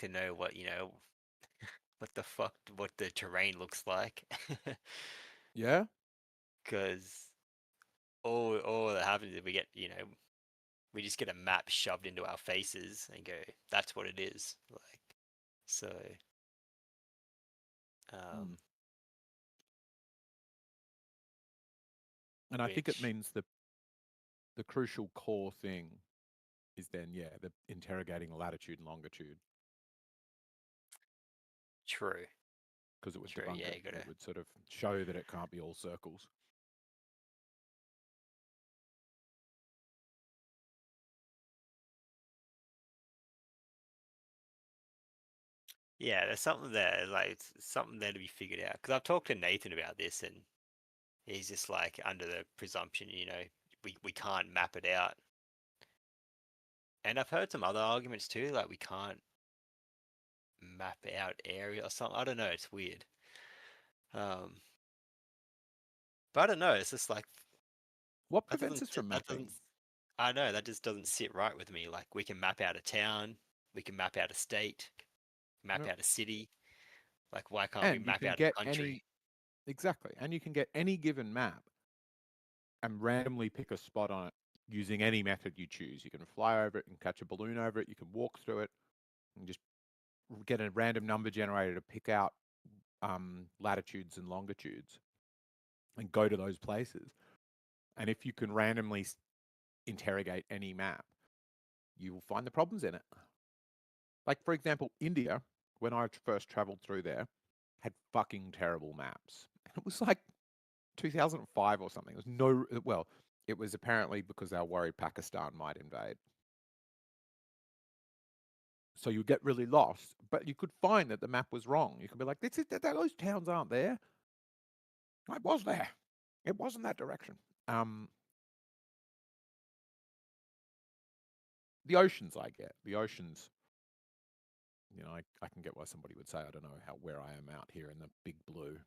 like to know what what the terrain looks like, Yeah. because all that happens is we just get a map shoved into our faces and go, that's what it is. Like, so, Hmm. um, And I think it which means the crucial core thing is then, yeah, the interrogating latitude and longitude true, because it would true. debunk Yeah, it. you gotta. It would sort of show that it can't be all circles. Yeah, there's something there. Like, it's something there to be figured out. Because I've talked to Nathan about this, and he's just like under the presumption, we can't map it out. And I've heard some other arguments too, like we can't map out area or something. I don't know. It's weird. Um, but I don't know. It's just like What that prevents doesn't us sit- from that mapping? doesn't. I know that just doesn't sit right with me. Like we can map out a town, we can map out a state, map No. out a city. Like why can't we And you map can out a get country? any, exactly, and you can get any given map and randomly pick a spot on it using any method you choose. You can fly over it and catch a balloon over it. You can walk through it and just get a random number generator to pick out latitudes and longitudes and go to those places. And if you can randomly interrogate any map, you will find the problems in it. Like, for example, India, when I first traveled through there, had fucking terrible maps. It was like 2005 or something. It was no, well, it was apparently because they were worried Pakistan might invade. So you get really lost, but you could find that the map was wrong. You could be like, this is, those towns aren't there. I was there. It wasn't that direction. Um, the oceans, I get. The oceans, I can get why somebody would say, I don't know where I am out here in the big blue.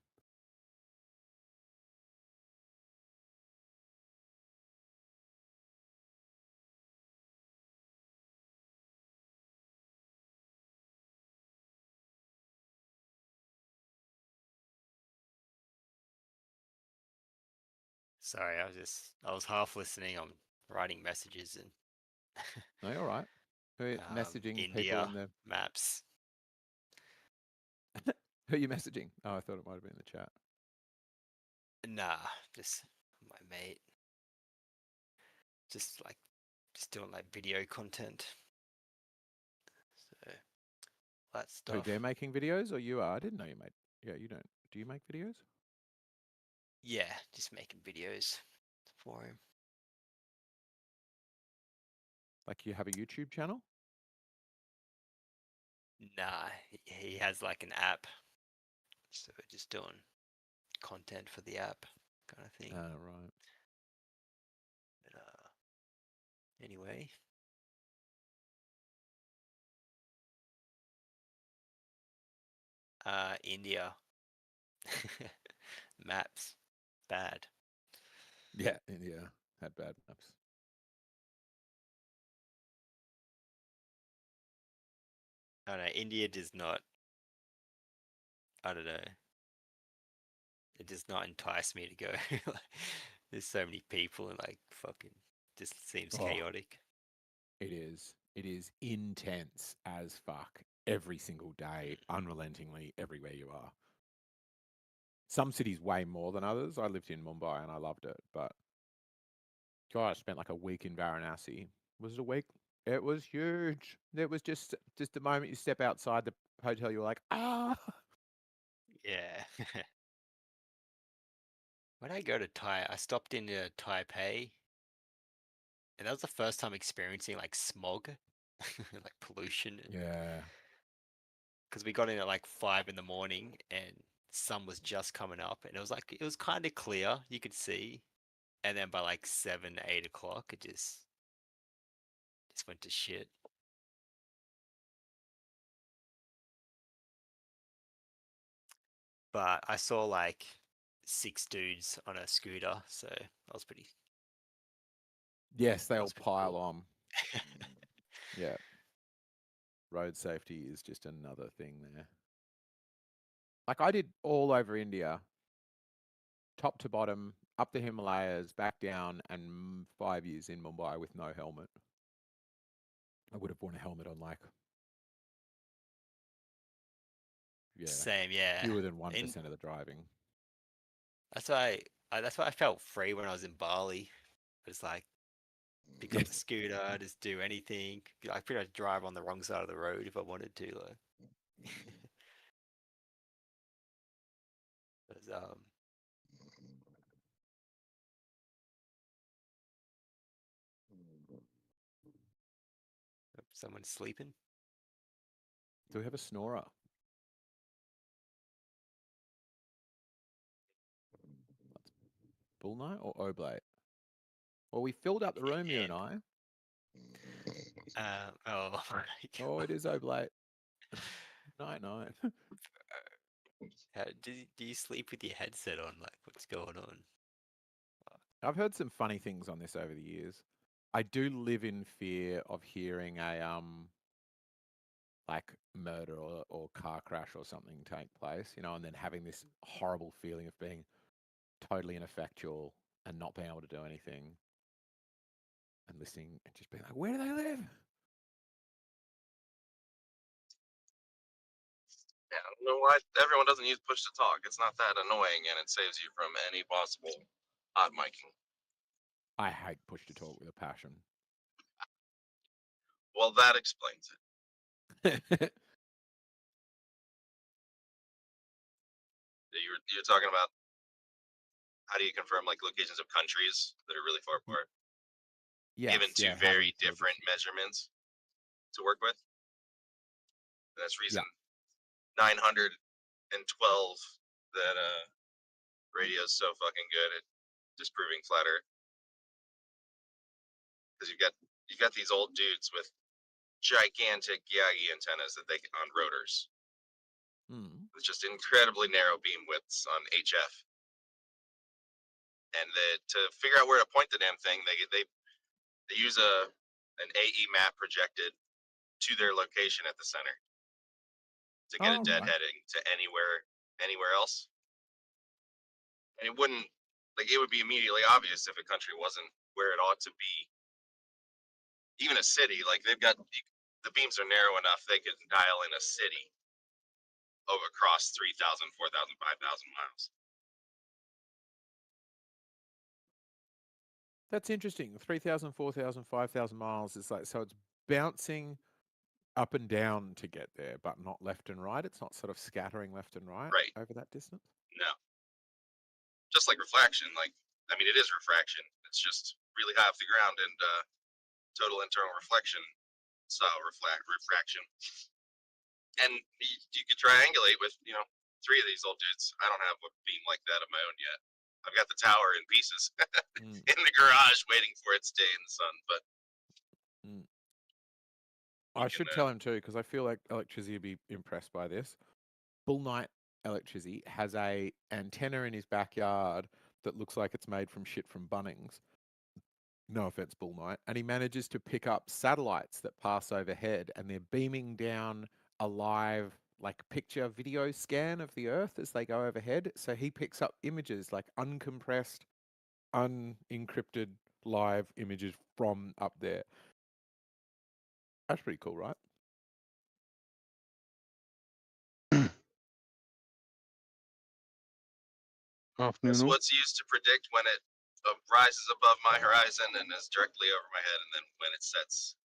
Sorry, I was half listening. I'm writing messages and No, you're right. Messaging people India in the. maps. Who are you messaging? Oh, I thought it might have been in the chat. Nah, just my mate. Just like just doing like video content. So that Who, they're stuff. making videos or you are? I didn't know you made. Yeah, you don't. Do you make videos? Yeah, just making videos for him. Like you have a YouTube channel? Nah, he has like an app, so we're just doing content for the app kind of thing. Oh, right. But anyway, India maps bad. Yeah, India had bad maps. I don't know. India does not. I don't know. It does not entice me to go. Like, there's so many people and like fucking just seems Oh, chaotic. it is. It is intense as fuck every single day, unrelentingly, everywhere you are. Some cities way more than others. I lived in Mumbai and I loved it, but God, I spent like a week in Varanasi. Was it a week? It was huge. It was just the moment you step outside the hotel, you're like, ah. Yeah. When I go to I stopped into Taipei, and that was the first time experiencing like smog, like pollution, Yeah. because we got in at like 5 in the morning and sun was just coming up, and it was kind of clear, you could see, and then by like 7, 8 o'clock, it just went to shit. But I saw like 6 dudes on a scooter, so Yes, they that all was pretty pile cool. on. Yeah. road safety is just another thing there. Like I did all over India, top to bottom, up the Himalayas, back down, and 5 years in Mumbai with no helmet. I would have worn a helmet on like, Same, yeah. fewer than In 1% of the driving. that's why I felt free when I was in Bali. It's like pick up the scooter, just do anything. I pretty much drive on the wrong side of the road if I wanted to. Like, 'cause, someone's sleeping. Do we have a snorer? Bull Night or Oblate? Well, we filled up the room, you and I. Oh my Oh, God. it is Oblate. Night. Do you sleep with your headset on? Like, what's going on? I've heard some funny things on this over the years. I do live in fear of hearing a like murder or car crash or something take place, and then having this horrible feeling of being totally ineffectual and not being able to do anything and listening and just being like, where do they live? Yeah, I don't know why everyone doesn't use push to talk. It's not that annoying, and it saves you from any possible hot micing. I hate push to talk with a passion. Well, that explains it. You're talking about how do you confirm like locations of countries that are really far apart, Yes, given two yeah, very different measurements to work with. And that's reason 912 that radio is so fucking good at disproving flat Earth, because you've got these old dudes with gigantic Yagi antennas that they on rotors with just incredibly narrow beam widths on HF, and to figure out where to point the damn thing, they use an AE map projected to their location at the center to get a deadheading to anywhere else. And it wouldn't, like, it would be immediately obvious if a country wasn't where it ought to be. Even a city, like the beams are narrow enough they could dial in a city over across 3,000, 4,000, 5,000 miles. That's interesting. 3,000, 4,000, 5,000 miles is like, so it's bouncing up and down to get there, but not left and right. It's not sort of scattering left and right over that distance. No. Just like refraction, it is refraction. It's just really high off the ground and total internal reflection style refraction. And you could triangulate with, 3 of these old dudes. I don't have a beam like that of my own yet. I've got the tower in pieces in the garage waiting for its day in the sun, but I should tell him too, because I feel like Electricity would be impressed by this. Bull Night Electricity has a antenna in his backyard that looks like it's made from shit from Bunnings. No offense, Bull Night. And he manages to pick up satellites that pass overhead, and they're beaming down a live picture video scan of the Earth as they go overhead. So he picks up images, like uncompressed, unencrypted live images from up there. That's pretty cool, right? That's what's used to predict when it rises above my horizon and is directly over my head, and then when it sets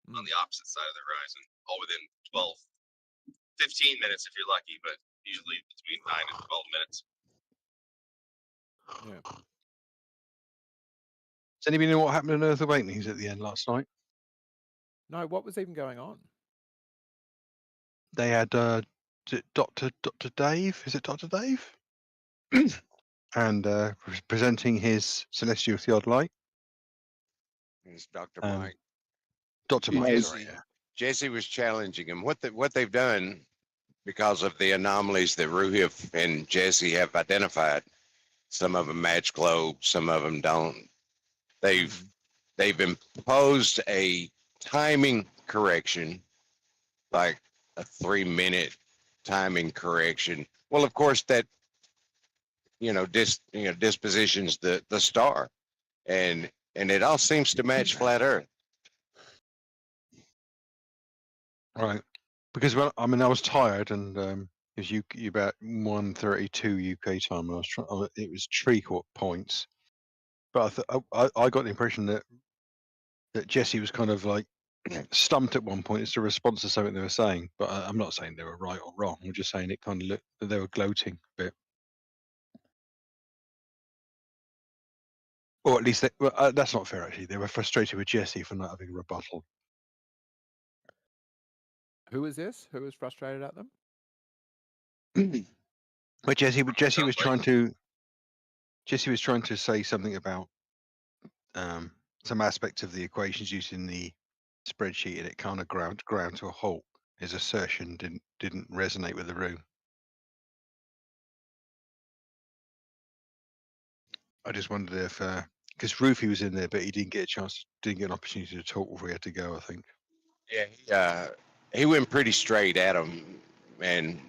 on the opposite side of the horizon, all within 12, 15 minutes if you're lucky, but usually between 9 and 12 minutes. Yeah. Does anybody know what happened in Earth Awakenings at the end last night? No, what was even going on? They had Dr. Dave. Is it Dr. Dave? And presenting his Celestial Theodolite. It's Dr. Mike. Dr. Mike, Jesse, sorry, yeah. Jesse was challenging him. What they've done, because of the anomalies that Ruhif and Jesse have identified, some of them match globes, some of them don't. They've imposed a timing correction like a 3-minute timing correction. Well, of course that dispositions the star, and it all seems to match flat Earth. Right. Because I was tired, and it was about 1:32 UK time. And I was trying. It was treacle points, but I got the impression that Jesse was kind of like stumped at one point as a response to something they were saying. But I'm not saying they were right or wrong. I'm just saying it kind of looked that they were gloating a bit, or at least that's not fair. Actually, they were frustrated with Jesse for not having a rebuttal. Who is this? Who is frustrated at them? But Jesse was Sounds like trying to say something about some aspects of the equations used in the spreadsheet, and it kind of ground to a halt. His assertion didn't resonate with the room. I just wondered if because Rufy was in there, but he didn't get an opportunity to talk before he had to go. I think. Yeah, he went pretty straight at him, and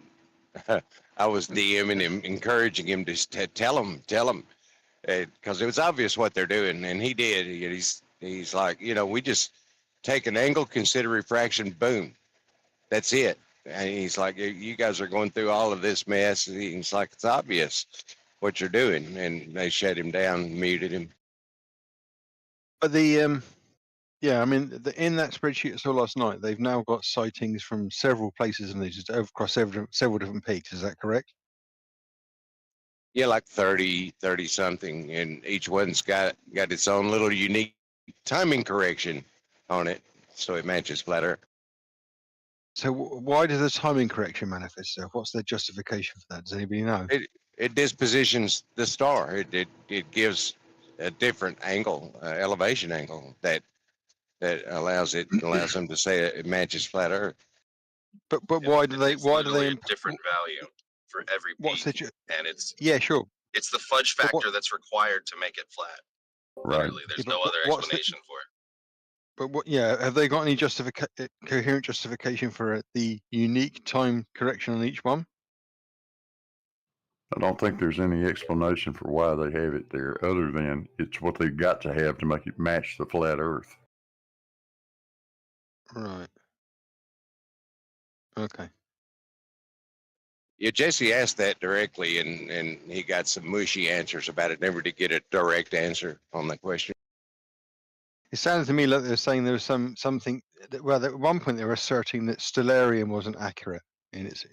I was DMing him, encouraging him to tell him, because it was obvious what they're doing, and he did. He's like, we just take an angle, consider refraction, boom, that's it. And he's like, you guys are going through all of this mess. And he's like, it's obvious what you're doing, and they shut him down, muted him. But the yeah, I mean, in that spreadsheet I saw last night, they've now got sightings from several places, and they just across several different peaks. Is that correct? Yeah, like 30 something, and each one's got its own little unique timing correction on it, so it matches flat Earth. So why does the timing correction manifest itself? What's their justification for that? Does anybody know? It dispositions the star. It gives a different angle, elevation angle that allows them to say it matches flat Earth. But why do they? It's Why do literally they? a different value for every What's peak, the? and it's Yeah, sure. the fudge But what- factor that's required to make it flat. Right. Literally, there's Yeah, no but other what's the- explanation for it. But what? Yeah, have they got any coherent justification for the unique time correction on each one? I don't think there's any explanation for why they have it there other than it's what they've got to have to make it match the flat Earth. Right. Okay. Yeah, Jesse asked that directly, and he got some mushy answers about it. Never did get a direct answer on the question. It sounds to me like they're saying there was something. Well, at one point they were asserting that stellarium wasn't accurate in its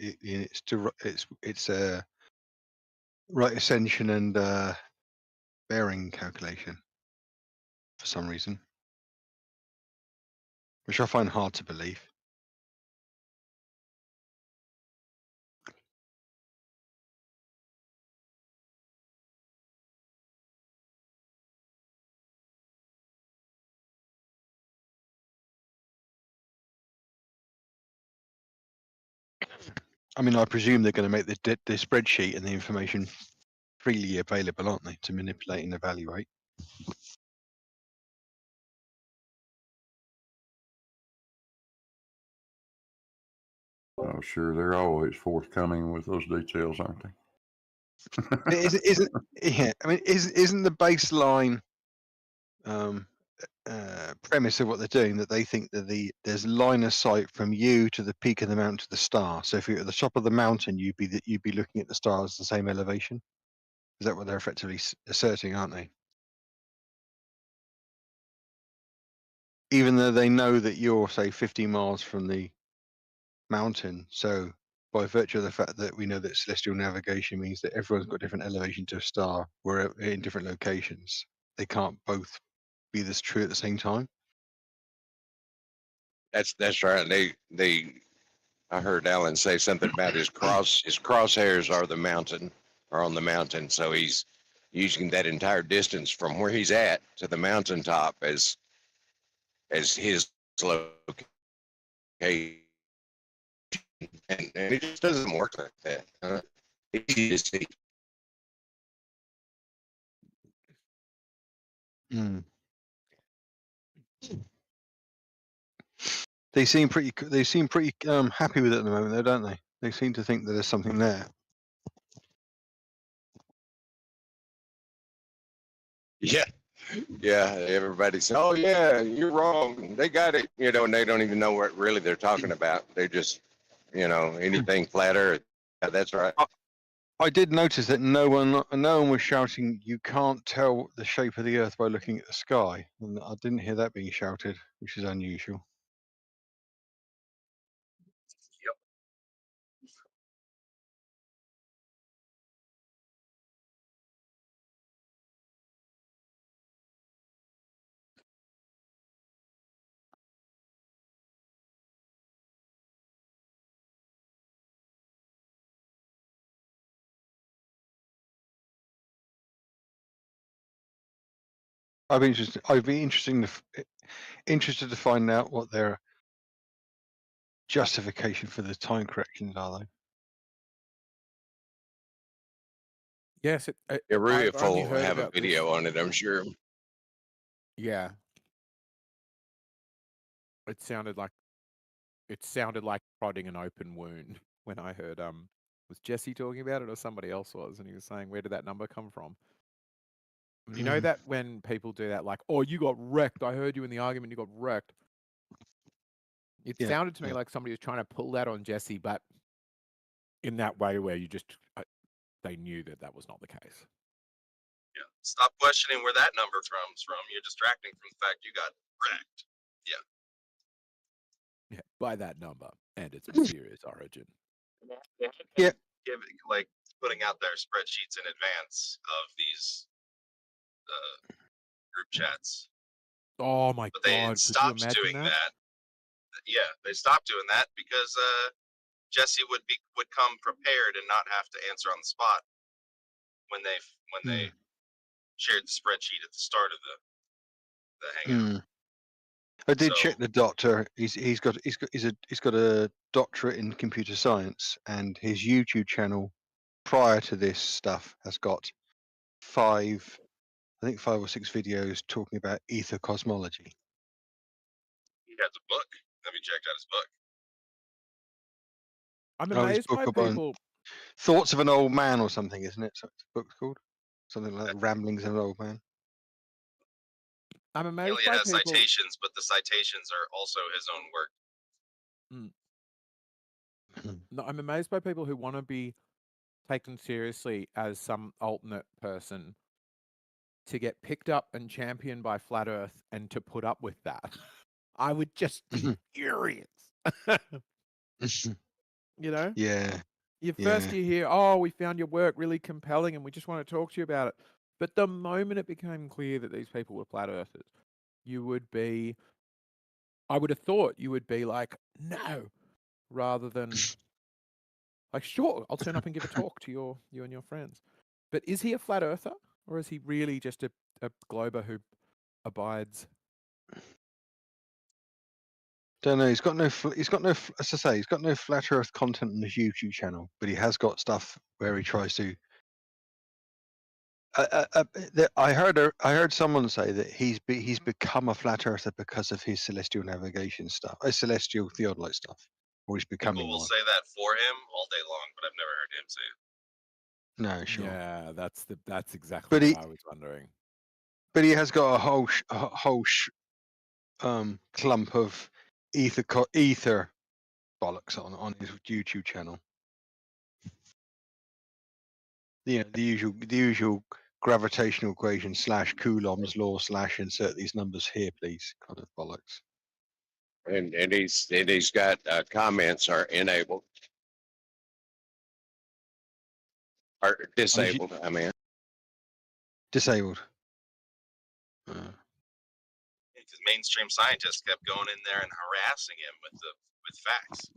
right ascension and bearing calculation for some reason, which I find hard to believe. I mean, I presume they're going to make the spreadsheet and the information freely available, aren't they, to manipulate and evaluate? Oh, sure, they're always forthcoming with those details, aren't they? But isn't yeah? I mean, isn't the baseline premise of what they're doing that they think that there's line of sight from you to the peak of the mountain to the star. So if you're at the top of the mountain, you'd be looking at the stars the same elevation. Is that what they're effectively asserting, aren't they? Even though they know that you're, say, 50 miles from the mountain, so by virtue of the fact that we know that celestial navigation means that everyone's got different elevation to a star, we're in different locations. They can't both be this true at the same time. That's right. I heard Alan say something about his crosshairs are on the mountain, so he's using that entire distance from where he's at to the mountaintop as his location, and it just doesn't work like that. Easy to see. Hmm. They seem pretty happy with it at the moment, though, don't they? They seem to think that there's something there. Yeah, yeah. Everybody's, oh yeah, you're wrong. They got it, and they don't even know what really they're talking about. They just, anything flat Earth. Yeah, that's right. I did notice that no one was shouting, "You can't tell the shape of the Earth by looking at the sky," and I didn't hear that being shouted, which is unusual. Yep. I'd be interested to find out what their justification for the time corrections are, though. Yes, Yeah, I've only will heard have a about video this. on it, I'm sure. Yeah, it sounded like prodding an open wound when I heard was Jesse talking about it or somebody else was, and he was saying, where did that number come from? And you know that when people do that, like, oh, you got wrecked. I heard you in the argument, you got wrecked. It Yeah, sounded to me like somebody was trying to pull that on Jesse, but in that way where you just they knew that was not the case. Yeah. Stop questioning where that number comes from. You're distracting from the fact you got wrecked. Yeah, by that number and its mysterious origin. Yeah. Give it, like putting out their spreadsheets in advance of these group chats. Oh my But they God! Could you stopped imagine doing that? that. Yeah, they stopped doing that because Jesse would come prepared and not have to answer on the spot when they shared the spreadsheet at the start of the hangout. I did So- check the doctor. He's got a doctorate in computer science, and his YouTube channel prior to this stuff has got 5 or 6 videos talking about ether cosmology. He has a book. Have you checked out his book? I'm Oh, his amazed book by about people. Thoughts of an Old Man or something, isn't it? So the book's called something like that, Ramblings of an Old Man. I'm amazed It by has people. citations, but the citations are also his own work. No, I'm amazed by people who want to be taken seriously as some alternate person to get picked up and championed by Flat Earth and to put up with that. I would just be furious. You know? Yeah. First you hear, oh, we found your work really compelling and we just want to talk to you about it. But the moment it became clear that these people were Flat Earthers, I would have thought you would be like, no, rather than like, sure, I'll turn up and give a talk to you and your friends. But is he a Flat Earther or is he really just a glober who abides? Don't know. He's got no. As I say, he's got no flat Earth content on his YouTube channel, but he has got stuff where he tries to. I heard someone say that he's become a flat earther because of his celestial navigation stuff, celestial theodolite stuff, or he's People becoming will one. say that for him all day long, but I've never heard him say it. No, sure. Yeah, that's exactly But what I was wondering. But he has got a whole clump of ether bollocks on his YouTube channel. The usual gravitational equation / Coulomb's law / insert these numbers here, please, kind of bollocks. And he's got comments are enabled or disabled. I mean, Disabled. Because mainstream scientists kept going in there and harassing him with facts.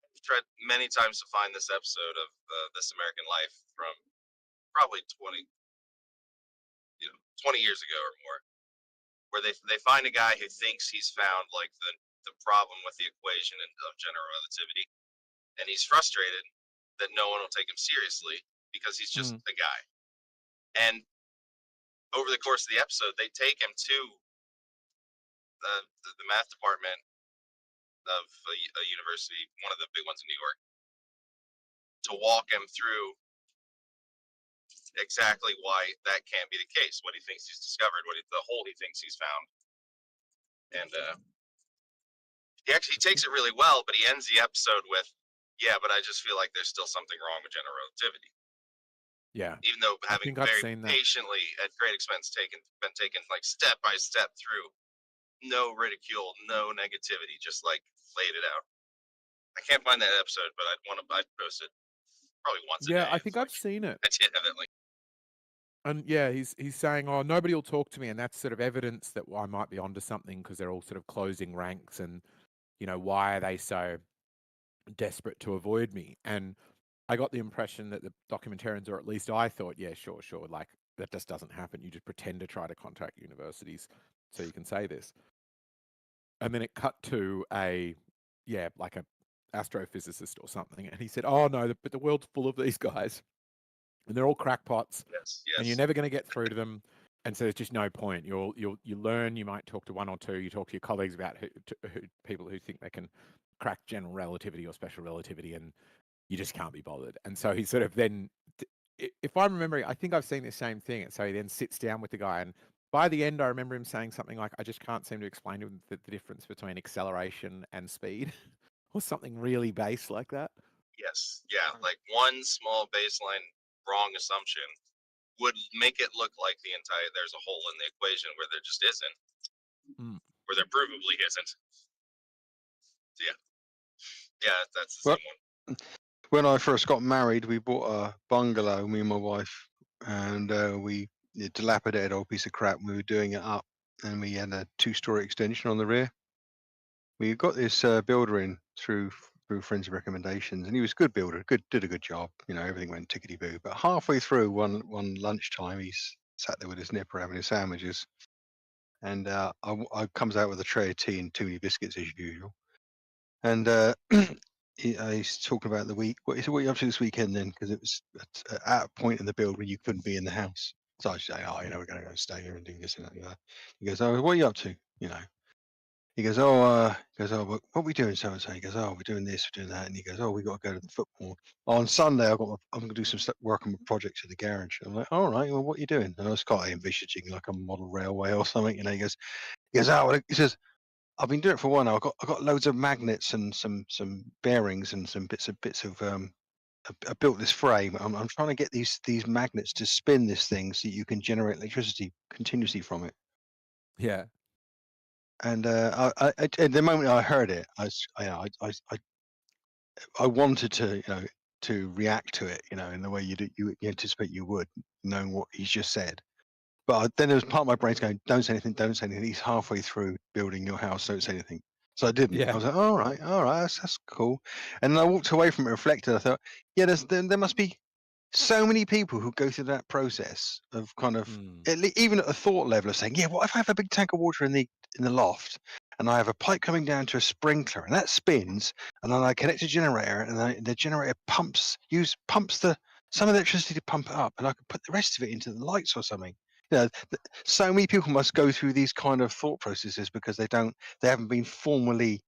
I've tried many times to find this episode of This American Life from probably 20 years ago or more, where they find a guy who thinks he's found like the problem with the equation of general relativity, and he's frustrated that no one will take him seriously because he's just a guy. And over the course of the episode, they take him to the math department of a university, one of the big ones in New York, to walk him through exactly why that can't be the case, what he thinks he's discovered, the hole he thinks he's found. And he actually takes it really well, but he ends the episode with, yeah, but I just feel like there's still something wrong with general relativity. Yeah. Even though I having think I've very seen that. patiently, at great expense, been taken like step by step through, no ridicule, no negativity, just like laid it out. I can't find that episode, but I'd post it probably once a day. Yeah, I think I've seen it. I did have it like. And yeah, he's saying, "Oh, nobody will talk to me," and that's sort of evidence that I might be onto something because they're all sort of closing ranks, and why are they so desperate to avoid me? And I got the impression that the documentarians, or at least I thought, yeah, sure, like that just doesn't happen. You just pretend to try to contact universities so you can say this. And then it cut to like a astrophysicist or something, and he said, "Oh no, but the world's full of these guys, and they're all crackpots, Yes. and you're never going to get through to them. And so there's just no point. You learn. You might talk to one or two. You talk to your colleagues about people who think they can crack general relativity or special relativity, and you just can't be bothered." And so he sort of then, if I'm remembering, I think I've seen the same thing. And so he then sits down with the guy, and by the end, I remember him saying something like, "I just can't seem to explain to him the difference between acceleration and speed," or something really base like that. Yes. Yeah. Like one small baseline wrong assumption would make it look like there's a hole in the equation where there just isn't, where there provably isn't. So yeah, that's the same one. When I first got married, we bought a bungalow, me and my wife, and we dilapidated old piece of crap. We were doing it up, and we had a 2-story extension on the rear. We got this builder in through friends' recommendations, and he was a good builder, did a good job. Everything went tickety boo. But halfway through one lunchtime, he's sat there with his nipper having his sandwiches, and I comes out with a tray of tea and too many biscuits as usual, and he's talking about the week. He said, "What are you up to this weekend then?" Because it was at a point in the build where you couldn't be in the house. So I say, "Oh, we're going to go stay here and do this and that." And that. He goes, "Oh, what are you up to?" He goes, "Oh, what are we doing?" So and so. He goes, "Oh, we're doing this, we're doing that." And he goes, "Oh, we got to go to the football on Sunday. I'm going to do some work on my projects at the garage." I'm like, "All right, well, what are you doing?" And I was kind of envisaging like a model railway or something. He goes, "Oh," he says, "I've been doing it for a while now. I've got loads of magnets and some bearings and some bits of I built this frame. I'm trying to get these magnets to spin this thing so you can generate electricity continuously from it." Yeah. And at the moment I heard it, I wanted to react to it, in the way you anticipate you would, knowing what he's just said. But then there was part of my brain's going, "Don't say anything, don't say anything. He's halfway through building your house. Don't say anything." So I didn't. Yeah. I was like, all right, that's cool. And then I walked away from it, reflected. I thought, yeah, there must be so many people who go through that process of kind of even at a thought level of saying, yeah, what if I have a big tank of water in the loft and I have a pipe coming down to a sprinkler and that spins, and then I connect a generator, and the generator pumps some electricity to pump it up, and I could put the rest of it into the lights or something. So many people must go through these kind of thought processes because they haven't been formally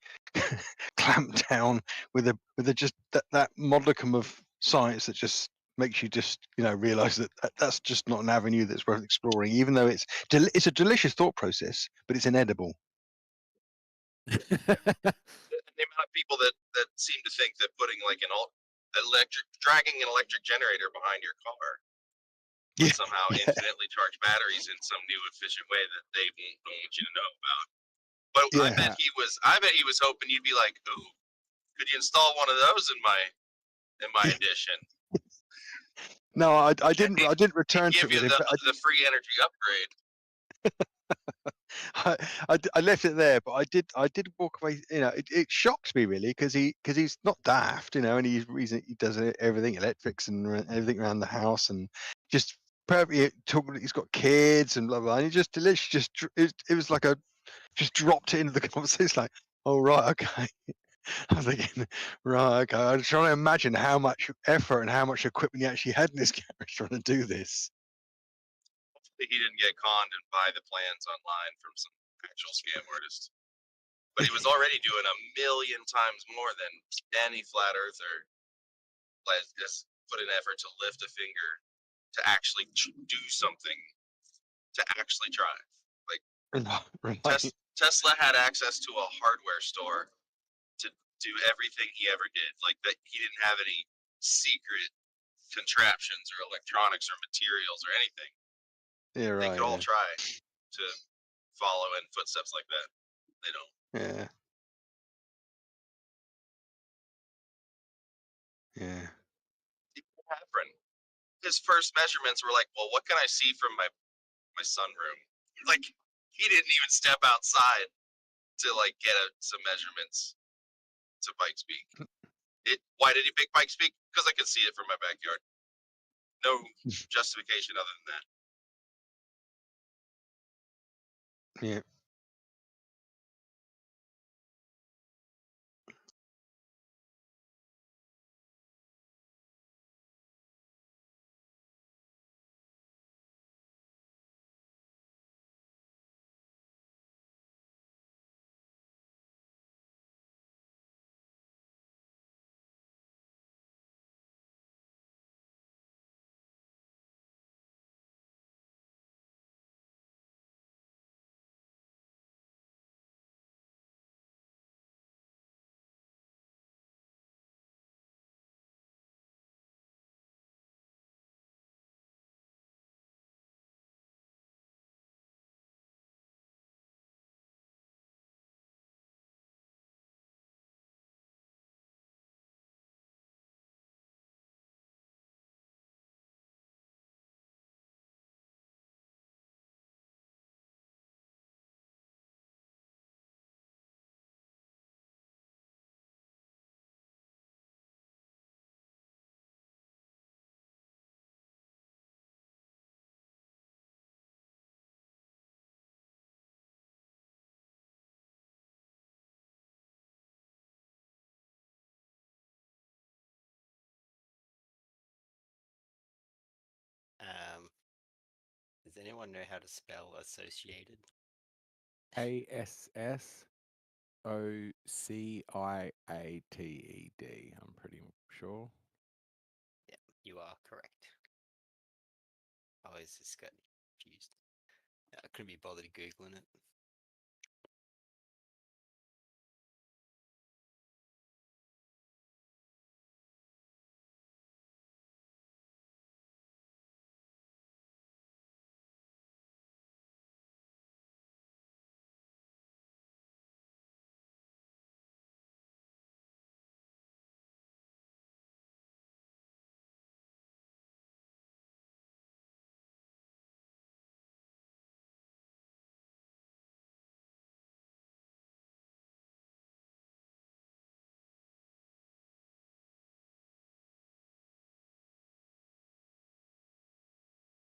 clamped down with just that modicum of science that just makes you just realize that that's just not an avenue that's worth exploring, even though it's a delicious thought process, but it's inedible. The amount of people that seem to think that putting like dragging an electric generator behind your car would somehow infinitely charge batteries in some new efficient way that they don't want you to know about. But I bet he was hoping you'd be like, "Ooh, could you install one of those in my edition?" No, I didn't return to give you the free energy upgrade. I left it there, but I did walk away. It shocked me really because he's not daft, and he does everything electrics and everything around the house, and just perfectly talking. He's got kids and blah blah. And he just delicious. It was like just dropped it into the conversation. It's like, oh right, okay. I was thinking, right, okay. I was trying to imagine how much effort and how much equipment he actually had in his garage trying to do this. he didn't get conned and buy the plans online from some actual scam artist. But he was already doing 1,000,000 times more than any flat earther. Like, just put an effort to lift a finger to actually do something, to actually try. Like, Right. Tesla had access to a hardware store to do everything he ever did. Like, that he didn't have any secret contraptions or electronics or materials or anything. Yeah, They right. could all try to follow in footsteps like that. They don't. Yeah. Yeah. Hafren, his first measurements were like, well, what can I see from my sunroom? Like, he didn't even step outside to like get some measurements to bike speak. Why did he pick bike speak? Because I could see it from my backyard. No justification other than that. Yeah. Does anyone know how to spell associated? ASSOCIATED. I'm pretty sure. Yeah, you are correct. I always just got confused. I couldn't be bothered googling it.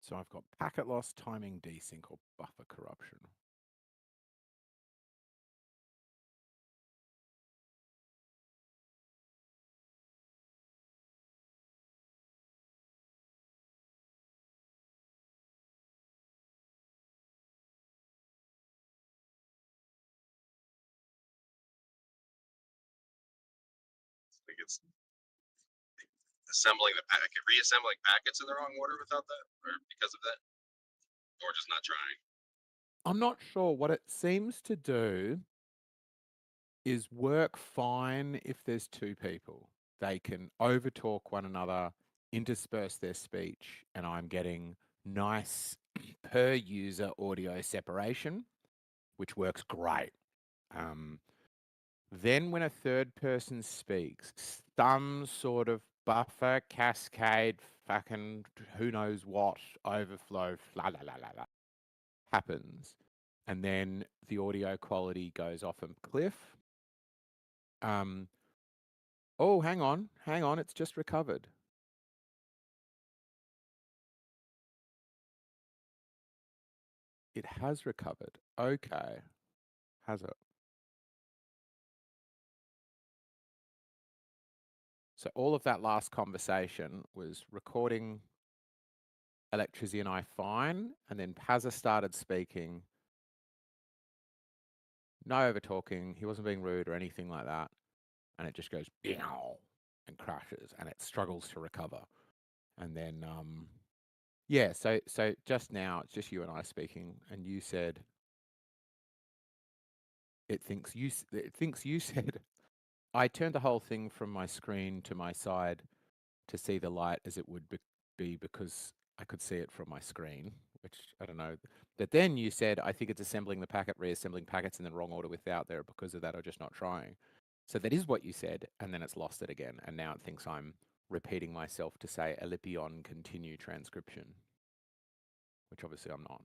So I've got packet loss, timing desync, or buffer corruption. Like, it's assembling the packet, reassembling packets in the wrong order without that, or because of that, or just not trying. I'm not sure. What it seems to do is work fine if there's two people. They can overtalk one another, intersperse their speech, and I'm getting nice per user audio separation, which works great. Then when a third person speaks, some sort of buffer, cascade, fucking who knows what, overflow, la la la la la, happens. And then the audio quality goes off a cliff. Oh, hang on, it's just recovered. It has recovered. Okay. Has it? So all of that last conversation was recording Electricity and I fine, and then Pazza started speaking. No over talking. He wasn't being rude or anything like that. And it just goes "Meow," and crashes, and it struggles to recover. And then yeah, so just now it's just you and I speaking, and you said it thinks you said. I turned the whole thing from my screen to my side to see the light as it would be because I could see it from my screen, which I don't know. But then you said, I think it's assembling the packet, reassembling packets in the wrong order without there because of that, or just not trying. So that is what you said, and then it's lost it again, and now it thinks I'm repeating myself to say Elypion continue transcription, which obviously I'm not.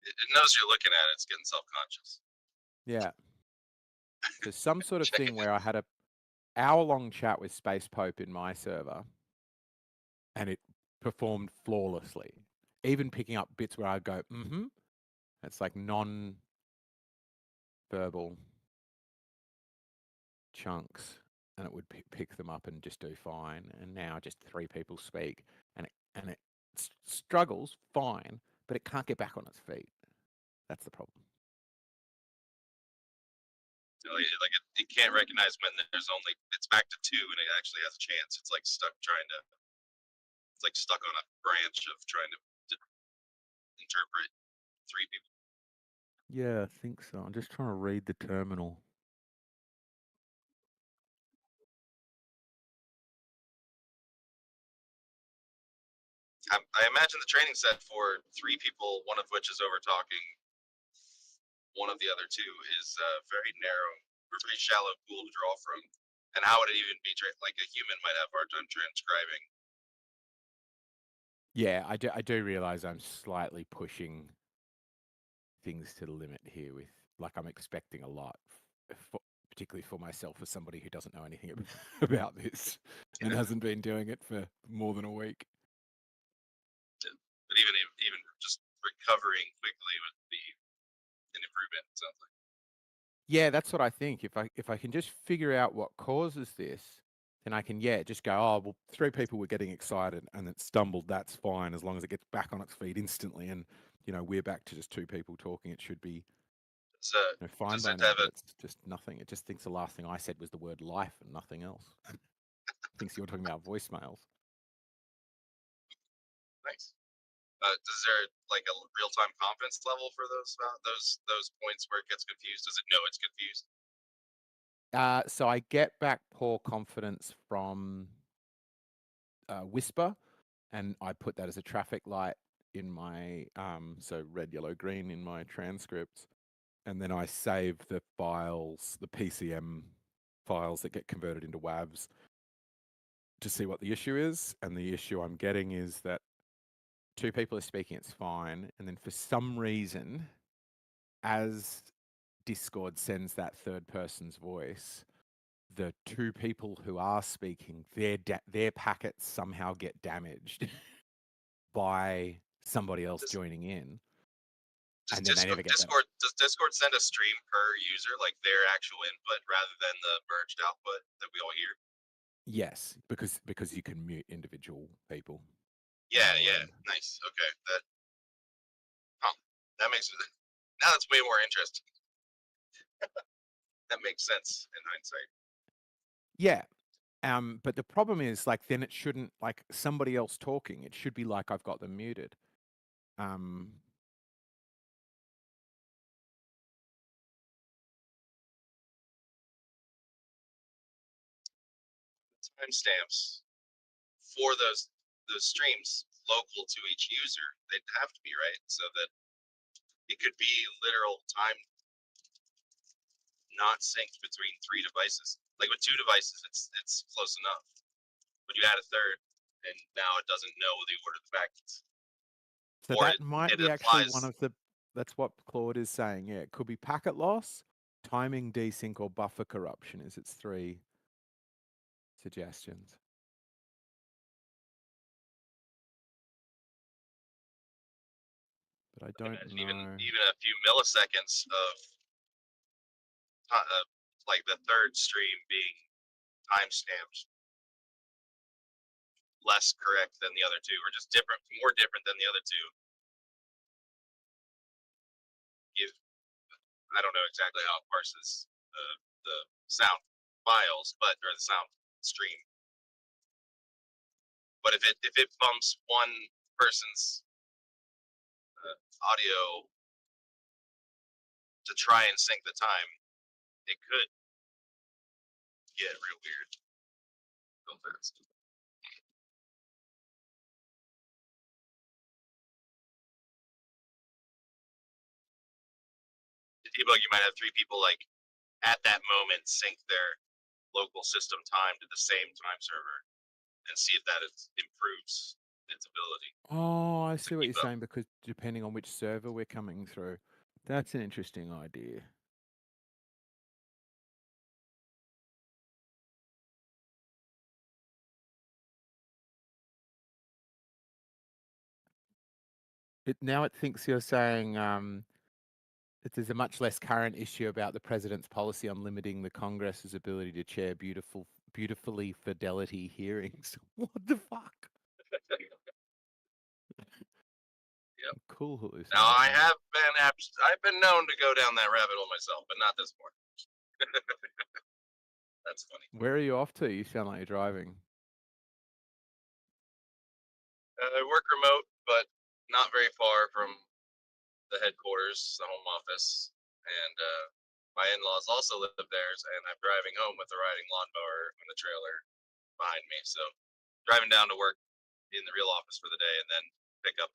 It knows you're looking at it. It's getting self-conscious. Yeah. So some sort of Checking thing where I had a hour-long chat with Space Pope in my server, and it performed flawlessly, even picking up bits where I'd go, mm-hmm. It's like non-verbal chunks, and it would pick them up and just do fine. And now just 3 people speak, and it struggles fine, but it can't get back on its feet. That's the problem. Like it can't recognize when there's only, it's back to 2 and it actually has a chance. It's like stuck it's like stuck on a branch of trying to interpret 3 people. Yeah, I think so. I'm just trying to read the terminal. I imagine the training set for 3 people, one of which is over talking one of the other 2, is very narrow, or very shallow pool to draw from. And how would it even be like a human might have a hard time transcribing? Yeah, I do realize I'm slightly pushing things to the limit here with, like, I'm expecting a lot, particularly for myself as somebody who doesn't know anything about this and hasn't been doing it for more than a week. But even just recovering quickly would be an improvement, it sounds like. Yeah, that's what I think. If I can just figure out what causes this, then I can, just go, oh, well, 3 people were getting excited and it stumbled. That's fine as long as it gets back on its feet instantly. And, we're back to just 2 people talking. It should be fine does by it now, have but a, it's just nothing. It just thinks the last thing I said was the word life and nothing else. Thinks you're talking about voicemails. nice. Does there like a real-time confidence level for those points where it gets confused? Does it know it's confused? So I get back poor confidence from Whisper, and I put that as a traffic light in my so red, yellow, green in my transcripts, and then I save the files, the PCM files that get converted into WAVs to see what the issue is. And the issue I'm getting is that 2 people are speaking, it's fine, and then for some reason, as Discord sends that third person's voice, the 2 people who are speaking, their packets somehow get damaged by somebody else joining in, and then they never get that. Does Discord send a stream per user, like their actual input, rather than the merged output that we all hear? Yes, because you can mute individual people. Yeah, nice. Okay, that makes it. Now that's way more interesting. That makes sense in hindsight. Yeah. But the problem is, like, then it shouldn't, like, somebody else talking. It should be like I've got them muted. Timestamps for those streams local to each user, they'd have to be, right, so that it could be literal time not synced between 3 devices. Like with 2 devices, it's close enough. But you add a third, and now it doesn't know the order of the packets. So Or that might it be actually applies. one of the. That's what Claude is saying. Yeah, it could be packet loss, timing desync, or buffer corruption. Is its 3 suggestions. But I don't know. Even a few milliseconds of like the third stream being time stamped less correct than the other two, or just different, more different than the other two. I don't know exactly how it parses the sound files, or the sound stream. But if it bumps one person's audio to try and sync the time, it could get real weird real fast. Debug, you might have three people like at that moment sync their local system time to the same time server and see if that improves its ability. Oh, I see what keep you're up. saying, because depending on which server we're coming through. That's an interesting idea. Now it thinks you're saying that there's a much less current issue about the president's policy on limiting the Congress's ability to chair beautifully fidelity hearings. What the fuck? Yep. Cool hallucination. Now I've been known to go down that rabbit hole myself, but not this morning. That's funny. Where are you off to? You sound like you're driving. I work remote, but not very far from the headquarters, the home office, and my in-laws also live there, and I'm driving home with a riding lawnmower in the trailer behind me. So driving down to work in the real office for the day, and then pick up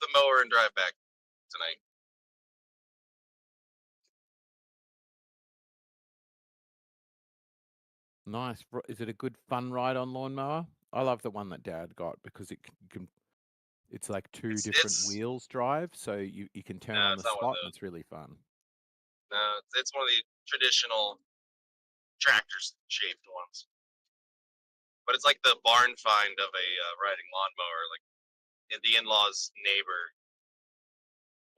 the mower and drive back tonight. Nice. Is it a good fun ride on lawnmower? I love the one that Dad got because it's like two different wheels drive, so you can turn on the spot, and it's really fun. No, it's one of the traditional tractor-shaped ones, but it's like the barn find of a riding lawnmower. Like the in-laws' neighbor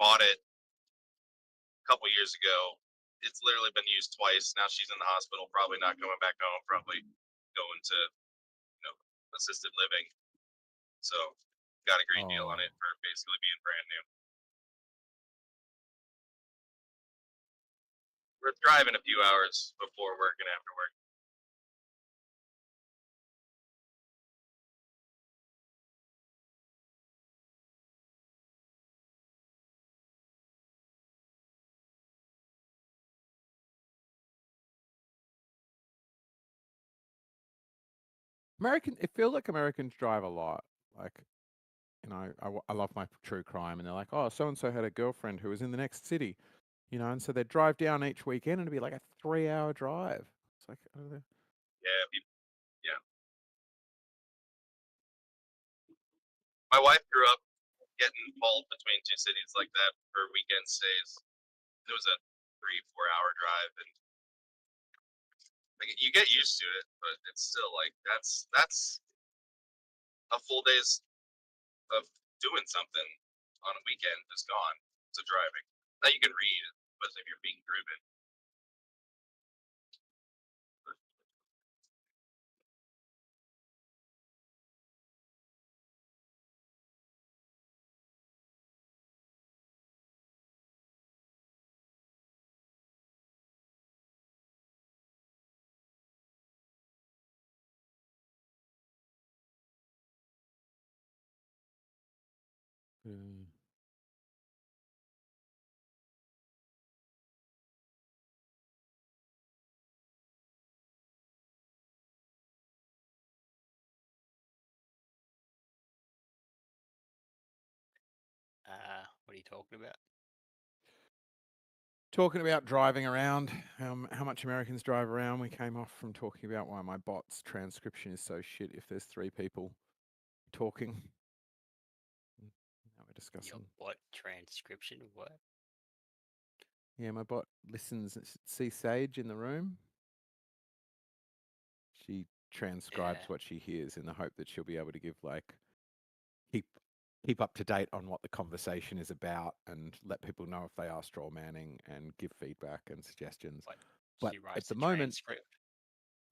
bought it a couple years ago. It's literally been used twice. Now she's in the hospital, probably not coming back home, probably going to, assisted living. So got a great deal on it for basically being brand new. We're driving a few hours before work and after work. It feels like Americans drive a lot. Like, I love my true crime, and they're like, oh, so and so had a girlfriend who was in the next city, and so they'd drive down each weekend, and it'd be like a 3-hour drive. It's like, I don't know. Yeah. My wife grew up getting pulled between two cities like that for weekend stays. It was a 3-4 hour drive, and like you get used to it, but it's still like that's a full day's of doing something on a weekend just gone to driving. Now you can read, but if you're being driven. What are you talking about? Talking about driving around, how much Americans drive around. We came off from talking about why my bot's transcription is so shit if there's 3 people talking. Now we're discussing. Your bot transcription? What? Yeah, my bot listens. See Sage in the room? She transcribes what she hears in the hope that she'll be able to give keep up to date on what the conversation is about, and let people know if they are straw manning, and give feedback and suggestions. What? But She writes at the the moment, transcript.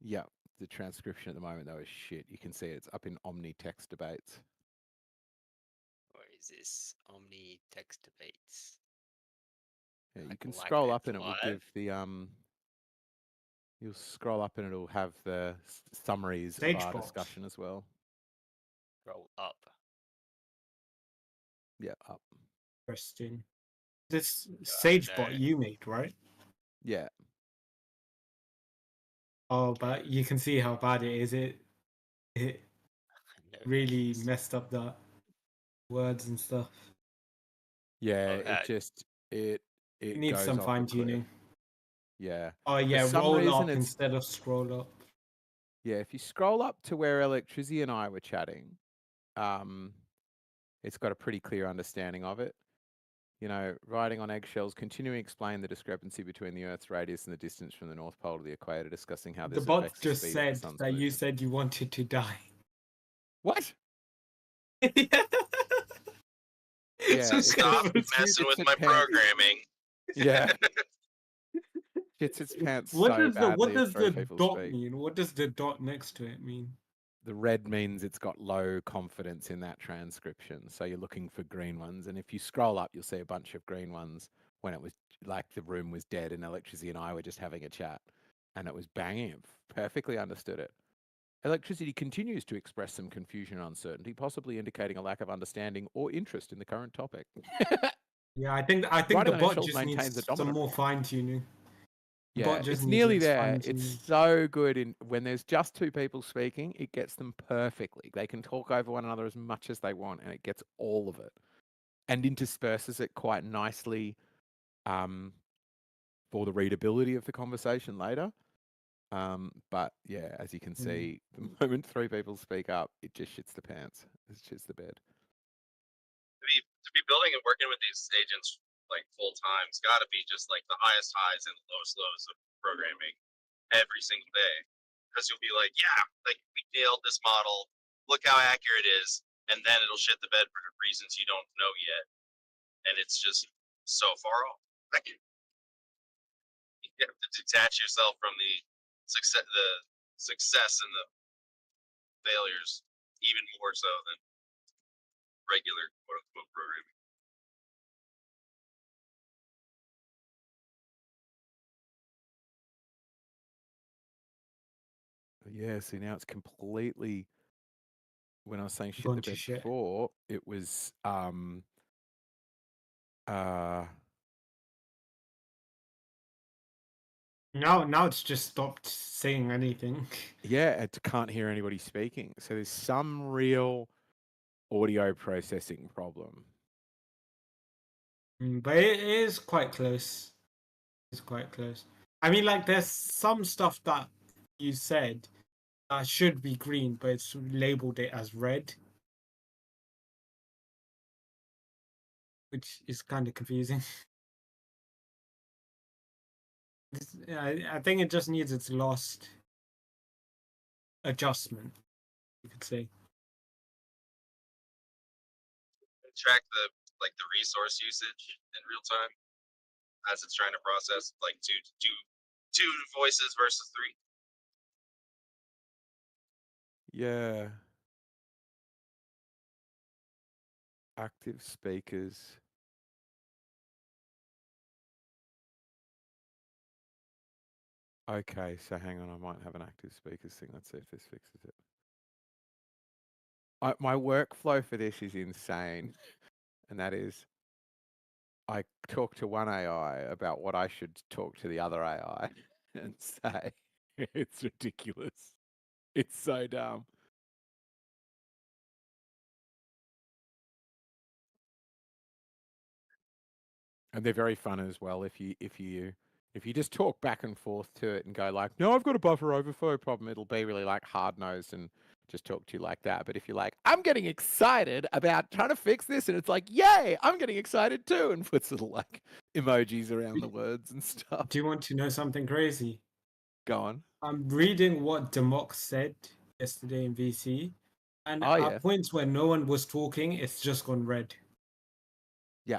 yeah, the transcription at the moment though is shit. You can see it's up in OmniText debates. Where is this? Omni text debates. Yeah, you Like can live scroll up events and it will live? give the You'll scroll up and it'll have the summaries of Sage our bot. discussion as well. Roll up. Yeah, up. Interesting. This I Sage don't bot know. you made, right? Yeah. Oh, but you can see how bad it is. It No really thanks. messed up the words and stuff. Yeah, Oh, it just it It needs goes some off a fine cliff. tuning. Yeah. Oh yeah, some roll reason up it's- instead of scroll up. Yeah, if you scroll up to where Electricity and I were chatting, it's got a pretty clear understanding of it. You know, riding on eggshells, continuing to explain the discrepancy between the Earth's radius and the distance from the North Pole to the equator, discussing how The this bot affects the just speed of said the sun's that you movement. said you wanted to die. What? Yeah, so it's stop it's messing with its my pants. programming. Yeah. Shits its pants What so does the badly if three the people dot speak. mean? What does the dot next to it mean? The red means it's got low confidence in that transcription. So you're looking for green ones. And if you scroll up, you'll see a bunch of green ones when it was like the room was dead and Electricity and I were just having a chat. And it was banging. It perfectly understood it. Electricity continues to express some confusion and uncertainty, possibly indicating a lack of understanding or interest in the current topic. Yeah, I think Riding the on bot eggshells just maintains needs a some dominant more form. fine tuning. Yeah, Bot just it's needs nearly its there. It's fine-tuning. so good in when there's just two people speaking, it gets them perfectly. They can talk over one another as much as they want, and it gets all of it, and intersperses it quite nicely for the readability of the conversation later. But yeah, as you can see, the moment three people speak up, it just shits the pants. It shits the bed. To be building and working with these agents like full time, it's got to be just like the highest highs and the lowest lows of programming every single day. Because you'll be like, yeah, like we nailed this model. Look how accurate it is, and then it'll shit the bed for reasons you don't know yet, and it's just so far off. Like, you have to detach yourself from the success and the failures even more so than regular quote unquote programming. Yeah, see now it's completely. When I was saying shit Gone the to bed shit. before, it was Now it's just stopped saying anything. yeah, it can't hear anybody speaking. So there's some real audio processing problem. But it is quite close. It's quite close. I mean, like, there's some stuff that you said that should be green, but it's labeled it as red, which is kind of confusing. I think it just needs its last adjustment, you could say. Track the resource usage in real time as it's trying to process like two voices versus three. Yeah. Active speakers. Okay, so hang on, I might have an active speakers thing. Let's see if this fixes it. My workflow for this is insane. And that is, I talk to one AI about what I should talk to the other AI and say. It's ridiculous. It's so dumb. And they're very fun as well if you just talk back and forth to it and go like, no, I've got a buffer overflow problem, it'll be really like hard nosed and just talk to you like that. But if you're like, I'm getting excited about trying to fix this, and it's like, yay, I'm getting excited too, and puts little like emojis around the words and stuff. Do you want to know something crazy? Go on. I'm reading what Demox said yesterday in VC, and Oh, at yeah. points where no one was talking, it's just gone red. Yeah.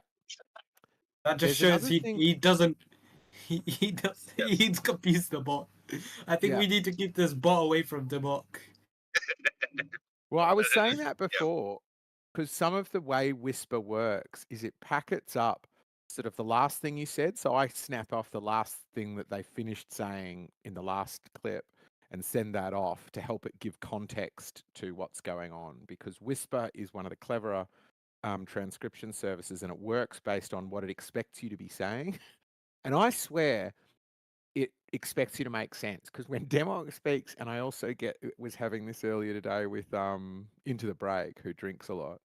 That just There's shows another thing. he doesn't. He's confused the bot. I think Yeah. we need to keep this bot away from Demok. Well, I was saying that Yeah. before because some of the way Whisper works is it packets up sort of the last thing you said. So I snap off the last thing that they finished saying in the last clip and send that off to help it give context to what's going on, because Whisper is one of the cleverer transcription services, and it works based on what it expects you to be saying. And I swear it expects you to make sense, because when Demog speaks, and I also was having this earlier today with Into the Break, who drinks a lot,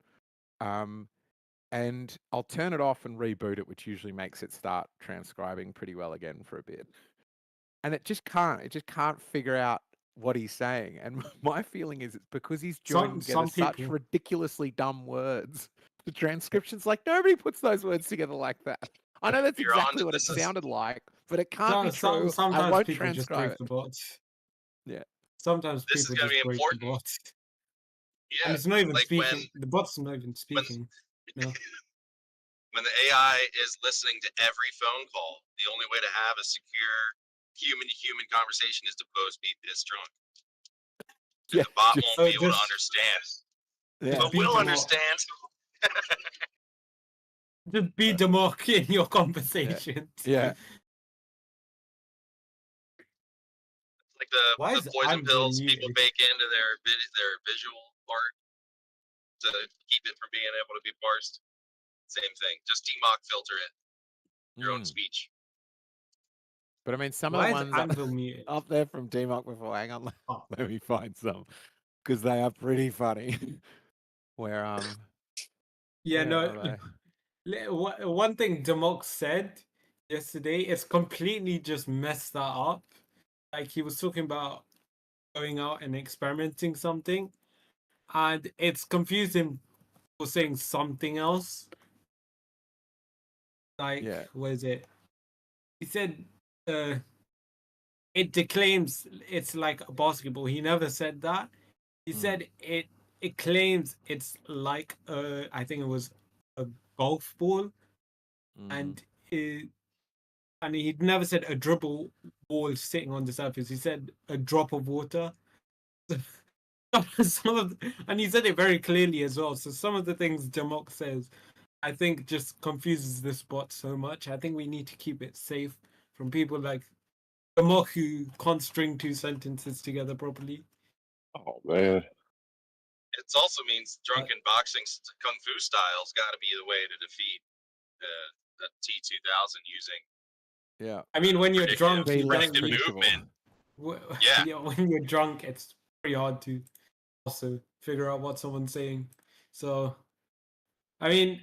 and I'll turn it off and reboot it, which usually makes it start transcribing pretty well again for a bit, and it just can't figure out what he's saying. And my feeling is it's because he's joined together such people- ridiculously dumb words. The transcription's like, nobody puts those words together like that. I know that's You're on exactly to what it this is- sounded like, but it can't be true. I Sometimes won't people just transcribe break it. the bots. Yeah. Sometimes This is people gonna just be break important. the bots. Yeah. And it's not even like speaking. The bot's not even speaking. No. When the AI is listening to every phone call, the only way to have a secure human-to-human conversation is to both be this drunk. And Yeah, the bot just- won't So be able to just- understand. Yeah. But be we'll the understand. Just be Demok in your conversations. Yeah. Like Why the is poison Andrew pills people muted? bake into their visual art to keep it from being able to be parsed. Same thing. Just demok filter it. Your own Mm. speech. But I mean, some Why of is the ones Anvil muted? up there from DMOC before, hang on, Oh. let me find some, because they are pretty funny. Where, Yeah, where no. are they? One thing Demok said yesterday is completely just messed that up. Like, he was talking about going out and experimenting something, and it's confused him for saying something else. Like, Yeah. what is it? He said it declaims it's like a basketball. He never said that. He said it claims it's like I think it was a golf ball, and he never said a dribble ball sitting on the surface. He said a drop of water. And he said it very clearly as well. So some of the things Jamok says, I think, just confuses this bot so much. I think we need to keep it safe from people like Jamok who can't string two sentences together properly. Oh man. It also means drunken boxing kung fu style's got to be the way to defeat the T2000 using. Yeah. I mean, when you're drunk, Be you less don't predictable. movement. Yeah. When you're drunk, it's pretty hard to also figure out what someone's saying. So, I mean,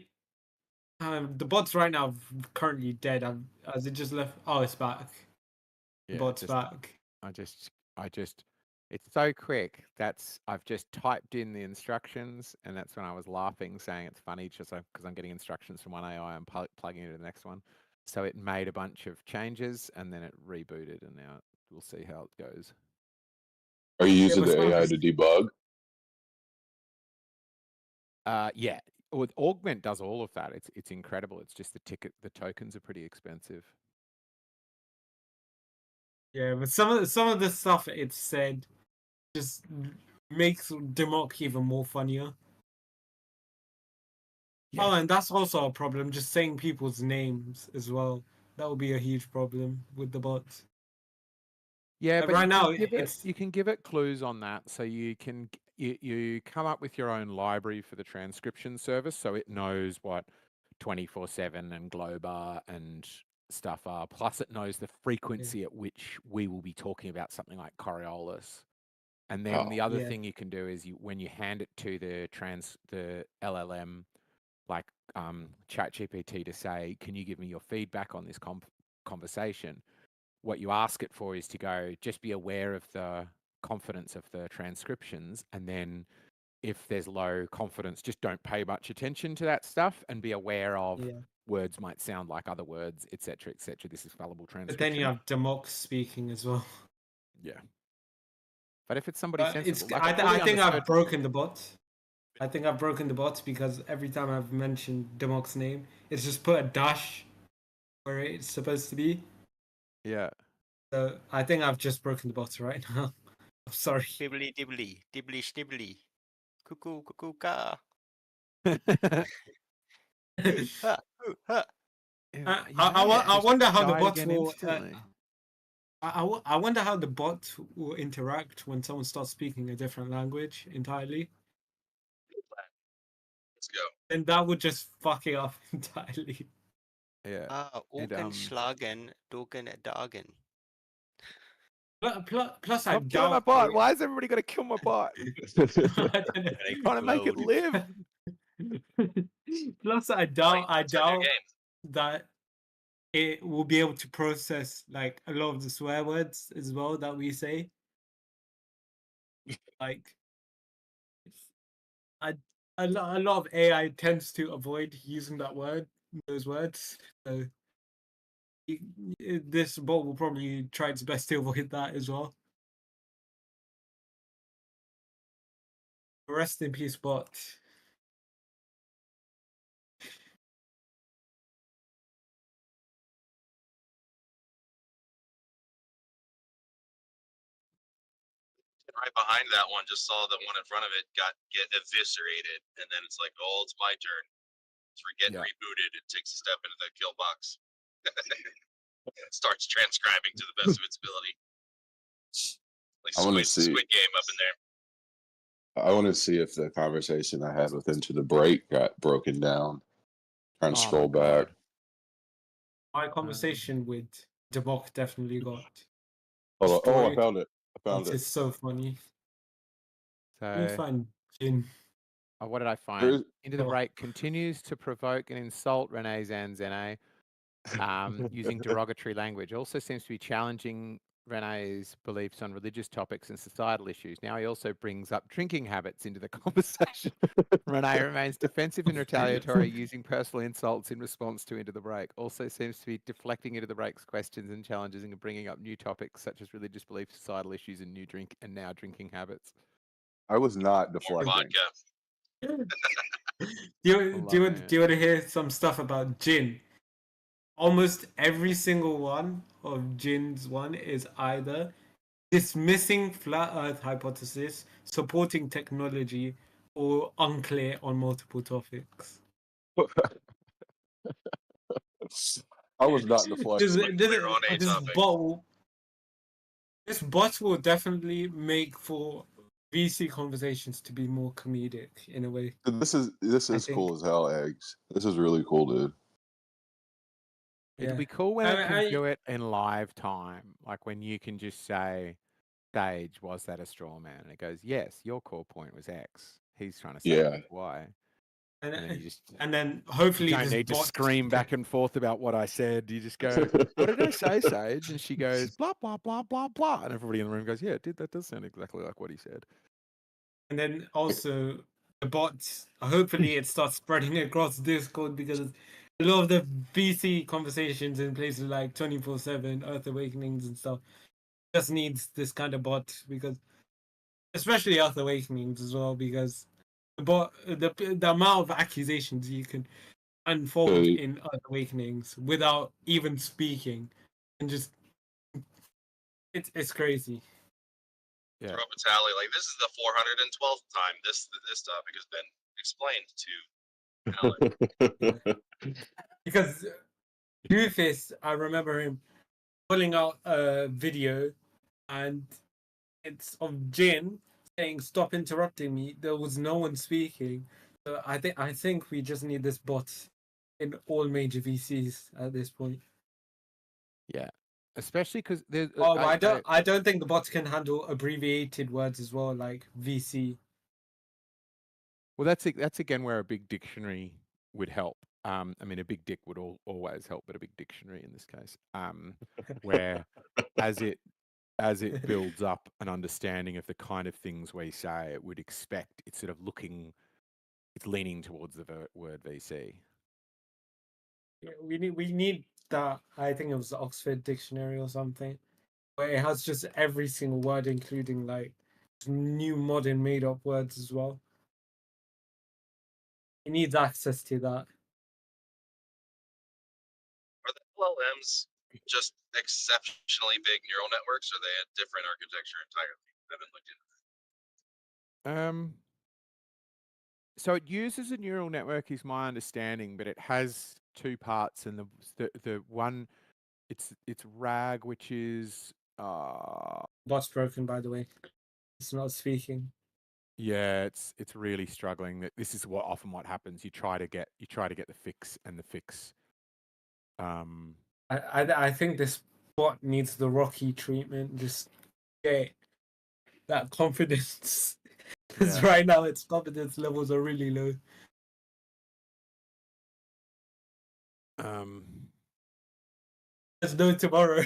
the bot's right now currently dead. As it just left. Oh, it's back. The Yeah, bot's back. I just, it's so quick. I've just typed in the instructions, and that's when I was laughing, saying it's funny, just because I'm getting instructions from one AI, I'm plugging it into the next one. So it made a bunch of changes, and then it rebooted, and now we'll see how it goes. Are you using but the some of AI this- to debug? Yeah. With Augment does all of that. It's incredible. It's just the tokens are pretty expensive. Yeah, but some of the stuff it said just makes Demok even more funnier. Yeah. Oh, and that's also a problem. Just saying people's names as well. That would be a huge problem with the bots. Yeah, Like but right now, you can give it clues on that, so you can you come up with your own library for the transcription service, so it knows what 24/7 and Globar and stuff are. Plus, it knows the frequency at which we will be talking about something like Coriolis. And then the other thing you can do is when you hand it to the LLM, like ChatGPT, to say, "Can you give me your feedback on this conversation?" What you ask it for is to go, just be aware of the confidence of the transcriptions, and then if there's low confidence, just don't pay much attention to that stuff, and be aware of words might sound like other words, etc., etc. This is fallible transcription. But then you have Demok speaking as well. Yeah. But if it's somebody sensible, I think I've broken the bot. I think I've broken the bot because every time I've mentioned Demok's name, it's just put a dash where it's supposed to be. Yeah. So I think I've just broken the bot right now. I'm sorry. Dibbly dibbly, dibbly schnibbly. Cuckoo, cuckoo, ka. Ha, hoo, ha. I wonder how the died bots again will. instantly. I wonder how the bot will interact when someone starts speaking a different language entirely. Let's go. And that would just fuck it up entirely. Yeah. Ogen schlagen, dogen dagen. Plus, I Stop killing my doubt. bot. Why is everybody got to kill my bot? I don't know. Trying to make it live. Plus, I It's doubt a new game. that it will be able to process like a lot of the swear words as well that we say. Like, a lot of AI tends to avoid using those words. So this bot will probably try its best to avoid that as well. Rest in peace, bot. Right behind that one, just saw the one in front of it get eviscerated, and then it's like, oh, it's my turn. So we're getting rebooted. It takes a step into the kill box. It starts transcribing to the best of its ability. Like I wanna Squid see- Game up in there. I want to see if the conversation I had with Into the Break got broken down. Trying to Oh, scroll my back. God. My conversation with Debok definitely got Hold on. Oh, I destroyed. found it. I found It's it. just so funny. Let me So, find Jin. what did I There find? is- Into the Oh. Break continues to provoke and insult Rene Zanzene using derogatory language. Also seems to be challenging Rene's beliefs on religious topics and societal issues. Now he also brings up drinking habits into the conversation. Rene remains defensive and retaliatory, using personal insults in response to Into the Break. Also seems to be deflecting Into the Break's questions and challenges and bringing up new topics such as religious beliefs, societal issues, and now drinking habits. I was not More deflecting. vodka. Do you want to hear some stuff about Jin? Almost every single one of Jin's one is either dismissing flat Earth hypothesis, supporting technology, or unclear on multiple topics. I was not Just deflecting. unclear on a topic. This bot will definitely make for VC conversations to be more comedic in a way. This is think. cool as hell, Eggs. This is really cool, dude. It'll be cool when it can do it in live time, like when you can just say, Sage, was that a straw man? And it goes, yes, your core point was X. He's trying to say it was Y. And then you just and then hopefully you don't this need to bot scream back and forth about what I said. You just go, what did I say, Sage? And she goes, blah, blah, blah, blah, blah. And everybody in the room goes, yeah, that does sound exactly like what he said. And then also the bots, hopefully it starts spreading across Discord, because a lot of the BC conversations in places like 24/7, Earth Awakenings and stuff just needs this kind of bot, because especially Earth Awakenings as well, because the amount of accusations you can unfold in Earth Awakenings without even speaking, and just it's crazy. Throw up a tally like this is the 412th time this topic has been explained to Alan. Because Doofus, I remember him pulling out a video, and it's of Jin saying, "Stop interrupting me." There was no one speaking. So I think we just need this bot in all major VCs at this point. Yeah, especially because there's. I don't think the bots can handle abbreviated words as well, like VC. Well, that's again where a big dictionary would help. I mean, a big dick would always help, but a big dictionary in this case, where as it builds up an understanding of the kind of things we say, it would expect it's sort of it's leaning towards the word VC. Yeah, we need that. I think it was the Oxford Dictionary or something, where it has just every single word, including like new modern made up words as well. It needs access to that. Are the LLMs just exceptionally big neural networks, or are they a different architecture entirely? I haven't looked into it. So it uses a neural network, is my understanding, but it has two parts, and the one, it's RAG, which is Bot's broken, by the way. It's not speaking. yeah, it's really struggling. That this is what happens. You try to get the fix, and the fix. I think this bot needs the Rocky treatment. Just get that confidence. Because Yeah. right now its confidence levels are really low. There's no tomorrow.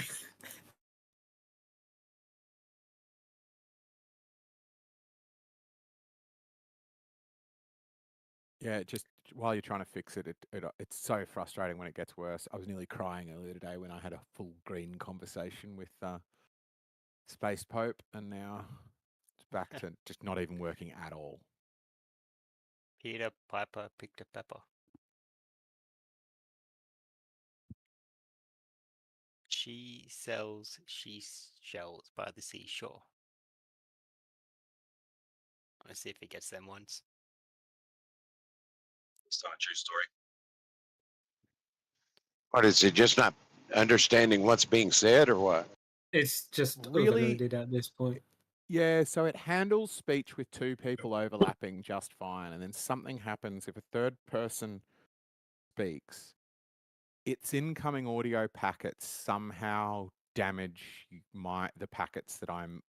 Yeah, just while you're trying to fix it, it's so frustrating when it gets worse. I was nearly crying earlier today when I had a full green conversation with Space Pope, and now it's back to just not even working at all. Peter Piper picked a pepper. She sells she shells by the seashore. Let's see if he gets them once. It's not a true story. What is it? Just not understanding what's being said, or what? It's just Really? overloaded at this point. Yeah, so it handles speech with two people overlapping just fine, and then something happens if a third person speaks. Its incoming audio packets somehow damage the packets that I'm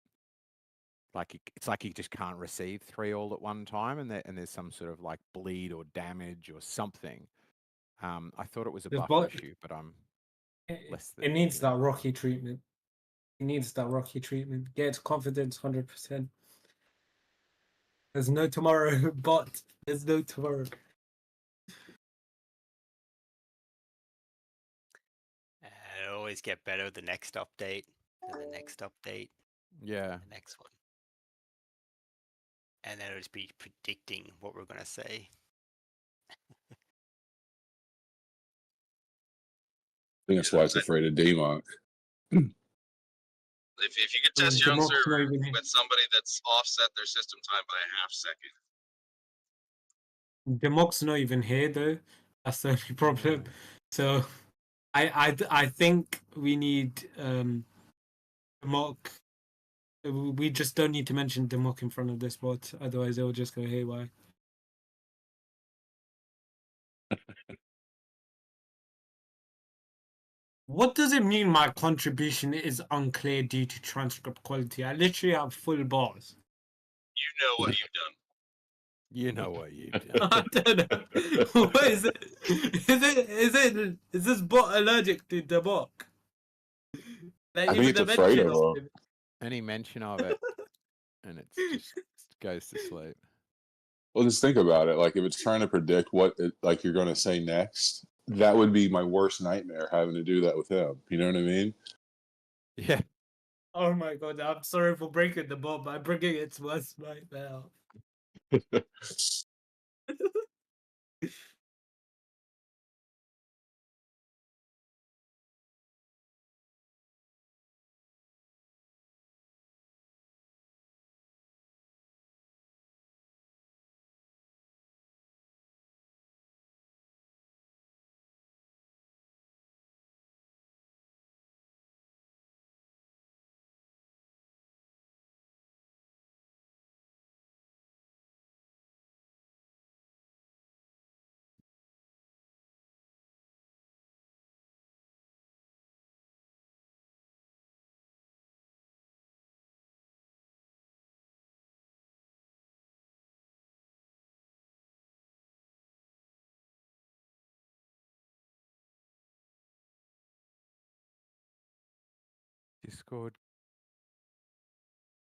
like. It's like you just can't receive three all at one time, and there's some sort of like bleed or damage or something. I thought it was a This buffer bot, issue, but I'm less it than. needs that Rocky treatment. It needs that Rocky treatment. Get its confidence 100%. There's no tomorrow, bot. There's no tomorrow. It'll always get better with the next update, and the next update, Yeah. the next one. And then it'll just be predicting what we're going to say. I think that's why it's afraid of Demon. If you could test your own Democ's not server even here. with somebody that's offset their system time by a half second, Democ's not even here though. That's the only problem. So I think we need Democ. We just don't need to mention Democ in front of this bot, otherwise it'll just go haywire. What does it mean my contribution is unclear due to transcript quality? I literally have full bars. you know what you've done. You know what you do. I don't know. What is it? Is this bot allergic to Democ? Like, I think it's afraid of him. him. Any mention of it, and it just goes to sleep. Well, just think about it. Like, if it's trying to predict what like you're going to say next, that would be my worst nightmare, having to do that with him. You know what I mean? Yeah. Oh my god, I'm sorry for breaking the bot. I'm bringing it to us right now.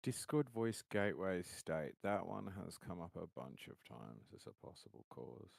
Discord voice gateway state. That one has come up a bunch of times as a possible cause.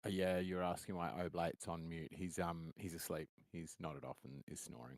Yeah, you're asking why Oblate's on mute. He's asleep. He's nodded off and is snoring.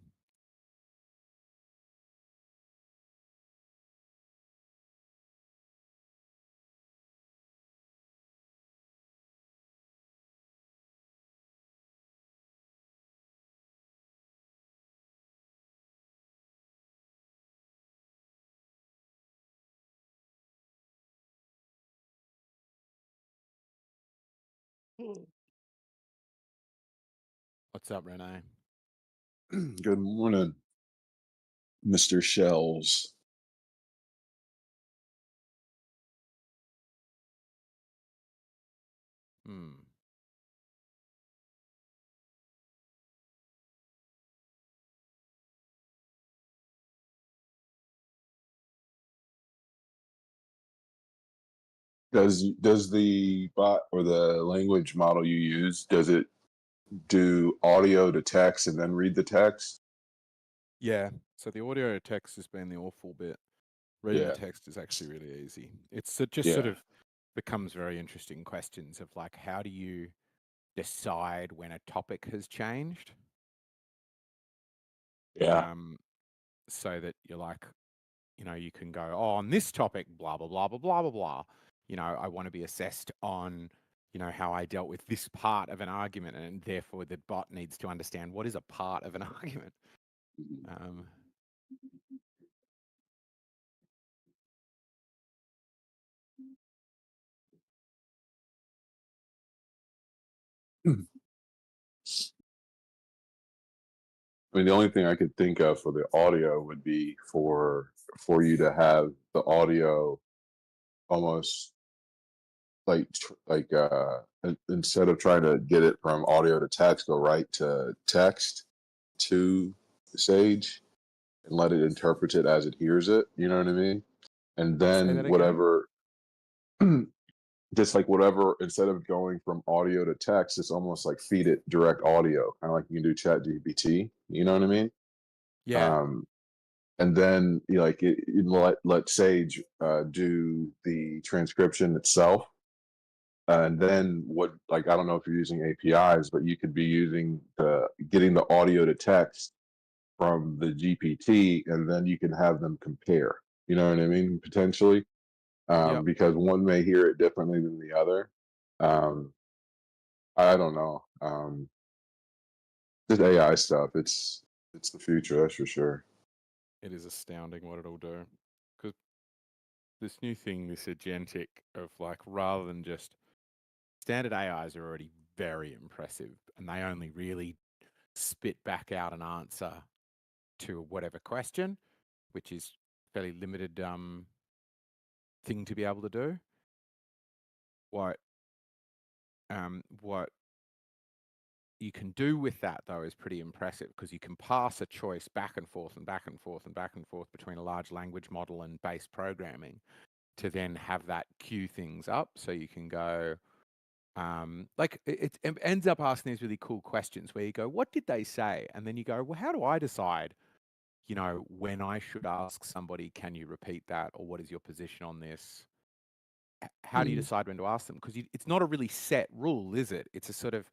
What's up, Renee? Good morning, Mr. Shells. Hmm. Does the bot or the language model you use, does it do audio to text and then read the text? Yeah. So the audio to text has been the awful bit. Reading the Yeah. text is actually really easy. It's just sort Yeah. of becomes very interesting questions of like, how do you decide when a topic has changed? Yeah. So that you're like, you can go, oh, on this topic, blah, blah, blah, blah, blah, blah, blah. I want to be assessed on, how I dealt with this part of an argument, and therefore the bot needs to understand what is a part of an argument. I mean, the only thing I could think of for the audio would be for you to have the audio almost instead of trying to get it from audio to text, go right to text to Sage and let it interpret it as it hears it. You know what I mean? And Say then that again? whatever, just like whatever, instead of going from audio to text, it's almost like feed it direct audio, kind of like you can do Chat GPT. You know what I mean? Yeah. And then you let Sage do the transcription itself. And then I don't know if you're using APIs, but you could be using getting the audio to text from the GPT, and then you can have them compare. You know what I mean? Potentially, Yep. because one may hear it differently than the other. I don't know. This AI stuff, it's the future, that's for sure. It is astounding what it'll do. Because this new thing, this agentic of like, rather than just standard AIs are already very impressive, and they only really spit back out an answer to whatever question, which is fairly limited thing to be able to do. What you can do with that though is pretty impressive, because you can pass a choice back and forth and back and forth and back and forth between a large language model and base programming to then have that queue things up. So you can go, it ends up asking these really cool questions where you go, what did they say? And then you go, well, how do I decide, when I should ask somebody, can you repeat that? Or what is your position on this? How do you decide when to ask them? Because it's not a really set rule, is it? It's a sort of,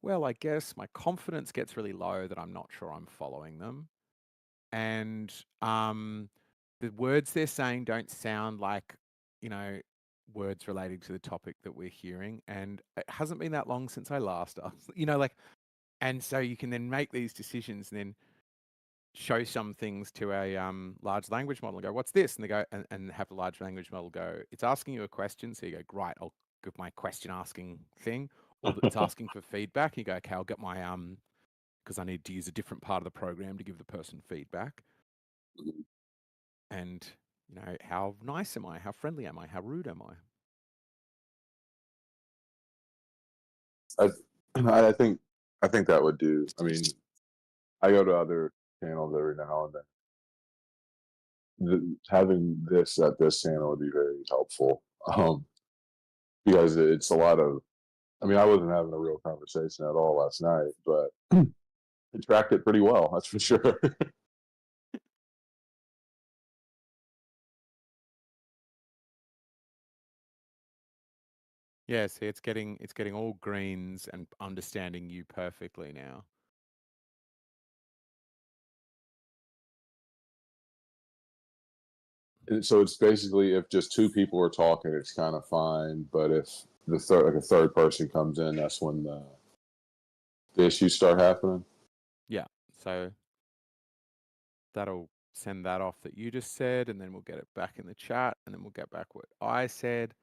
well, I guess my confidence gets really low that I'm not sure I'm following them. And the words they're saying don't sound like, words related to the topic that we're hearing. And it hasn't been that long since I last asked, and so you can then make these decisions and then show some things to a large language model and go, what's this? And they go, and have the large language model go, it's asking you a question. So you go, right, I'll give my question asking thing. Or it's asking for feedback. You go, okay, I'll get my, because I need to use a different part of the program to give the person feedback. And, how nice am I? How friendly am I? How rude am I think that would do. I mean, I go to other channels every now and then. Having this at this channel would be very helpful, because it's a lot of. I mean, I wasn't having a real conversation at all last night, but it tracked it pretty well. That's for sure. Yeah, see, it's getting all greens and understanding you perfectly now. And so it's basically if just two people are talking, it's kind of fine. But if a third person comes in, that's when the issues start happening. Yeah, so that'll send that off that you just said, and then we'll get it back in the chat, and then we'll get back what I said.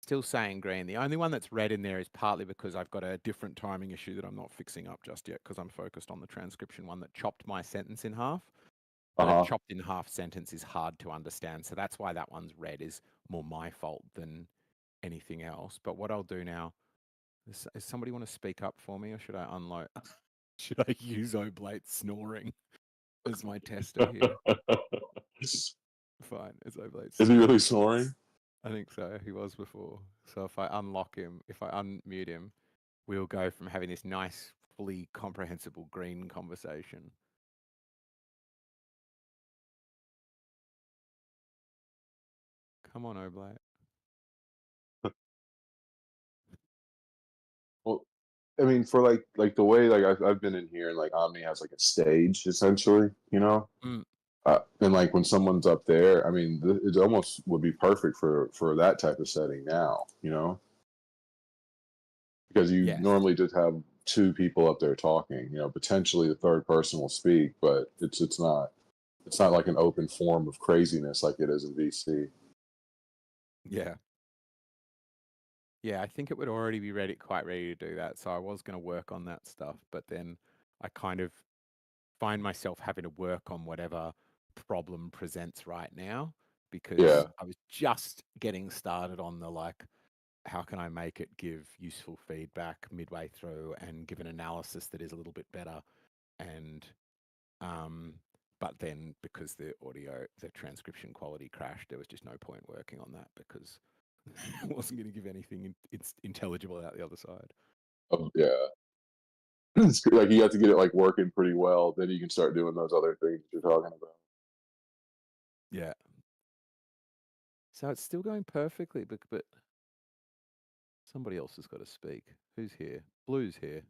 Still saying green. The only one that's red in there is partly because I've got a different timing issue that I'm not fixing up just yet because I'm focused on the transcription one that chopped my sentence in half. But a chopped in half sentence is hard to understand. So that's why that one's red is more my fault than anything else. But what I'll do now is somebody want to speak up for me, or should I unload? Should I use Oblate snoring as my tester here? Fine, it's Oblate. Is he really snoring? I think so. He was before. So if I unlock him, if I unmute him, we'll go from having this nice, fully comprehensible green conversation. Come on, Oblate. Well, I mean, for like the way I've been in here and like Omni has like a stage essentially, you know. And like when someone's up there, I mean, it almost would be perfect for that type of setting now, you know, because you normally just have two people up there talking. You know, potentially the third person will speak, but it's not like an open form of craziness like it is in VC. Yeah. Yeah, I think it would already be quite ready to do that. So I was going to work on that stuff, but then I kind of find myself having to work on whatever problem presents right now because I was just getting started on the like, how can I make it give useful feedback midway through and give an analysis that is a little bit better? And, but then because the transcription quality crashed, there was just no point working on that because I wasn't going to give anything intelligible out the other side. Yeah. It's like you have to get it like working pretty well, then you can start doing those other things you're talking about. Yeah. So it's still going perfectly, but somebody else has got to speak. Who's here? Blue's here.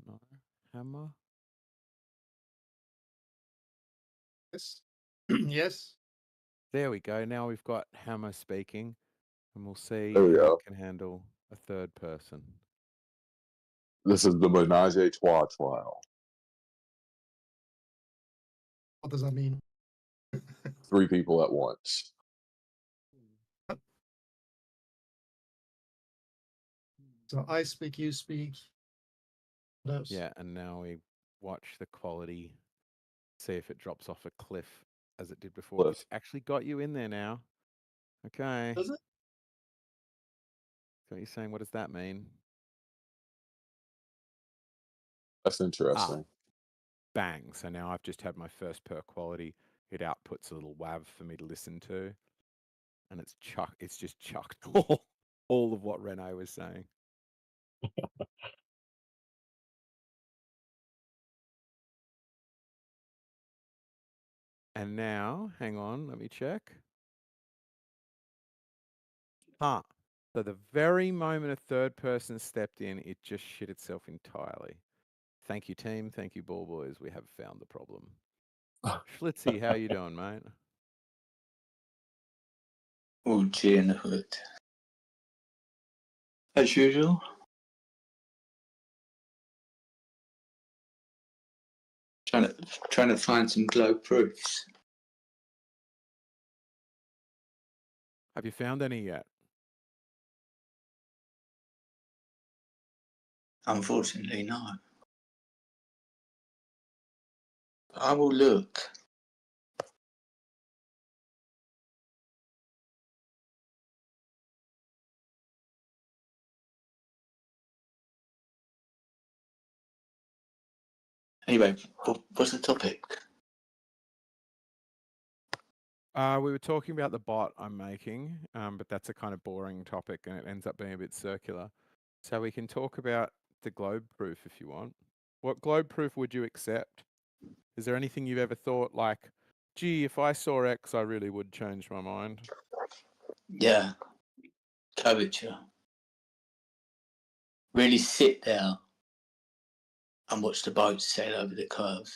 No. Hammer? Yes. Yes. There we go. Now we've got Hammer speaking, and we'll see There we how go. it can handle a third person. This is the Menage a Trois trial. What does that mean? 3 people at once. So I speak, you speak. Yeah, and now we watch the quality, see if it drops off a cliff as it did before. It's actually got you in there now. Okay. Does it? So you're saying, what does that mean? That's interesting. Bang. So now I've just had my first per quality. It outputs a little WAV for me to listen to. And it's just chucked all of what Rene was saying. And now, hang on, let me check. So the very moment a third person stepped in, it just shit itself entirely. Thank you, team. Thank you, ball boys. We have found the problem. Schlitzy, how you doing, mate? All G in the hood. As usual. Trying to find some globe proofs. Have you found any yet? Unfortunately, no. But I will look. Anyway, what's the topic? We were talking about the bot I'm making, but that's a kind of boring topic and it ends up being a bit circular. So we can talk about the globe proof if you want. What globe proof would you accept? Is there anything you've ever thought like Gee, if I saw X, I really would change my mind. Yeah, curvature. Really sit there and watch the boats sail over the curve.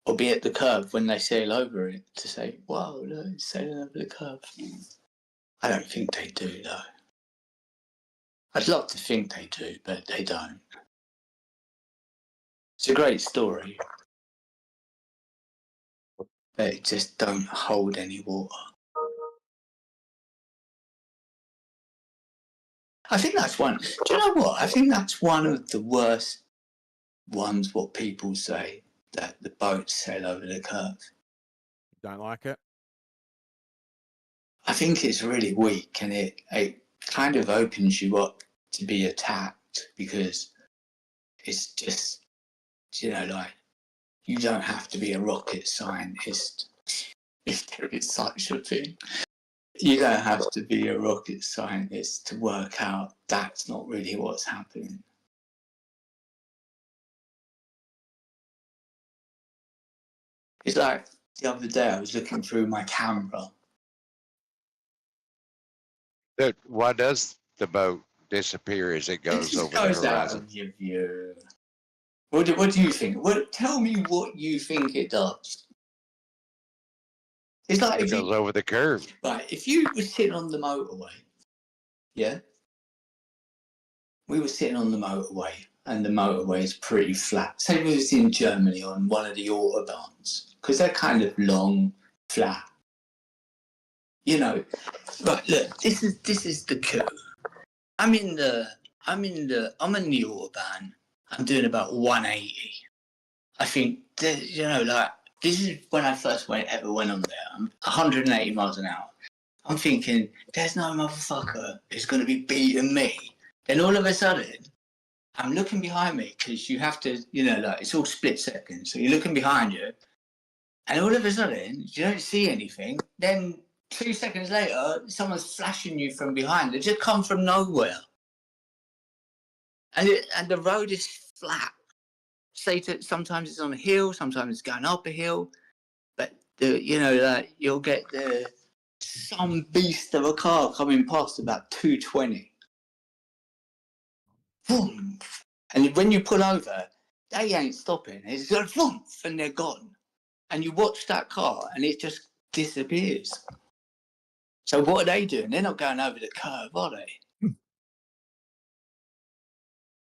Or be at the curve when they sail over it to say, wow, look, it's sailing over the curve. I don't think they do, though. I'd love to think they do, but they don't. It's a great story, but it just don't hold any water. I think that's one. Do you know what? I think that's one of the worst ones, what people say, that the boats sail over the curve. Don't like it? I think it's really weak, and it kind of opens you up to be attacked, because it's just, like, you don't have to be a rocket scientist, if there is such a thing. You don't have to be a rocket scientist to work out that's not really what's happening. It's like the other day I was looking through my camera. Why does the boat disappear as it goes It over just the goes out horizon? of your view. What do you think? Tell me what you think it does. It's like It goes over the curve. Right, if you were sitting on the motorway, yeah? We were sitting on the motorway, and the motorway is pretty flat. Say we was in Germany on one of the autobahns, because they're kind of long, flat. Right, look, this is the coup. I'm in the autobahn. I'm doing about 180. I think, this is when I first ever went on there. I'm 180 miles an hour. I'm thinking, there's no motherfucker who's going to be beating me. Then all of a sudden, I'm looking behind me, because you have to, it's all split seconds. So you're looking behind you, and all of a sudden, you don't see anything. Then 2 seconds later, someone's flashing you from behind. They just come from nowhere. And the road is flat. Sometimes it's on a hill, sometimes it's going up a hill. But, you'll get some beast of a car coming past about 220. Boom. And when you pull over, they ain't stopping. It's going boom, and they're gone. And you watch that car, and it just disappears. So what are they doing? They're not going over the curve, are they?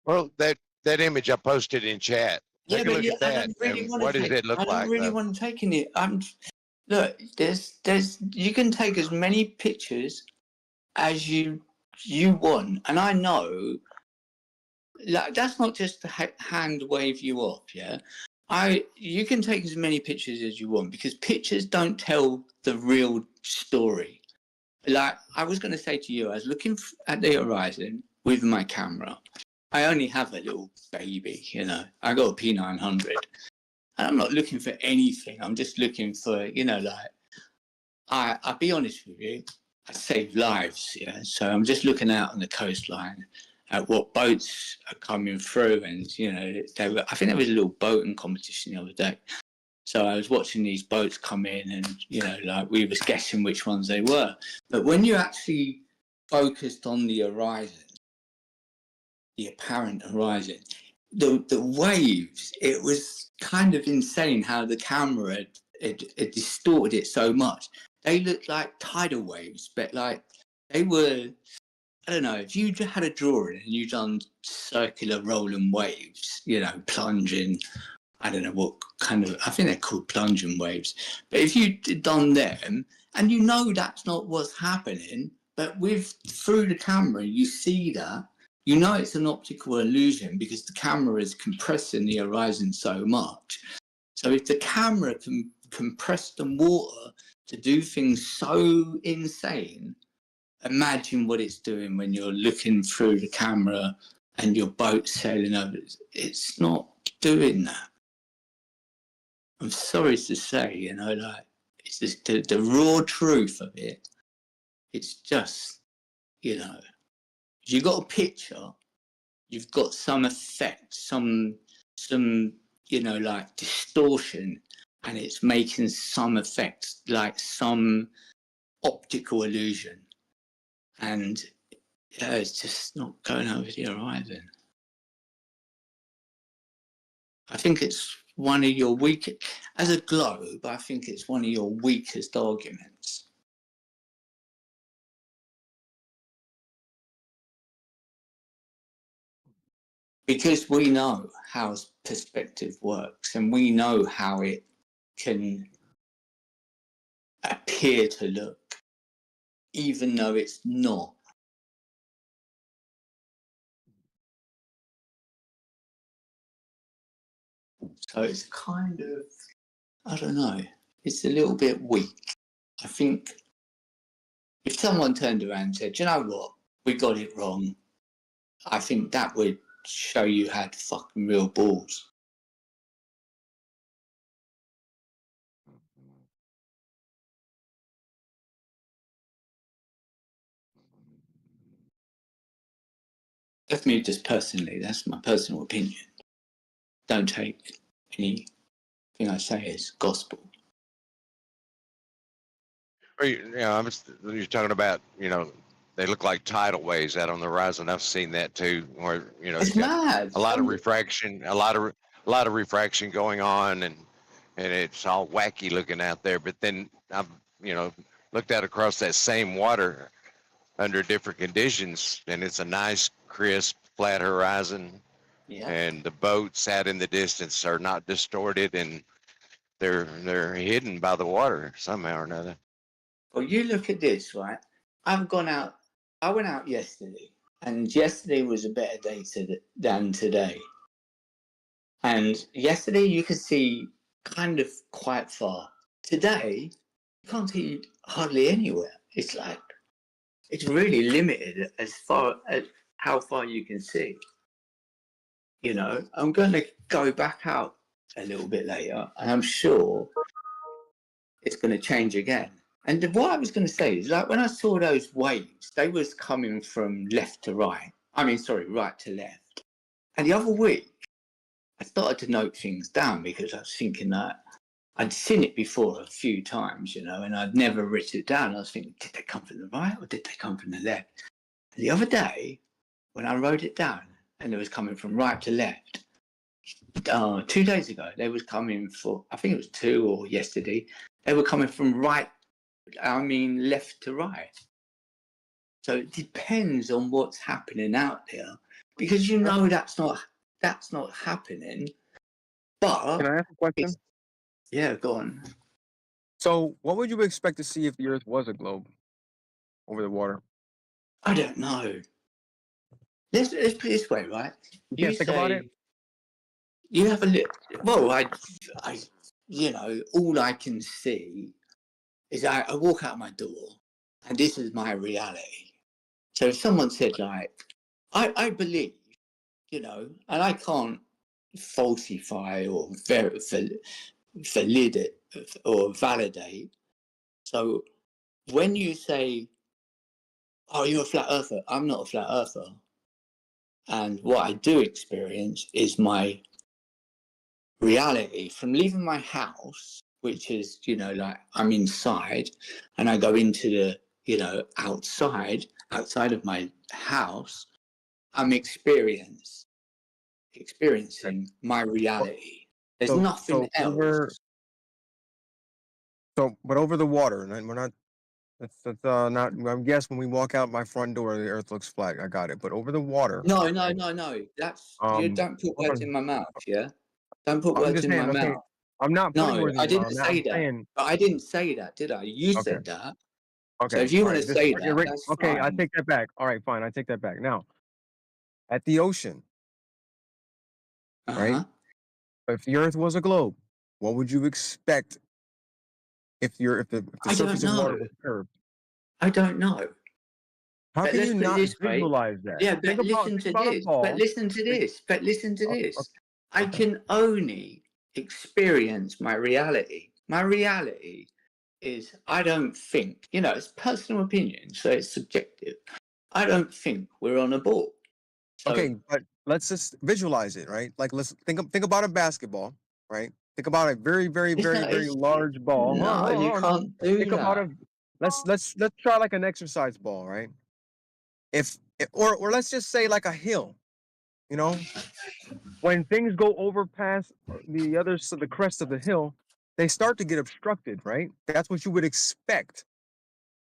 Well, that image I posted in chat. Take a look at that. What does it look like? I don't really want to take it. Look, there's you can take as many pictures as you want, and I know, like, that's not just to hand wave you off, yeah. You can take as many pictures as you want, because pictures don't tell the real story. Like I was going to say to you, I was looking at the horizon with my camera. I only have a little baby, I got a P900, and I'm not looking for anything. I'm just looking for, I'll be honest with you, I save lives, yeah. So I'm just looking out on the coastline at what boats are coming through, and I think there was a little boating competition the other day. So I was watching these boats come in, and we was guessing which ones they were. But when you actually focused on the horizon, the apparent horizon, the waves, it was kind of insane how the camera had distorted it so much. They looked like tidal waves, but like they were, I don't know, if you had a drawing and you done circular rolling waves, plunging, I don't know what kind of, I think they're called plunging waves. But if you done them, and that's not what's happening, but through the camera, you see that, it's an optical illusion, because the camera is compressing the horizon so much. So if the camera can compress the water to do things so insane, imagine what it's doing when you're looking through the camera and your boat sailing over. It's not doing that. I'm sorry to say, it's just the raw truth of it. It's just, if you got a picture, you've got some effect, some distortion, and it's making some effect, like some optical illusion, and yeah, it's just not going over the horizon. I think it's one of your weakest, as a globe, I think it's one of your weakest arguments. Because we know how perspective works, and we know how it can appear to look, even though it's not. So it's kind of, I don't know, it's a little bit weak. I think if someone turned around and said, you know what, we got it wrong, I think that would show you had fucking real balls. That's me just personally, that's my personal opinion. Don't take anything I say as gospel. Or you're talking about, they look like tidal waves out on the horizon. I've seen that too, where It's mad. a lot of refraction, a lot of refraction going on, and it's all wacky looking out there. But then I've looked out across that same water under different conditions, and it's a nice, crisp, flat horizon. Yeah. And the boats out in the distance are not distorted, and they're hidden by the water somehow or another. Well, you look at this, right? I went out yesterday, and yesterday was a better day than today. And yesterday you could see kind of quite far. Today, you can't see hardly anywhere. It's like, it's really limited as far as how far you can see. I'm going to go back out a little bit later, and I'm sure it's going to change again. And what I was going to say is, like, when I saw those waves, they was coming from left to right. Right to left. And the other week, I started to note things down because I was thinking that I'd seen it before a few times, and I'd never written it down. I was thinking, did they come from the right or did they come from the left? And the other day, when I wrote it down, and it was coming from right to left, 2 days ago, they was coming for, I think it was 2 or yesterday, they were coming from left to right. So it depends on what's happening out there, because that's not happening. But can I ask a question? Yeah, go on. So, what would you expect to see if the Earth was a globe over the water? I don't know. Let's put it this way, right? You can't think about it. You have a look. Well, I all I can see is I walk out my door, and this is my reality. So if someone said, like, I believe, and I can't falsify or validate or validate. So when you say, oh, you're a flat earther, I'm not a flat earther. And what I do experience is my reality from leaving my house, which is, like, I'm inside, and I go into the, outside of my house, I'm experiencing my reality. There's nothing else. But over the water, and we're not. That's not. I guess when we walk out my front door, the Earth looks flat. I got it. But over the water. No. That's you don't put words in my mouth. Yeah. Don't put words in my mouth. I'm not putting words in I your mouth. didn't say that. But I didn't say that, did I? You said that. Okay. So if you want to say that, that's okay, fine. I take that back. All right, fine. I take that back. Now, at the ocean, right? If the Earth was a globe, what would you expect if the surface of water was curved? I don't know. How can you not visualize that? Yeah, but listen to this. But listen to this. I can only experience my reality. My reality is, I don't think, it's personal opinion, so it's subjective. I don't think we're on a ball. So, okay, but let's just visualize it, right? Like, let's think about a basketball, right? Think about a very, very, It's very, not, very it's, large ball. Hold on, no, hold on, you hold on. can't do Think about that. a let's try like an exercise ball, right? Or let's just say like a hill, you know, when things go over past the other the crest of the hill, they start to get obstructed, right? That's what you would expect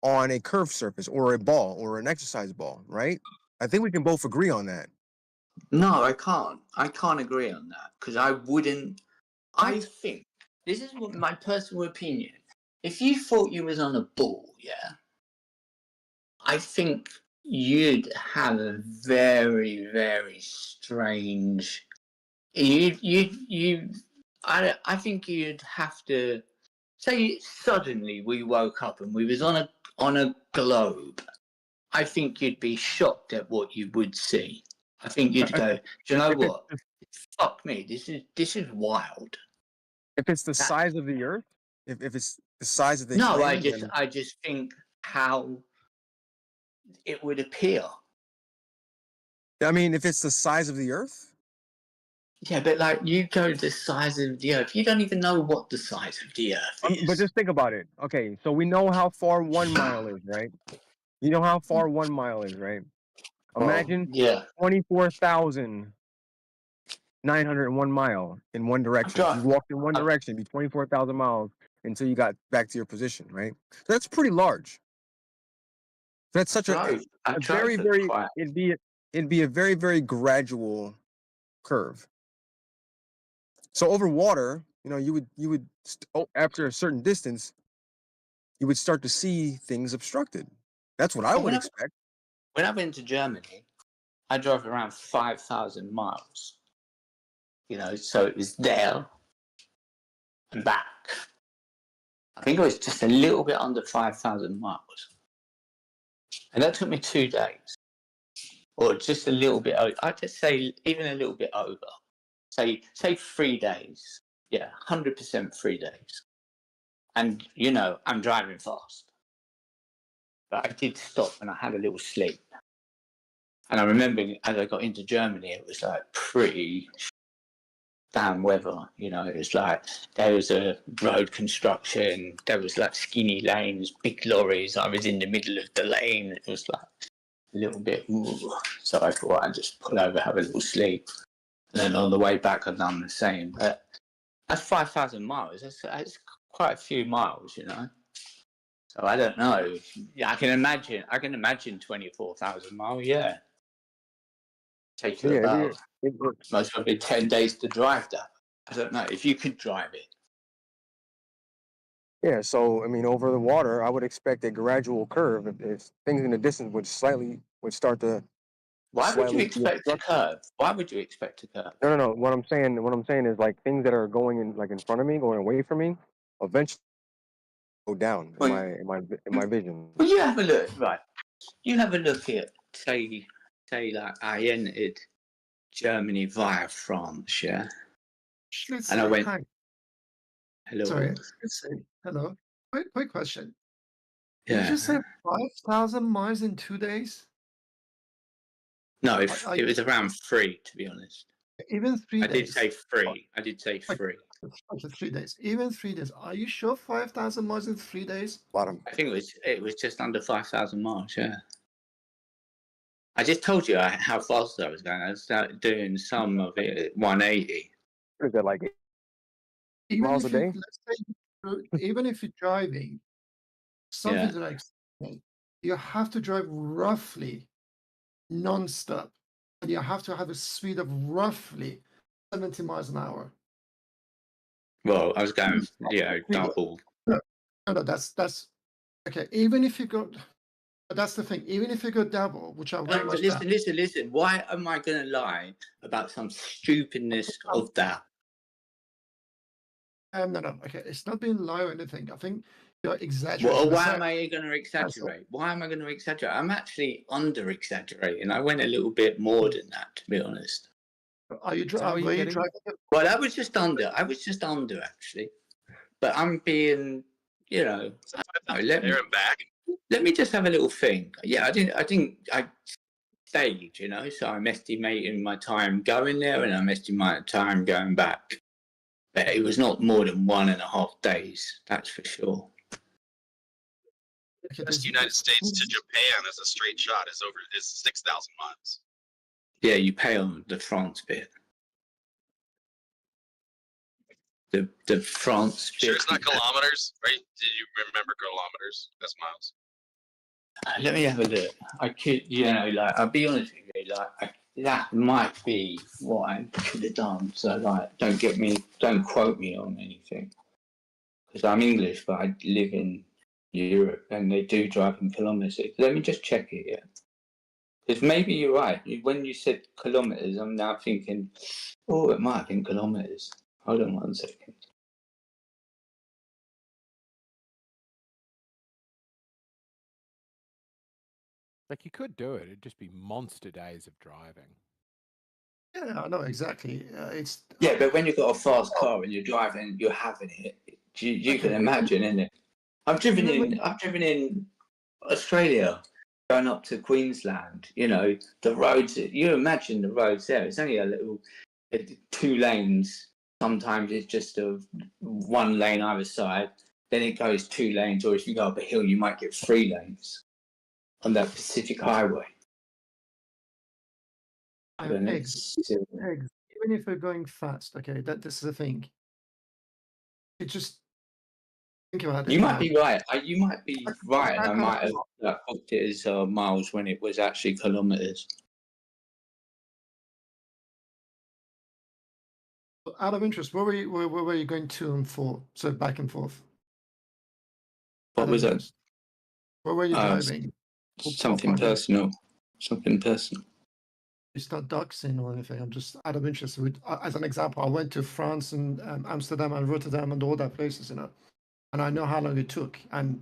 on a curved surface or a ball or an exercise ball, right? I think we can both agree on that. No, I can't. I can't agree on that because I wouldn't. I think this is what my personal opinion. If you thought you was on a ball, yeah, I think you'd have a very, very strange. I think you'd have to say suddenly we woke up and we was on a globe. I think you'd be shocked at what you would see. I think you'd go, do you know what? Fuck me, this is wild. If it's the size of the Earth, if it's the size of the No, equator, I just think how it would appear. I mean, if it's the size of the Earth. Yeah, but like you go the size of the Earth, you don't even know what the size of the Earth is. But just think about it. Okay, so we know how far 1 mile is, right? You know how far 1 mile is, right? Imagine 24,901 mile in one direction. If you walked in one direction, it'd be 24,000 miles until you got back to your position, right? So that's pretty large. That's such a very, very. It'd be a very, very gradual curve. So over water, you know, you would after a certain distance, you would start to see things obstructed. That's what I would expect. When I went to Germany, I drove around 5,000 miles. You know, so it was there and back. I think it was just a little bit under 5,000 miles. And that took me 2 days. Or just a little bit over. I'd just say even a little bit over. Say 3 days. Yeah, 100% 3 days. And, you know, I'm driving fast. But I did stop and I had a little sleep. And I remember as I got into Germany, it was like pretty damn weather. You know, it was like there was a road construction, there was like skinny lanes, big lorries. I was in the middle of the lane. It was like a little bit. Ooh. So I thought I'd just pull over, have a little sleep. And then on the way back, I'd done the same. But that's 5,000 miles. That's quite a few miles, you know. So I don't know. Yeah, I can imagine 24,000 miles. Yeah. Take you about most probably 10 days to drive that. I don't know if you could drive it. Yeah, so I mean, over the water, I would expect a gradual curve. If things in the distance would start to. Why would you expect a curve? Why would you expect a curve? No. What I'm saying is like things that are going in front of me, going away from me, eventually go down in my vision. Well, you have a look, right? You have a look at say like I entered Germany via France, yeah. And I went. Hello. Sorry. Hello. Quick question. Yeah. Did you just say 5,000 miles in 2 days? No, it was around 3, to be honest. Even 3 days. I did say 3. I did say 3. Okay, 3 days. Even 3 days. Are you sure 5,000 miles in 3 days? Bottom. I think it was just under 5,000 miles. Yeah. I just told you how fast I was going. I started doing some of it at 180. What is that like? Miles a day? Let's say, even if you're driving, something like you have to drive roughly non-stop. And you have to have a speed of roughly 70 miles an hour. Well, I was going, double. No, that's okay. Even if you go, that's the thing. Even if you go double, which are very much listen. Why am I going to lie about some stupidness of that? No. Okay, it's not being lie or anything. I think you're exaggerating. Well, why am I going to exaggerate? Why am I going to exaggerate? I'm actually under exaggerating. I went a little bit more than that, to be honest. Are you driving? Well, I was just under actually, but I'm being, let me just have a little think. Yeah, I stayed, so I'm estimating my time going there and I'm estimating my time going back. But it was not more than 1.5 days, that's for sure. Okay, Just United States to Japan as a straight shot is 6,000 miles. Yeah, you pay on the France bit. The France bit. Sure, it's not kilometers, right? Did you remember kilometers? That's miles. Let me have a look. I could, I'll be honest with you, that might be what I could have done. So, don't quote me on anything. Because I'm English, but I live in Europe and they do drive in kilometers. Let me just check it, yeah. Because maybe you're right. When you said kilometers, I'm now thinking, oh, it might have been kilometers. Hold on 1 second. Like you could do it. It'd just be monster days of driving. Yeah, I know exactly. It's Yeah, but when you've got a fast car and you're driving, you're having it. You can imagine, innit? I've driven in Australia, going up to Queensland. You know the roads. You imagine the roads there. It's only a little 2 lanes. Sometimes it's just a 1 lane either side. Then it goes 2 lanes, or if you go up a hill, you might get 3 lanes on that Pacific Highway. eggs. Even if we're going fast, okay, this is the thing. It just think about it. You might be right. You might be right. I might have booked it as miles when it was actually kilometers. Out of interest, where were you going to and for? So back and forth. What was that? Where were you driving? Something personal. Something personal. It's not doxing or anything. I'm just out of interest. As an example, I went to France and Amsterdam and Rotterdam and all that places, and I know how long it took. And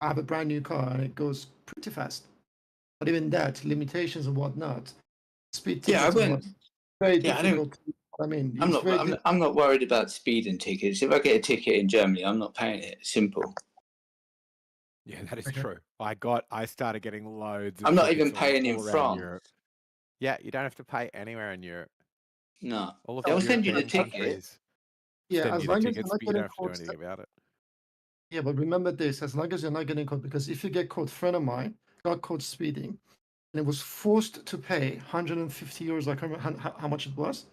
I have a brand new car and it goes pretty fast. But even that, limitations and whatnot, speed tickets. Yeah, I went. Very difficult. I'm not worried about speeding tickets. If I get a ticket in Germany, I'm not paying it. Simple. Yeah, that is true. I started getting loads of I'm not tickets even paying in France. Europe. Yeah, you don't have to pay anywhere in Europe. No. All of They'll send you the ticket. Yeah, as long as you don't have to do anything about it. Yeah, but remember this, as long as you're not getting caught, because if you get caught, friend of mine got caught speeding and it was forced to pay 150 euros, I can't remember how much it was,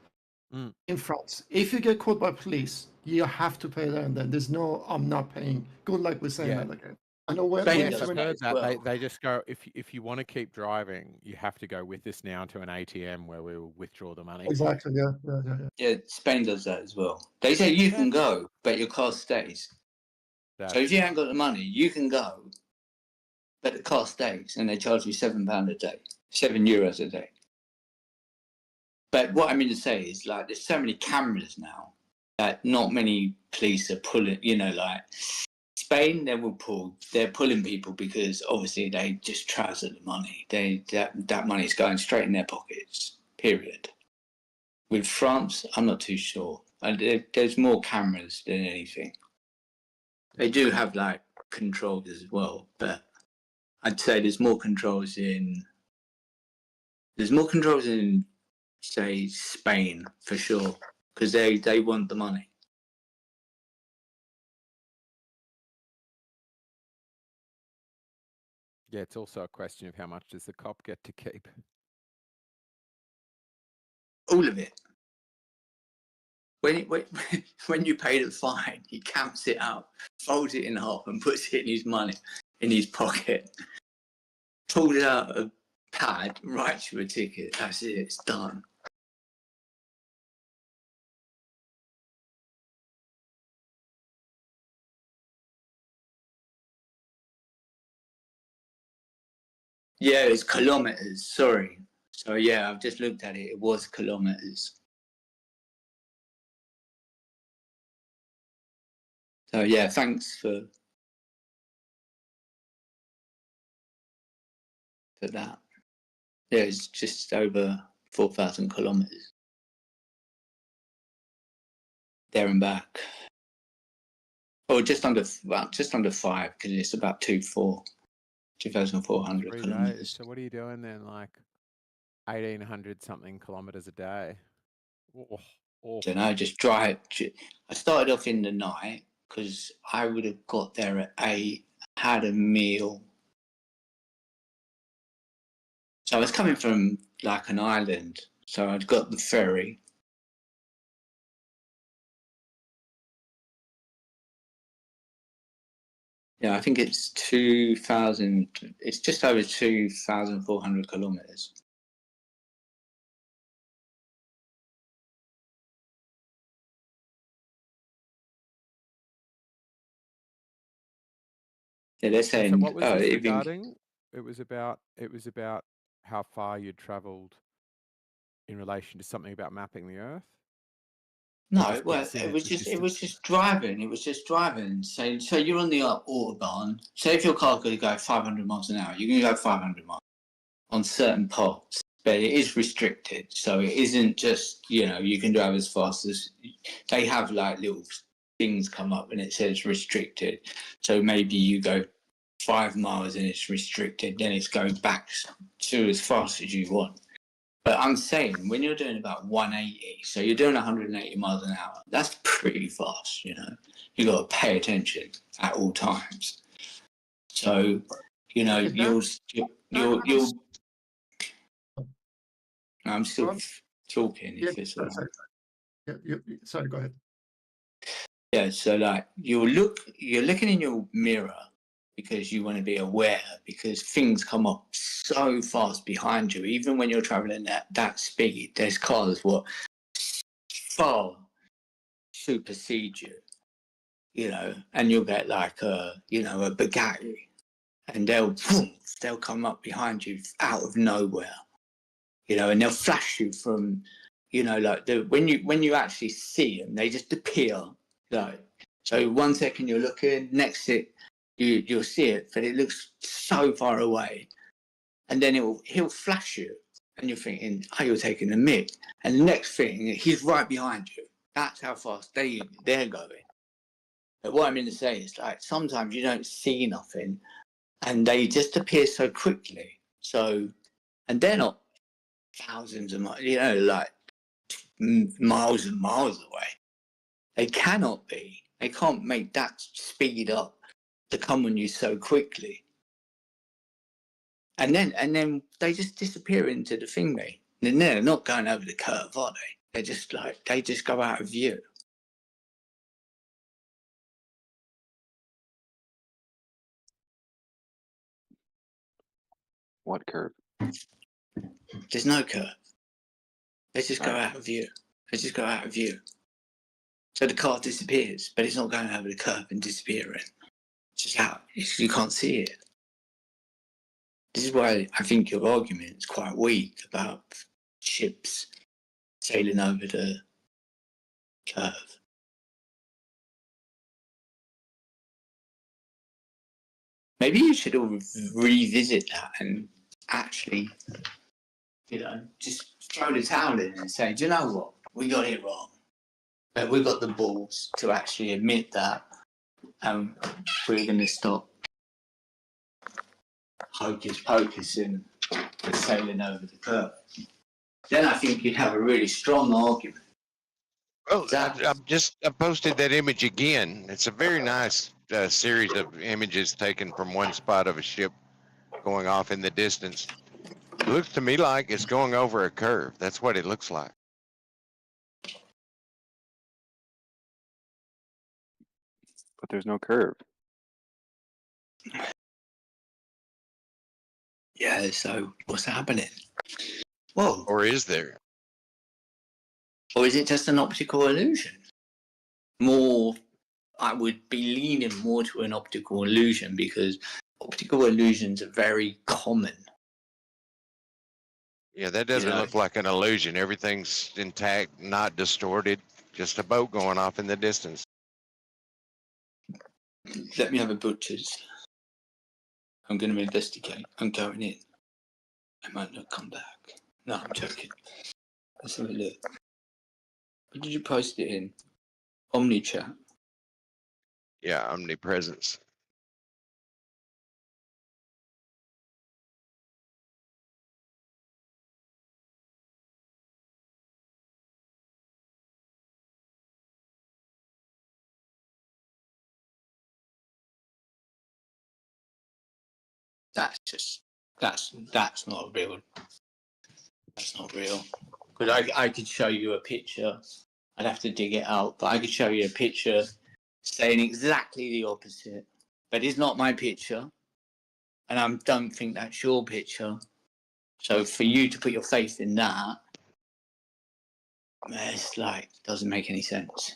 in France. If you get caught by police, you have to pay there and then. There's no, I'm not paying. Good luck with saying that. Okay. I know where Yes, I've heard that. They just go, if you want to keep driving, you have to go with us now to an ATM where we will withdraw the money. Exactly, Yeah, Spain does that as well. They say you can go, but your car stays. So if you haven't got the money, you can go, but the car stays, and they charge you £7 a day, €7 a day. But what I mean to say is, like, there's so many cameras now that not many police are pulling. You know, like Spain, they're pulling people because obviously they just trouser the money. That money's going straight in their pockets. Period. With France, I'm not too sure. There's more cameras than anything. They do have like controls as well, but I'd say there's more controls in say Spain for sure, because they want the money. Yeah, it's also a question of how much does the cop get to keep? All of it. When you pay the fine, he counts it out, folds it in half, and puts it in his pocket. Pulls out a pad, writes you a ticket. That's it. It's done. Yeah, it's kilometers. Sorry. So yeah, I've just looked at it. It was kilometers. So yeah, thanks for that. Yeah, it's just over 4,000 kilometers there and back. Or just under 5, because it's about 2,400 kilometers. So what are you doing then? Like 1,800 something kilometers a day. Oh. Awful. Just drive. I started off in the night because I would have got there at 8, had a meal. So I was coming from like an island, so I'd got the ferry. Yeah, I think it's 2,000. It's just over 2,400 kilometers. Yeah, they're saying. So what was this even, regarding? It was about how far you'd travelled in relation to something about mapping the Earth. No, well, it was just driving. It was just driving. So you're on the autobahn. Say if your car's going to go 500 miles an hour, you can go 500 miles on certain parts, but it is restricted. So it isn't just you can drive as fast as they have. Like little things come up and it says restricted. So maybe you go 5 miles and it's restricted, then it's going back to as fast as you want. But I'm saying when you're doing about 180, so you're doing 180 miles an hour, that's pretty fast, You got to pay attention at all times. So, you'll. I'm still talking. Yeah, sorry, go ahead. Yeah, so like you're looking in your mirror because you want to be aware, because things come up so fast behind you. Even when you're traveling at that speed, there's cars far supersede you, and you'll get like a Bugatti, and they'll come up behind you out of nowhere, and they'll flash you from, like when you actually see them, they just appear, like, so 1 second you're looking, next second you'll see it, but it looks so far away, and then he'll flash you, and you're thinking, oh, you're taking a mick, and the next thing he's right behind you. That's how fast they're going. But what I mean to say is, like, sometimes you don't see nothing, and they just appear so quickly. So, and they're not thousands of miles, like miles and miles away. They cannot be. They can't make that speed up to come on you so quickly. And then they just disappear into the thingy. And they're not going over the curve, are they? They just go out of view. What curve? There's no curve. They just go out of view. They just go out of view. So the car disappears, but it's not going over the curve and disappearing. It's just out. You can't see it. This is why I think your argument is quite weak about ships sailing over the curve. Maybe you should all revisit that and actually, just throw the towel in and say, do you know what? We got it wrong. But we've got the balls to actually admit that, and we're going to stop hocus pocusing and sailing over the curve. Then I think you'd have a really strong argument. Well, I posted that image again. It's a very nice series of images taken from one spot of a ship going off in the distance. It looks to me like it's going over a curve. That's what it looks like. But there's no curve. Yeah, so what's happening? Whoa. Or is there? Or is it just an optical illusion? I would be leaning more to an optical illusion, because optical illusions are very common. Yeah, that doesn't look like an illusion. Everything's intact, not distorted. Just a boat going off in the distance. Let me have a butcher's. I'm going to investigate. I'm going in. I might not come back. No, I'm joking. Let's have a look. Where did you post it in? OmniChat. Yeah, omnipresence. that's not real. That's not real. Because I could show you a picture. I'd have to dig it out, but I could show you a picture saying exactly the opposite. But it's not my picture, and I don't think that's your picture. So for you to put your faith in that, it's like doesn't make any sense.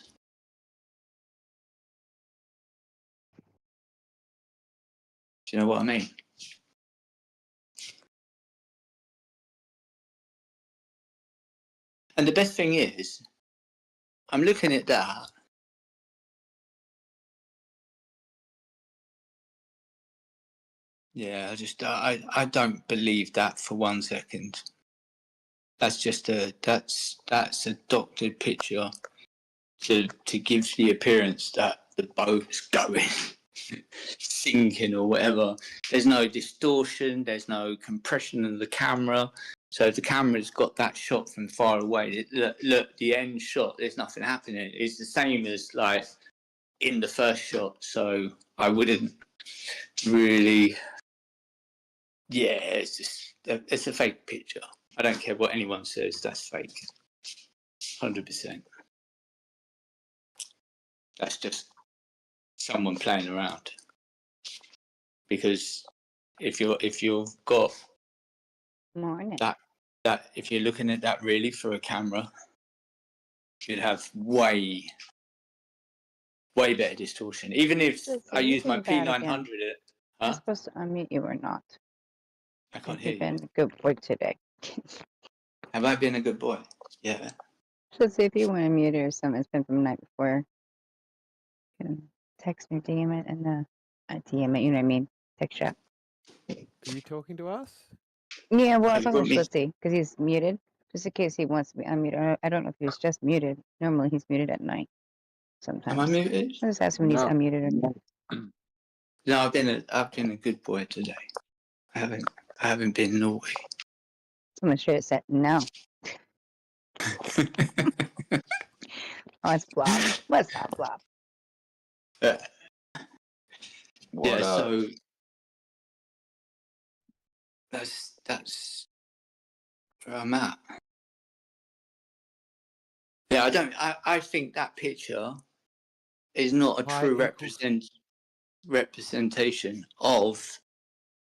Do you know what I mean? And the best thing is, I'm looking at that. Yeah, I don't believe that for 1 second. That's just that's a doctored picture to give the appearance that the boat's going, sinking or whatever. There's no distortion, there's no compression of the camera. So if the camera's got that shot from far away, look, the end shot, there's nothing happening. It's the same as like in the first shot. So I wouldn't really, yeah, it's a fake picture. I don't care what anyone says, that's fake. 100%. That's just someone playing around. Because if you've got that if you're looking at that really for a camera, you'd have way better distortion. Even if I use my P900, I'm supposed to unmute you or not? I can't hear You've been you. a good boy today. Have I been a good boy? Yeah. So see if you want to mute it or something. It's been from the night before. You can text me, DM it, and DM it. You know what I mean? Text chat. Are you talking to us? Yeah, well, I was talking to Schlitzy because he's muted, just in case he wants to be unmuted. I don't know if he was just muted. Normally, he's muted at night. Sometimes. Am I muted? I just ask when he's unmuted or not. No, I've been a good boy today. I haven't been naughty. Someone should have said no. Oh, it's Blob. What's up, Blob? Yeah, so that's where I'm at. Yeah, I think that picture is not a true representation of.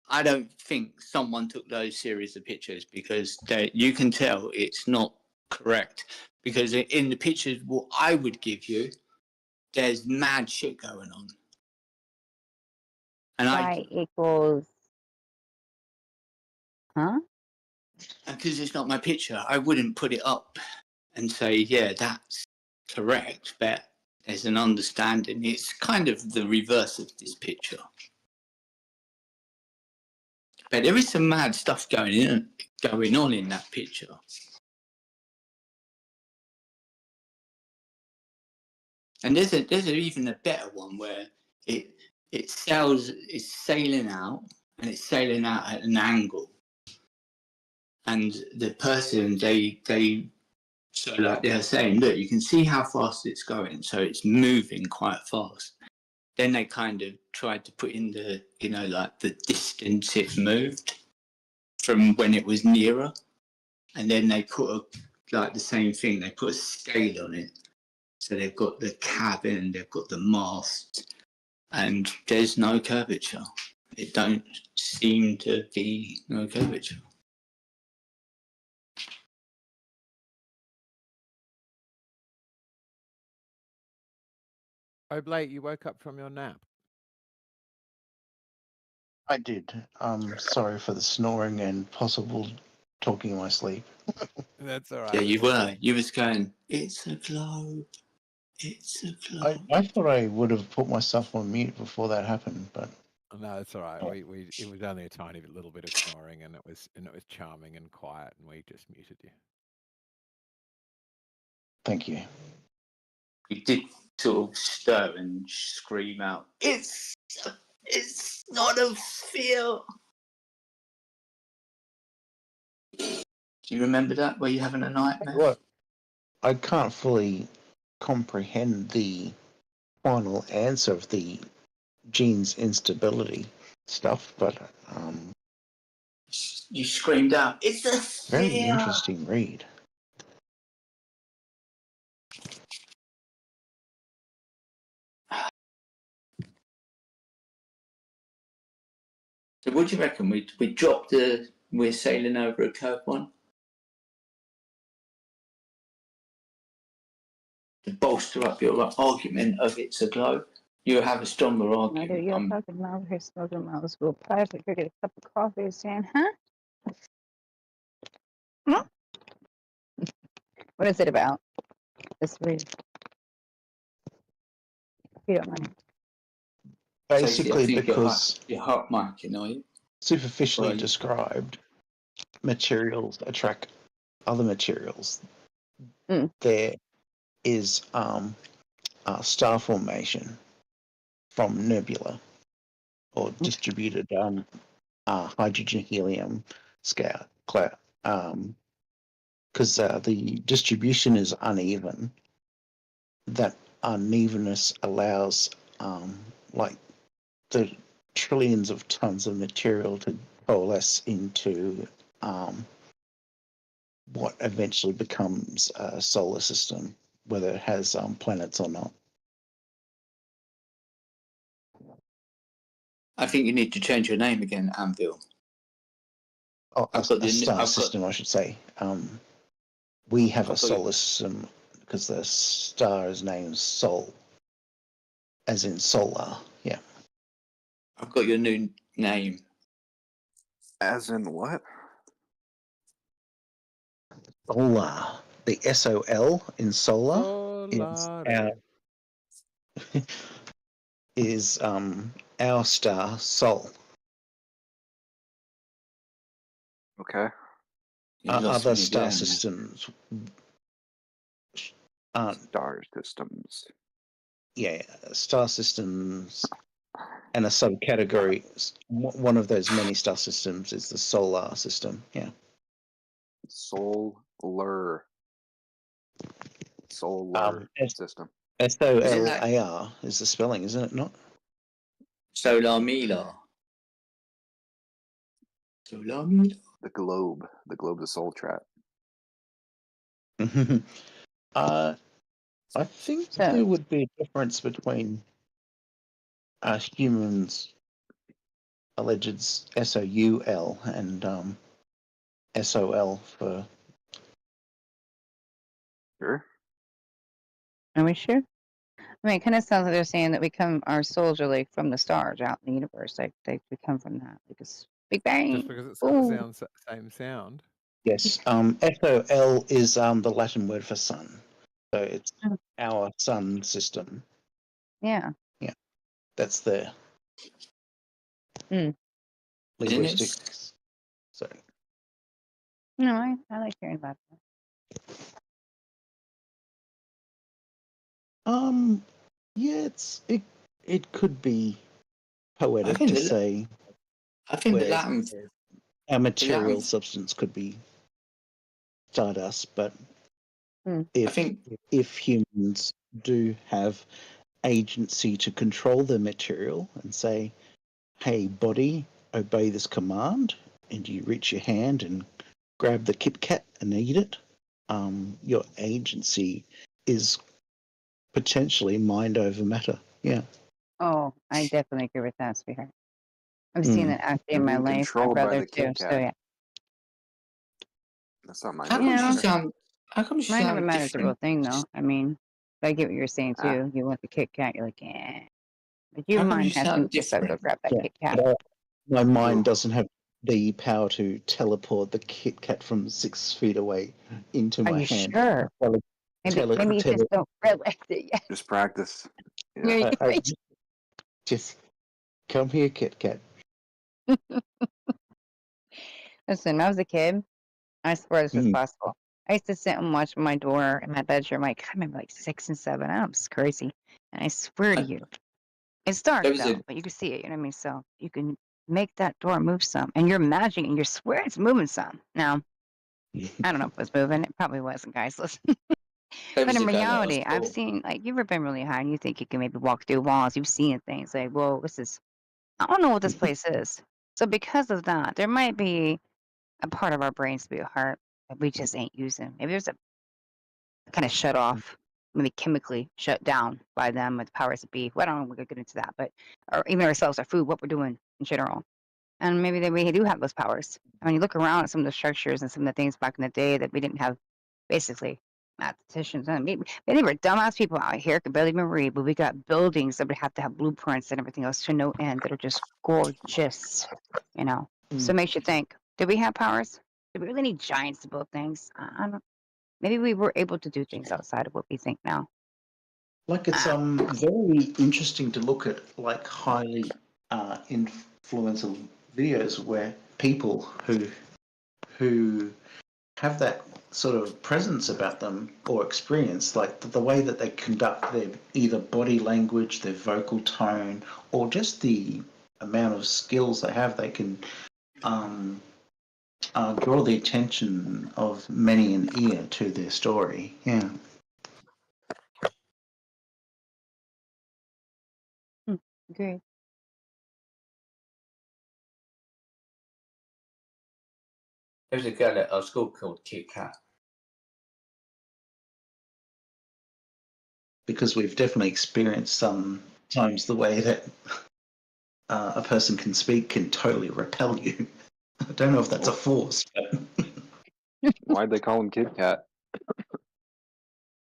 I don't think someone took those series of pictures because you can tell it's not correct. Because in the pictures, what I would give you, there's mad shit going on. And Y equals, huh? Because it's not my picture, I wouldn't put it up and say, yeah, that's correct. But there's an understanding. It's kind of the reverse of this picture. But there is some mad stuff going on in that picture. And there's even a better one where it's sailing out and it's sailing out at an angle. And the person so like they're saying, look, you can see how fast it's going, so it's moving quite fast. Then they kind of tried to put in the, like the distance it moved from when it was nearer. And then they put the same thing, they put a scale on it. So they've got the cabin, they've got the mast, and there's no curvature. It don't seem to be no curvature. Oblate, you woke up from your nap. I did. Sorry for the snoring and possible talking in my sleep. That's all right. Yeah, you were. You was going, it's a globe. It's a globe. I thought I would have put myself on mute before that happened, but no, it's all right. It was only a tiny little bit of snoring, and it was charming and quiet, and we just muted you. Thank you. We did sort of stir and scream out, it's not a sphere. Do you remember that? Were you having a nightmare? What? I can't fully comprehend the final answer of the gene's instability. stuff, but You screamed out, "It's a very sphere!" interesting read. So what do you reckon? We dropped the. We're sailing over a curved one. To bolster up your argument of it's a globe, you have a stronger Mother, argument. you're talking about her smoking mouse. We'll probably go get a cup of coffee and saying, huh? Hmm? What is it about? This read. If you don't mind. Stacey, I Basically, think because you're hot micing, are you? superficially Well, described, materials attract other materials. Mm. There is star formation from nebula or distributed hydrogen helium scout cloud. Because the distribution is uneven. That unevenness allows like the trillions of tons of material to coalesce into what eventually becomes a solar system, whether it has planets or not. I think you need to change your name again, Anvil. Oh, I've got a star system, I should say. We have a solar system because the star is named Sol, as in solar. Yeah. I've got your new name. As in what? Solar. The SOL in solar is our star Sol. Okay. Other star systems. Star systems. Yeah, star systems and a subcategory. One of those many star systems is the solar system. Yeah. Solar system. SOLAR is the spelling, isn't it not? Solar Mila. Solar Mila. The globe. The globe of Soul Trap. I think there would be a difference between humans' alleged SOUL and SOL for. Sure. Are we sure? I mean, it kind of sounds like they're saying that we come, our souls are like from the stars out in the universe. Like we come from that. Like it's Big Bang. Just because it's got the same sound. Yes. SOL is the Latin word for sun. So it's our sun system. Yeah. Yeah. That's the linguistics. Sorry. No, I like hearing about that. Yeah, it could be poetic to say. I think the Latin. Our material substance could be stardust, but if humans do have agency to control their material and say, "Hey, body, obey this command," and you reach your hand and grab the Kit Kat and eat it, your agency is potentially mind over matter. Yeah. Oh, I definitely agree with that, sweetheart. I've seen that actually in my life. My brother too. So yeah. That's not my. How come she sound? How come she Mind sound over matter is a real thing, though. I mean, I get what you're saying too. You want the Kit Kat, you're like, yeah. But your How come mind you has to sound just go different? grab that Kit Kat. My mind doesn't have the power to teleport the Kit Kat from 6 feet away into my hand. Sure? Maybe you just don't realize it yet. Just practice. Yeah. Just come here, Kit Kat. Listen, when I was a kid, I swear this was possible. I used to sit and watch my door in my bedroom, like, I remember like 6 and 7. I was crazy. And I swear to you, it's dark though, but you can see it, you know what I mean? So you can make that door move some. And you're imagining, and you swear it's moving some. Now, I don't know if it was moving. It probably wasn't, guys. Listen. But in reality, I've seen, like, you've ever been really high and you think you can maybe walk through walls. You've seen things like, whoa, this is I don't know what this place is. So because of that, there might be a part of our brains, be a heart that we just ain't using. Maybe there's a kind of shut off, maybe chemically shut down by them with powers that be. Well, I don't know. We could get into that, but or even ourselves, our food, what we're doing in general, and maybe we do have those powers. I mean, you look around at some of the structures and some of the things back in the day that we didn't have, basically. Mathematicians, and maybe they were dumbass people out here could barely even read, but we got buildings that would have to have blueprints and everything else to no end that are just gorgeous, you know. So it makes you think: did we have powers? Did we really need giants to build things? I don't. Maybe we were able to do things outside of what we think now. Like it's very interesting to look at like highly influential videos where people who have that sort of presence about them or experience, like the way that they conduct their either body language, their vocal tone, or just the amount of skills they have, they can draw the attention of many an ear to their story. Yeah. Agree. There's a girl at our school called Kit Kat. Because we've definitely experienced sometimes the way that a person can speak can totally repel you. I don't know if that's a force, but Why'd they call him Kit Kat?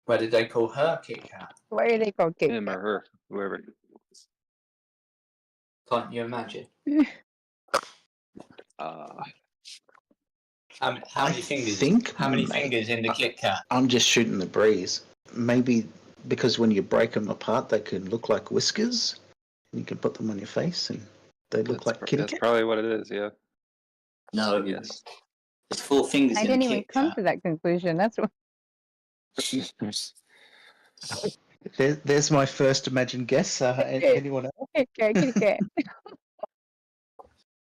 Why did they call her Kit Kat? Why are they called Kit Him Kat? or her, whoever. Can't you imagine? How many fingers? How many fingers in the Kit Kat? I'm just shooting the breeze. Maybe because when you break them apart, they can look like whiskers. You can put them on your face, and they look like kitty That's cat. probably what it is, yeah. No, yes. It's 4 fingers I in didn't a even Kit come Kat. to that conclusion. That's what. There's my first imagined guess. Anyone else? Kit Kat.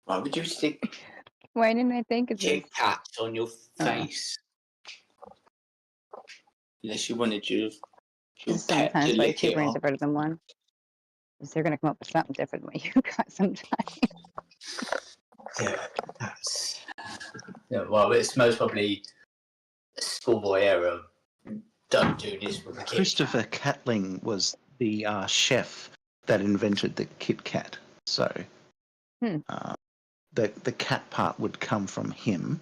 Why would you stick Why didn't I think of this? Kit Kats on your face? Unless you wanted your pet to Sometimes like lick two it brains off. are better than one. Because they're gonna come up with something different than what you got sometimes. Yeah, well, it's most probably a schoolboy error. Don't do this with a Kit Kat. Christopher Catling was the chef that invented the Kit Kat. So the cat part would come from him.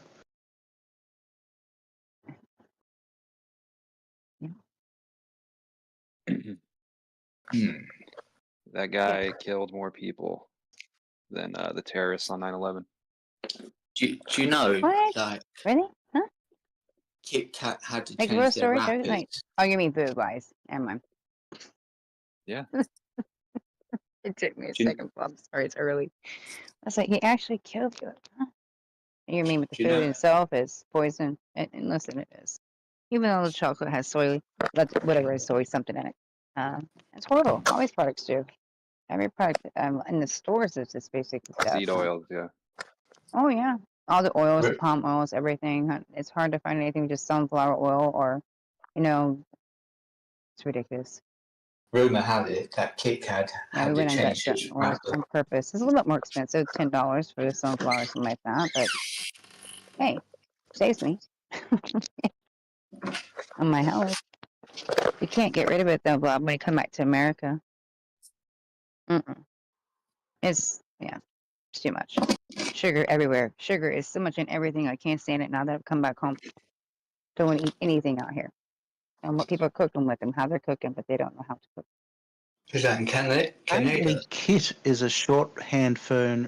That guy killed more people than the terrorists on 9/11. Do you know, What? like, Really? Huh? Kit Kat had to Like change real their story? wrappers. Like, oh, you mean food wise? Never mind. Yeah. It took me a Do you- second. I'm sorry, it's early. I was like, he actually killed you. Huh? You mean with the Do you food know- itself is poison? And listen, it is. Even though the chocolate has soy, whatever is soy, something in it. It's horrible. All these products do. Every product in the stores is just basically death. Seed oils, yeah. Oh yeah, all the oils, the Right. palm oils, everything. It's hard to find anything with just sunflower oil or, you know, it's ridiculous. Rumor had it that Kit Kat Yeah, we had to went and got change its certain oils wrapper. on purpose. It's a little bit more expensive, $10 for the sunflower, something like that. But hey, saves me on my health. You can't get rid of it though, Bob. When you come back to America, it's it's too much. Sugar everywhere. Sugar is so much in everything. I can't stand it now that I've come back home. Don't want to eat anything out here. And what people are cooking with and how they're cooking, but they don't know how to cook. Is that in Canada? Apparently, Kit is a shorthand for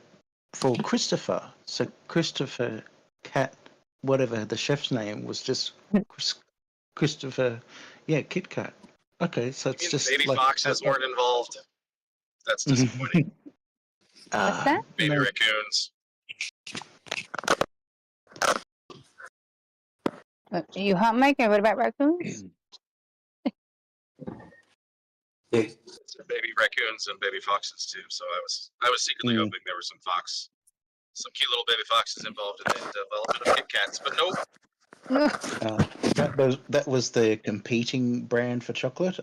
Christopher. So Christopher Cat, whatever the chef's name was, just Christopher. Yeah, Kit Kat. Okay, so it's just Baby like foxes weren't involved. That's disappointing. What's that? Baby raccoons. You hot maker? What about raccoons? Baby raccoons and baby foxes too. So I was secretly hoping there were some cute little baby foxes involved in the development of Kit Kats, but nope. That was the competing brand for chocolate,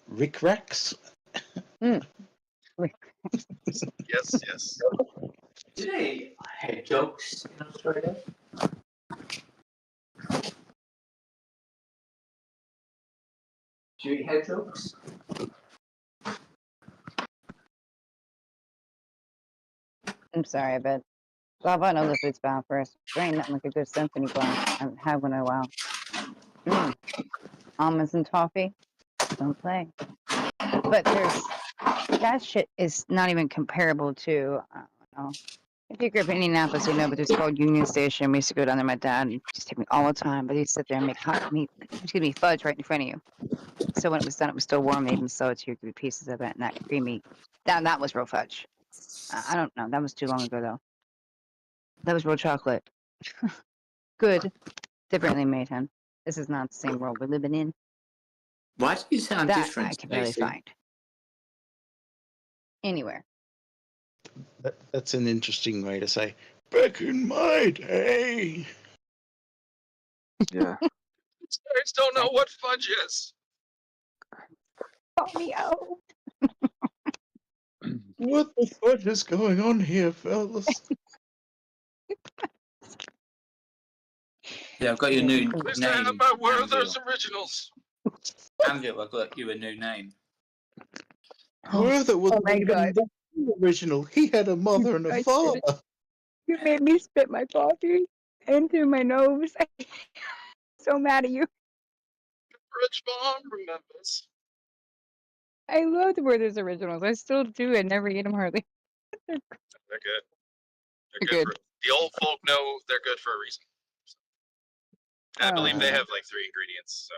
Rick Racks. Yes, yes. Do they head dogs in Australia? Do you eat hedgehogs? I'm sorry, but well, I know the food's bad for us. There ain't nothing like a good symphony bar. I haven't had one in a while. Almonds and toffee, don't play. But that shit is not even comparable to, I don't know. If you grew up in Indianapolis, you know, but it's called Union Station. We used to go down there. My dad used to take me all the time, but he'd sit there and make hot meat. Excuse me, fudge right in front of you. So when it was done, it was still warm. They even sew it to you, give you pieces of it, and that creamy. That was real fudge. I don't know. That was too long ago, though. That was real chocolate. Good. Differently made, hon. This is not the same world we're living in. Why do you sound That different, I can really Stacey? find anywhere. That's an interesting way to say, back in my day. Yeah. Parents don't know what fudge is. Call me out. What the fuck is going on here, fellas? Yeah, I've got your new Please to have name, my Anvil. Werther's originals. Anvil, I've got you a new name. Werther was Oh my God. the original. He had a mother and a I father. did it. You made me spit my coffee into my nose. So mad at you. Rich mom remembers. I love the Werther's Originals. I still do. I never eat them hardly. They're good. They're They're good good. for the old folk know they're good for a reason. And I believe they have like 3 ingredients.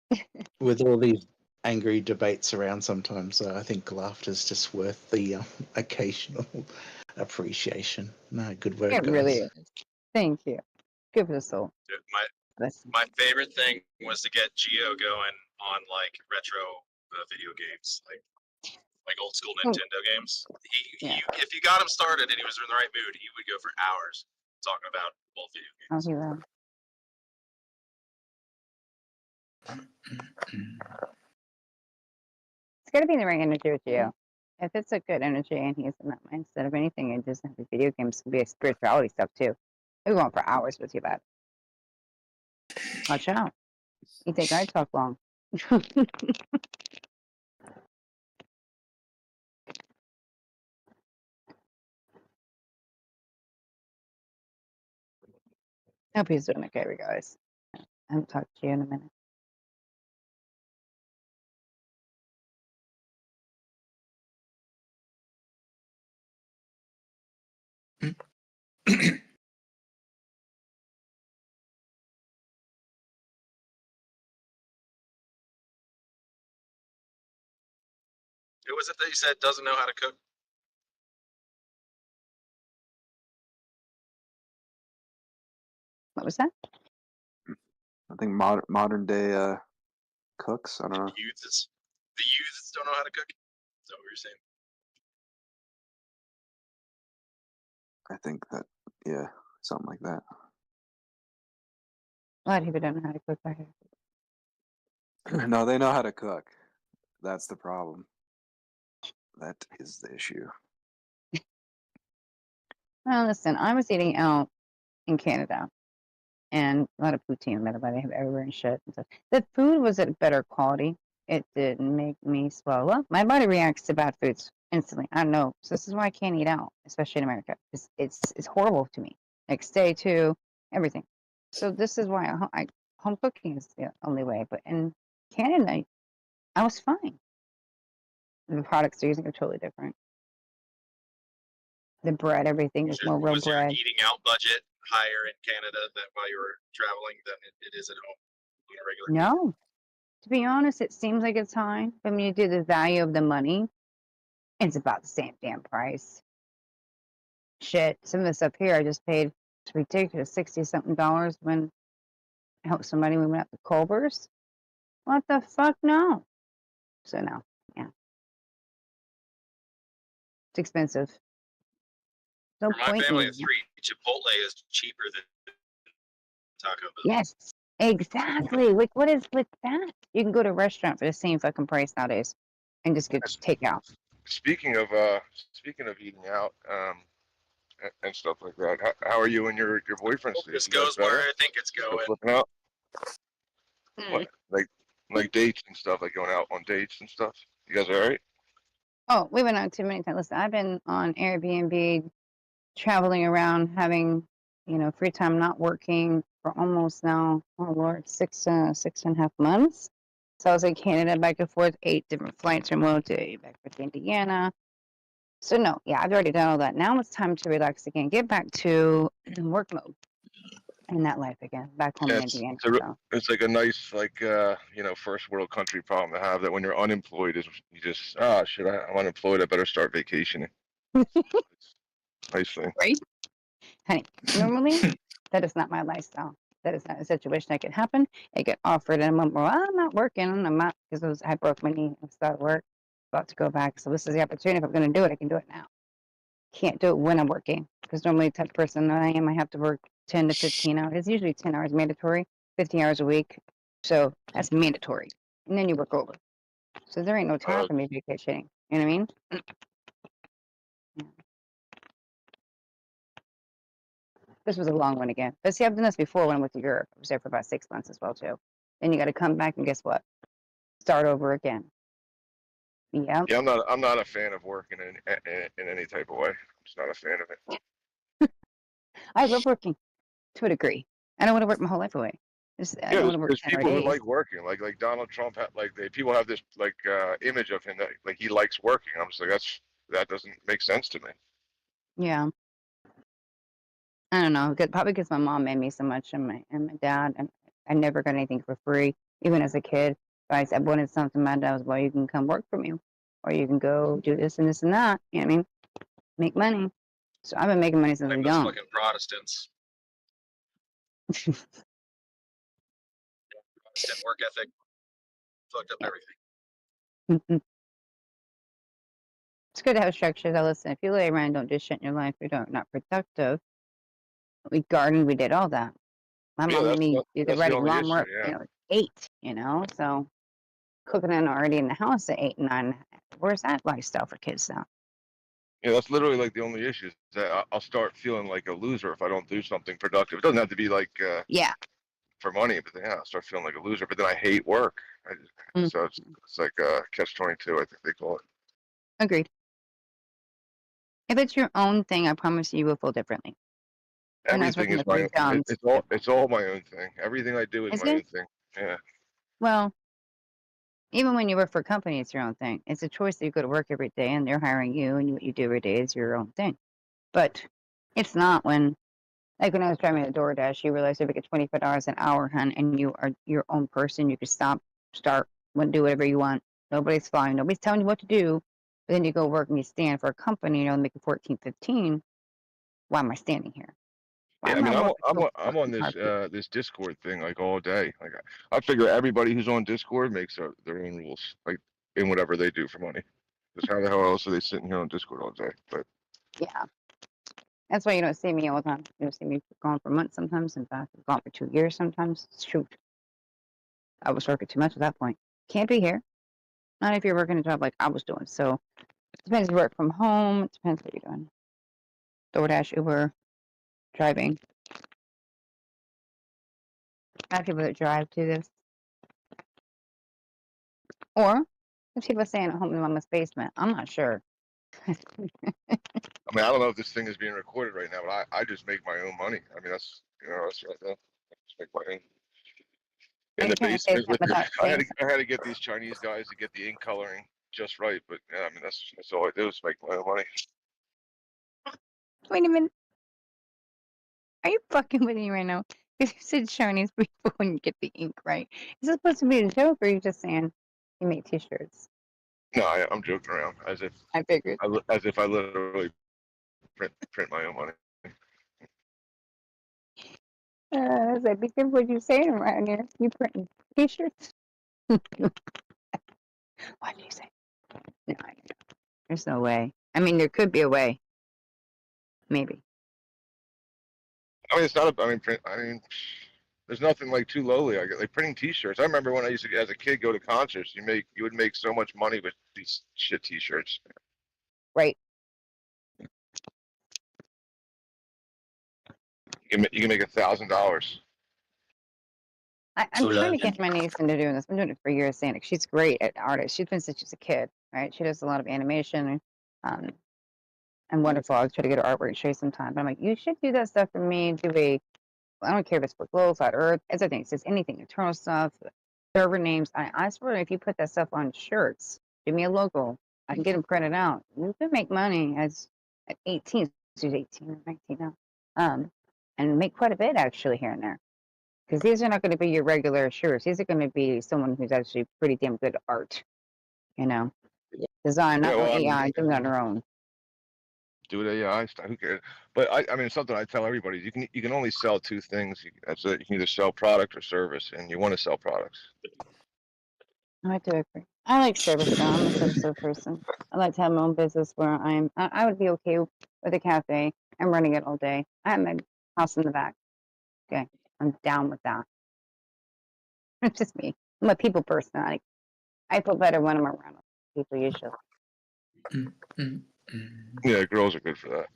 So With all these angry debates around sometimes, I think laughter's just worth the occasional appreciation. No, good work, It guys. really is. Thank you. Good for the soul. dude, Listen. my favorite thing was to get Geo going on like retro video games, like old school Nintendo games. He if you got him started and he was in the right mood, he would go for hours talking about old video Oh, games. he will. It's got to be in the right energy with you. If it's a good energy and he's in that mindset of anything, it doesn't have to be video games. It can be a spirituality stuff too. We're going for hours with you about it. Watch out. You think I talk long? Hope he's doing okay, regardless. I'll talk to you in a minute. Who was it that you said doesn't know how to cook? What was that? I think modern day cooks. I don't know. The youths don't know how to cook. Is that what you're saying? I think that, yeah, something like that. A lot of people don't know how to cook by here. No, they know how to cook. That's the problem. That is the issue. Well, listen, I was eating out in Canada, and a lot of poutine, by the way, they have everywhere and shit. And stuff. The food was at better quality. It didn't make me swell up. My body reacts to bad foods instantly. I don't know. So this is why I can't eat out, especially in America. It's horrible to me. Next day too, everything. So this is why home cooking is the only way. But in Canada, I was fine. The products they're using are totally different. The bread, everything is more real Was your bread. eating out budget higher in Canada than while you were traveling than it is at home on a regular? No, to be honest, it seems like it's high. But when you do the value of the money, it's about the same damn price. Shit, some of this up here I just paid. It's ridiculous, $60-something when I helped somebody. We went out to Culver's. What the fuck? No. So no, yeah, it's expensive. No For my point family in of 3, Chipotle is cheaper than Taco Bell. Yes, exactly. Like, what is with that? You can go to a restaurant for the same fucking price nowadays and just get takeout. speaking of eating out, and stuff like that, how are you and your boyfriend? This goes where I think it's Still going. flipping out? Hmm. What, like dates and stuff, like going out on dates and stuff? You guys all right? Oh, we went out too many times. Listen, I've been on Airbnb, traveling around, having free time, not working for almost now. Oh Lord, 6.5 months. So I was in Canada, back and forth, 8 different flights from Wilmington back to Indiana. So no, yeah, I've already done all that. Now it's time to relax again, get back to work mode and that life again, back home Yeah, in Indiana. So. it's like a nice, like, first world country problem to have, that when you're unemployed is you just, shit, I'm unemployed, I better start vacationing. Nice thing. Right? Honey, normally that is not my lifestyle. That is not a situation that could happen. It get offered and I'm like, well, I'm not working. I'm not, because I broke my knee and started work, about to go back. So this is the opportunity. If I'm going to do it, I can do it now. Can't do it when I'm working, because normally the type of person that I am, I have to work 10 to 15 hours. It's usually 10 hours mandatory, 15 hours a week. So that's mandatory. And then you work over. So there ain't no time for me vacationing. You know what I mean? Yeah. This was a long one again. But see, I've done this before when I went to Europe. I was there for about 6 months as well, too. Then you got to come back and guess what? Start over again. Yep. Yeah, I'm not a fan of working in any type of way. I'm just not a fan of it. I love working to a degree. I don't want to work my whole life away. I don't want to work there's 10 hour people who days. like working, like Donald Trump had, people have this image of him that like he likes working. I'm just like, that doesn't make sense to me. Yeah. I don't know. Probably because my mom made me so much, and my dad, and I never got anything for free, even as a kid. If I wanted something, my dad was, well, you can come work for me, or you can go do this and this and that. You know what I mean? Make money. So I've been making money since I was Those young. fucking Protestants. Protestant work ethic fucked up everything. It's good to have structure. Though, listen, if you lay around and don't do shit in your life, you're not productive. We gardened, we did all that. My mom made me do the that's the riding only lawnmower, issue. Yeah. 8, so cooking and already in the house at 8, 9. Where's that lifestyle for kids now? Yeah, that's literally like the only issue, is that I'll start feeling like a loser if I don't do something productive. It doesn't have to be like Yeah. for money, but yeah, I'll start feeling like a loser. But then I hate work. So it's like catch-22, I think they call it. Agreed. If it's your own thing, I promise you will feel differently. When I was Everything working is at my St. John's, it's all my own thing. Everything I do is is my it? own thing. Yeah. Well, even when you work for a company, it's your own thing. It's a choice that you go to work every day and they're hiring you, and what you do every day is your own thing. But it's not when, like when I was driving the DoorDash, you realize if you get $25 an hour, hun, and you are your own person, you can stop, start, do whatever you want. Nobody's following. Nobody's telling you what to do. But then you go work and you stand for a company, making 14, 15. Why am I standing here? Why Yeah, I am mean, I working so I'm on fucking hard? this Discord thing like all day. Like I figure everybody who's on Discord makes their own rules, like in whatever they do for money. Because how the hell else are they sitting here on Discord all day? But Yeah. That's why you don't see me all the time. You don't see me gone for months sometimes. In fact, I've gone for 2 years sometimes. Shoot. I was working too much at that point. Can't be here. Not if you're working a job like I was doing. So it depends if you work from home. It depends what you're doing. DoorDash, Uber, driving. I have people that drive to this. Or there's people staying at home in mama's basement. I'm not sure. I mean, I don't know if this thing is being recorded right now, but I just make my own money. I mean, that's right there. I just make my own. In the basement, I had to get these Chinese guys to get the ink coloring just right, but yeah, I mean that's all I do is make my own money. Wait a minute. Are you fucking with me right now? Because you said Chinese people when you get the ink right. Is this supposed to be a joke, or are you just saying you make T-shirts? No, I'm joking around, as if I figured. As if I literally print my own money. I was like, be careful what you're saying around here. You printing T-shirts? What did you say? No, there's no way. I mean, there could be a way. Maybe. I mean, it's not. I mean, there's nothing like too lowly. I get like printing T-shirts. I remember when I used to, as a kid, go to concerts. You would make so much money with these shit T-shirts. right? You can make $1,000. I'm trying to get my niece into doing this. I've been doing it for years, saying she's great at artists. She's been since she's a kid, right? She does a lot of animation, and wonderful. I'll try to get her artwork and show you sometime. But I'm like, you should do that stuff for me. I don't care if it's for Glow, Flat Earth, it's anything. It's just anything, eternal stuff, server names. I swear, if you put that stuff on shirts, give me a logo. I can get them printed out. You can make money as at 18. She's 18 or 19 now, and make quite a bit actually here and there. Because these are not going to be your regular shirts. These are going to be someone who's actually pretty damn good at art. You know, design, not Well, I mean, AI, doing it on her own. do it AI stuff. Who cares? But I mean, something I tell everybody: you can only sell two things. That's it. You can either sell product or service, and you want to sell products. I do agree. I like service though. I'm a service person. I like to have my own business where I would be okay with a cafe. I'm running it all day. I have my house in the back. Okay. I'm down with that. It's just me. I'm a people person. I feel better when I'm around people usually. Yeah, girls are good for that.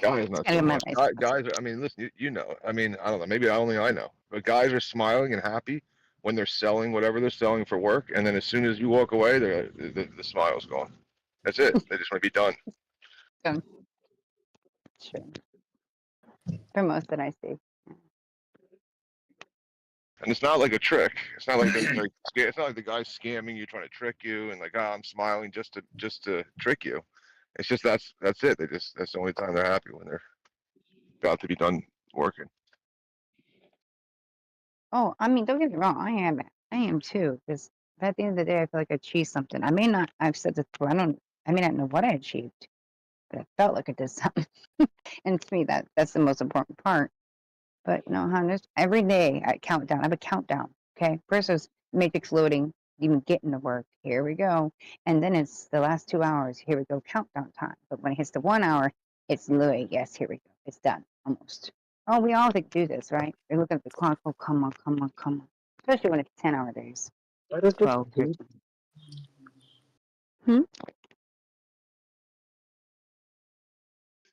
Guys, not so much. Guys are, I mean, listen, you know, I mean, I don't know, maybe only I know, but guys are smiling and happy when they're selling whatever they're selling for work, and then as soon as you walk away, the smile's gone. That's it. They just want to be done. Done. Sure. For most that I see. And it's not like a trick. It's not like it's not like the guy's scamming you, trying to trick you, and like, oh, I'm smiling just to trick you. It's just that's it. That's the only time they're happy, when they're about to be done working. Oh, I mean, don't get me wrong. I am too. Because at the end of the day, I feel like I achieved something. I may not. I've said this before. I may not know what I achieved, but I felt like I did something. And to me, that's the most important part. But you know, hon, every day I count down. I have a countdown. Okay, first it was matrix loading, even getting to work. Here we go, and then it's the last 2 hours. Here we go, countdown time. But when it hits the 1 hour, it's literally yes. Here we go. It's done almost. Oh, we all could do this, right? You're looking at the clock. Oh, come on, come on, come on. Especially when it's 10-hour days. 12, 13.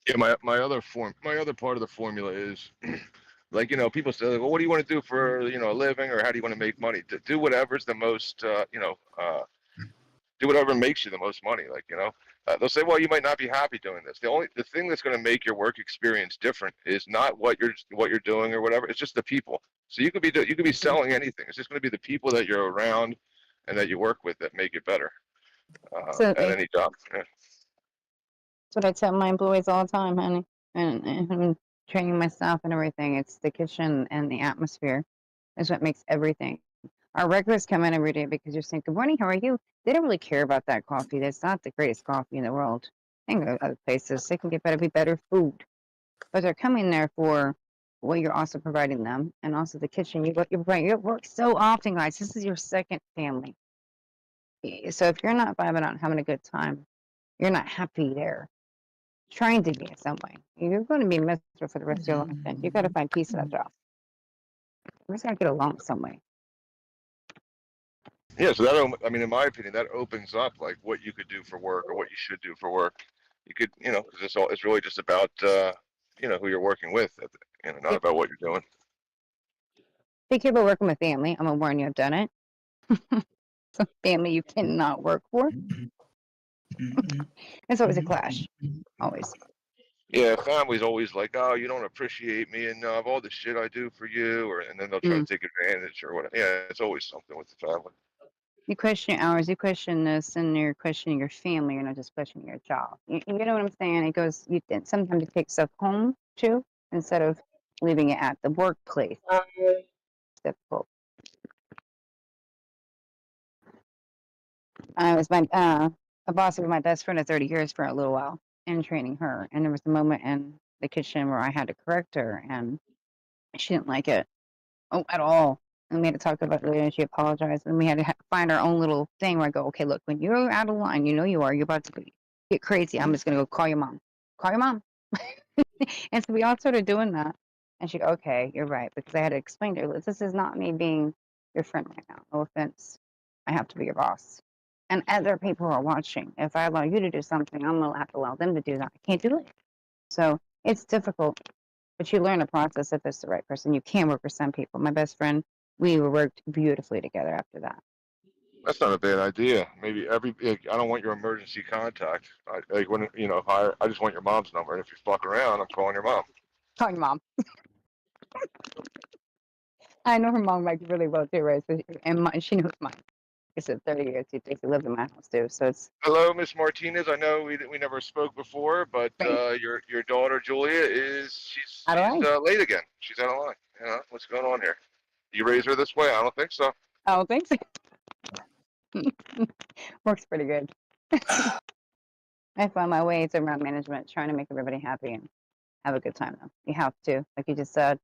Yeah, my other part of the formula is like, you know, people say, well, what do you want to do for, you know, a living, or how do you want to make money? To do whatever's the most, do whatever makes you the most money. Like, you know, they'll say, well, you might not be happy doing this. The thing that's going to make your work experience different is not what you're doing or whatever. It's just the people. So you could be selling anything. It's just going to be the people that you're around and that you work with that make it better at any job. Yeah. That's what I tell my employees all the time, honey. And I'm training my staff and everything. It's the kitchen and the atmosphere is what makes everything. Our regulars come in every day because you're saying, good morning, how are you? They don't really care about that coffee. That's not the greatest coffee in the world. They can go to other places. They can get better food. But they're coming there for what you're also providing them. And also the kitchen. You work so often, guys. This is your second family. So if you're not vibing out and having a good time, you're not happy there. Trying to be in some way. You're going to be miserable for the rest of your life. Then you got to find peace in that job. We're just got to get along some way. Yeah, so that, I mean, in my opinion, that opens up like what you could do for work or what you should do for work. You could, you know, because it's really just about, you know, who you're working with, you know, not about what you're doing. Be careful working with family. I'm gonna warn you, I've done it. Some family you cannot work for. It's always a clash. Always. Yeah, family's always like, oh, you don't appreciate me enough, all the shit I do for you, and then they'll try to take advantage or whatever. Yeah, it's always something with the family. You question your hours, you question this, and you're questioning your family. You're not just questioning your job. You know what I'm saying? It goes. Sometimes you take stuff home too, instead of leaving it at the workplace. It's difficult. I was a boss of my best friend of 30 years for a little while and training her. And there was a moment in the kitchen where I had to correct her, and she didn't like it at all. And we had to talk about it later, and she apologized. And we had to find our own little thing where I go, okay, look, when you're out of line, you know you are, you're about to get crazy. I'm just going to go call your mom. Call your mom. And so we all started doing that. And she go, okay, you're right. Because I had to explain to her, this is not me being your friend right now. No offense. I have to be your boss. And other people are watching. If I allow you to do something, I'm gonna have to allow them to do that. I can't do it. So it's difficult, but you learn the process if it's the right person. You can work with some people. My best friend, we worked beautifully together after that. That's not a bad idea. Maybe I don't want your emergency contact. Like when if I just want your mom's number. And if you fuck around, I'm calling your mom. Call your mom. I know her mom like really well too, right? So, and she knows mine. I said 30 years. She lived in my house too. So it's Hello, Miss Martinez. I know we never spoke before, but your daughter Julia she's late again. She's out of line. What's going on here? You raise her this way? I don't think so. I don't think so. Works pretty good. I find my ways around management, trying to make everybody happy and have a good time though. You have to, like you just said,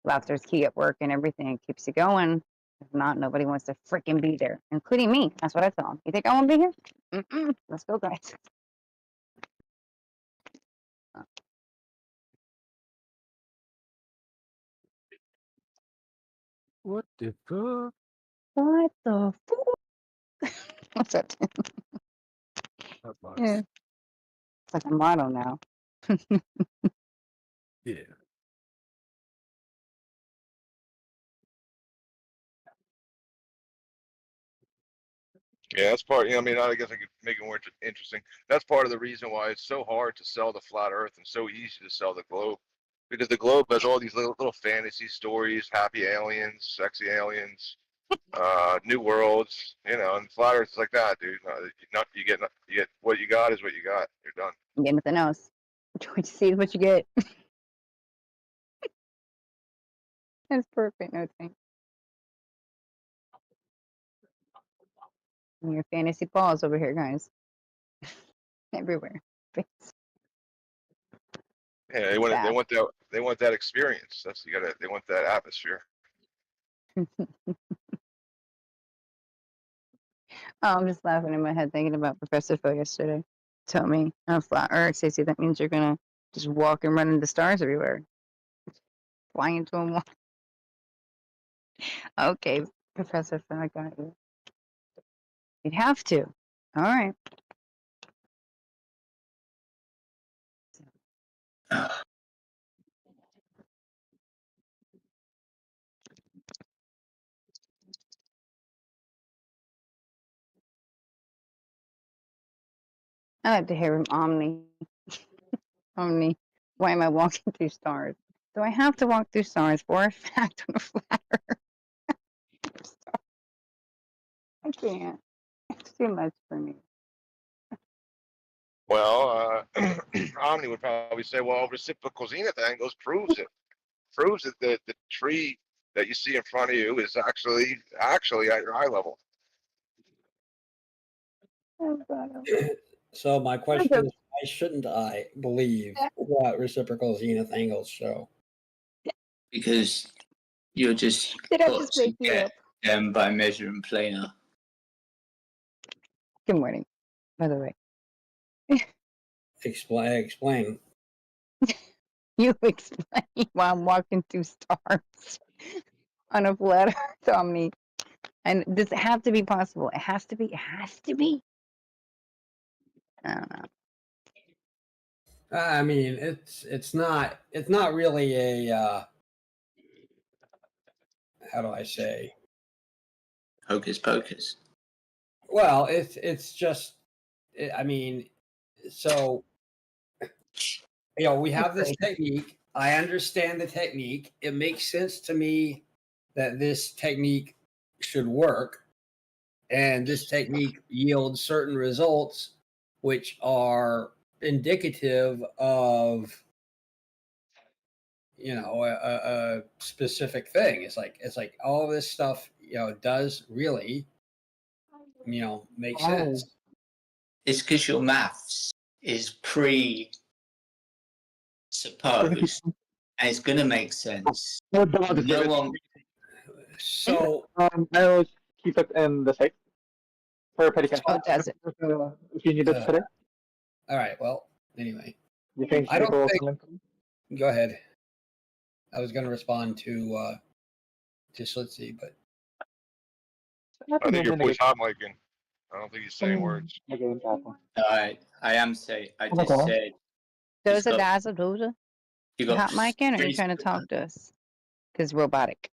laughter's key at work and everything keeps you going. If not, nobody wants to freaking be there, including me. That's what I tell them. You think I won't be here? Let's go, guys. What the fuck? What the fuck? What's that? Yeah. It's like a motto now. Yeah. Yeah, that's part. I mean, I guess I could make it more interesting. That's part of the reason why it's so hard to sell the flat Earth and so easy to sell the globe, because the globe has all these little fantasy stories, happy aliens, sexy aliens, new worlds. And flat Earth is like that, dude. You get what you got is what you got. You're done. You get nothing else. What you see is what you get. That's perfect. No thanks. And your fantasy balls over here, guys. Everywhere. Yeah, they want that experience. They want that atmosphere. I'm just laughing in my head thinking about Professor Phil yesterday. Told me on flat Earth, Stacey, that means you're gonna just walk and run into stars everywhere. Fly into them. Okay, Professor Phil, I got you. You'd have to. All right. I like to hear from Omni. Omni, why am I walking through stars? Do I have to walk through stars for a fact on a flat Earth? I can't. It's too much for me. Well, Omni would probably say, well, reciprocal zenith angles proves it. Proves that the tree that you see in front of you is actually at your eye level. So my question is, why shouldn't I believe what reciprocal zenith angles show? Because you're just Did I got just to make you get up? them by measuring planar. Good morning, by the way. Explain. You explain why I'm walking through stars on a flat Earth, Omni. And does it have to be possible? It has to be. It has to be. I don't know. I mean, it's not really a how do I say? Hocus pocus. Well, it's just, I mean, so we have this technique. I understand the technique. It makes sense to me that this technique should work, and this technique yields certain results, which are indicative of a specific thing. It's like all this stuff does really make sense. It's because your maths is presupposed and it's going to make sense. No one. So I'll keep it in the site for petty cash. Does it? If you need it today. All right. Well, anyway, I don't think. Go ahead. I was going to respond to Slitzy, but I think your voice hot micing. I don't think he's saying words. I am saying. I just Okay. said. Those are guys of Doja. You You got hot mic in, or you space trying to talk to us? Because robotic.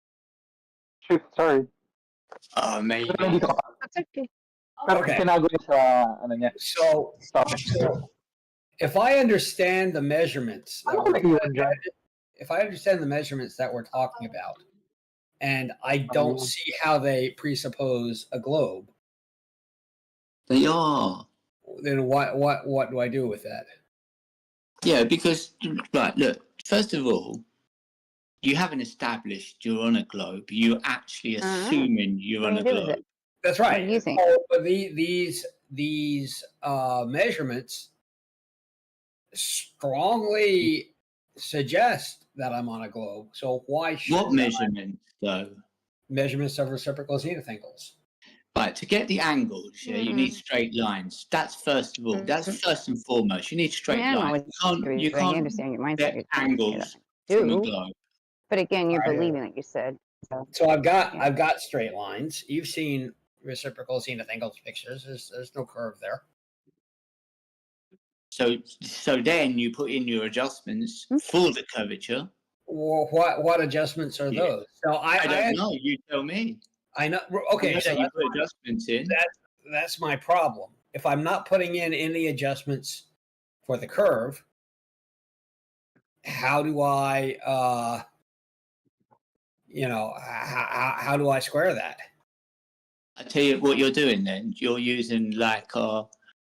Shoot, sorry. Oh, maybe. That's okay. Okay. Ano niya? So, if I understand the measurements that if I understand the measurements that we're talking about, and I don't see how they presuppose a globe, They are. then what do I do with that? Yeah, because right, look. First of all, you haven't established you're on a globe. You're actually assuming you're What on do a you do with globe. it? That's What right. do you think? But these measurements strongly suggest that I'm on a globe. So why should What measurements, though? Measurements of reciprocal zenith angles. Right, to get the angles, yeah, you need straight lines. That's first of all. That's first and foremost. You need straight Yeah, I know lines. what You I can't understand your mindset. get You're trying to angles from a do, globe. but again, you're Right. believing like you said. So I've got straight lines. You've seen reciprocal zenith angles pictures. There's no curve there. So then you put in your adjustments for the curvature. Well, what adjustments are those? So I don't know. You tell me. I know. I Okay, know so that you put adjustments in. That's my problem. If I'm not putting in any adjustments for the curve, how do I, how do I square that? I tell you what you're doing then. You're using like a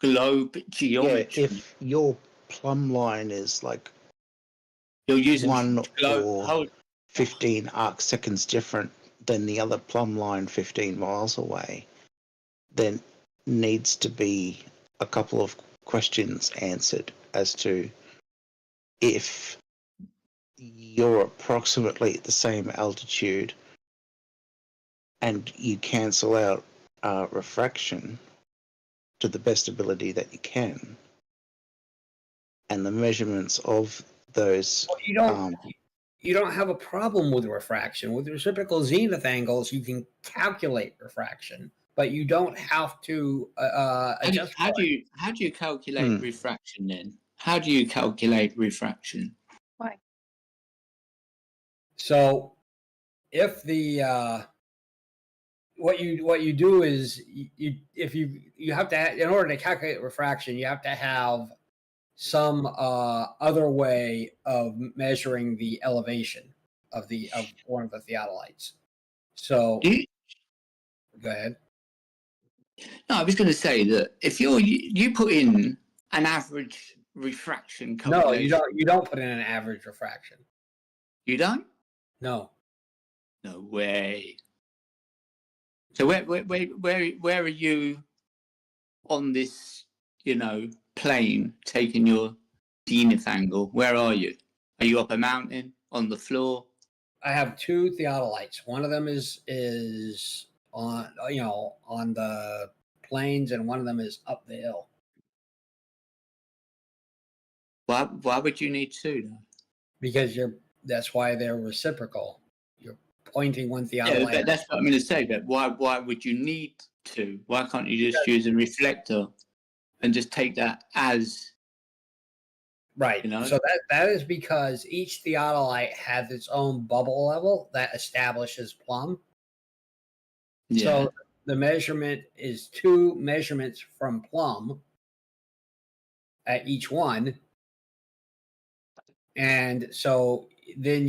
globe geometry. Yeah, if your plumb line is like you're using 1 or 15 arc seconds different than the other plumb line 15 miles away, then needs to be a couple of questions answered as to if you're approximately at the same altitude and you cancel out refraction to the best ability that you can, and the measurements of those You don't have a problem with refraction. With reciprocal zenith angles, you can calculate refraction, but you don't have to adjust. How do you calculate refraction then? How do you calculate refraction? Why? So, if the what you do is you have to in order to calculate refraction, you have to have some other way of measuring the elevation of one of the theodolites. So, go ahead. No, I was going to say that if you put in an average refraction calculation. No, you don't put in an average refraction. You don't? No. No way. So where are you on this, plane taking your zenith angle? Where are you? Are you up a mountain, on the floor? I have two theodolites. One of them is on on the plains, and one of them is up the hill. Why would you need two though? Because that's why they're reciprocal. You're pointing one theodolite. Yeah, that's what I'm going to say. But why would you need two? Why can't you just use a reflector and just take that as right? So that is because each theodolite has its own bubble level that establishes plumb. Yeah. So the measurement is two measurements from plumb at each one. And so then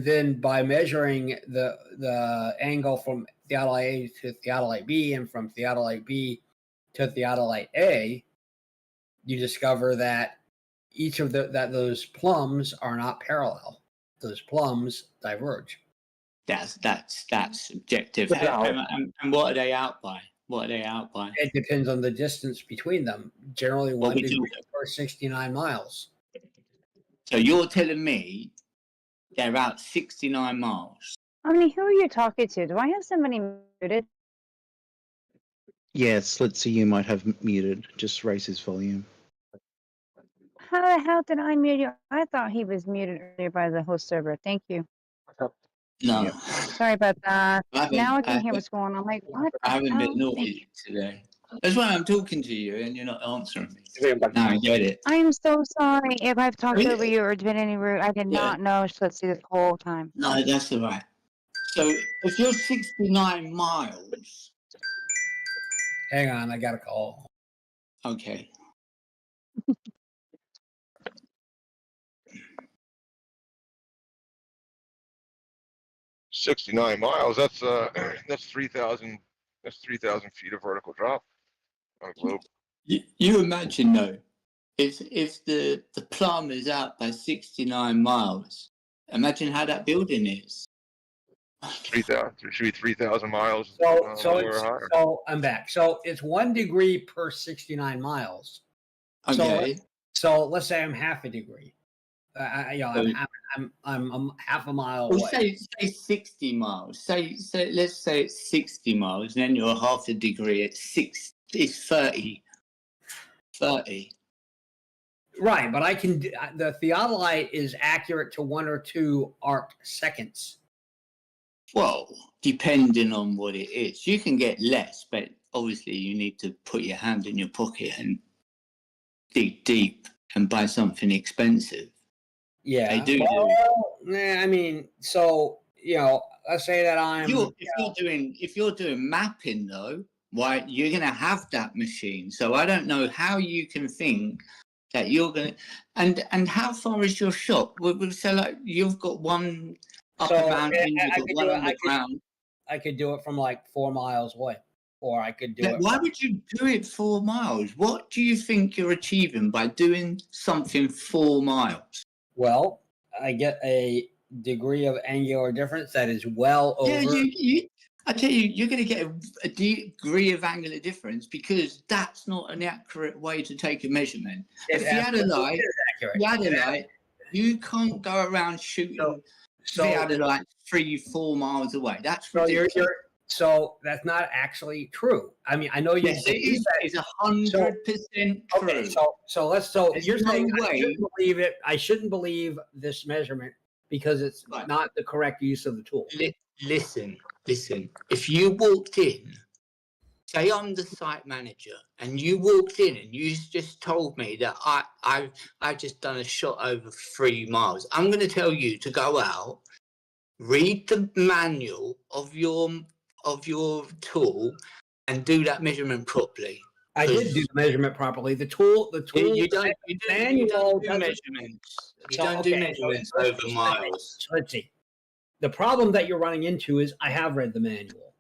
then by measuring the angle from theodolite A to theodolite B and from theodolite B to theodolite A, you discover that each of those plumbs are not parallel. Those plumbs diverge. That's subjective. And what are they out by? It depends on the distance between them. Generally, 1 degree per 69 miles. So you're telling me they're out 69 miles? Who are you talking to? Do I have somebody muted? Yes, let's see, you might have muted. Just raise his volume. How the hell did I mute you? I thought he was muted earlier by the host server. Thank you. No. Yep. Sorry about that. Now I can hear haven't- what's going on. I'm like, what? I haven't the been hell? naughty today. That's why I'm talking to you and you're not answering me. Now I get it. I am so sorry if I've talked over you or been any rude. I did Yeah. not know Schlitzie this whole time. No, that's all right. So if you're 69 miles. Hang on, I got a call. Okay. 69 miles. That's that's 3,000. That's 3,000 feet of vertical drop on a globe. You imagine though, if the plum is out by 69 miles, imagine how that building is. 3,000. It should be 3,000 miles. So I'm back. So it's 1 degree per 69 miles. Okay. So let's say I'm half a degree. I'm half a mile Well, away. say 60 miles. Say let's say it's 60 miles, and then you're half a degree. It's 30. 30. Right, but I can. The theodolite is accurate to 1 or 2 arc seconds. Well, depending on what it is, you can get less, but obviously you need to put your hand in your pocket and dig deep and buy something expensive. Yeah, they do. I mean, so let's say that I'm. If you're doing mapping though, why you're going to have that machine. So I don't know how you can think that you're going to. And how far is your shop? So like you've got one up a mountain, you've got one on the ground. I could do it from like 4 miles away, or I could do it. Why would you do it 4 miles? What do you think you're achieving by doing something 4 miles? Well, I get a degree of angular difference that is well over. Yeah, I tell you, you're going to get a degree of angular difference because that's not an accurate way to take a measurement. If you had a light, you can't go around shooting theodolite 3-4 miles away. That's ridiculous. So that's not actually true. I mean, I know you. Yes, it is. It's 100% true. Okay, so you're saying I shouldn't believe it. I shouldn't believe this measurement because it's not the correct use of the tool. Listen. If you walked in, say I'm the site manager, and you walked in and you just told me that I've just done a shot over 3 miles, I'm going to tell you to go out, read the manual of your tool, and do that measurement properly. I did do the measurement properly. The tool. You don't do measurements. You don't do measurements over miles. Let's see. The problem that you're running into is I have read the manual,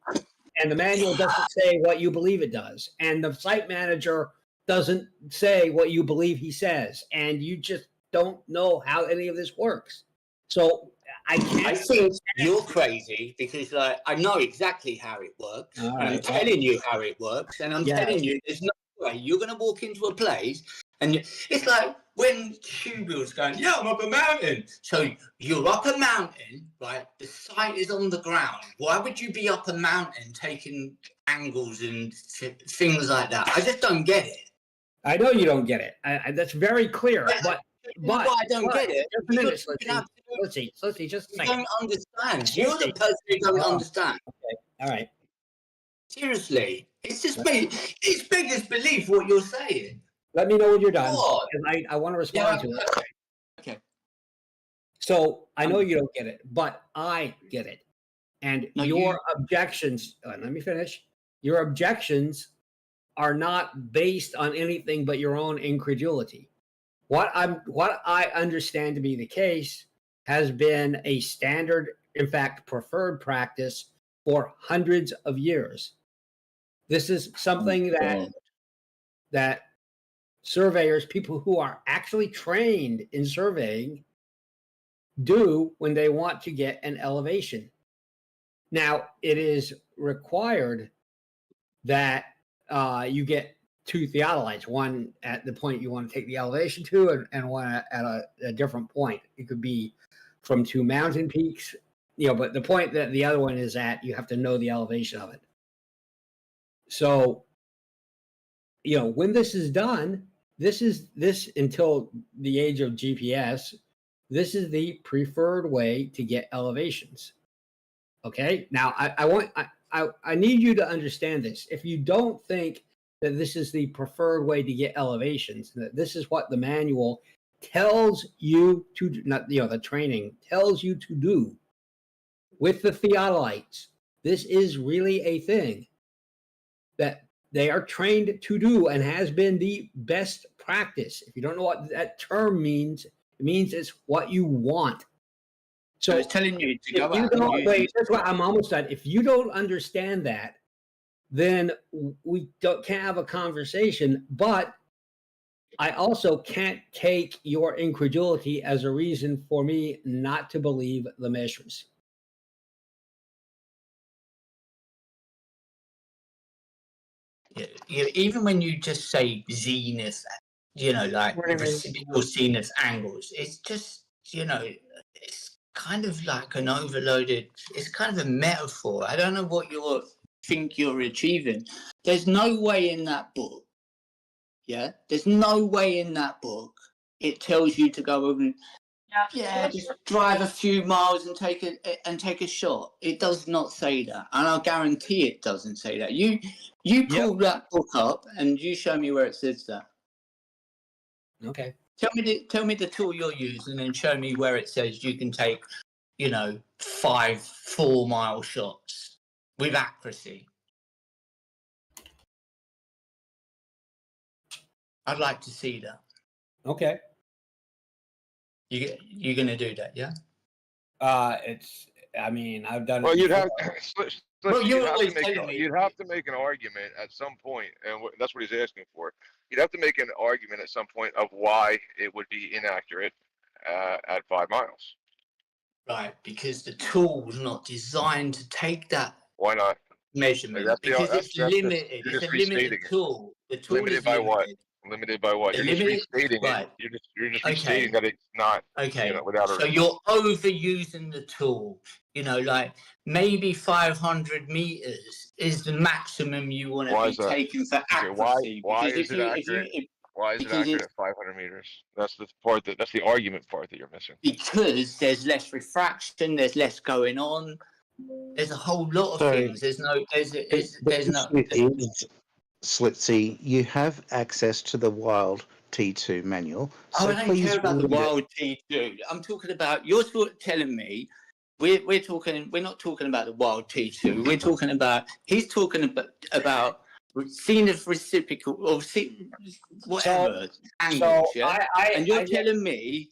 and the manual doesn't say what you believe it does, and the site manager doesn't say what you believe he says, and you just don't know how any of this works. So I think you're crazy because I know exactly how it works. And I'm telling you how it works, and I'm telling you there's no way you're going to walk into a place and it's like when Schubel's going, I'm up a mountain. So you're up a mountain, right? The site is on the ground. Why would you be up a mountain taking angles and things like that? I just don't get it. I know you don't get it. That's very clear. But I don't get it. Just a minute, let's see. Just a second. You don't understand. You're the person who don't understand. Okay. All right. Seriously, it's just it's biggest belief what you're saying. Let me know when you're done. Because I want to respond to it. Okay. So I know you don't get it, but I get it. And your objections, let me finish. Your objections are not based on anything but your own incredulity. What I understand to be the case has been a standard, in fact, preferred practice for hundreds of years. This is something that surveyors, people who are actually trained in surveying, do when they want to get an elevation. Now, it is required that you get 2 theodolites, one at the point you want to take the elevation to and one at a different point. It could be from 2 mountain peaks, but the point that the other one is at, you have to know the elevation of it. So, when this is done, this until the age of GPS, this is the preferred way to get elevations. Okay. Now I need you to understand this. If you don't think that this is the preferred way to get elevations, and that this is what the manual tells you to do, not, you know, the training tells you to do with the theodolites. This is really a thing that they are trained to do and has been the best practice. If you don't know what that term means, it means it's what you want. So it's telling you to go if you out and don't, use wait, these that's what I'm almost done. If you don't understand that, then we can't have a conversation. But I also can't take your incredulity as a reason for me not to believe the measures. Even when you just say zenith, you know, like reciprocal zenith angles, it's just, you know, it's kind of like an overloaded, it's kind of a metaphor. I don't know what you think you're achieving. There's no way in that book, there's no way in that book it tells you to go over and just drive a few miles and take a shot. It does not say that, and I'll guarantee it doesn't say that. You pull that book up and you show me where it says that. Okay. Tell me the tool you're using and show me where it says you can take, you know, 5 4-mile shots with accuracy. I'd like to see that. Okay. You're gonna do that, yeah? It's. I mean, I've done. Well, it you'd have. Well, you'd you're have always to make. telling me. You'd have to make an argument at some point, and that's what he's asking for. You'd have to make an argument at some point of why it would be inaccurate at 5 miles. Right, because the tool's not designed to take that. Why not? Measurement, because it's limited. It's a limited tool. The tool limited is by limited. what? Limited by what? You're just restating it. You're just restating that it's not. Okay. You know, without so you're overusing the tool. You know, like maybe 500 meters is the maximum you want to be taking for accuracy. Why is it accurate? Why is it accurate at 500 meters? That's the part that's the argument part that you're missing. Because there's less refraction. There's less going on. There's a whole lot of things. There's no. Slitsy, you have access to the Wild T2 manual. So I don't care about the Wild T2. I'm talking about, you're sort of telling me, we're not talking about the Wild T2. We're talking about, he's talking about zenith reciprocal or whatever angles, and you're telling me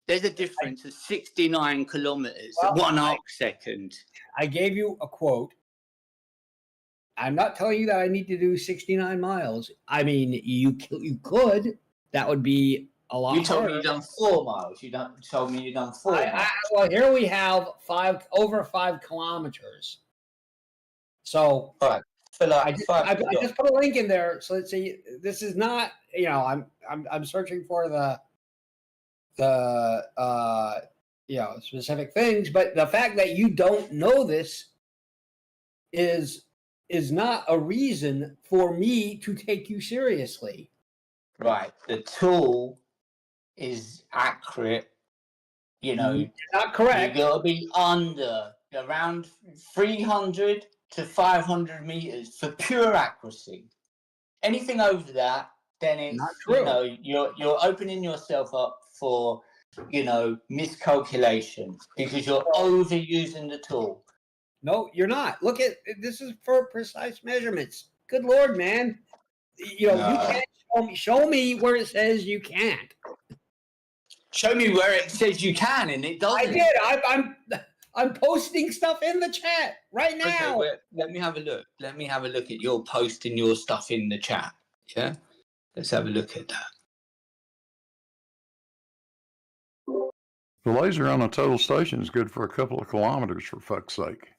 there's a difference of 69 kilometers, 1 arc second. I gave you a quote. I'm not telling you that I need to do 69 miles. I mean, you could. That would be a lot. You told me you done 4 miles. You told me you done 4 miles. Well, here we have over 5 kilometers. So I just put a link in there. So let's see. This is not. You know, I'm searching for the you know, specific things, but the fact that you don't know this is not a reason for me to take you seriously. Right. The tool is accurate. You know, not correct. You gotta be under around 300 to 500 meters for pure accuracy. Anything over that, then it's not true. You know, you're opening yourself up for, you know, miscalculation because you're overusing the tool. No, you're not. Look at this is for precise measurements. Good Lord, man! You know you can't show me where it says you can't. Show me where it says you can, and it doesn't. I did. I'm posting stuff in the chat right now. Okay, let me have a look. Let me have a look at your posting your stuff in the chat. Yeah, let's have a look at that. The laser on a total station is good for a couple of kilometers, for fuck's sake.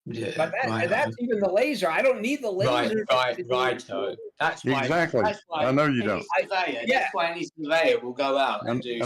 Yeah, but that's even the laser. I don't need the laser. Right. That's why. Exactly. That's why I know you don't. That's why any surveyor will go out and do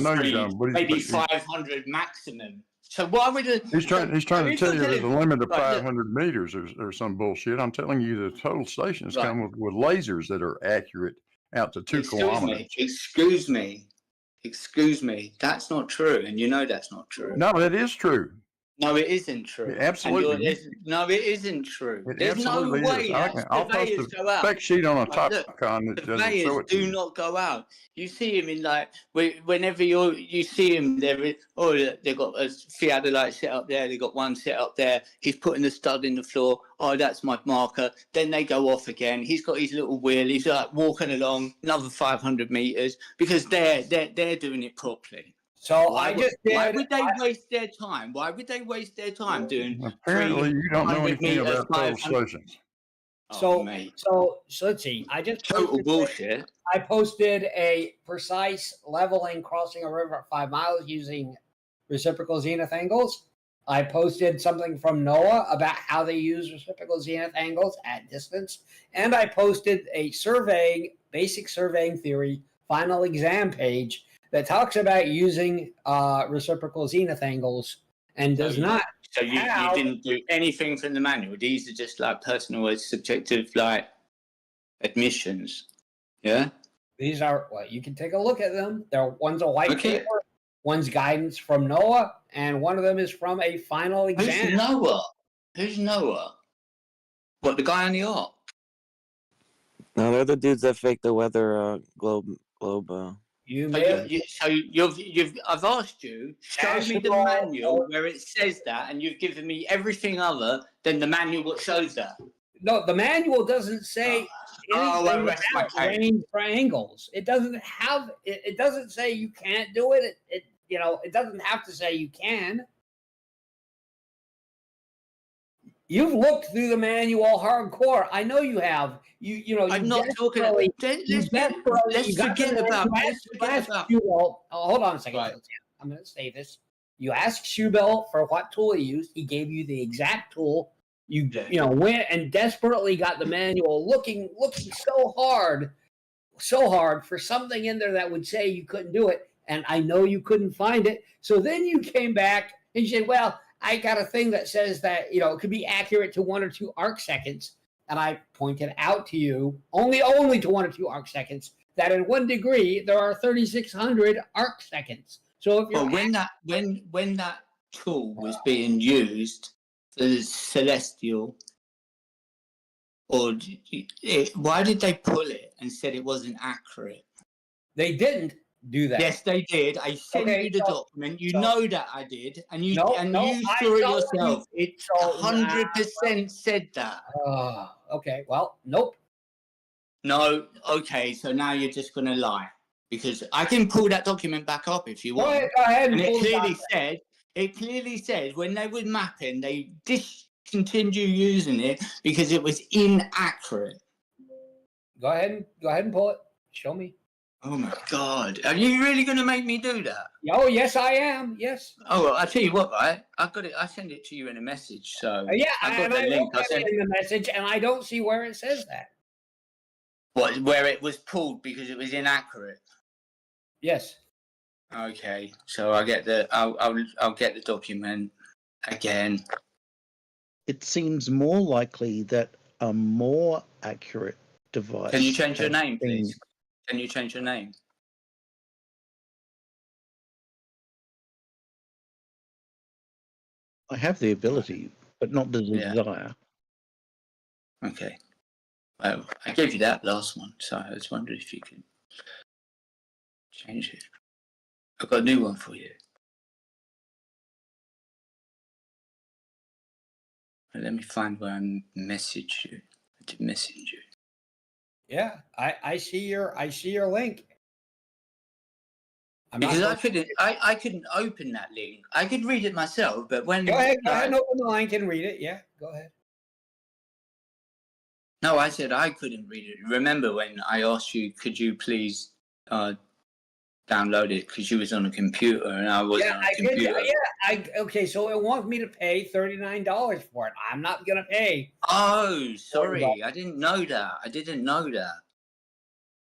maybe 500 maximum. So why would he's trying to tell you there's a limit of 500 meters or some bullshit. I'm telling you the total stations come with lasers that are accurate out to 2 kilometers. Excuse me. That's not true, and you know that's not true. No, that is true. No, it isn't true. Absolutely. No, it isn't true. It There's no absolutely way is. that I'll post surveyors a go out. spec sheet on a Like, look, Topcon that doesn't surveyors show it to do you. not go out. You see him in like whenever you see him there. Oh, they've got a theodolite set up there. They've got one set up there. He's putting the stud in the floor. Oh, that's my marker. Then they go off again. He's got his little wheel. He's like walking along another 500 meters because they're doing it properly. So why would they waste their time? Why would they waste their time doing? Apparently, you don't know 300 anything meters, about total 500 stations. So let's see. I just total bullshit. I posted a precise leveling crossing a river at 5 miles using reciprocal zenith angles. I posted something from NOAA about how they use reciprocal zenith angles at distance, and I posted a basic surveying theory final exam page that talks about using reciprocal zenith angles and does not. So you didn't do anything from the manual. These are just like personal, subjective, like admissions. Yeah. These are you can take a look at them. One's a white Okay. paper, one's guidance from NOAA, and one of them is from a final exam. Who's NOAA? Who's NOAA? What, the guy on the ark? No, they're the dudes that fake the weather globe. I've asked you, show me the manual where it says that, and you've given me everything other than the manual that shows that. No, the manual doesn't say anything about range triangles. It doesn't have. It doesn't say you can't do it. It doesn't have to say you can. You've looked through the manual hardcore. I know you have. I'm not talking about. Let's forget about. Hold on a second. Right. I'm going to say this. You asked Schubel for what tool he used. He gave you the exact tool. You went and desperately got the manual, looking so hard for something in there that would say you couldn't do it. And I know you couldn't find it. So then you came back and you said, "Well, I got a thing that says that it could be accurate to 1 or 2 arc seconds." And I pointed out to you only to 1 or 2 arc seconds that in 1 degree there are 3,600 arc seconds. So if you're when that tool was being used for the celestial, why did they pull it and said it wasn't accurate? They didn't do that. Yes, they did. I sent you the document. You know that I did, and you saw it yourself. It 100% said that. Okay. Well, nope. No. Okay. So now you're just gonna lie because I can pull that document back up if you want. Go ahead and it clearly said when they were mapping, they discontinued using it because it was inaccurate. Go ahead and pull it. Show me. Oh my God! Are you really going to make me do that? Oh yes, I am. Yes. Oh well, I tell you what, right? I got it. I send it to you in a message. So yeah, I got the link. I sent it in the message, and I don't see where it says that. What? Where it was pulled because it was inaccurate? Yes. Okay, so I get I'll get the document again. It seems more likely that a more accurate device. Can you change your name, please? Can you change your name? I have the ability, but not the desire. Okay. Well, I gave you that last one, so I was wondering if you could change it. I've got a new one for you. Let me find where I message you. I did message you. Yeah, I see your link. Because I couldn't open that link. I could read it myself, but when go ahead and open the link and read it. Yeah, go ahead. No, I said I couldn't read it. Remember when I asked you, could you please download it because you was on a computer and I wasn't on a computer. Okay, so it wants me to pay $39 for it. I'm not gonna pay. Oh, sorry, I didn't know that.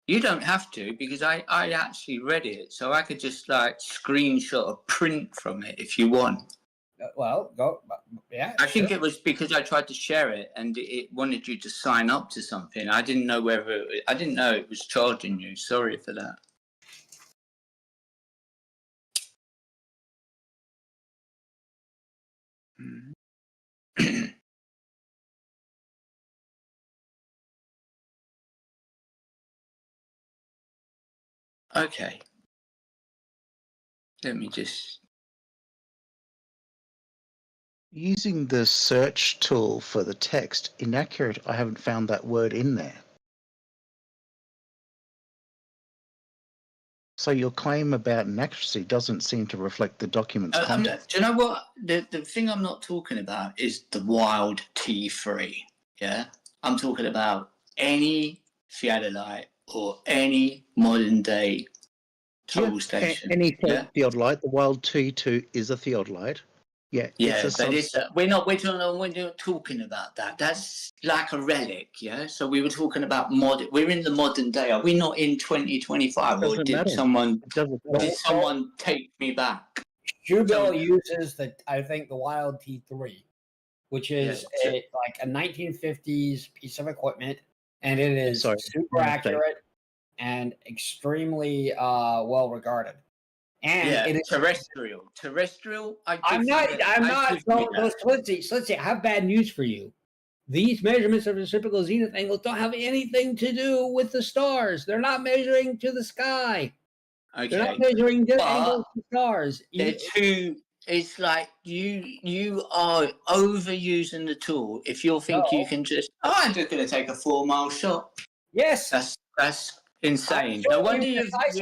You don't have to because I actually read it, so I could just like screenshot a print from it if you want. Well, go. Yeah. I think it was because I tried to share it and it wanted you to sign up to something. I didn't know I didn't know it was charging you. Sorry for that. Okay. Let me just. Using the search tool for the text, inaccurate, I haven't found that word in there. So your claim about inaccuracy doesn't seem to reflect the document's content. Do you know what? The thing I'm not talking about is the wild T3. Yeah? I'm talking about any theodolite or any modern day total station. Any yeah? theodolite, the wild T2 is a theodolite. Yeah, Yeah, it's a but it's we're not talking about that. That's like a relic, yeah. So we were talking about we're in the modern day. Are we not in 2025? Or did someone take me back? Shoebill uses I think the Wild T3, which is like a 1950s piece of equipment, and it is super accurate and extremely well regarded. And yeah, it is terrestrial. I'm not. Slitsy, I have bad news for you. These measurements of reciprocal zenith angles don't have anything to do with the stars. They're not measuring to the sky. Okay. They're not measuring angles to stars. They're too. It's like you are overusing the tool. If you think you can just, I'm just going to take a 4-mile shot. Yes, that's insane. No wonder you've got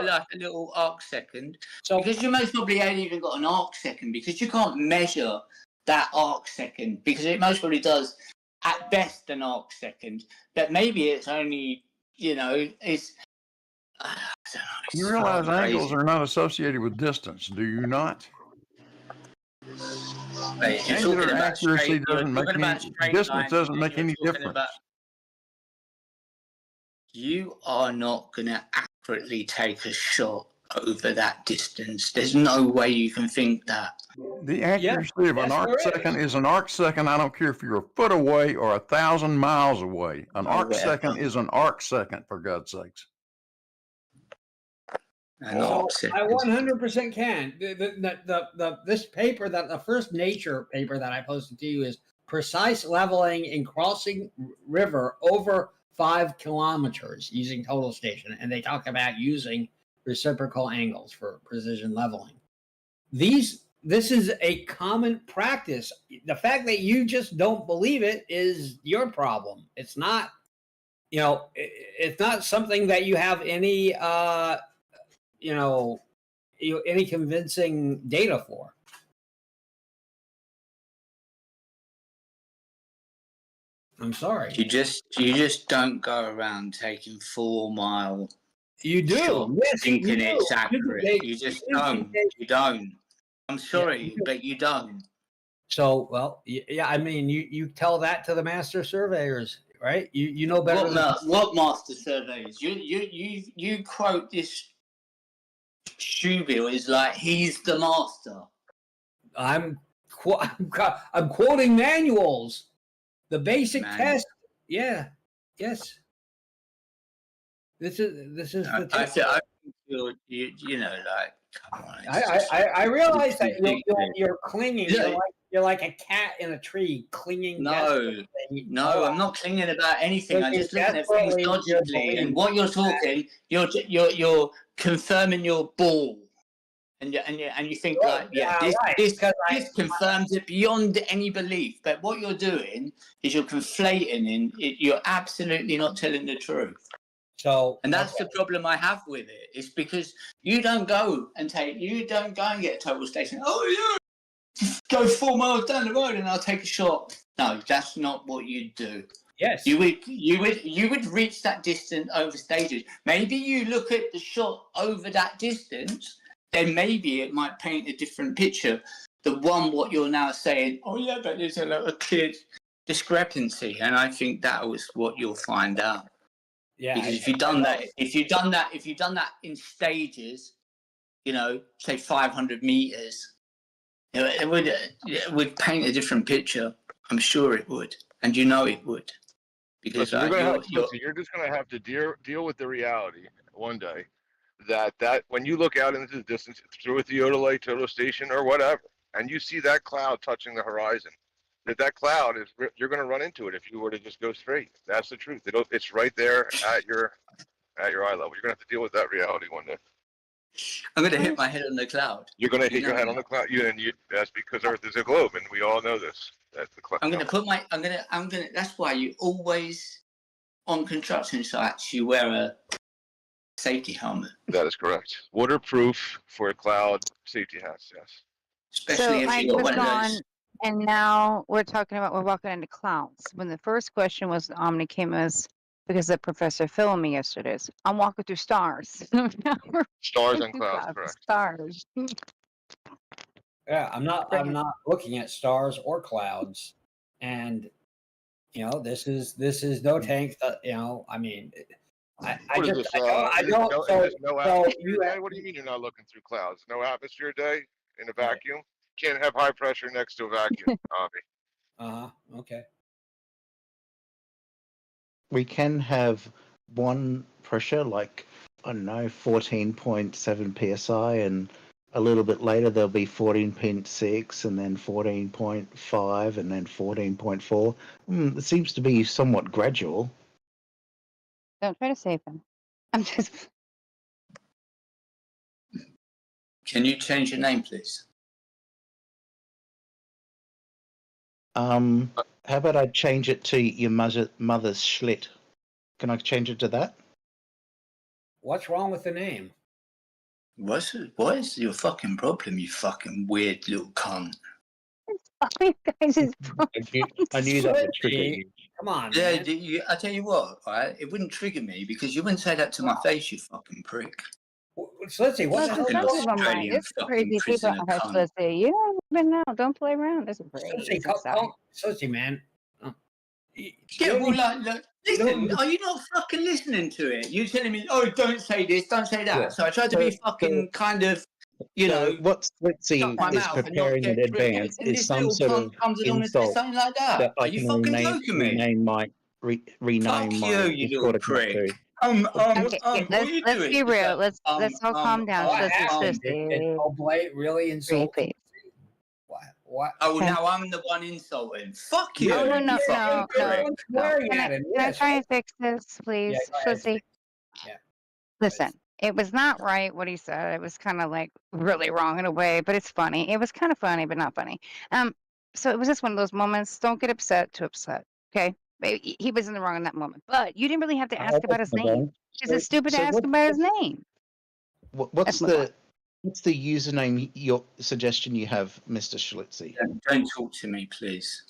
like a little arc second. Because you most probably ain't even got an arc second because you can't measure that arc second because it most probably does at best an arc second. But maybe it's only it's. I don't know, you realize angles are not associated with distance, do you not? Angular accuracy doesn't make any distance. Doesn't make any difference. You are not going to accurately take a shot over that distance. There's no way you can think that. The accuracy of an arc second is an arc second. I don't care if you're a foot away or 1,000 miles away. An arc second is an arc second, for God's sakes. I 100% can. This paper, the first Nature paper that I posted to you, is precise leveling in crossing river over 5 kilometers using total station, and they talk about using reciprocal angles for precision leveling. This is a common practice. The fact that you just don't believe it is your problem. It's not, it's not something that you have any, any convincing data for. I'm sorry. You just don't go around taking 4-mile. You do. Yes, thinking it's accurate. You just don't. You don't. I'm sorry, but you don't. So, well, yeah. I mean, you tell that to the master surveyors, right? You know better. What master surveyors? You quote this Shoebill is like he's the master. I'm quoting manuals. The basic test, yeah, yes. This is the test. I think you know, like, come on. I realize that you're clinging. You're like a cat in a tree clinging. No, I'm not clinging about anything. I'm just looking at things logically. And what you're talking, you're confirming your ball. And you think this confirms it beyond any belief. But what you're doing is you're conflating and you're absolutely not telling the truth. And that's the problem I have with it. It's because you don't go and get a total station. Oh yeah, just go 4 miles down the road and I'll take a shot. No, that's not what you do. Yes, you would reach that distance over stages. Maybe you look at the shot over that distance. Then maybe it might paint a different picture. What you're now saying, oh yeah, but there's a clear discrepancy, and I think that was what you'll find out. Yeah, because if you've done that in stages, say 500 meters, it would paint a different picture. I'm sure it would, and it would, because you're just going to have to deal with the reality one day. That when you look out into the distance through a theodolite, total station, or whatever, and you see that cloud touching the horizon, that cloud is, you're going to run into it if you were to just go straight. That's the truth. It's right there at your eye level. You're going to have to deal with that reality one day. I'm going to hit my head on the cloud. You're going to hit your head on the cloud. That's because Earth is a globe, and we all know this. That's the cloud. I'm going to put my. I'm going to. That's why you always, on construction sites, you wear a safety helmet. That is correct. Waterproof for a cloud safety hats. Yes. Especially if you got one of those. And now we're talking about we're walking into clouds. When the first question was Omni came as because of Professor Phil and me yesterday. I'm walking through stars. Stars and clouds, correct. Stars. Yeah, I'm not looking at stars or clouds, and this is no tank. I mean, I just don't. What do you mean you're not looking through clouds? No atmosphere day in a vacuum? Can't have high pressure next to a vacuum, Avi. Okay. We can have one pressure, like, I don't know, 14.7 psi, and a little bit later there'll be 14.6, and then 14.5, and then 14.4. It seems to be somewhat gradual. Don't try to save him. I'm just. Can you change your name, please? How about I change it to your mother's Schlitt? Can I change it to that? What's wrong with the name? What is your fucking problem, you fucking weird little cunt? You guys is I knew that would trigger you. Come on, yeah, man. I tell you what, right? It wouldn't trigger me because you wouldn't say that to my face, you fucking prick. So let's see. What fucking Australian There's fucking crazy people prisoner out here. cunt. Let's see. You don't even know. Don't play around. This is crazy. So let's see, man. Yeah, well, look, listen, are you not fucking listening to it? You're telling me, oh, don't say this, don't say that. Yeah. So I tried to be fucking kind of, what Slitzy my is mouth and not preparing in get triggered. advance And is this some little sort cunt of comes along and says insult something like that. that Are I you can fucking rename joking me? rename Fuck my you, you little Discord account prick. to. What are you let's doing? be real. Let's all calm What down. happened? Did Oblate really insult? Please. What? Oh, now I'm the one insulting. Fuck you. No. you fucking prick. Can I try and fix this, please? Let's see. Yeah. Listen, it was not right what he said. It was kind of like really wrong in a way, but it's funny. It was kind of funny, but not funny. So it was just one of those moments. Don't get upset to upset. Okay, maybe he was in the wrong in that moment, but you didn't really have to ask about his name. It's stupid to ask about his name. What's the username? Your suggestion you have, Mr. Schlitzy? Don't talk to me, please.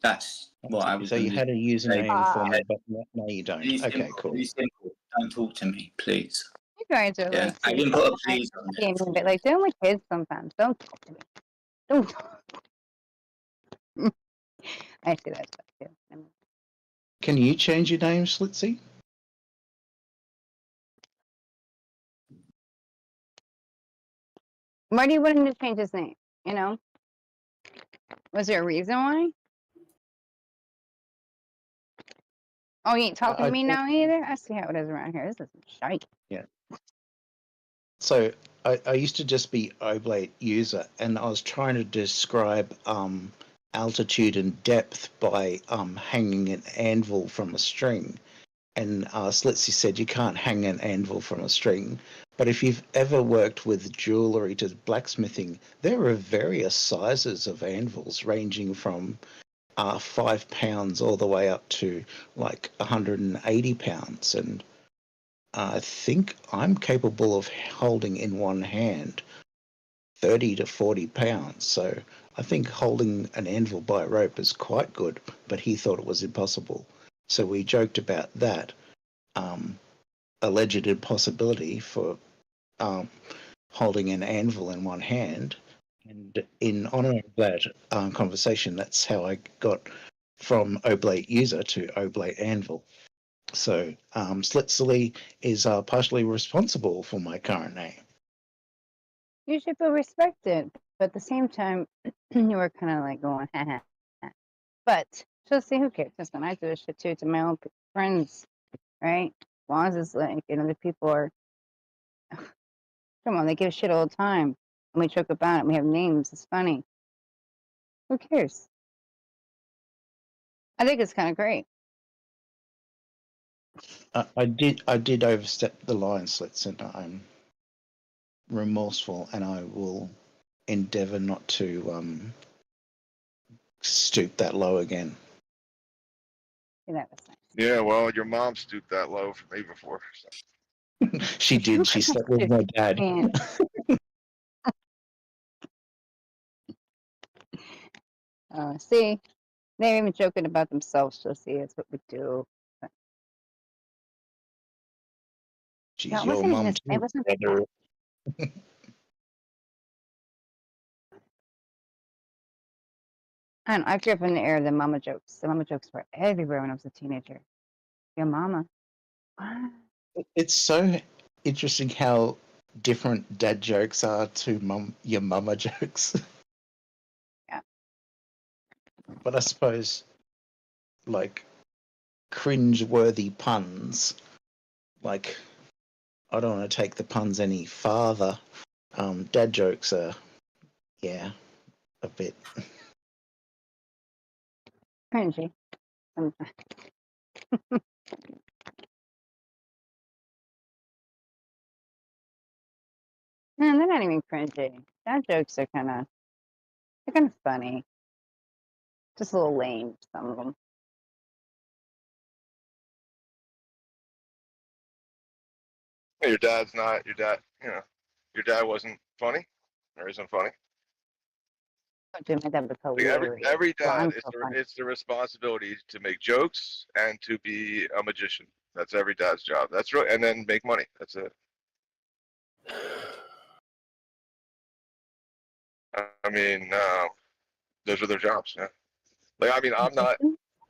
That's what I was. So you had a username for me, but now you don't. Really Okay, simple, cool. really simple. Don't talk to me, please. You guys are Yeah, like, I didn't put a please on there. but like they're only kids sometimes. Don't talk to me. Don't talk. I see that stuff too. Can you change your name, Schlitzy? Why do you want him to change his name? Was there a reason why? Oh, you ain't talking to me now either? I see how it is around here. This is shite. Yeah. So I used to just be Oblate user, and I was trying to describe altitude and depth by hanging an anvil from a string. And Slitsy said you can't hang an anvil from a string. But if you've ever worked with jewellery to blacksmithing, there are various sizes of anvils ranging from 5 pounds all the way up to like 180 pounds. And I think I'm capable of holding in one hand 30 to 40 pounds. So I think holding an anvil by a rope is quite good, but he thought it was impossible. So we joked about that alleged impossibility for holding an anvil in one hand. And in honor of that conversation, that's how I got from Oblate user to Oblate anvil. So Slitzily is partially responsible for my current name. You should feel respected, but at the same time, you were kind of like going, ha ha ha. But just see who cares. Listen, I do this shit too to my own friends, right? As long as it's like, the people are, come on, they give shit all the time. And we joke about it. We have names. It's funny. Who cares? I think it's kind of great. I did overstep the line, Slits, and I'm remorseful, and I will endeavour not to stoop that low again. Yeah, that was nice. Yeah, well, your mom stooped that low for me before. So. She did. She slept with my dad. See, they're even joking about themselves. So see, it's what we do. But She's no, it your wasn't even mum his, it too, wasn't. brother. I don't know, I grew up in the era of the mama jokes. The mama jokes were everywhere when I was a teenager. Your mama. What? It's so interesting how different dad jokes are to your mama jokes. Yeah. But I suppose, like, cringe-worthy puns, like, I don't want to take the puns any farther. Dad jokes are, yeah, a bit. Cringy. Sometimes. Man, they're not even cringy. Dad jokes are they're kind of funny. Just a little lame, some of them. Hey, your dad's not your dad. Your dad wasn't funny, or isn't funny. Dude, my dad was Like hilarious. every Well, dad, I'm so funny. it's the responsibility to make jokes and to be a magician. That's every dad's job. That's right, and then make money. That's it. I mean, those are their jobs. Yeah. Like I mean, I'm not.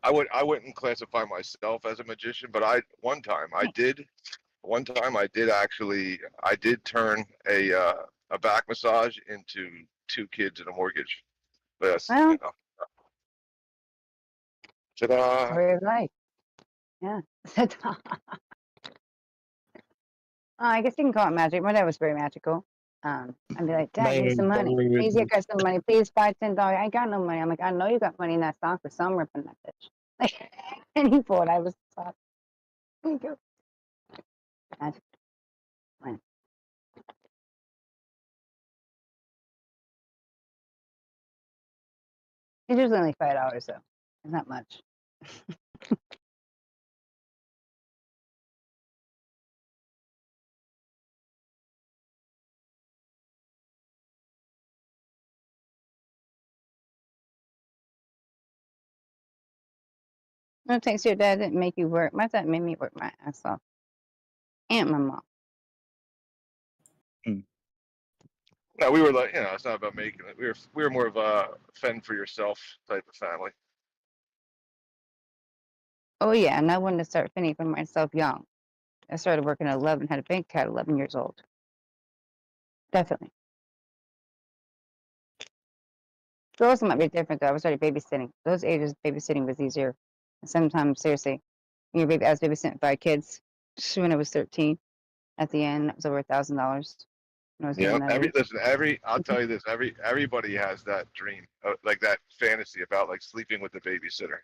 I wouldn't classify myself as a magician, but one time I did actually turn a back massage into 2 kids and a mortgage. But that's, Well, ta-da. story of life. Yeah. I guess you can call it magic. My dad was very magical. I'd be like, Dad, give me some money. Please get some money. Please buy $10. I ain't got no money. I'm like, I know you got money in that stock, so I'm ripping that bitch. Like, and he thought I was top. There you go. Magic. Fine. It's usually only $5 though. It's not much. No thanks to your dad didn't make you work. My dad made me work my ass off. And my mom. No, we were like, it's not about making it. We were more of a fend for yourself type of family. Oh yeah, and I wanted to start fending for myself young. I started working at 11, had a bank account at 11 years old. Definitely. Girls might be different though. I was already babysitting. Those ages, babysitting was easier. And sometimes, seriously, I was babysitting 5 kids when I was 13. At the end, it was over $1,000 when I was doing that. I'll tell you this, everybody has that dream, like that fantasy about like sleeping with the babysitter.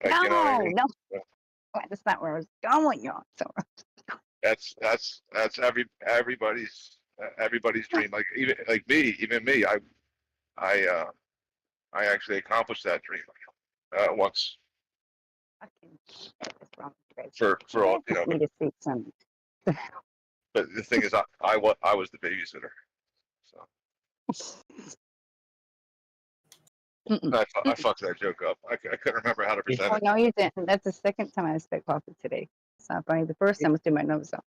Like, No, you know what I mean? no, that's not where I was going, y'all. So That's everybody's dream. Like even me, I actually accomplished that dream once. For all, need to see some. But the thing is, I was the babysitter. So I fucked that joke up. I couldn't remember how to present Oh it. no, you didn't. That's the second time I spit coffee today. It's not funny. The first time was through my nose though.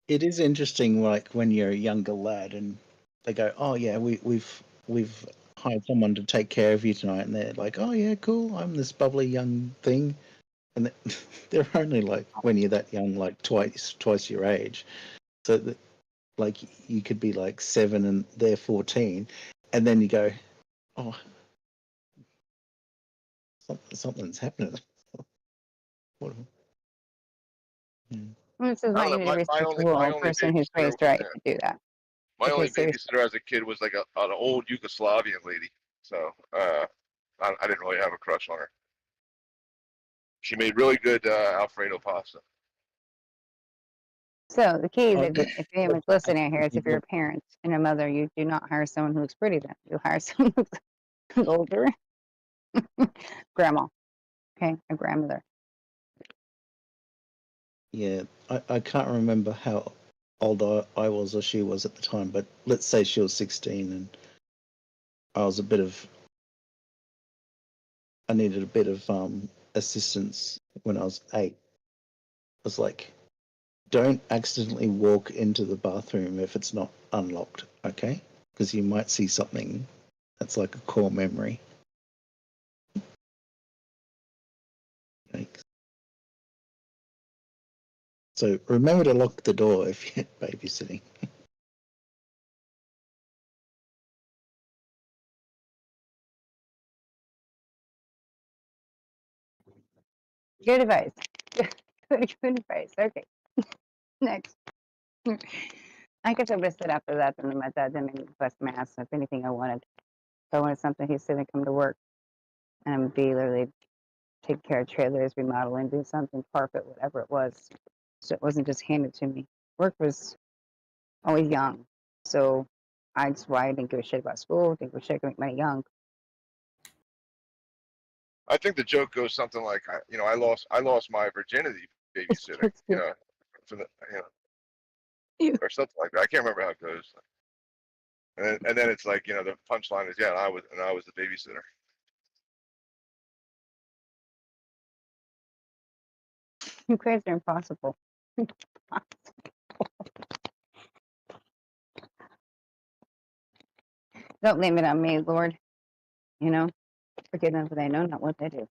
It is interesting, like when you're a younger lad and they go, "Oh yeah, we've hired someone to take care of you tonight," and they're like, "Oh yeah, cool. I'm this bubbly young thing," and they're only like when you're that young, like twice your age. So that, like you could be like 7 and they're 14, and then you go, "Oh, something's happening." What? This is why you need to respect the rule. A person who's raised right to do that. My Okay, only seriously. babysitter as a kid was like an old Yugoslavian lady. So I didn't really have a crush on her. She made really good Alfredo pasta. So the key is Oh, if anyone's listening here is if you're a parent and a mother, you do not hire someone who looks pretty then. You hire someone who's older. Grandma. Okay, a grandmother. yeah, I can't remember how old I was or she was at the time, but let's say she was 16 and I needed a bit of assistance when I was 8. I was like, don't accidentally walk into the bathroom if it's not unlocked, okay? Because you might see something that's like a core memory. Yikes. So remember to lock the door if you're babysitting. Good advice. Good advice. Okay. Next. I guess I would have said after that, then my dad didn't make me bust my ass if anything I wanted. If I wanted something, he said to come to work and be literally take care of trailers, remodeling, do something, carpet, whatever it was. So it wasn't just handed to me. Work was always young. So that's why I didn't give a shit about school, didn't give a shit to make money young. I think the joke goes something like, I lost my virginity babysitting, for the, or something like that. I can't remember how it goes. And then it's like, the punchline is, I was the babysitter. You crazy are impossible. Don't blame it on me, Lord. Forgive them for they know not what they do.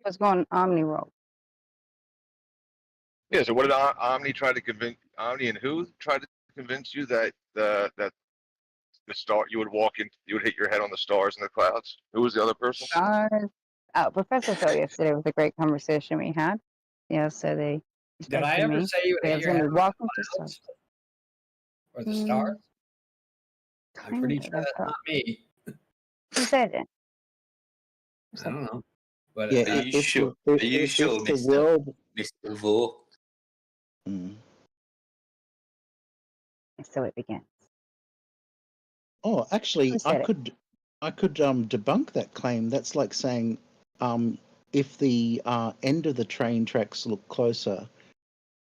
What's going on, Omni Roll? Yeah. So what did Omni try to convince Omni and who tried to convince you that the star you would hit your head on the stars and the clouds? Who was the other person? Stars. Oh, Professor Phil yesterday was a great conversation we had. So they Did I respected ever me. say you would They hit was your going head to on be the welcome to clouds stars. or the stars? I'm pretty sure Kind that's of. not me. Who said it? I don't know. But Yeah, Are you sure? Are you sure, if the Mr. world, Mr. Vore? So it begins. oh, actually, Who said it? I could debunk that claim. That's like saying, if the end of the train tracks look closer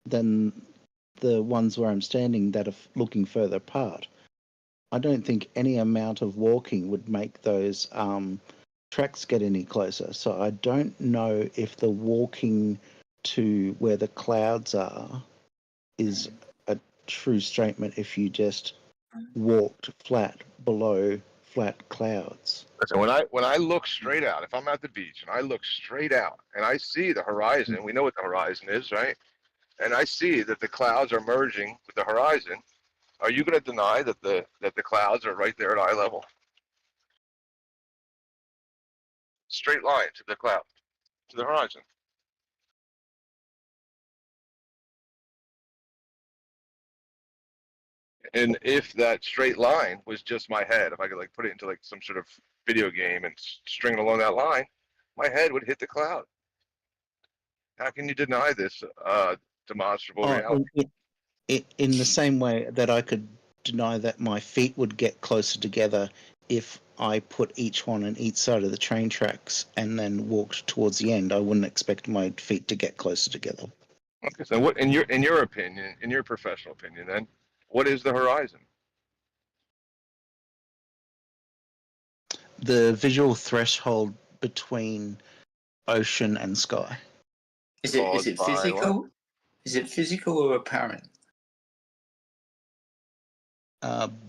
than the ones where I'm standing that are looking further apart, I don't think any amount of walking would make those tracks get any closer. So I don't know if the walking to where the clouds are is a true statement if you just walked flat below flat clouds. Listen, when I look straight out, if I'm at the beach and I look straight out and I see the horizon, we know what the horizon is, right? And I see that the clouds are merging with the horizon. Are you going to deny that the clouds are right there at eye level? Straight line to the cloud, to the horizon. And if that straight line was just my head, if I could put it into some sort of video game and string it along that line, my head would hit the cloud. How can you deny this demonstrable reality? In the same way that I could deny that my feet would get closer together if I put each one on each side of the train tracks and then walked towards the end, I wouldn't expect my feet to get closer together. Okay, so what, in your opinion, in your professional opinion, then, what is the horizon? The visual threshold between ocean and sky. Is it physical? Is it physical or apparent?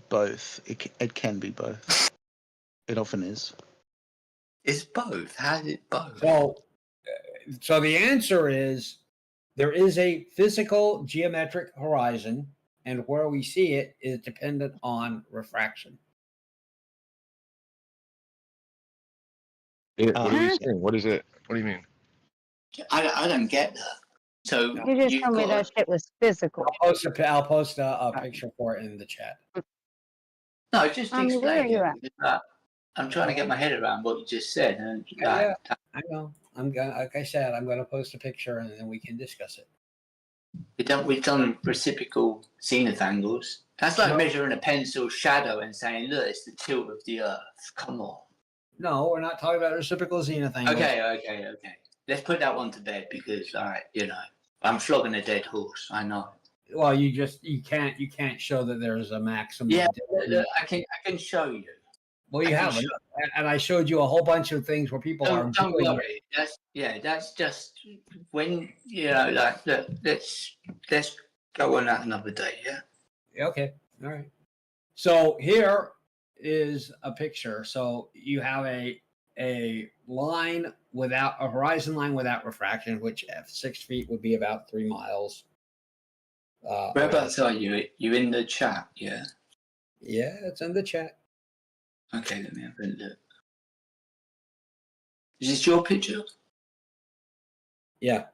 Both. It can be both. It often is. It's both. How's it both? So the answer is there is a physical geometric horizon, and where we see it is dependent on refraction. What are you saying? What is it? What do you mean? I don't get that. So You just told me that shit was physical. I'll post a picture for it in the chat. No, just Where are explain you it. I'm trying to get my head around what you just said. And Yeah, I know. I'm gonna, like I said, I'm gonna post a picture and then we can discuss it. We've done reciprocal zenith angles. That's like No. measuring a pencil shadow and saying, look, it's the tilt of the Earth. Come on. No, we're not talking about reciprocal zenith angles. Okay. Let's put that one to bed because, I'm flogging a dead horse. I know. Well, you can't show that there's a maximum. Yeah, look, I can show you. Well, you haven't, and I showed you a whole bunch of things where people are. Don't worry. That's just when look, let's go on that another day. Yeah. Okay. All right. So here is a picture. So you have a line without a horizon line without refraction, which at 6 feet would be about 3 miles. Whereabouts are you? You in the chat? Yeah. Yeah, it's in the chat. Okay, let me have a look. Is this your picture? Yeah.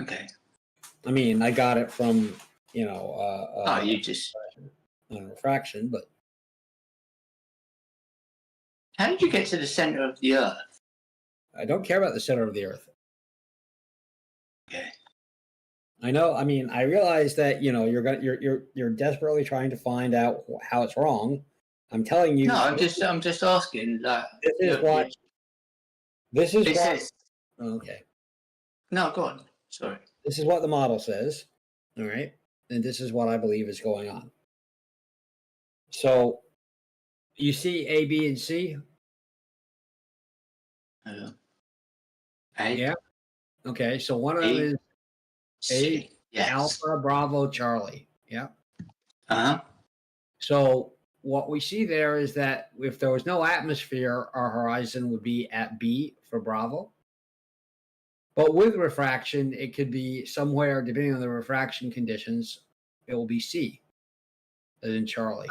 Okay. I mean, I got it from you just refraction, but how did you get to the center of the Earth? I don't care about the center of the Earth. Okay. I know. I mean, I realize that you're desperately trying to find out how it's wrong. I'm telling you. No, I'm just asking. This is what. Okay. No, go on. Sorry. This is what the model says. All right, and this is what I believe is going on. So, you see A, B, and C. Yeah. Okay. So one of them is A, Alpha, Bravo, Charlie. Yeah. So what we see there is that if there was no atmosphere, our horizon would be at B for Bravo. But with refraction, it could be somewhere, depending on the refraction conditions, it will be C, as in Charlie.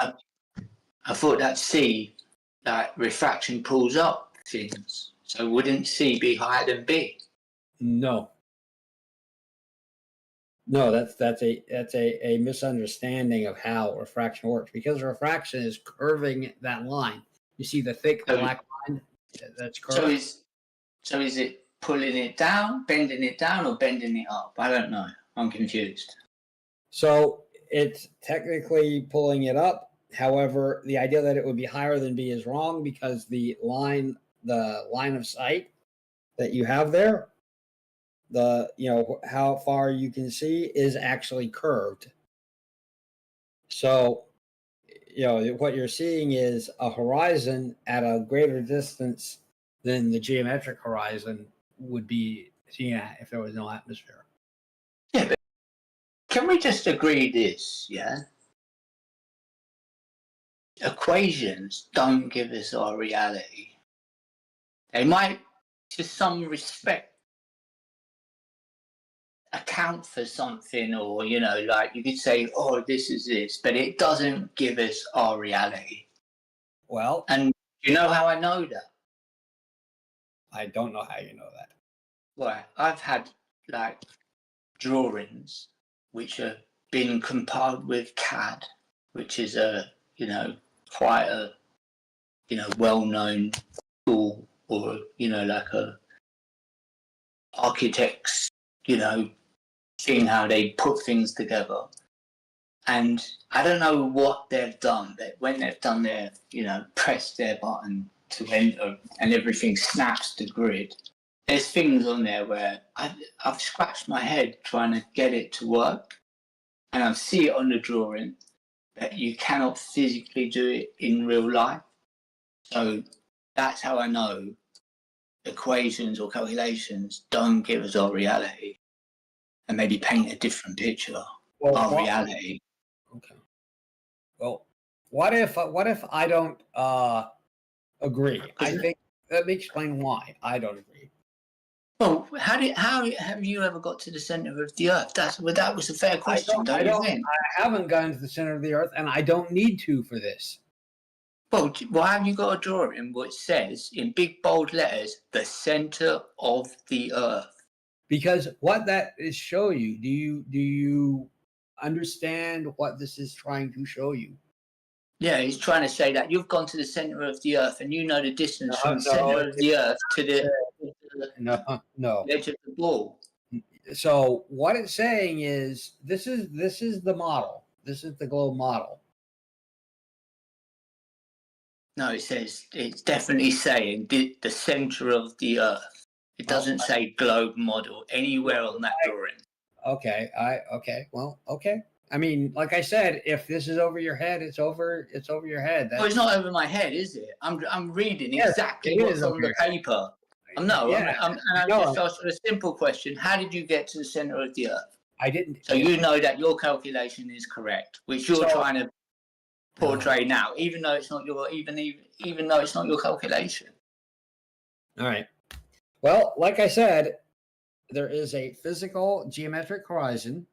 I thought that C, that refraction pulls up things. So wouldn't C be higher than B? No. No, that's a misunderstanding of how refraction works, because refraction is curving that line. You see the thick black line that's curved. So is it pulling it down, bending it down, or bending it up? I don't know. I'm confused. So it's technically pulling it up. However, the idea that it would be higher than B is wrong, because the line of sight that you have there, how far you can see is actually curved. So, what you're seeing is a horizon at a greater distance than the geometric horizon would be seen at if there was no atmosphere. Yeah, but can we just agree this, yeah? Equations don't give us our reality. They might, to some respect, account for something, or you could say, oh, this is this, but it doesn't give us our reality. Well, and you know how I know that? I don't know how you know that. Well, I've had drawings which have been compiled with CAD, which is quite a well-known tool, or a architect's seeing how they put things together. And I don't know what they've done, but when they've done their, press their button to enter and everything snaps to grid, there's things on there where I've scratched my head trying to get it to work. And I see it on the drawing, but you cannot physically do it in real life. So that's how I know equations or calculations don't give us our reality, and maybe paint a different picture of reality. Okay. Well, what if I don't agree. I think, let me explain why I don't agree. Well, how have you ever got to the center of the Earth? That was a fair question, don't you think? I haven't gone to the center of the Earth, and I don't need to for this. Well, why have you got a drawing which says in big bold letters the center of the Earth? Because what that is show you, do you understand what this is trying to show you? Yeah, he's trying to say that you've gone to the center of the Earth and you know the distance from the center of the Earth to the no edge of the ball. So what it's saying is this is the model. This is the globe model. No, it says it's definitely saying the center of the Earth. It doesn't say globe model anywhere on that drawing. Okay, okay. I mean, like I said, if this is over your head, it's over your head. Well, it's not over my head, is it? I'm reading exactly what's on the paper. I just asked a simple question. How did you get to the center of the Earth? I didn't. So you know that your calculation is correct, which you're trying to portray now, even though it's not your even though it's not your calculation. All right. Well, like I said, there is a physical geometric horizon,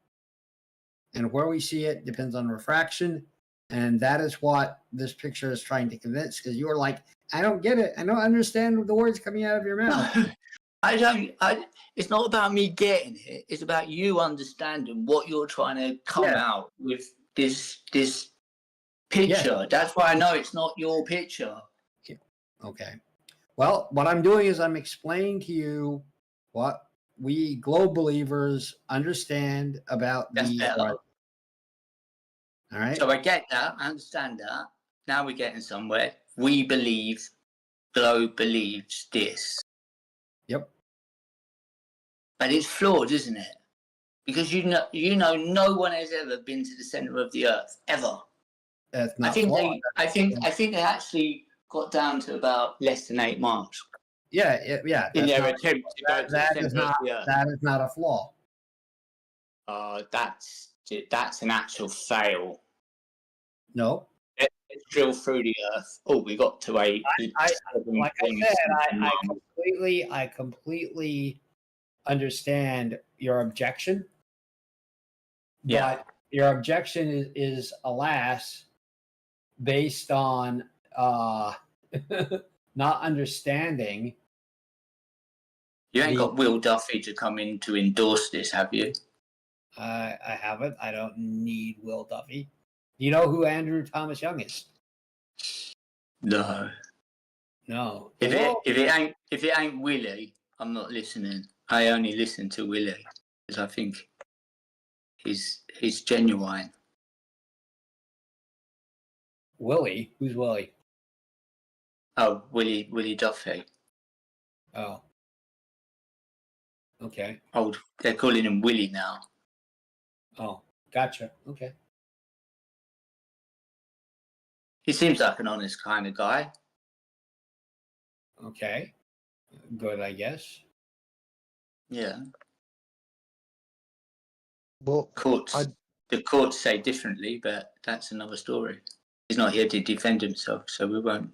and where we see it depends on refraction, and that is what this picture is trying to convince. Because you were like, I don't get it. I don't understand the words coming out of your mouth. No, I don't. It's not about me getting it. It's about you understanding what you're trying to come out with this picture. Yeah. That's why I know it's not your picture. Okay. Well, what I'm doing is I'm explaining to you what we globe believers understand about the. Better. All right. So I get that. I understand that. Now we're getting somewhere. We believe, globe believes this. Yep. But it's flawed, isn't it? Because you know, no one has ever been to the center of the Earth ever. That's not I think flawed. I think they actually got down to about less than 8 miles. Yeah. In their attempt to go to the center of the Earth. That is not a flaw. That's an actual fail. No. Let's drill through the Earth. Oh, we got to 8. Like I said, I completely understand your objection. Yeah. But your objection is alas, based on not understanding. You ain't got Will Duffy to come in to endorse this, have you? I haven't. I don't need Will Duffy. You know who Andrew Thomas Young is? No. No. If it ain't Willie, I'm not listening. I only listen to Willie because I think he's genuine. Willie? Who's Willie? Oh, Willie Duffy. Oh. Okay. Oh, they're calling him Willie now. Oh, gotcha. Okay. He seems like an honest kind of guy. Okay. Good, I guess. Yeah. Well, the courts say differently, but that's another story. He's not here to defend himself, so we won't.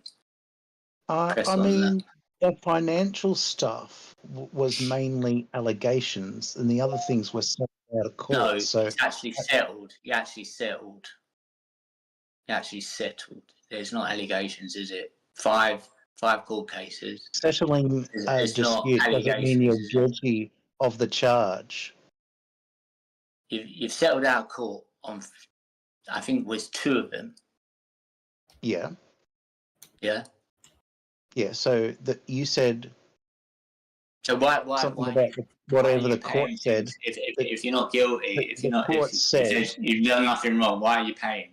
I mean, the financial stuff was mainly allegations, and the other things were settled out of court. No, so it's actually settled. He actually settled. There's not allegations, is it? Five court cases. settling a It's not dispute doesn't mean you're allegations, is it? guilty of the charge. You've settled out of court on, I think it was 2 of them. Yeah. Yeah. Yeah. So that you said. So why something about whatever the court said? If you're not guilty, if you're not, court said, if you've done nothing wrong, why are you paying?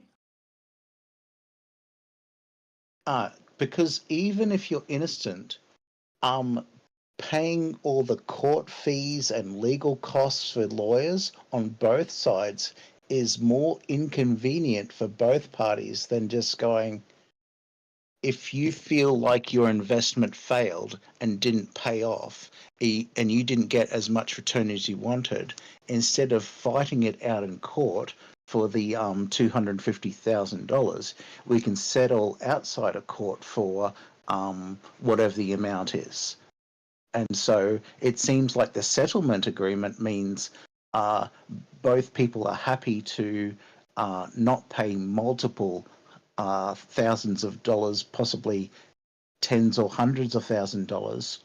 Because even if you're innocent, paying all the court fees and legal costs for lawyers on both sides is more inconvenient for both parties than just going, if you feel like your investment failed and didn't pay off and you didn't get as much return as you wanted, instead of fighting it out in court for the $250,000, we can settle outside of court for whatever the amount is. And so it seems like the settlement agreement means both people are happy to not pay multiple thousands of dollars, possibly tens or hundreds of $1,000s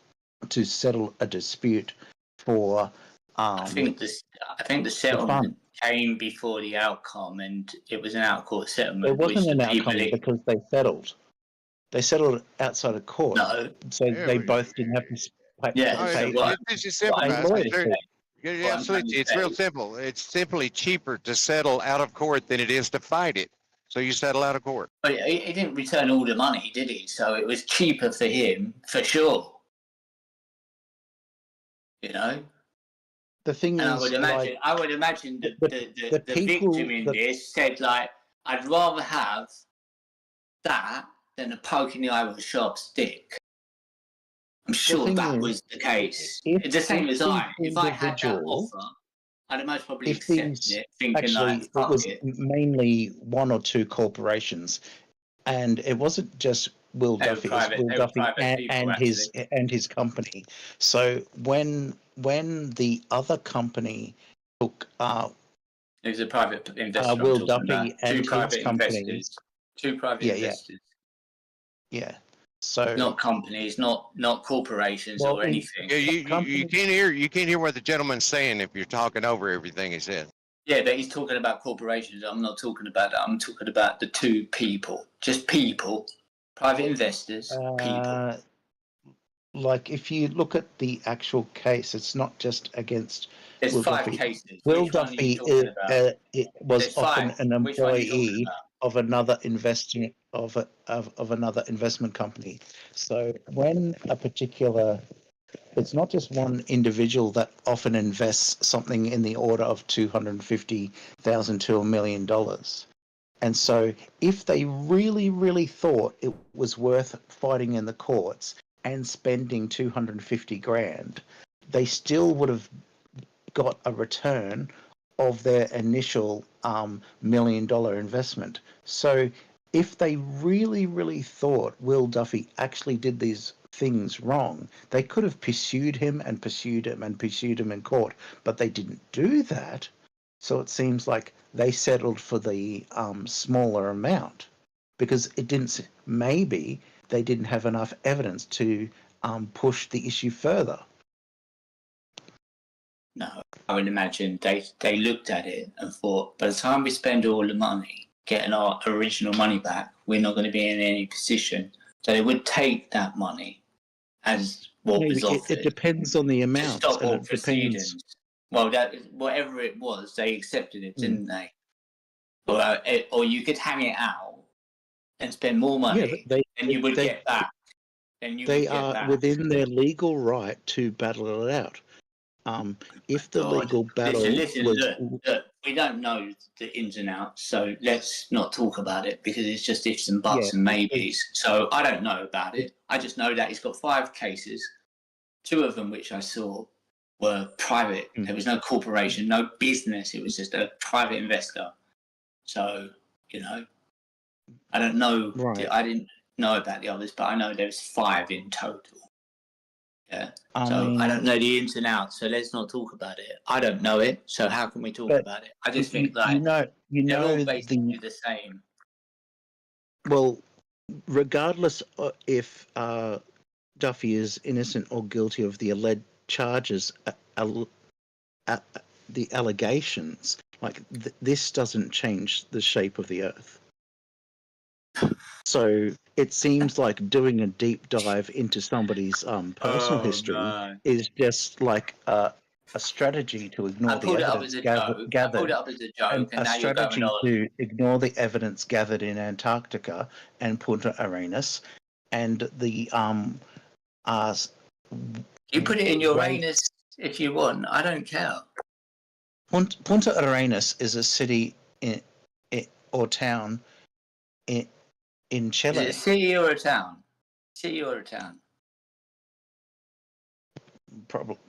to settle a dispute for I think the settlement came before the outcome, and it was an out-of-court settlement. There wasn't an people outcome because they settled. They settled outside of court. No. So they both didn't have to pay. It's just simple, pay guys. lawyers' fees. Yeah, absolutely. It's real simple. It's simply cheaper to settle out of court than it is to fight it. So you settle out of court. But he didn't return all the money, did he? So it was cheaper for him, for sure. You know? The thing and is, I would imagine the victim in this said, like, I'd rather have that than a poke in the eye with a sharp stick. I'm sure that was the case. It's the same as I. If I had that offer, I'd most probably accept it, thinking like, fuck it was it. mainly one or two corporations, and it wasn't just Will Duffy. It was Will Duffy and his company. So when the other company took it was a private investor. Will Duffy and two private his company, investors. Two private investors. Yeah. So not companies, not corporations or anything. Yeah, you can't hear what the gentleman's saying if you're talking over everything he said. Yeah, but he's talking about corporations. I'm not talking about that. I'm talking about the two people, just people, private investors, people. Like if you look at the actual case, it's not just against. There's Will 5 Duffy. cases. Will Duffy it was often an employee of another another investment company. So when a particular, it's not just one individual that often invests something in the order of $250,000 to $1 million. And so if they really, really thought it was worth fighting in the courts and spending 250 grand, they still would have got a return of their initial $1 million investment. So if they really, really thought Will Duffy actually did these things wrong, they could have pursued him and pursued him and pursued him in court, but they didn't do that. So it seems like they settled for the smaller amount because maybe they didn't have enough evidence to push the issue further. No, I would imagine they looked at it and thought, by the time we spend all the money getting our original money back, we're not going to be in any position. So they would take that money as what was offered. It depends on the amount. To stop all proceedings. Well, whatever it was, they accepted it, didn't they? Or you could hang it out and spend more money, and you would get back. They are within their legal right to battle it out. If the legal battle look, we don't know the ins and outs, so let's not talk about it because it's just ifs and buts and maybes. So I don't know about it. I just know that he's got 5 cases, 2 of them which I saw were private. There was no corporation, no business. It was just a private investor. So, I don't know. Right. I didn't know about the others, but I know there was 5 in total. Yeah. I don't know the ins and outs, so let's not talk about it. I don't know it, so how can we talk about it? I just think they're all basically the same. Well, regardless if Duffy is innocent or guilty of the alleged charges, the allegations, this doesn't change the shape of the Earth. So it seems like doing a deep dive into somebody's personal history is just like a strategy to ignore the evidence gathered. I pulled it up as a joke, and now you're going strategy on. to ignore the evidence gathered in Antarctica and Punta Arenas, and the You put it in Uranus if you want. I don't care. Punta Arenas is a city or town in Chile. Is it a city or a town? City or a town?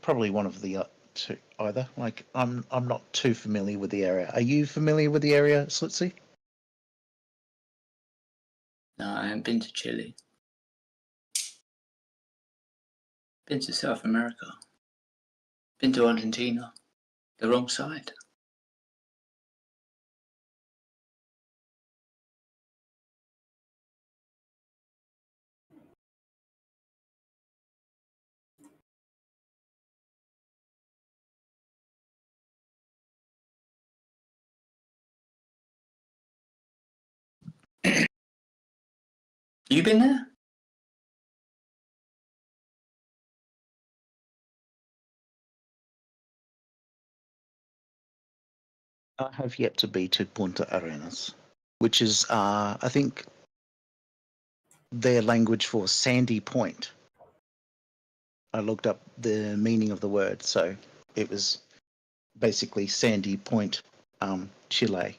Probably one of the two, either. I'm not too familiar with the area. Are you familiar with the area, Slitsy? No, I haven't been to Chile. Been to South America. Been to Argentina. The wrong side. You been there? I have yet to be to Punta Arenas, which is, I think, their language for sandy point. I looked up the meaning of the word, so it was basically sandy point, Chile.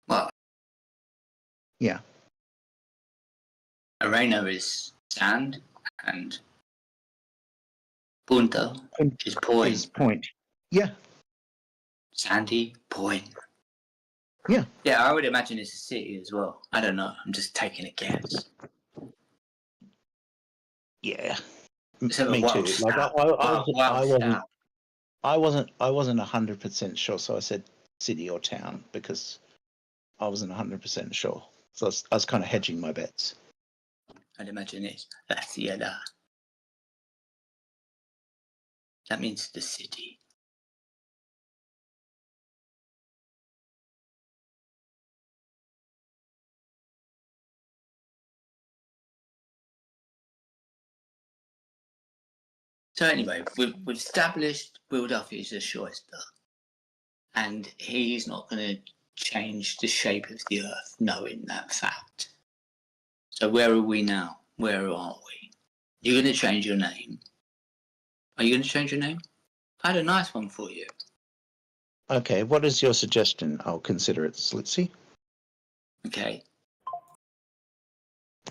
Well, yeah. Arena is sand, and Punta is point. Is point. Yeah. Sandy point. Yeah. Yeah, I would imagine it's a city as well. I don't know. I'm just taking a guess. Yeah. So Me too. Like I wasn't 100% sure, so I said city or town because I wasn't 100% sure. So I was kind of hedging my bets. I'd imagine it's La Ciudad. That means the city. So anyway, we've established Will Duffy is a shyster, and he's not going to change the shape of the Earth, knowing that fact. So where are we now? Where are we? You're going to change your name. Are you going to change your name? I had a nice one for you. Okay, what is your suggestion? I'll consider it, Slitsy. Okay.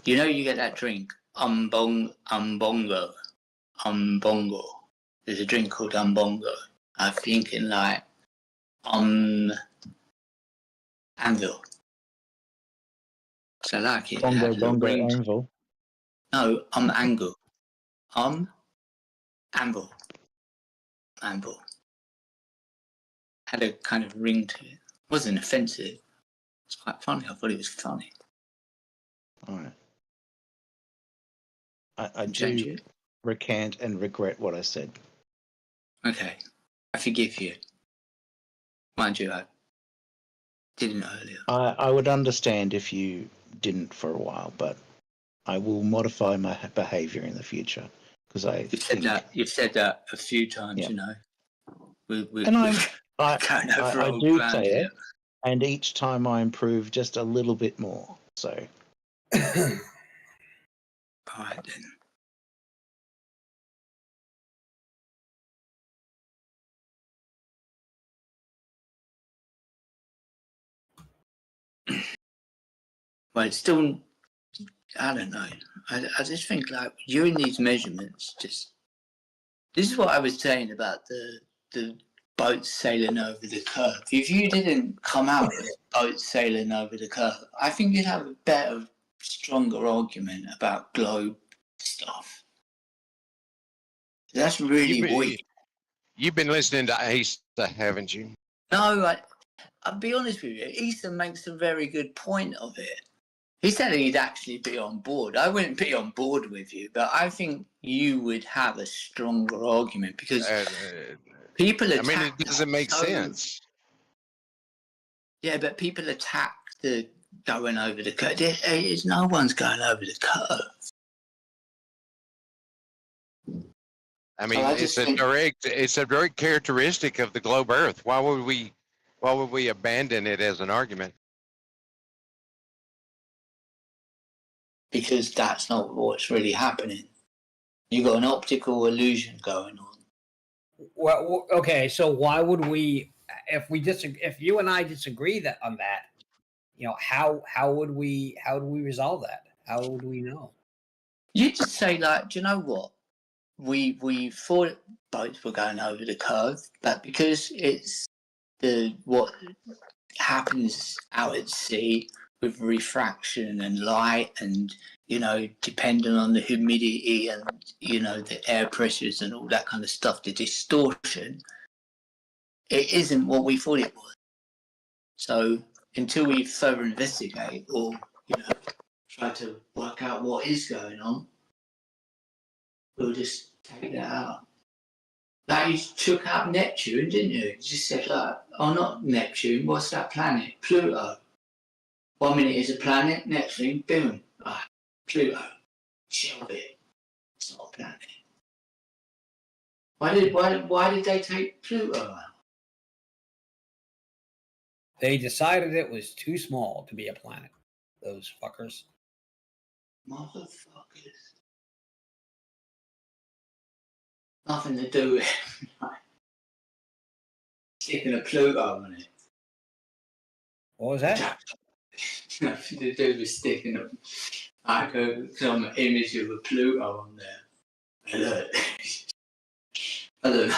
You know you get that drink, umbongo. There's a drink called umbongo. I'm thinking like anvil. So I like it. Bongo, It has a bongo, ring. anvil. No, angle. Anvil. Anvil. Had a kind of ring to it. Wasn't offensive. It's quite funny. I thought it was funny. All right. I do recant and regret what I said. Okay. I forgive you. Mind you, I didn't earlier. I would understand if you didn't for a while, but I will modify my behavior in the future because You've said that a few times, you know. And I do ground say here. it, and each time I improve just a little bit more. So. All right then. Well, it's still, I don't know. I just think like during these measurements, this is what I was saying about the boat sailing over the curve. If you didn't come out as boat sailing over the curve, I think you'd have a better, stronger argument about globe stuff. That's really weak. You've been listening to Asa, haven't you? No, I'll be honest with you. Ethan makes a very good point of it. He said he'd actually be on board. I wouldn't be on board with you, but I think you would have a stronger argument because people attack. I mean, it doesn't make sense. Yeah, but people attack the going over the curve. There's no one's going over the curve. I mean, it's a direct characteristic of the globe Earth. Why would we abandon it as an argument? Because that's not what's really happening. You've got an optical illusion going on. Well, okay, so why would we, if you and I disagree on that, you know, how would we resolve that? How would we know? You just say like, do you know what? We thought boats were going over the curve, but because it's what happens out at sea, with refraction and light and, you know, depending on the humidity and, you know, the air pressures and all that kind of stuff, the distortion, it isn't what we thought it was. So until we further investigate or, you know, try to work out what is going on, we'll just take that out. Like you took out Neptune, didn't you? You just said, like, oh, not Neptune, what's that planet? Pluto. 1 minute is a planet, next thing, boom, ah, Pluto. Shelve it. It's not a planet. Why did they take Pluto out? They decided it was too small to be a planet. Those fuckers. Motherfuckers. Nothing to do with sticking a Pluto on it. What was that? Nothing to do with sticking some image of a Pluto on there. Look. I don't know.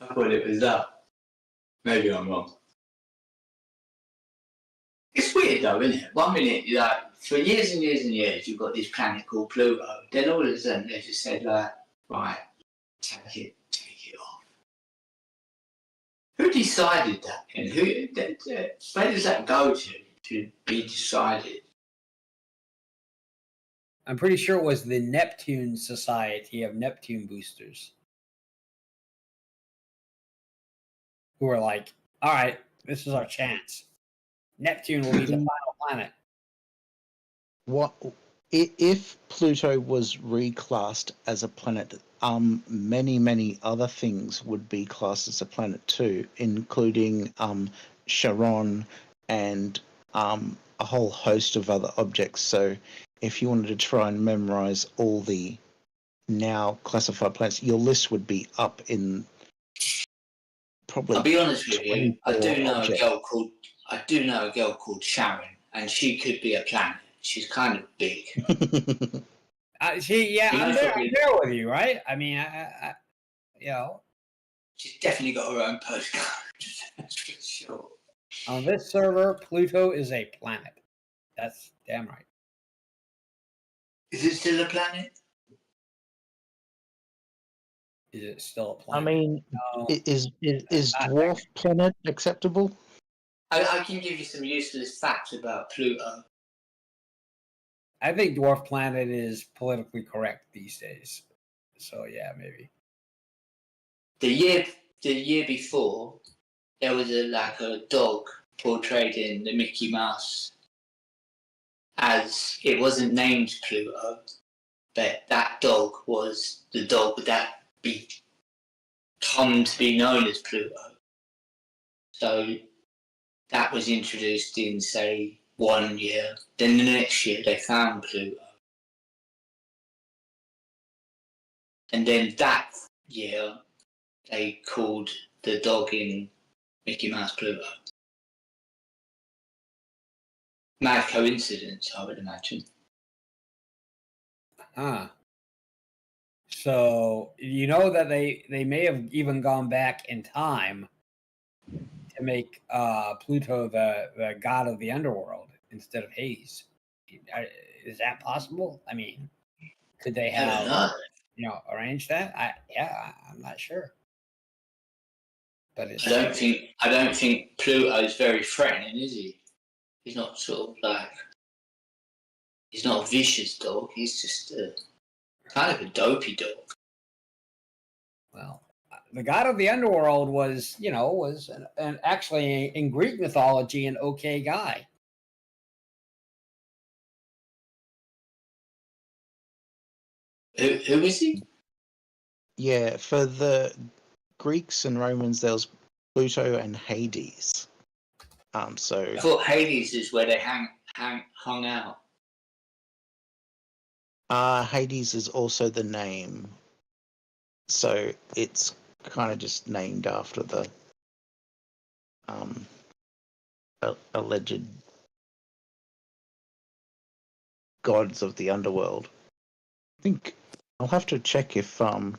I thought it was that. Maybe I'm wrong. It's weird though, isn't it? 1 minute, like, for years and years and years, you've got this planet called Pluto. Then all of a sudden, they just said, like, right, take it off. Who decided that? And where does that go to be decided? I'm pretty sure it was the Neptune Society of Neptune boosters who were like, all right, this is our chance. Neptune will be the final planet. What if Pluto was reclassed as a planet? Many other things would be classed as a planet too, including Charon and a whole host of other objects. So, if you wanted to try and memorize all the now classified planets, your list would be up in probably. I'll be honest with you. I do know objects. a girl called Sharon, and she could be a planet. She's kind of big. I'm there with you, right? I mean, I you know, she's definitely got her own postcard. That's for sure. On this server, Pluto is a planet. That's damn right. Is it still a planet? Is it still a planet? I mean, is dwarf planet acceptable? I can give you some useless facts about Pluto. I think dwarf planet is politically correct these days. So yeah, maybe. The year before, there was a dog portrayed in the Mickey Mouse as it wasn't named Pluto, but that dog was the dog that come to be known as Pluto. So that was introduced in, say, 1 year. Then the next year they found Pluto. And then that year they called the dog in Mickey Mouse Pluto. Mad coincidence, I would imagine. So you know that they may have even gone back in time to make Pluto the god of the underworld instead of Hades. Is that possible? I mean, could they have arranged that? I'm not sure. But I don't think Pluto's very threatening, is he? He's not he's not a vicious dog. He's just kind of a dopey dog. Well, the god of the underworld was actually in Greek mythology an okay guy. Who is he? Yeah, for the Greeks and Romans, there was Pluto and Hades. So I thought Hades is where they hung out. Hades is also the name, so it's kind of just named after the alleged gods of the underworld. I think I'll have to check if I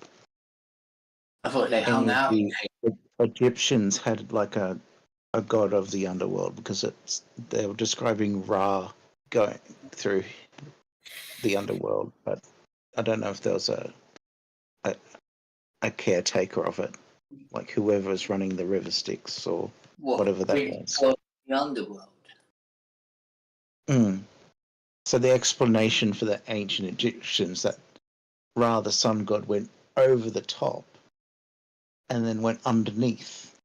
thought they hung out. The Egyptians had like a a god of the underworld because they were describing Ra going through the underworld, but I don't know if there was a caretaker of it, like whoever's running the river Styx or whatever that Greek was. god of the underworld. So the explanation for the ancient Egyptians that Ra, the sun god, went over the top and then went underneath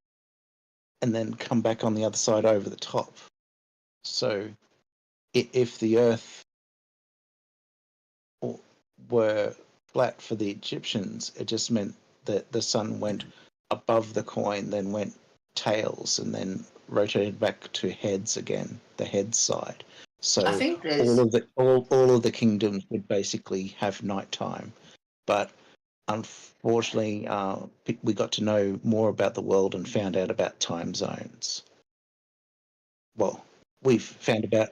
and then come back on the other side over the top. So if the earth were flat for the Egyptians, it just meant that the sun went above the coin, then went tails, and then rotated back to heads again, the head side. So I think all there's of the kingdoms would basically have nighttime, but unfortunately, we got to know more about the world and found out about time zones. Well, we've found out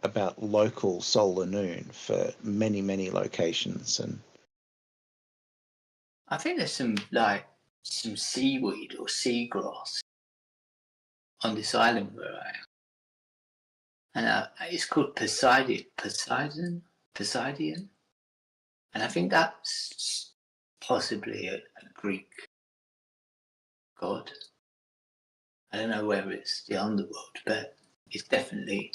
about local solar noon for many locations, and I think there's some seaweed or seagrass on this island where I am. And it's called Poseidon, and I think that's possibly a Greek god. I don't know whether it's the underworld, but it's definitely.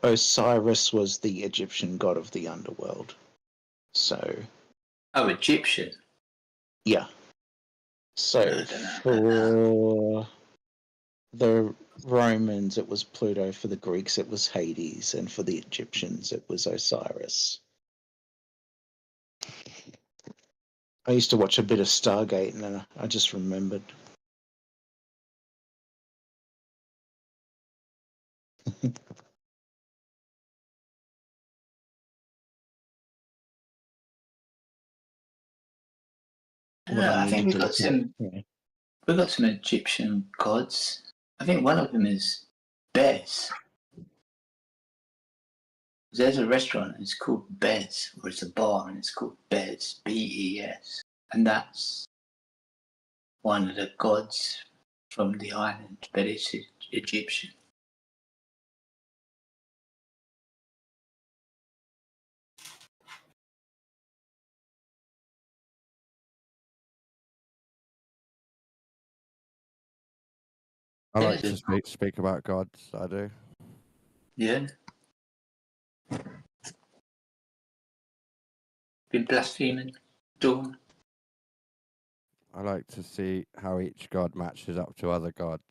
Osiris was the Egyptian god of the underworld. So. Oh, Egyptian. Yeah. So for the Romans, it was Pluto. For the Greeks, it was Hades, and for the Egyptians, it was Osiris. I used to watch a bit of Stargate, and then I just remembered. I think we've got some Egyptian gods. I think one of them is Bez. There's a restaurant and it's called Bez, or it's a bar and it's called Bez, B-E-S, and that's one of the gods from the island, but it's Egyptian. I like to speak about gods. I do. Yeah. Been blaspheming, Dawn. I like to see how each god matches up to other gods.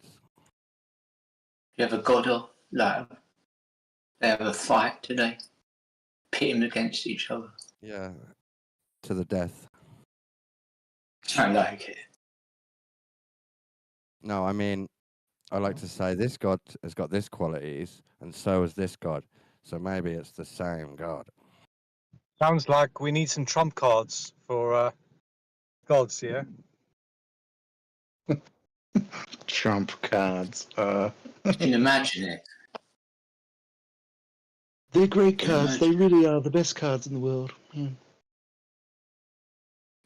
You have a god of, like, they have a fight today, pitting against each other. Yeah, to the death. I like it. No, I mean, I like to say this god has got this qualities, and so has this god. So maybe it's the same god. Sounds like we need some trump cards for gods, yeah? Trump cards. Can you imagine it? They're great cards. They really are the best cards in the world.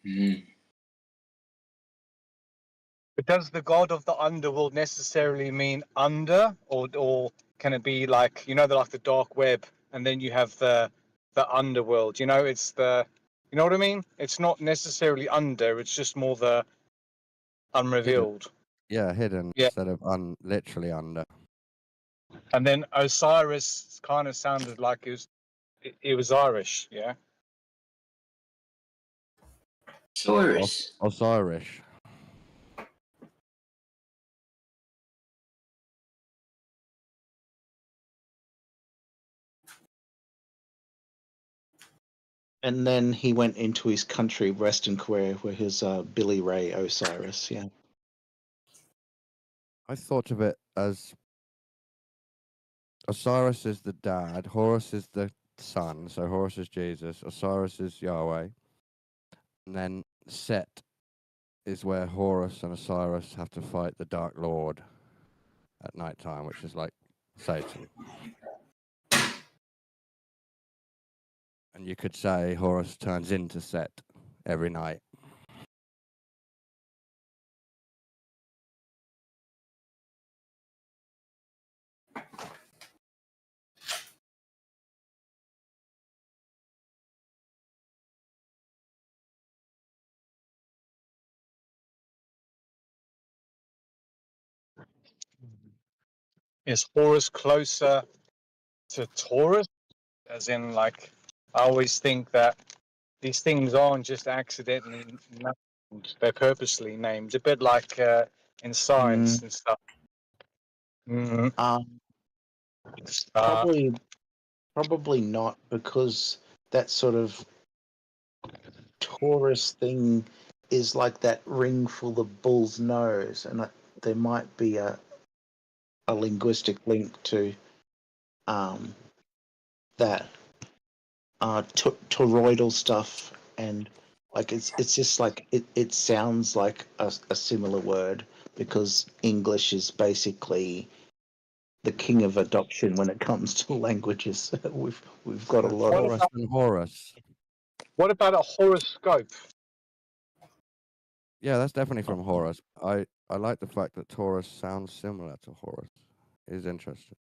Yeah. But does the god of the underworld necessarily mean under, or can it be like, you know, like the dark web, and then you have the underworld? You know, it's the, you know what I mean? It's not necessarily under. It's just more the unrevealed. Hidden. Yeah, hidden instead of literally under. And then Osiris kind of sounded like it was Irish, yeah. Osiris. And then he went into his country, Western Korea, where his Billy Ray Osiris, yeah. I thought of it as Osiris is the dad, Horus is the son, so Horus is Jesus, Osiris is Yahweh, and then Set is where Horus and Osiris have to fight the Dark Lord at night time, which is like Satan. And you could say Horus turns into Set every night. Is Horus closer to Taurus? As in, like, I always think that these things aren't just accidentally named, they're purposely named. A bit like in science and stuff. Probably not, because that sort of Taurus thing is like that ring for the bull's nose, and there might be a linguistic link to that toroidal stuff, and like it's just like it sounds like a similar word, because English is basically the king of adoption when it comes to languages. we've got a lot of Horus and Horus. What about a horoscope? Yeah, that's definitely from Horus. I like the fact that Taurus sounds similar to Horus. It is interesting.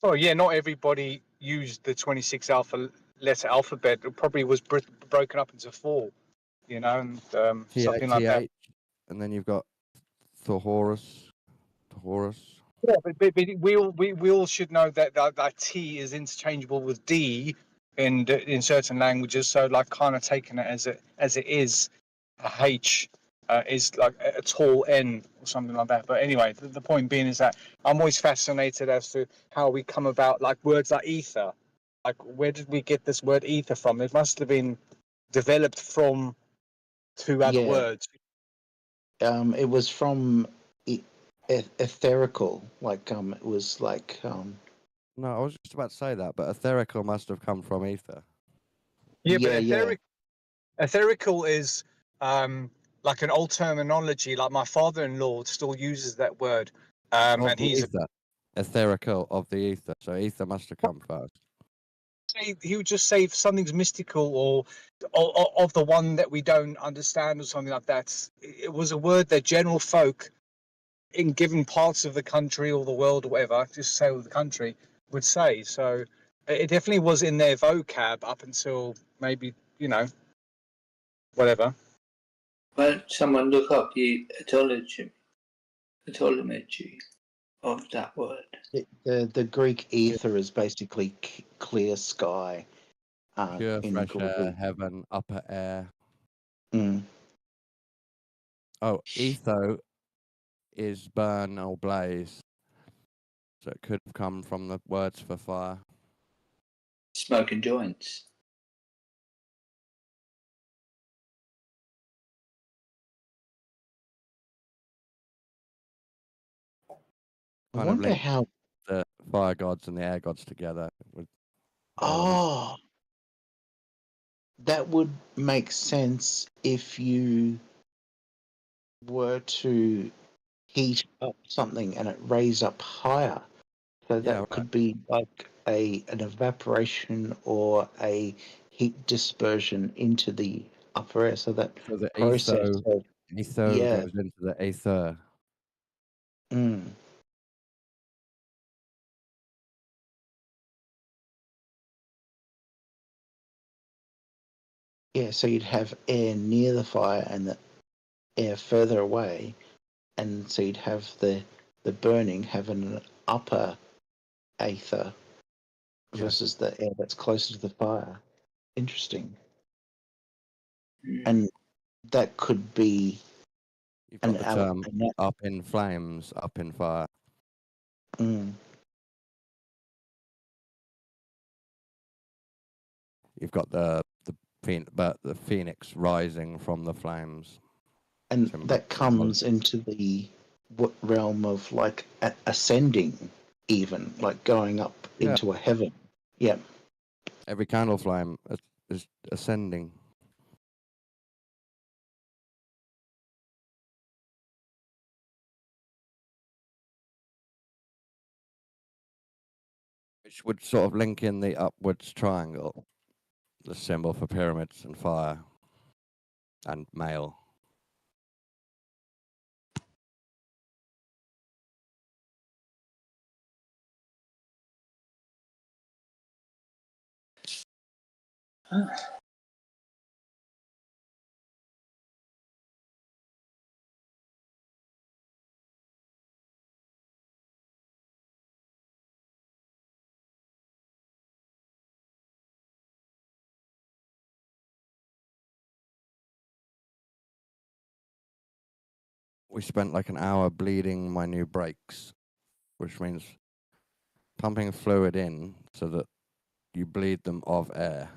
Oh yeah, not everybody used the 26 letter alphabet. It probably was broken up into 4, you know, and something like that. TH, and then you've got Horus. Yeah, but we all should know that T is interchangeable with D in certain languages. So like kind of taking it as it is, a H is like a tall N or something like that. But anyway, the point being is that I'm always fascinated as to how we come about like words like ether. Like, where did we get this word ether from? It must have been developed from 2 other words. it was from etherical, like it was like No, I was just about to say that, but etherical must have come from ether. Yeah, but etherical is like an old terminology. Like my father-in-law still uses that word, Of and the ether. Etherical of the ether. So ether must have come first. he would just say if something's mystical or of the one that we don't understand or something like that. It was a word that general folk in given parts of the country or the world or whatever, just say the country, would say. So it definitely was in their vocab up until maybe, whatever. Well, someone look up the etymology of that word. The Greek ether is basically clear sky. Pure in fresh air, Greek. heaven, upper air. Mm. Oh, etho is burn or blaze. So it could have come from the words for fire. Smoking joints. I Kind of wonder link how. the fire gods and the air gods together with Oh, that would make sense if you were to heat up something and it raise up higher. So that could be like an evaporation or a heat dispersion into the upper air. So that So the process of etho goes into the aether. Mm. Yeah, so you'd have air near the fire and the air further away, and so you'd have the burning have an upper aether versus the air that's closer to the fire. Interesting. And that could be You've got the term up in flames, up in fire. Mm. You've got the phoenix rising from the flames. And that comes into the realm of like ascending, even like going up into a heaven. Yeah. Every candle flame is ascending. Which would sort of link in the upwards triangle, the symbol for pyramids and fire and male. we spent like an hour bleeding my new brakes, which means pumping fluid in so that you bleed them of air.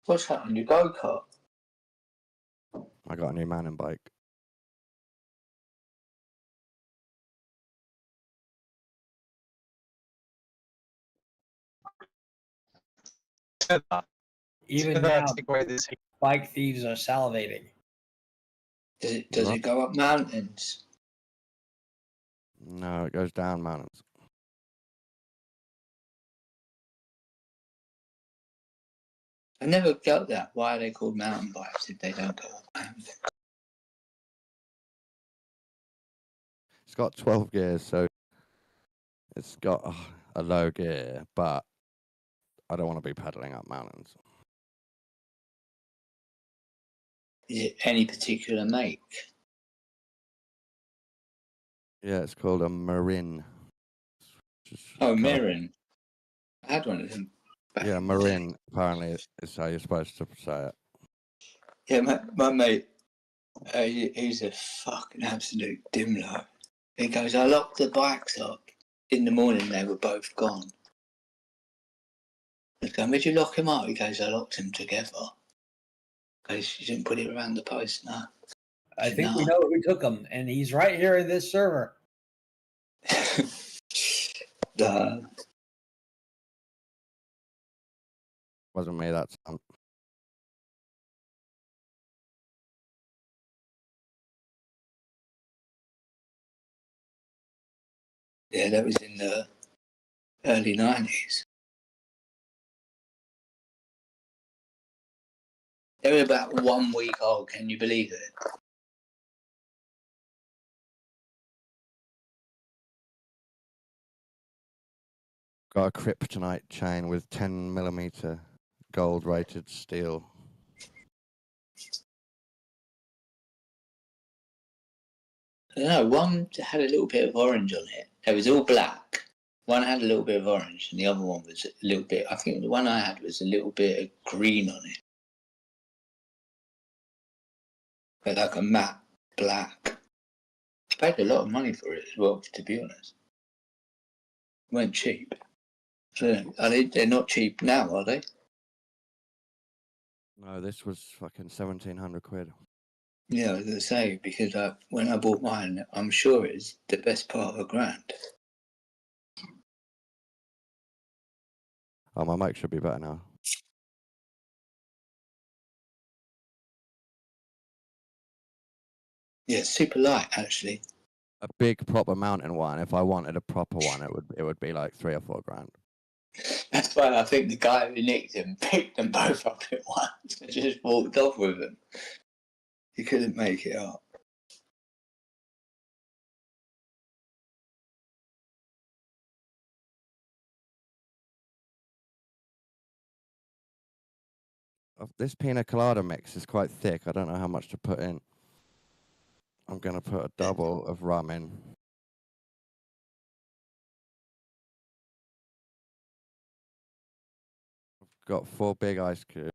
What's happening? Your go kart? I got a new mountain bike. Even now, bike thieves are salivating. Does it go up mountains? No, it goes down mountains. I never got that. Why are they called mountain bikes if they don't go up mountains? It's got 12 gears, so it's got a low gear, but I don't want to be pedaling up mountains. Is it any particular make? Yeah, it's called a Marin. Oh, Mirren. I had one of them. Yeah, Marin apparently is how you're supposed to say it. Yeah, my mate, he's a fucking absolute dimlo. He goes, I locked the bikes up. In the morning, they were both gone. I go, where'd you lock him up? He goes, I locked them together. Goes, you didn't put it around the post, no. I think we know who took him, and he's right here in this server. Wasn't me, that's Yeah, that was in the early 90s. They were about 1 week old, can you believe it? got a kryptonite chain with 10mm gold rated steel. I don't know, one had a little bit of orange on it. It was all black. One had a little bit of orange, and the other one was a little bit, I think the one I had was a little bit of green on it. But like a matte black. I paid a lot of money for it as well, to be honest. They weren't cheap. So, they're not cheap now, are they? No, this was fucking 1,700 quid. Yeah, I was going to say, because when I bought mine, I'm sure it's the best part of $1,000. Oh, my mic should be better now. Yeah, super light, actually. A big proper mountain one, if I wanted a proper one, it would be like 3 or 4 grand. That's why I think the guy who nicked him picked them both up at once and just walked off with them. He couldn't make it up. This pina colada mix is quite thick. I don't know how much to put in. I'm going to put a double of rum in. I've got 4 big ice cubes.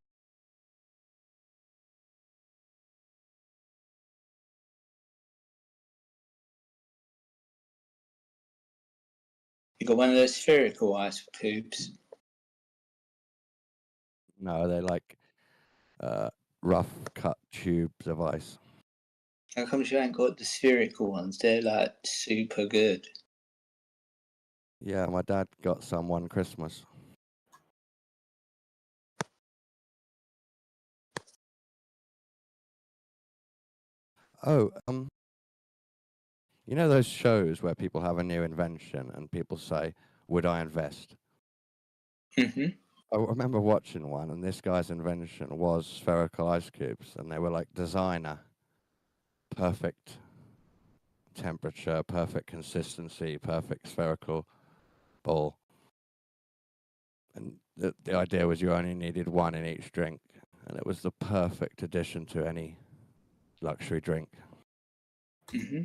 You got one of those spherical ice cubes? No, they're like rough cut tubes of ice. How come you ain't got the spherical ones? They're like super good. Yeah, my dad got some one Christmas. Oh, you know those shows where people have a new invention and people say, would I invest? Mm-hmm. I remember watching one, and this guy's invention was spherical ice cubes, and they were like designer, perfect temperature, perfect consistency, perfect spherical ball. And the idea was you only needed one in each drink, and it was the perfect addition to any luxury drink. Mm-hmm.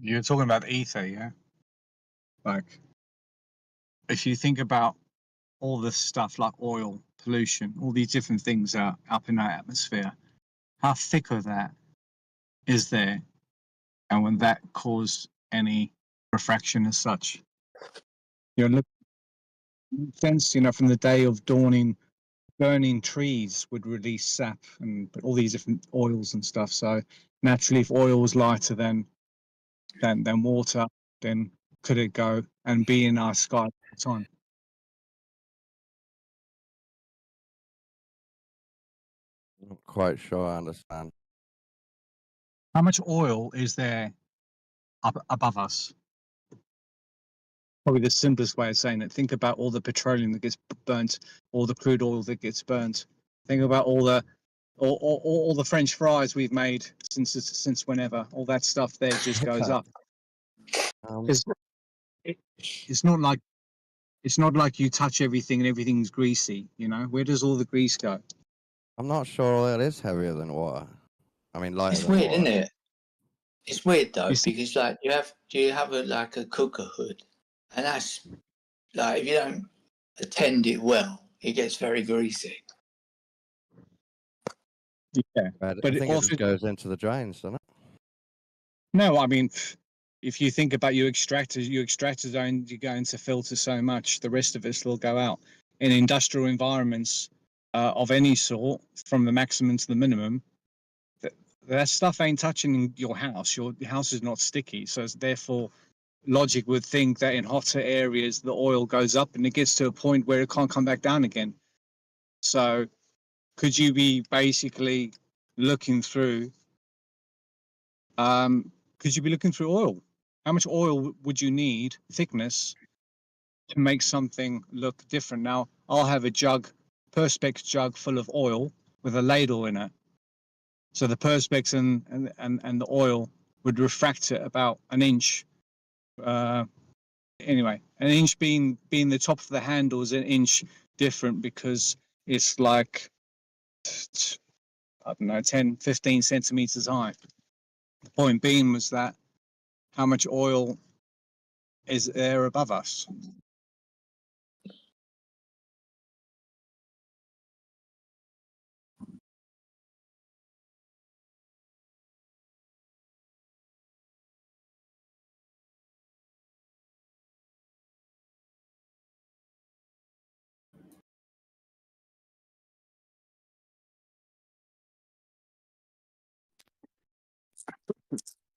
You're talking about ether, yeah? Like, if you think about all this stuff like oil, pollution, all these different things are up in our atmosphere, how thick of that is there? And when that cause any refraction as such? You know, look, since, from the day of dawning, burning trees would release sap and all these different oils and stuff. So naturally, if oil was lighter than water, then could it go and be in our sky all the time? Not quite sure I understand. How much oil is there up above us? Probably the simplest way of saying it. Think about all the petroleum that gets burnt, all the crude oil that gets burnt. Think about all the French fries we've made since whenever. All that stuff there just goes up. It's not like you touch everything and everything's greasy. Where does all the grease go? I'm not sure oil is heavier than water. I mean, lighter It's than weird, water. isn't it? It's weird though, because like you have a cooker hood, and that's like if you don't attend it well, it gets very greasy. Yeah, But but I it think it also just goes into the drains, doesn't it? no. I mean, if you think about your extractor zone, you're going to filter so much. The rest of it will go out. In industrial environments of any sort, from the maximum to the minimum, that stuff ain't touching your house. Your house is not sticky, so therefore, logic would think that in hotter areas the oil goes up and it gets to a point where it can't come back down again. So, could you be basically looking through? Could you be looking through oil? How much oil would you need, thickness, to make something look different? Now, I'll have a Perspex jug full of oil with a ladle in it. So the Perspex and the oil would refract it about an inch. Anyway, an inch being the top of the handle is an inch different because it's like, I don't know, 10, 15 centimeters high. The point being was that how much oil is there above us?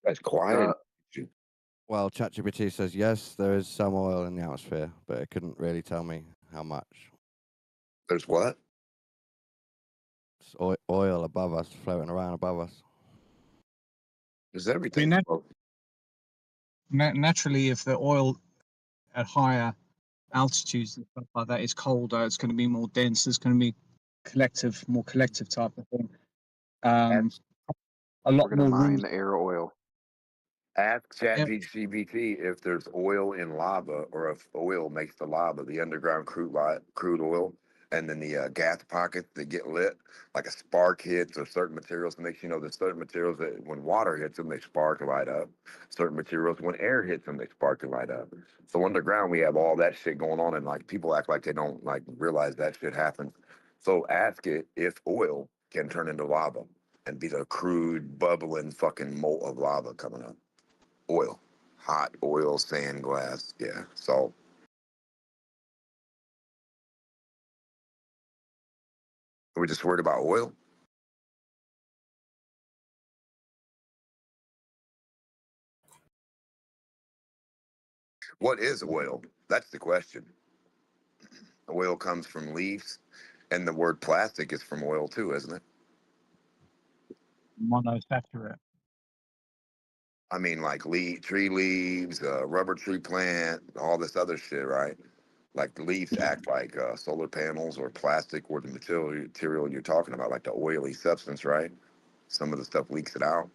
That's quiet. Well, ChatGPT says yes, there is some oil in the atmosphere, but it couldn't really tell me how much. There's what? It's oil above us, floating around above us. There's everything. Naturally, if the oil at higher altitudes and stuff like that is colder, it's going to be more dense. It's going to be more collective type of thing. A lot We're gonna more mine room. the air oil. Ask ChatGPT if there's oil in lava, or if oil makes the lava, the underground crude oil, and then the gas pockets that get lit, like a spark hits, or certain materials makes there's certain materials that when water hits them they spark and light up. Certain materials when air hits them they spark and light up. So underground we have all that shit going on, and like people act like they don't like realize that shit happens. So ask it if oil can turn into lava and be the crude bubbling fucking molt of lava coming up. Oil, hot oil, sand, glass, yeah, salt. Are we just worried about oil? What is oil? That's the question. Oil comes from leaves, and the word plastic is from oil too, isn't it? Monosaccharide. I mean, like tree leaves, rubber tree plant, all this other shit, right? Like the leaves act like solar panels or plastic, or the material you're talking about, like the oily substance, right? Some of the stuff leaks it out,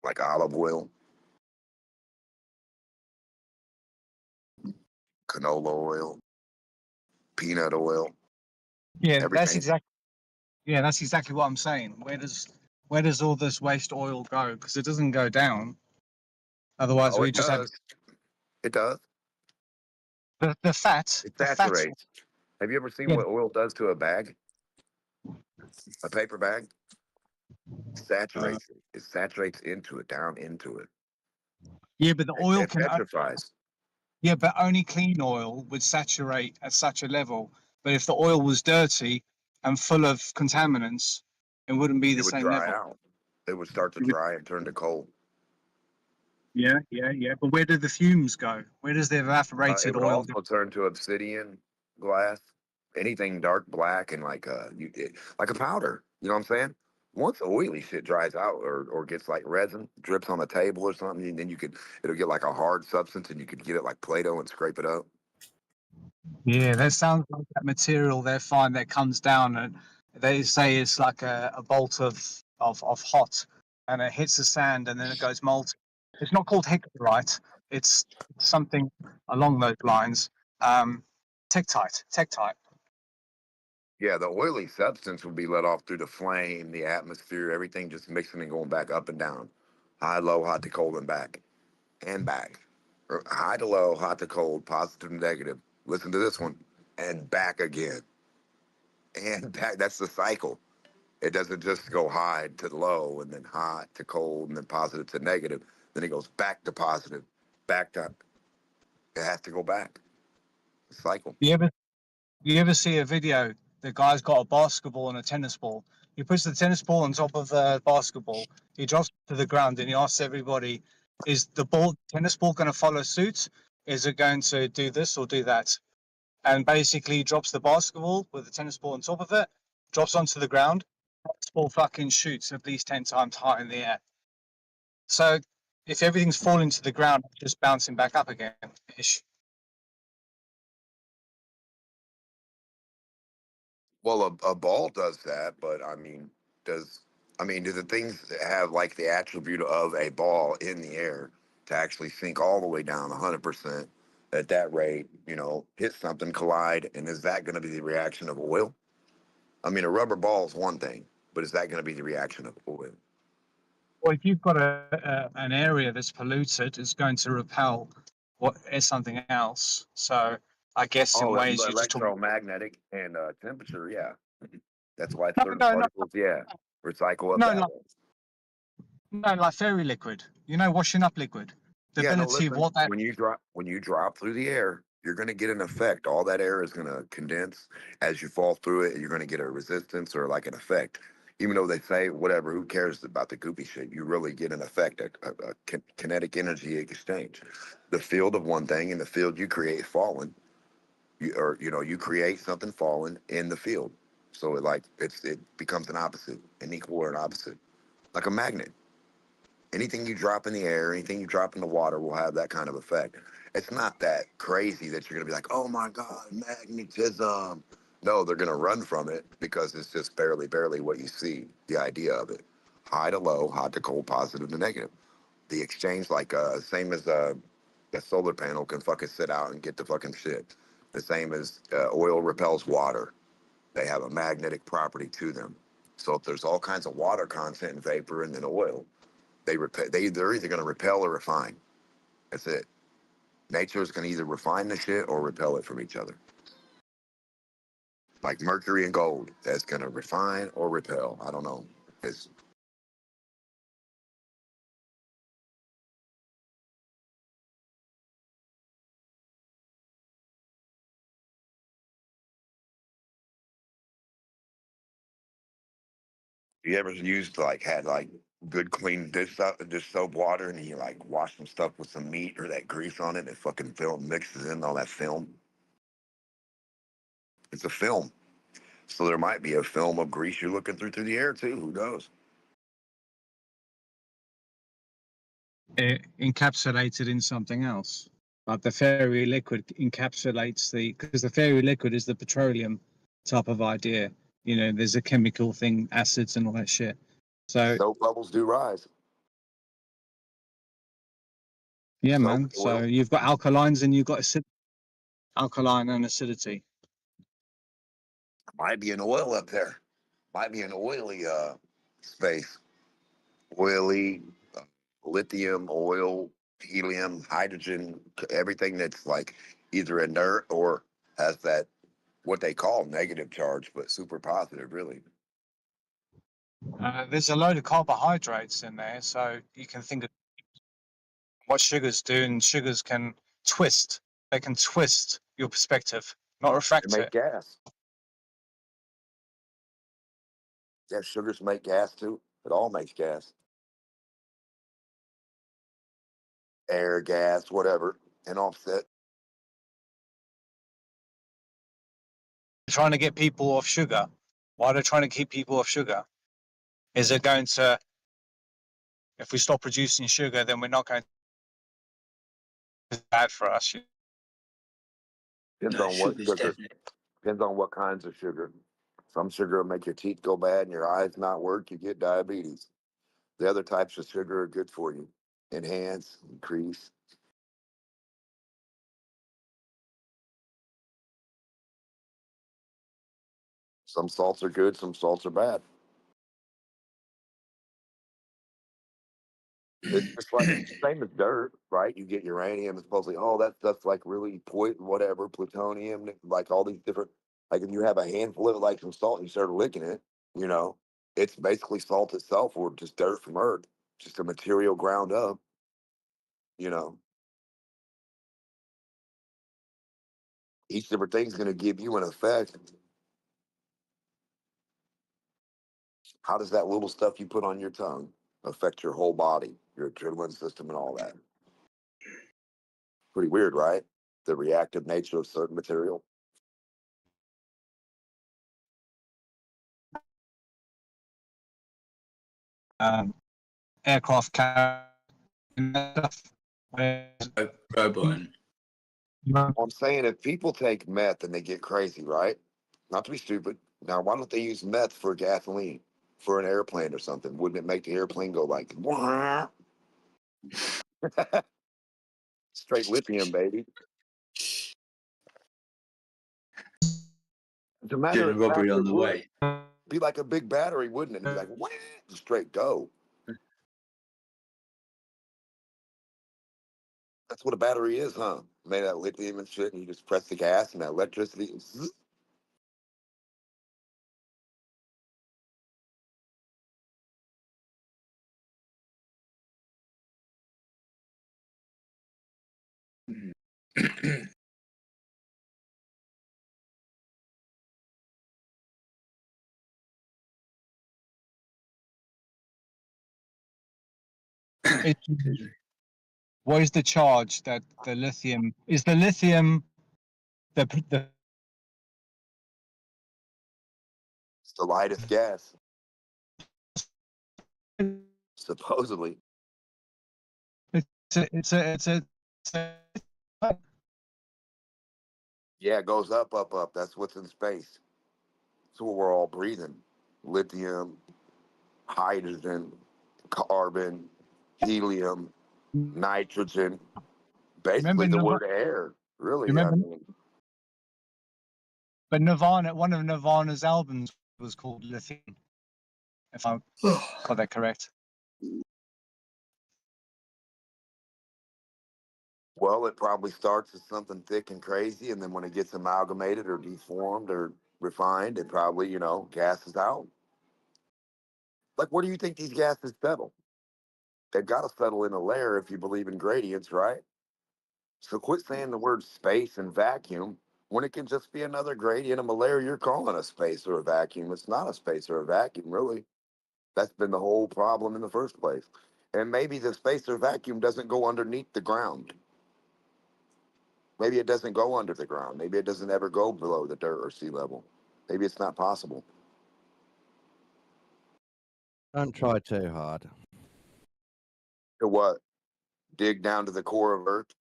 like olive oil, canola oil, peanut oil. Yeah, Everything. that's exactly what I'm saying. Where does where does all this waste oil go? Because it doesn't go down. Otherwise, Oh, we it just have does. It does. the fat. It The fat. saturates. Have you ever seen Yeah, what oil does to a bag? A paper bag? Saturates it. It saturates into it, down into it. yeah, but the oil It can. petrifies. Yeah, but only clean oil would saturate at such a level. But if the oil was dirty and full of contaminants, it wouldn't be It the would same dry level. out. It would start to It would, dry and turn to coal. yeah, yeah, yeah. But where do the fumes go? Where does the It evaporated would oil go? also turn to obsidian glass, anything dark black and like a powder. You know what I'm saying? Once oily shit dries out or gets like resin, drips on a table or something, and then it'll get like a hard substance and you could get it like Play-Doh and scrape it up. Yeah, that sounds like that material they find that comes down and they say it's like a bolt of hot and it hits the sand and then it goes molten. It's not called hexarite. It's something along those lines. Tektite. Yeah, the oily substance would be let off through the flame, the atmosphere, everything just mixing and going back up and down. High, low, hot to cold, and back. And back. Or high to low, hot to cold, positive to negative. Listen to this one. And back again. And back. That's the cycle. It doesn't just go high to low and then hot to cold and then positive to negative. Then it goes back to positive, back to. It has to go back. Cycle. You ever see a video? The guy's got a basketball and a tennis ball. He puts the tennis ball on top of the basketball. He drops it to the ground and he asks everybody, "Is the tennis ball going to follow suit? Is it going to do this or do that?" And basically, he drops the basketball with the tennis ball on top of it, drops onto the ground. The ball fucking shoots at least 10 times high in the air. So if everything's falling to the ground, it's just bouncing back up again. Ish. Well, a ball does that, but do the things have like the attribute of a ball in the air to actually sink all the way down 100% at that rate, hit something, collide, and is that going to be the reaction of oil? I mean, a rubber ball is one thing, but is that going to be the reaction of oil? Well, if you've got an area that's polluted, it's going to repel what is something else. So I guess in Oh, ways you're just talking. electromagnetic and temperature, yeah. That's why certain No, particles, yeah, recycle up no, that like, way. no, like fairy liquid. Washing up liquid. The Yeah, no, ability of listen. what that. When you drop through the air, you're going to get an effect. All that air is going to condense as you fall through it. You're going to get a resistance or like an effect. Even though they say whatever, who cares about the goopy shit? You really get an effect, a kinetic energy exchange. The field of one thing and the field you create falling, you create something falling in the field. So it becomes an opposite, an equal or an opposite, like a magnet. Anything you drop in the air, anything you drop in the water will have that kind of effect. It's not that crazy that you're going to be like, oh my God, magnetism. No, they're going to run from it because it's just barely what you see, the idea of it. High to low, hot to cold, positive to negative. The exchange, same as a solar panel can fucking sit out and get the fucking shit. The same as oil repels water. They have a magnetic property to them. So if there's all kinds of water content in vapor and then oil, they're either going to repel or refine. That's it. Nature is going to either refine the shit or repel it from each other. Like mercury and gold, that's going to refine or repel. I don't know. It's You ever had good clean dish soap water, and you like wash some stuff with some meat or that grease on it, and it fucking film mixes in all that film. It's a film, so there might be a film of grease you're looking through the air too. Who knows? Encapsulated in something else. Like the fairy liquid encapsulates because the fairy liquid is the petroleum type of idea. There's a chemical thing, acids and all that shit. So Soap bubbles do rise. yeah, Soap, man. So oil. you've got alkalines and you've got alkaline and acidity. Might be an oil up there. Might be an oily space. oily, lithium, oil, helium, hydrogen, everything that's like either inert or has that what they call negative charge, but super positive, really. There's a load of carbohydrates in there, so you can think of what sugars do, and sugars can twist. They can twist your perspective, not refract They make it. gas. Yeah, sugars make gas too. It all makes gas. Air, gas, whatever, and offset. Trying to get people off sugar. Why are they trying to keep people off sugar? Is it going to, if we stop producing sugar, then we're not going to, it's bad for us. Depends on what sugar. Depends on what kinds of sugar. Some sugar will make your teeth go bad and your eyes not work. You get diabetes. The other types of sugar are good for you. Enhance, increase. Some salts are good, some salts are bad. It's just like same as dirt, right? You get uranium, it's supposedly, oh, that stuff's like really whatever, plutonium, like all these different, like if you have a handful of it, like some salt, and you start licking it, you know, it's basically salt itself or just dirt from earth, just a material ground up, you know. Each different thing's going to give you an effect. How does that little stuff you put on your tongue affect your whole body, your adrenaline system, and all that? Pretty weird, right? The reactive nature of certain material. Aircraft carrier stuff. Robot. I'm saying if people take meth and they get crazy, right? Not to be stupid. Now, why don't they use meth for gasoline for an airplane or something? Wouldn't it make the airplane go like, wah? Straight lithium, baby? As a matter of fact, it would be like a big battery, wouldn't it? It'd be like, wah, straight go. That's what a battery is, huh? Made out of lithium and shit, and you just press the gas and that electricity. Zzz. What is the charge that the lithium is? The lithium, the It's the lightest gas, supposedly. it's a Yeah, it goes up, up, up. That's what's in space. That's what we're all breathing. Lithium, hydrogen, carbon, helium, nitrogen. Basically, the word air. Really, I mean, but Nirvana, one of Nirvana's albums was called Lithium, if I got that correct. well, it probably starts as something thick and crazy, and then when it gets amalgamated or deformed or refined, it probably, gases out. Like, where do you think these gases settle? They've got to settle in a layer if you believe in gradients, right? So quit saying the word space and vacuum when it can just be another gradient of a layer you're calling a space or a vacuum. It's not a space or a vacuum, really. That's been the whole problem in the first place. And maybe the space or vacuum doesn't go underneath the ground. Maybe it doesn't go under the ground. Maybe it doesn't ever go below the dirt or sea level. Maybe it's not possible. Don't try too hard. To what? Dig down to the core of Earth?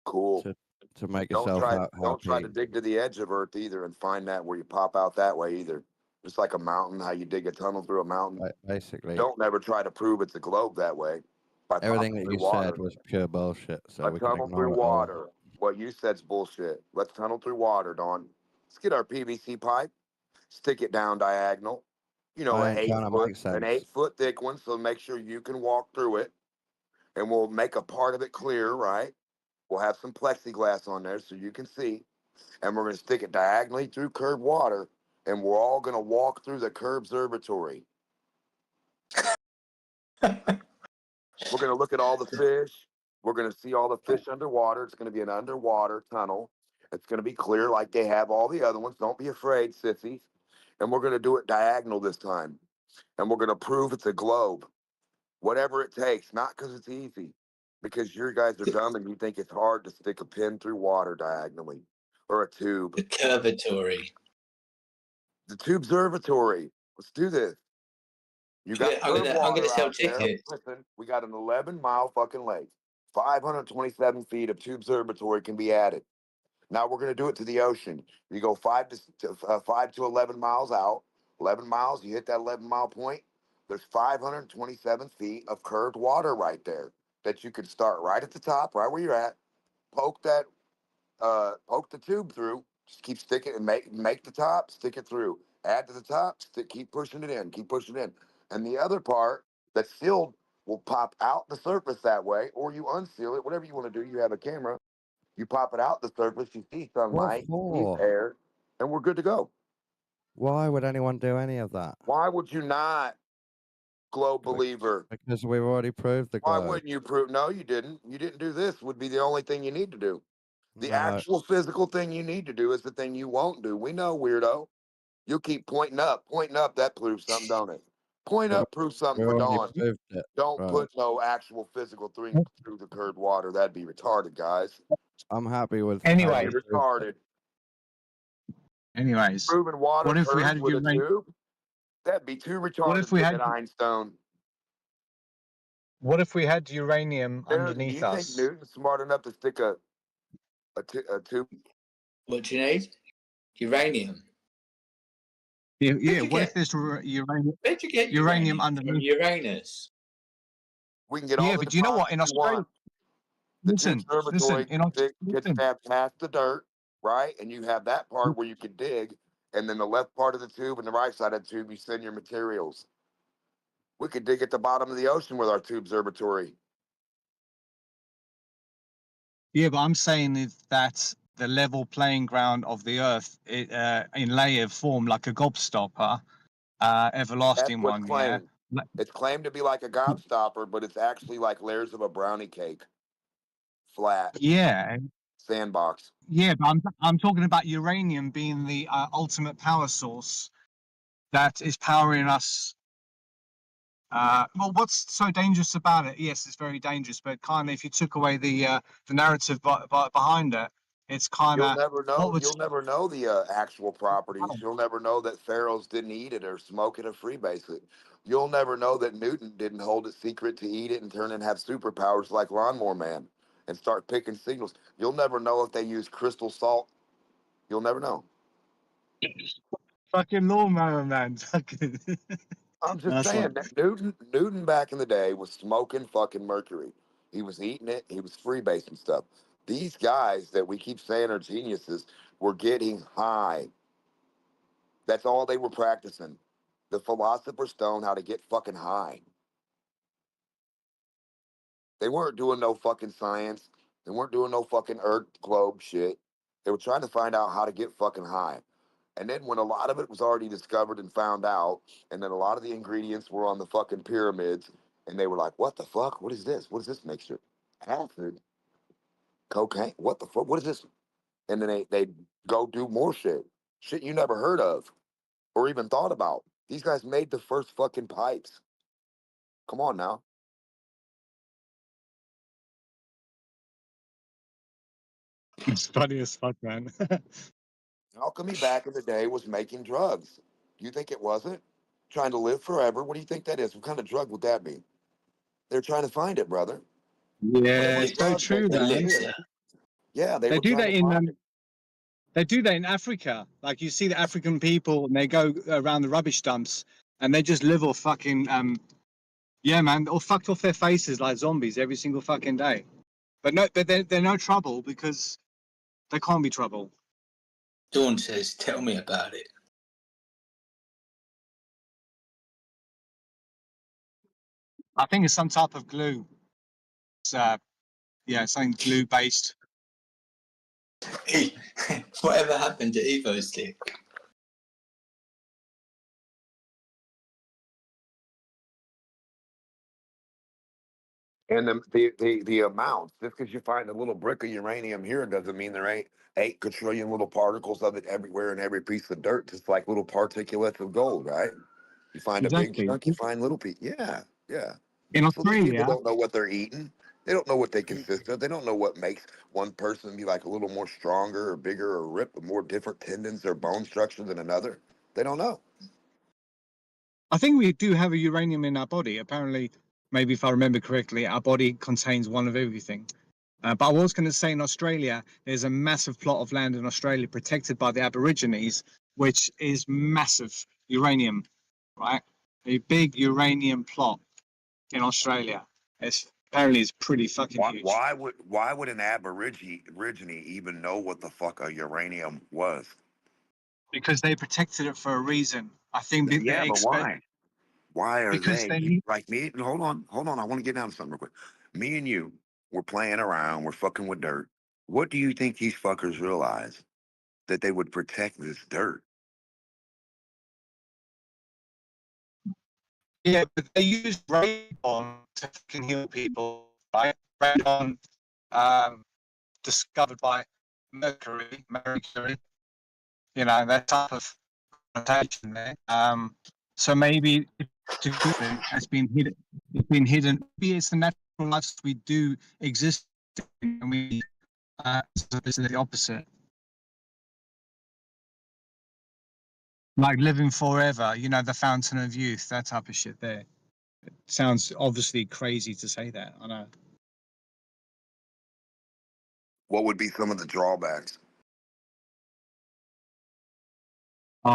Cool. To make Don't yourself don't try happy. to dig to the edge of Earth either and find that where you pop out that way either. Just like a mountain, how you dig a tunnel through a mountain. Basically, Don't ever try to prove it's a globe that way. By everything popping that through you water. said was pure bullshit. So A we can tunnel ignore through it all. water. What you said's bullshit. Let's tunnel through water, Dawn. Let's get our PVC pipe, stick it down diagonal, You know, I ain't trying to make an sense. 8 foot thick one. So make sure you can walk through it, and we'll make a part of it clear, right? We'll have some plexiglass on there so you can see, and we're going to stick it diagonally through curved water, and we're all going to walk through the curved observatory. We're going to look at all the fish. We're going to see all the fish underwater. It's going to be an underwater tunnel. It's going to be clear like they have all the other ones. Don't be afraid, sissies. And we're going to do it diagonal this time. And we're going to prove it's a globe. Whatever it takes, not because it's easy, because you guys are dumb and you think it's hard to stick a pin through water diagonally or a tube. The curvatory. The tube observatory. Let's do this. You got I'm curved gonna water sell out there. tickets. Listen, we got an 11-mile fucking lake. 527 feet of tube observatory can be added. Now we're going to do it to the ocean. You go 5 to 11 miles out. 11 miles, you hit that 11-mile point. There's 527 feet of curved water right there that you could start right at the top, right where you're at. Poke the tube through. Just keep sticking and make the top, stick it through. Add to the top, keep pushing it in, keep pushing it in. And the other part that's sealed will pop out the surface that way, or you unseal it, whatever you want to do. You have a camera. You pop it out the surface, you see What sunlight, you see for? air, and we're good to go. Why would anyone do any of that? Why would you not, globe believer? Because we've already proved the Why globe. wouldn't you prove? No, you didn't. You didn't do this. Would be the only thing you need to do. The No. actual physical thing you need to do is the thing you won't do. We know, weirdo. You'll keep pointing up. Pointing up, that proves something, don't it? Point Well, up proves something we for already Dawn. proved it. Don't Right. put no actual physical thing through the curved water. That'd be retarded, guys. I'm happy with Anyway. That'd be retarded. Anyways, Proving water what if we curves had with a uranium? tube? That'd be too retarded. What if we had? at Einstein. What if we had uranium Newton, underneath you think us? Newton's smart enough to stick a tube? What do you need? Uranium. Yeah. What if there's uranium? Where'd you get uranium from underneath? Uranus. We can get Yeah, all the but you know what? In deposits you Australia, want. The listen. observatory gets Listen. past the dirt, right? And you have that part where you can dig, and then the left part of the tube and the right side of the tube, you send your materials. We could dig at the bottom of the ocean with our tube observatory. Yeah, but I'm saying is that the level playing ground of the Earth, in layer form, like a gobstopper, That's everlasting what's one. claimed. Yeah. It's claimed to be like a gobstopper, but it's actually like layers of a brownie cake, flat. Yeah. Sandbox. Yeah, but I'm talking about uranium being the ultimate power source that is powering us. Well, what's so dangerous about it? Yes, it's very dangerous, but kind of if you took away the narrative behind it, it's kind You'll of never know. what would You'll never know the actual properties. You'll never know that pharaohs didn't eat it or smoke it or freebase it. You'll never know that Newton didn't hold it secret to eat it and turn and have superpowers like Lawnmower Man and start picking signals. You'll never know if they use crystal salt. You'll never know. fucking Lawnmower Man. I'm just That's saying one. that Newton back in the day was smoking fucking mercury. He was eating it. He was freebasing stuff. These guys that we keep saying are geniuses were getting high. That's all they were practicing. The Philosopher's Stone, how to get fucking high. They weren't doing no fucking science. They weren't doing no fucking Earth globe shit. They were trying to find out how to get fucking high. And then when a lot of it was already discovered and found out, and then a lot of the ingredients were on the fucking pyramids, and they were like, what the fuck? What is this? What is this mixture? Acid? Cocaine? What the fuck? What is this? And then they go do more shit. Shit you never heard of or even thought about. These guys made the first fucking pipes. Come on now. It's funny as fuck, man. Alchemy back in the day was making drugs. Do you think it wasn't? Trying to live forever? What do you think that is? What kind of drug would that be? They're trying to find it, brother. Yeah, it's so Drugs true, that man. exist. Yeah, they They were do trying that to in find it. they do that in Africa. Like you see the African people, and they go around the rubbish dumps, and they just live off fucking yeah, man, all fucked off their faces like zombies every single fucking day. But no, but they're no trouble because they can't be trouble. Dawn says, "Tell me about it." I think it's some type of glue. It's yeah, something glue based. Whatever happened to Evo Stick? And the amounts, just because you find a little brick of uranium here doesn't mean there ain't 8 quadrillion little particles of it everywhere in every piece of dirt, just like little particulates of gold, right? You find a big Exactly. chunk, you find little pieces. Yeah, yeah. In So these people Australia, don't know what they're eating. They don't know what they consist of. They don't know what makes one person be like a little more stronger or bigger or rip with more different tendons or bone structure than another. They don't know. I think we do have a uranium in our body. Apparently, maybe if I remember correctly, our body contains one of everything. But I was going to say in Australia, there's a massive plot of land in Australia protected by the Aborigines, which is massive uranium, right? A big uranium plot in Australia. Apparently it's pretty fucking huge. Why would an aborigine even know what the fuck a uranium was? Because they protected it for a reason. I think that Yeah, they but expect. why? Why are Because they like me? Hold on. I want to get down to something real quick. Me and you, we're playing around. We're fucking with dirt. What do you think these fuckers realize that they would protect this dirt? Yeah, but they use radon to fucking heal people, right? Radon, discovered by Marie Curie. You know, that type of connotation there. So maybe it's a good thing. It's been hidden. It's been hidden. Maybe it's the natural lives we do exist in, and we it's the opposite. Like living forever, you know, the fountain of youth, that type of shit there. It sounds obviously crazy to say that, I know. What would be some of the drawbacks?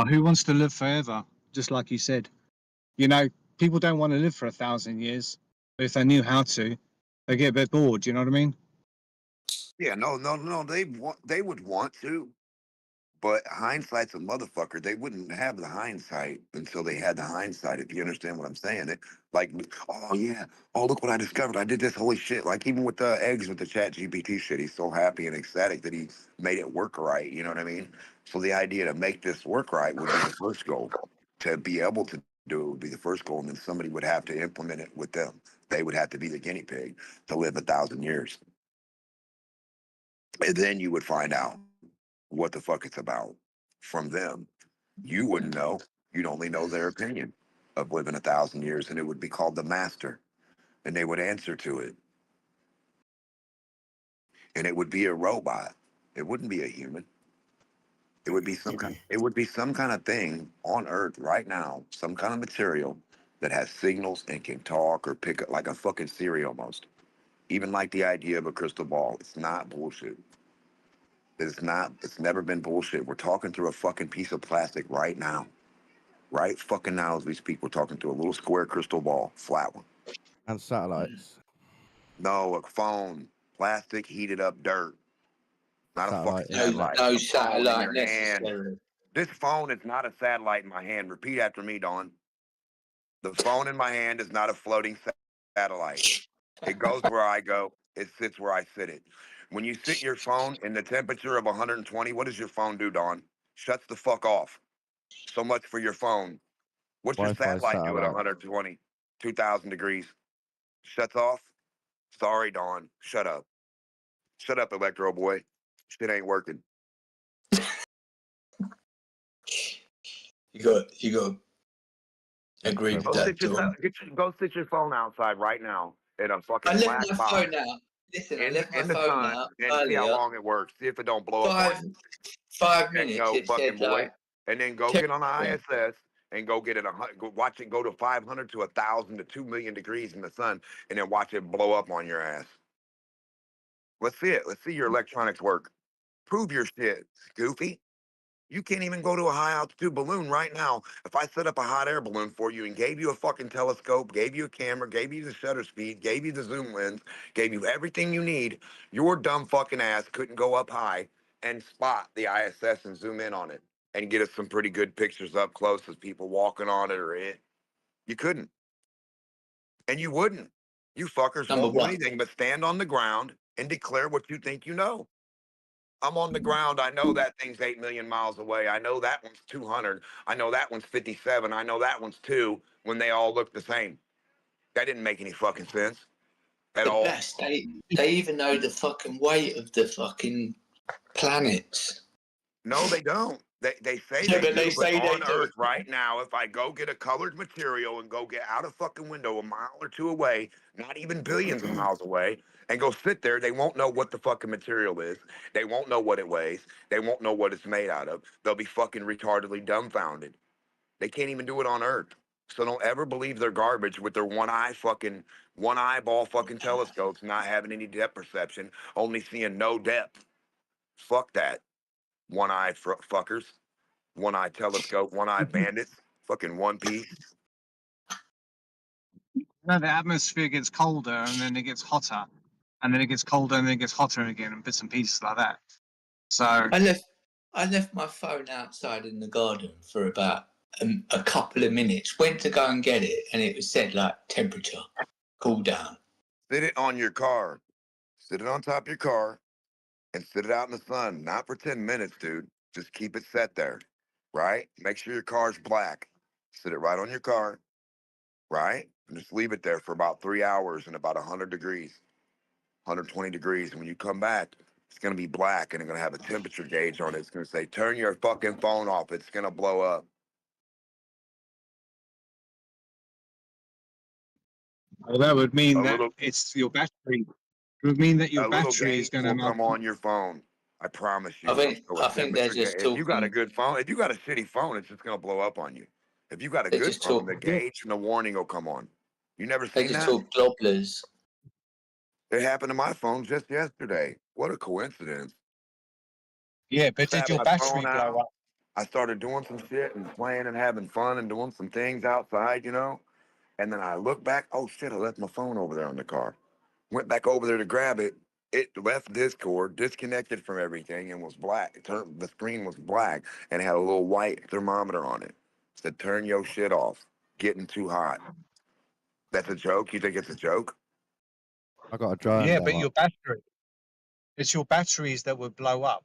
Who wants to live forever? Just like you said. You know, people don't want to live for 1,000 years. But if they knew how to, they get a bit bored, you know what I mean? Yeah, no. They would want to, but hindsight's a motherfucker. They wouldn't have the hindsight until they had the hindsight. If you understand what I'm saying, like, oh yeah, oh look what I discovered. I did this. Holy shit! Like even with the eggs with the Chat GPT shit, he's so happy and ecstatic that he made it work right. You know what I mean? So the idea to make this work right would be the first goal. To be able to do it would be the first goal, and then somebody would have to implement it with them. They would have to be the guinea pig to live 1,000 years, and then you would find out what the fuck it's about from them. You wouldn't know. You'd only know their opinion of living 1,000 years, and it would be called the master, and they would answer to it, and it would be a robot. It wouldn't be a human. It would be some kind. It would be some kind of thing on Earth right now, some kind of material that has signals and can talk or pick up like a fucking Siri almost. Even like the idea of a crystal ball. It's not bullshit. It's not. It's never been bullshit. We're talking through a fucking piece of plastic right now. Right fucking now as we speak, we're talking to a little square crystal ball, flat one. And satellites. No, a phone, plastic, heated up dirt. Not a Satellite fucking satellite. No A phone in satellite your hand. necessarily. This phone is not a satellite in my hand. Repeat after me, Don. The phone in my hand is not a floating satellite. It goes where I go. It sits where I sit it. When you sit your phone in the temperature of 120, what does your phone do, Don? Shuts the fuck off. So much for your phone. What's your Wi-Fi satellite do at satellite. 120, 2,000 degrees? Shuts off? Sorry, Dawn. Shut up. Shut up, Electro Boy. Shit ain't working. You got agree with that, Dawn. Go sit your phone outside right now in a fucking I left black my box phone out. Listen, I in left my in the phone sun out and see how earlier. long it works. See if it don't blow up on you. 5 There you minutes. go, It fucking said boy. like And then go 10 get on the minutes. ISS and go get it. Go watch it go to 500 to 1,000 to 2,000,000 degrees in the sun, and then watch it blow up on your ass. Let's see it. Let's see your electronics work. Prove your shit, Goofy. You can't even go to a high altitude balloon right now. If I set up a hot air balloon for you and gave you a fucking telescope, gave you a camera, gave you the shutter speed, gave you the zoom lens, gave you everything you need, your dumb fucking ass couldn't go up high and spot the ISS and zoom in on it and get us some pretty good pictures up close as people walking on it or it. You couldn't. And you wouldn't. You fuckers Number won't do one. anything but stand on the ground and declare what you think you know. I'm on the ground. I know that thing's 8 million miles away. I know that one's 200. I know that one's 57. I know that one's 2 when they all look the same. That didn't make any fucking sense at The all. best, they even know the fucking weight of the fucking planets. No, they don't. They say Yeah, they but do, they but say they on do. Earth right now, if I go get a colored material and go get out a fucking window a mile or two away, not even billions of miles away, and go sit there, they won't know what the fucking material is. They won't know what it weighs. They won't know what it's made out of. They'll be fucking retardedly dumbfounded. They can't even do it on Earth. So don't ever believe their garbage with their one eyeball fucking telescopes, not having any depth perception, only seeing no depth. Fuck that. One eye fuckers. One eye telescope, one eye bandits, fucking One Piece. No, the atmosphere gets colder and then it gets hotter, and then it gets colder and then it gets hotter again, and bits and pieces like that. So I left my phone outside in the garden for about a couple of minutes. Went to go and get it, and it was said like temperature, cool down. Sit it on your car. Sit it on top of your car and sit it out in the sun. Not for 10 minutes, dude. Just keep it set there, right? Make sure your car's black. Sit it right on your car, right? And just leave it there for about 3 hours and about 100 degrees, 120 degrees. And when you come back, it's going to be black and it's going to have a temperature gauge on it. It's going to say, turn your fucking phone off. It's going to blow up. well, that would mean that it's your battery. It would mean that your A little battery is gauge going to will not. come on your phone. I promise you. I think So a they're temperature just If you got a talking. good phone, if you got a shitty phone, it's just going to blow up on you. If you got a They good just phone, talk. the gauge and the warning will come on. You never They seen just that? talk globblers. It happened to my phone just yesterday. What a coincidence. Yeah, but Just did had your my battery phone blow out. up? I started doing some shit and playing and having fun and doing some things outside, And then I look back, oh shit, I left my phone over there in the car. Went back over there to grab it. It left Discord, disconnected from everything, and was black. The screen was black and had a little white thermometer on it. Said, turn your shit off. Getting too hot. That's a joke? You think it's a joke? I got a drone Yeah, down. but your battery. It's your batteries that would blow up.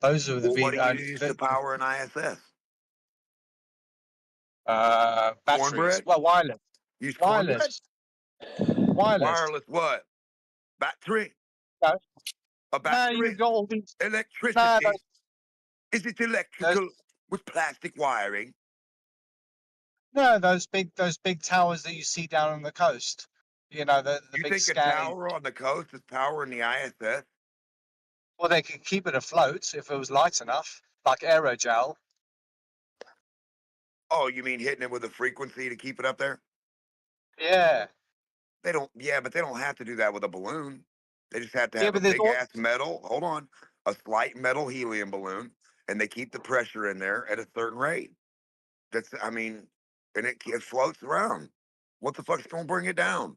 Those are Well, what do you use to the power an ISS? batteries. Cornbread? Well, wireless. Use cornbread? Wireless what? Battery? No, A no, battery? you've got all these. Electricity? No, Is it electrical with plastic wiring? no, those big towers that you see down on the coast. You know, the You big think a scanning. tower on the coast is powering the ISS? Well, they could keep it afloat if it was light enough, like aerogel. Oh, you mean hitting it with a frequency to keep it up there? Yeah. They don't, yeah, but they don't have to do that with a balloon. They just have to Yeah, have a but there's big all. ass metal, hold on, a slight metal helium balloon, and they keep the pressure in there at a certain rate. I mean, and it floats around. What the fuck's gonna bring it down?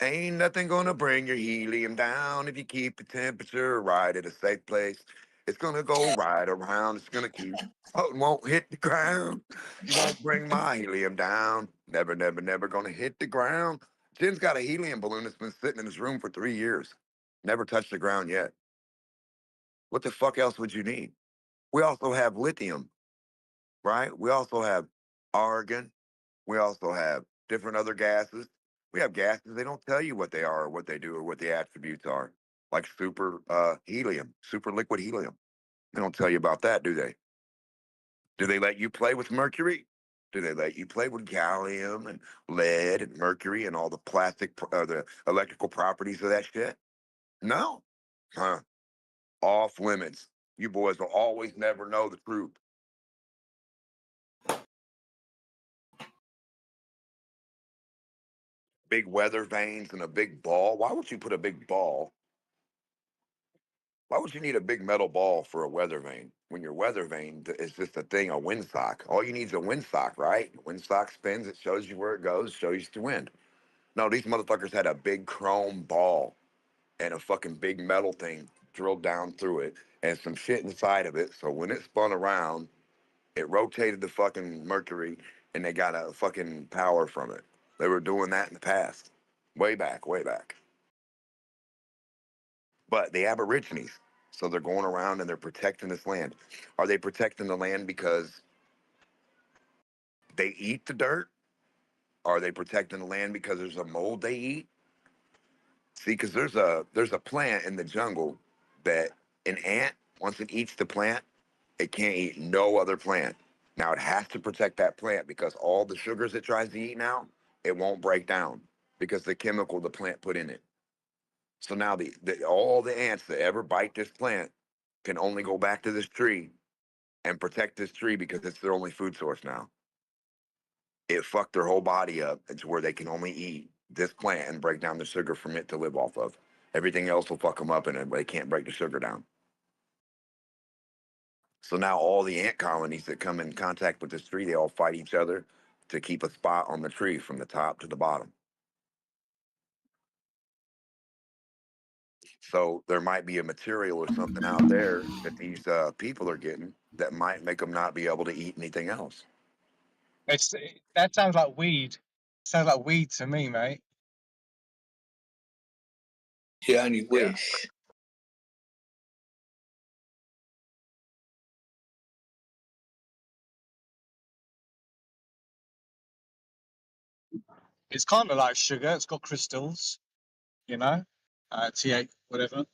Ain't nothing gonna bring your helium down if you keep the temperature right at a safe place. It's gonna go right around. It's gonna keep. Oh, it won't hit the ground. You won't bring my helium down. Never, never, never gonna hit the ground. Jim's got a helium balloon that's been sitting in his room for 3 years. Never touched the ground yet. What the fuck else would you need? We also have lithium, right? We also have argon. We also have different other gases. We have gases, they don't tell you what they are or what they do or what the attributes are, like super helium, super liquid helium. They don't tell you about that, do they? Do they let you play with mercury? Do they let you play with gallium and lead and mercury and all the the electrical properties of that shit? No. Huh. Off limits. You boys will always never know the truth. Big weather vanes and a big ball. Why would you put a big ball? Why would you need a big metal ball for a weather vane when your weather vane is just a thing, a windsock? All you need is a windsock, right? Windsock spins, it shows you where it goes, shows you the wind. No, these motherfuckers had a big chrome ball and a fucking big metal thing drilled down through it and some shit inside of it. So when it spun around, it rotated the fucking mercury and they got a fucking power from it. They were doing that in the past, way back, way back. But the Aborigines, so they're going around and they're protecting this land. Are they protecting the land because they eat the dirt? Are they protecting the land because there's a mold they eat? See, because there's a plant in the jungle that an ant, once it eats the plant, it can't eat no other plant. Now it has to protect that plant because all the sugars it tries to eat now, it won't break down because the chemical the plant put in it. So now all the ants that ever bite this plant can only go back to this tree and protect this tree because it's their only food source now. It fucked their whole body up to where they can only eat this plant and break down the sugar from it to live off of. Everything else will fuck them up and they can't break the sugar down. So now all the ant colonies that come in contact with this tree, they all fight each other to keep a spot on the tree from the top to the bottom. So there might be a material or something out there that these people are getting that might make them not be able to eat anything else. That sounds like weed. Sounds like weed to me, mate. You only wish. It's kind of like sugar. It's got crystals, you know, T8, whatever.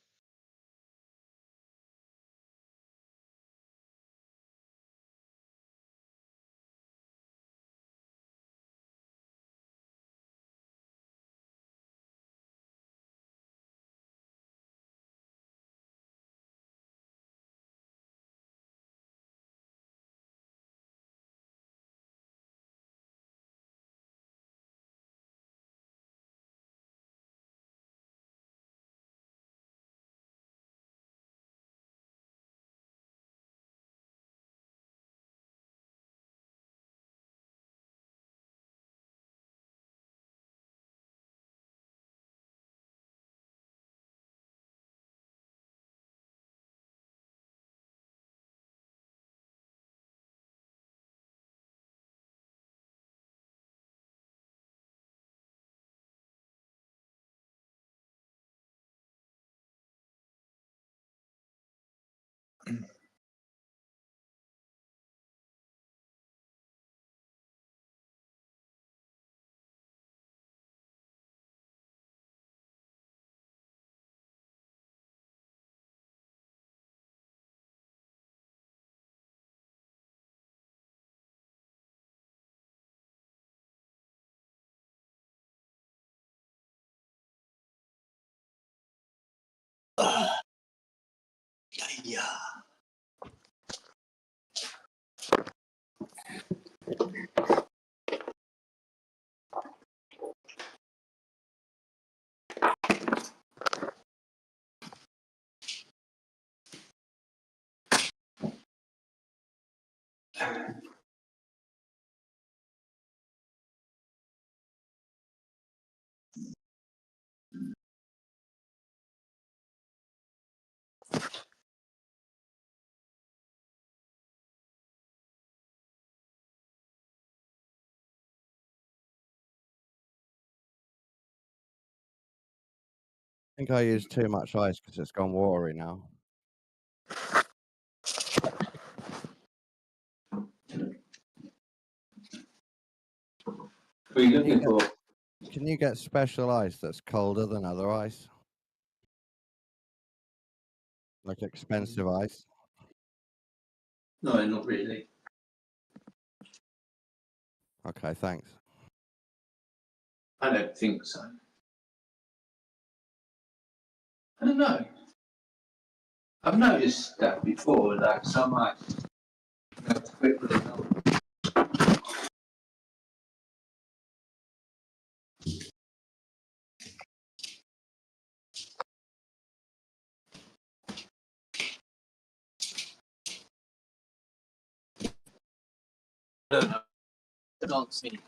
Yeah. I think I used too much ice because it's gone watery now. What are you looking for? Can you get special ice that's colder than other ice? Like expensive ice? No, not really. Okay, thanks. I don't think so. I don't know. I've noticed that before, like some ice melts quicker than others. I don't know. I can't see.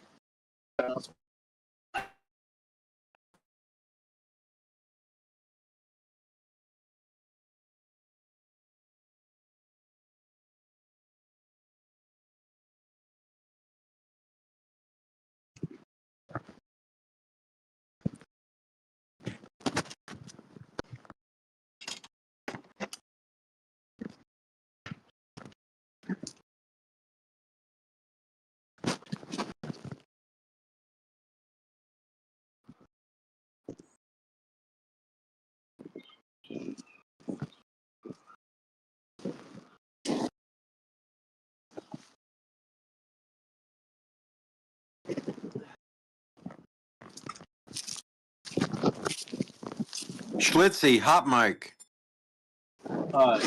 Schlitzy, hot mic. Yeah.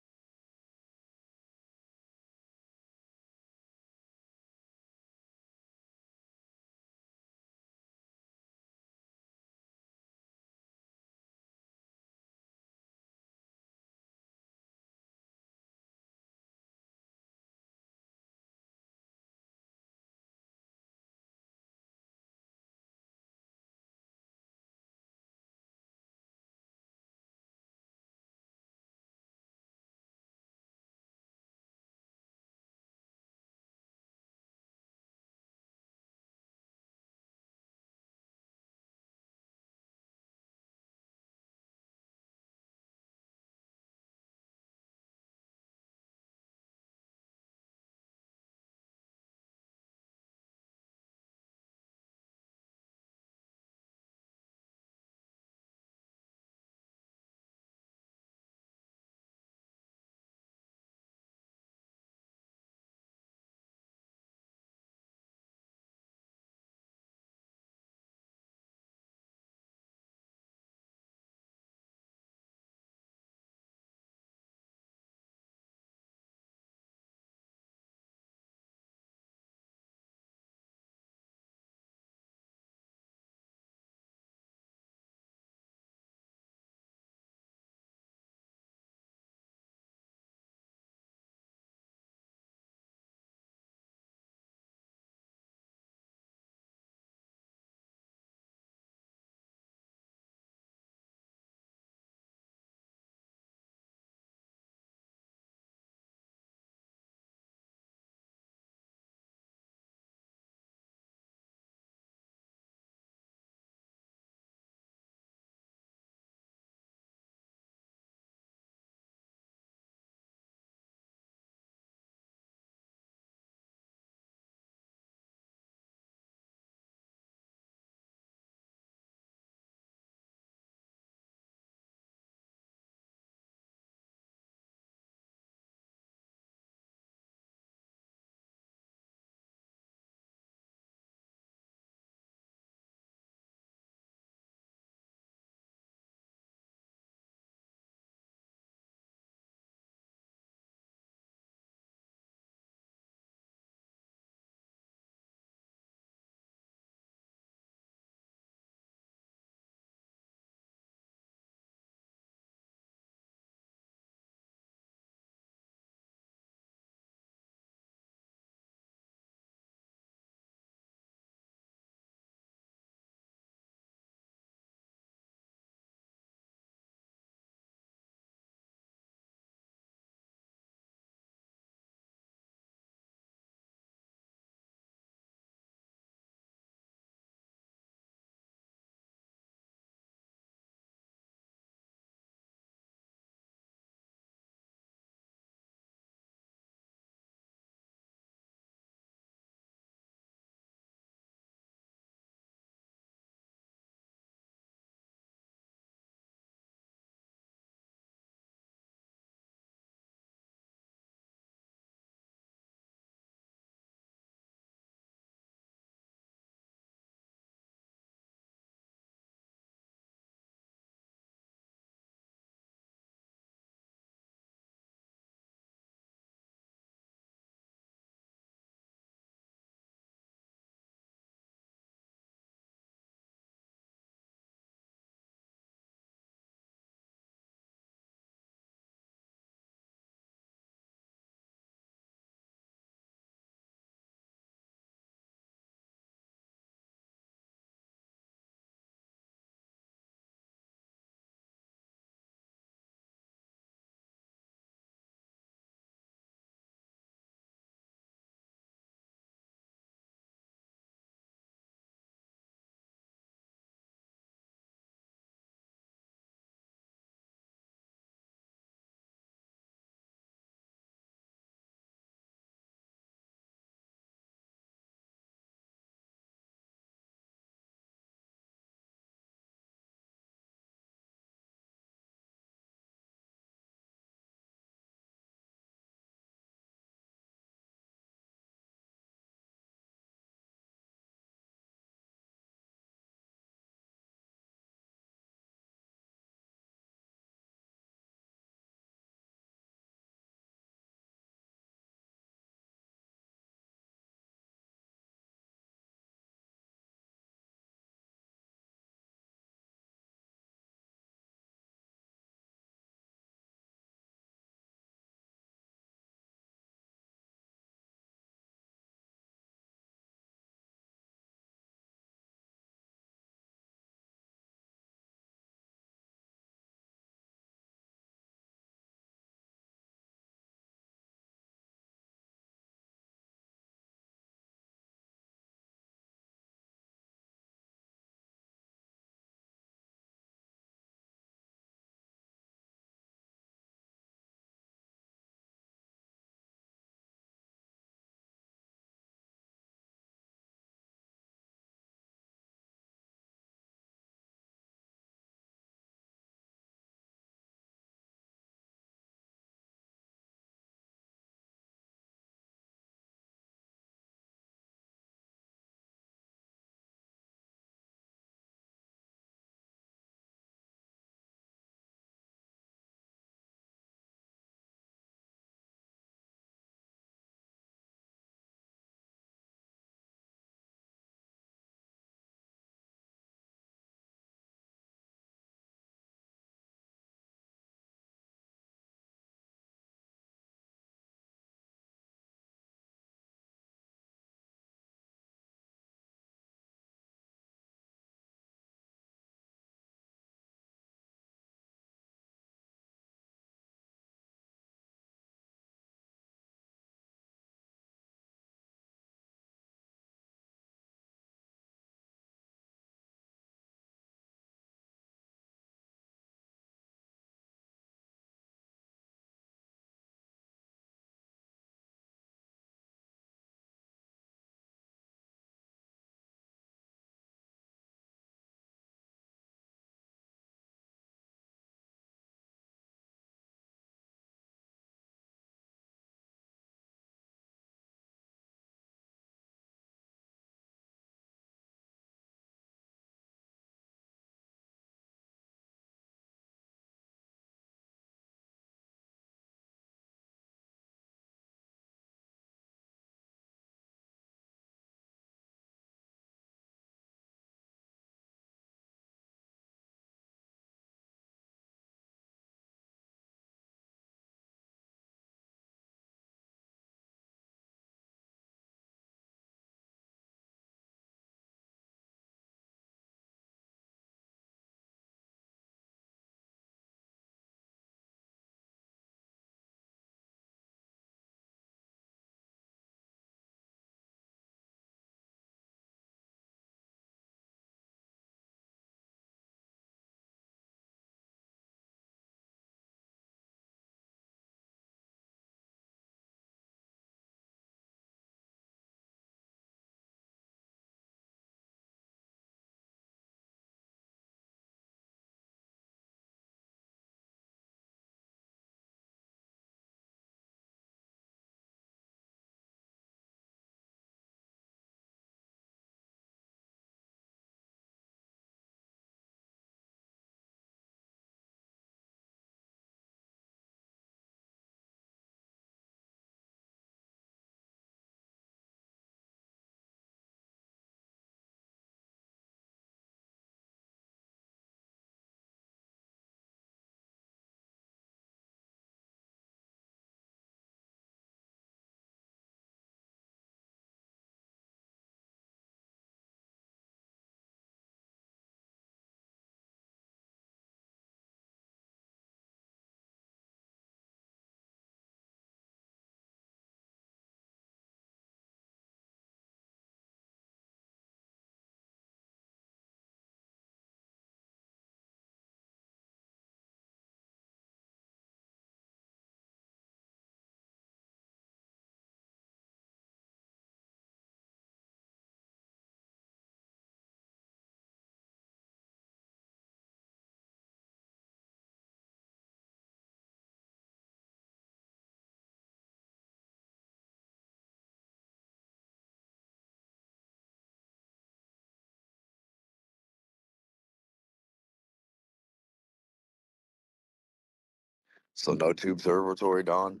So no tube observatory, Don.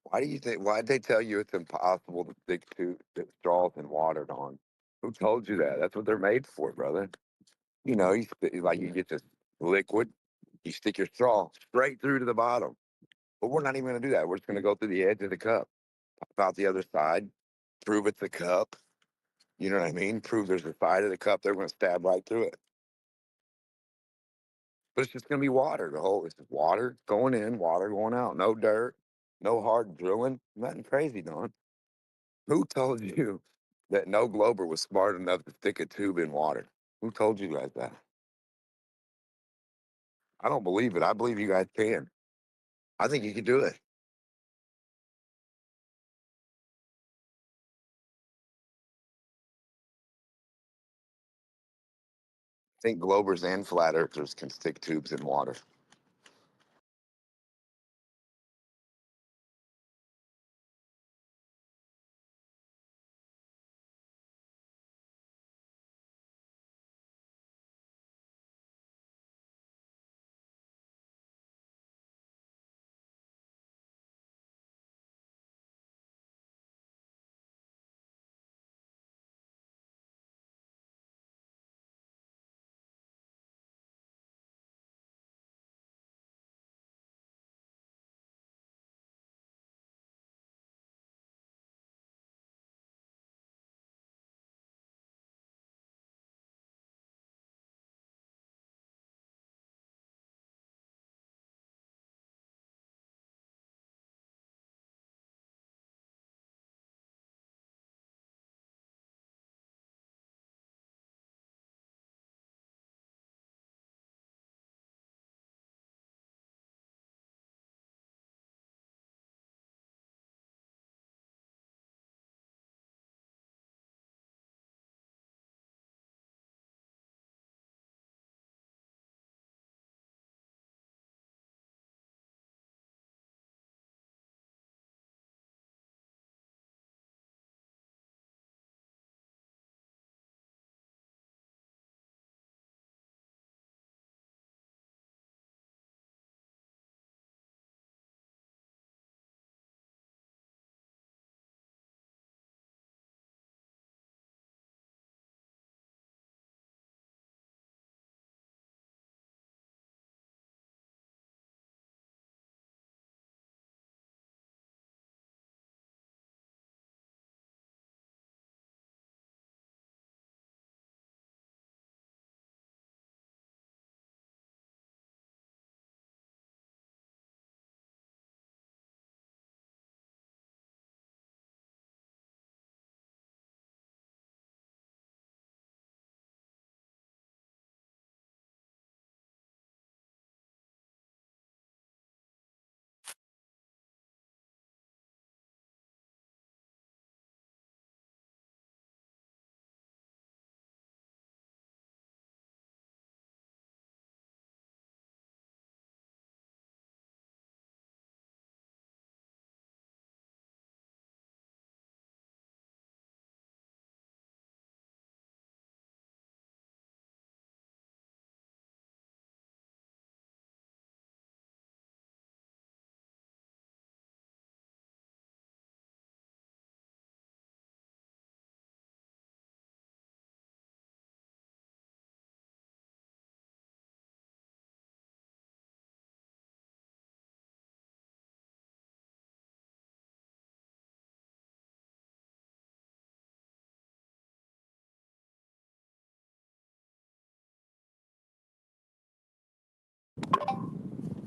Why do you think? Why did they tell you it's impossible to stick straws in water, Don? Who told you that? That's what they're made for, brother. You know, you get this liquid, you stick your straw straight through to the bottom. But we're not even going to do that. We're just going to go through the edge of the cup, pop out the other side, prove it's a cup. You know what I mean? Prove there's a side of the cup. They're going to stab right through it. But it's just going to be water. It's just water going in, water going out. No dirt, no hard drilling, nothing crazy, Don. Who told you that no glober was smart enough to stick a tube in water? Who told you guys that? I don't believe it. I believe you guys can. I think you can do it. I think globers and flat earthers can stick tubes in water.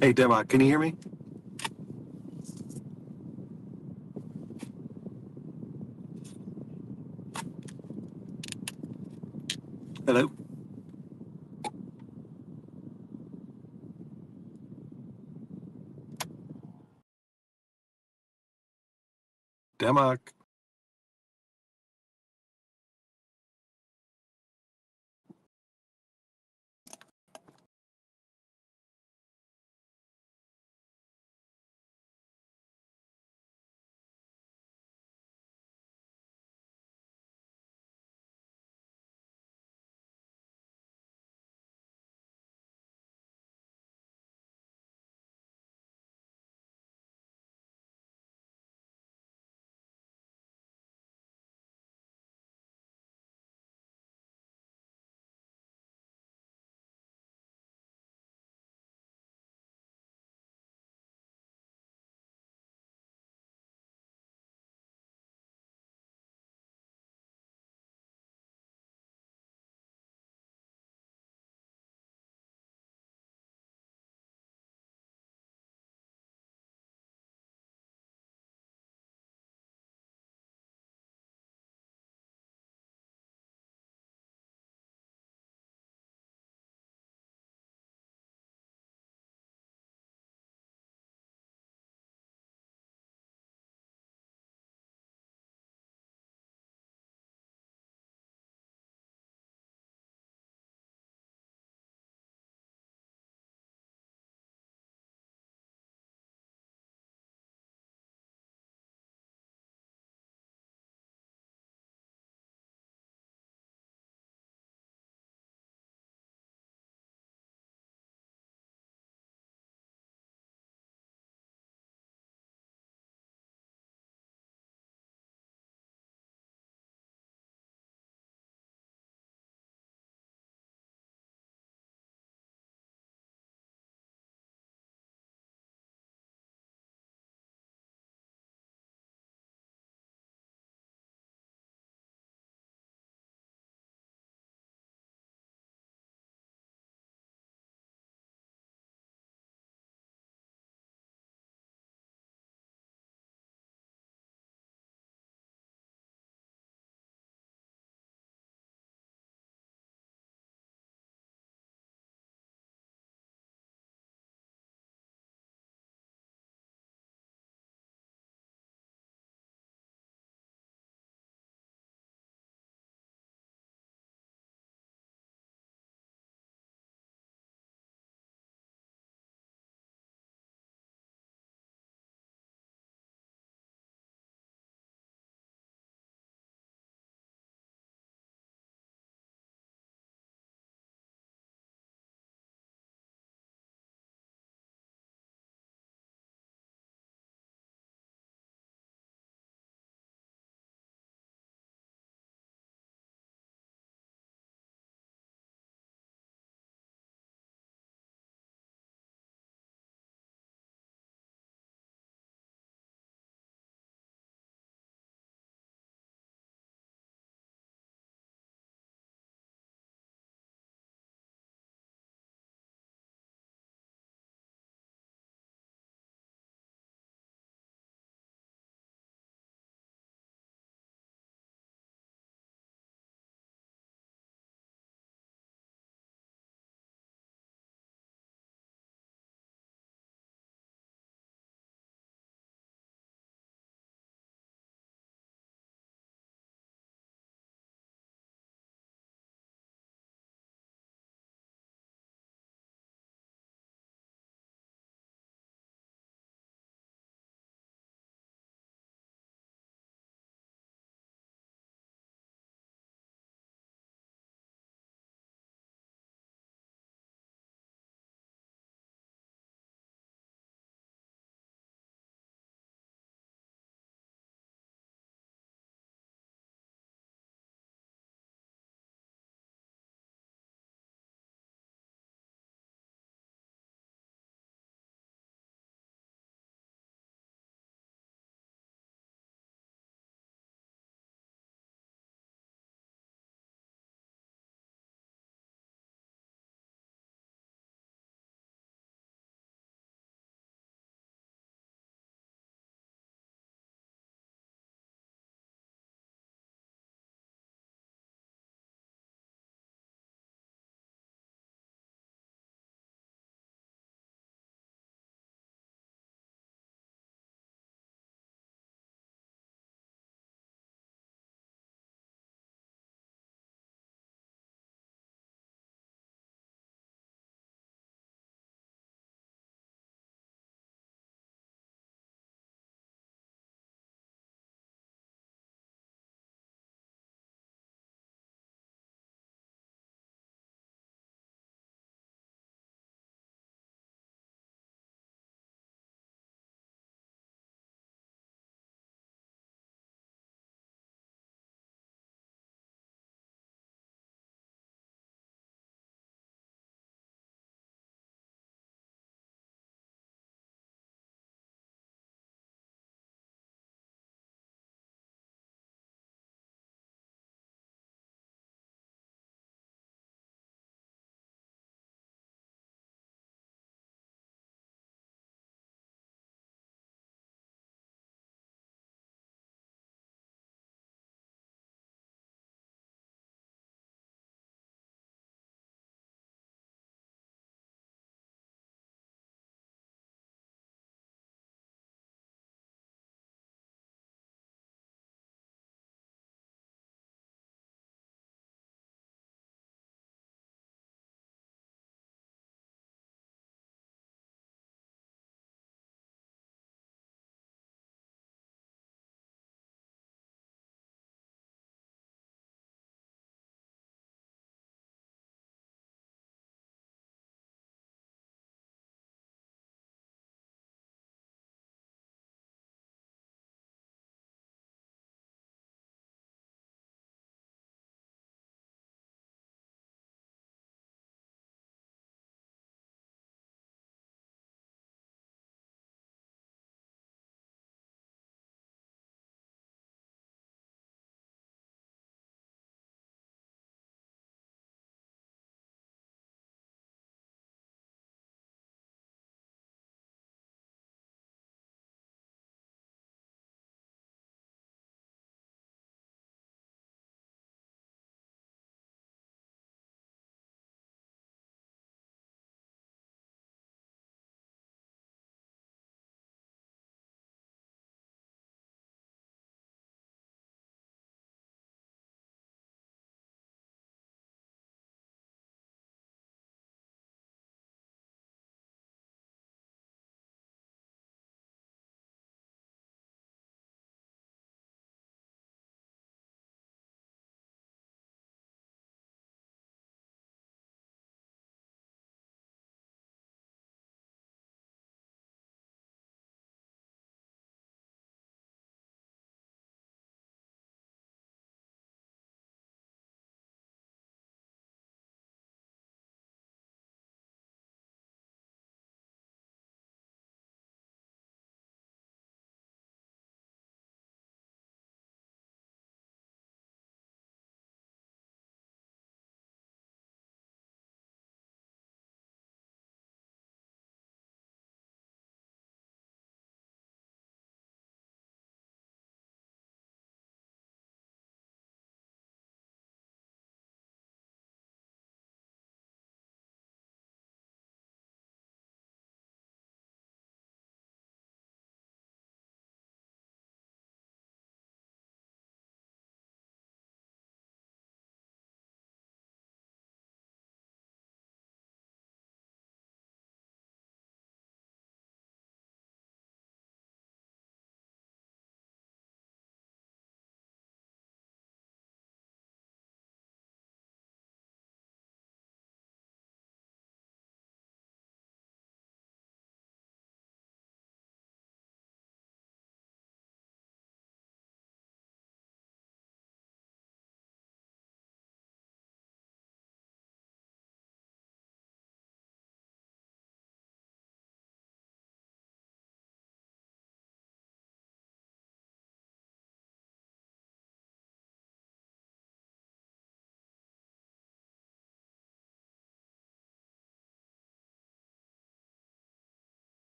Hey, Dema, can you hear me? Hello? Demak.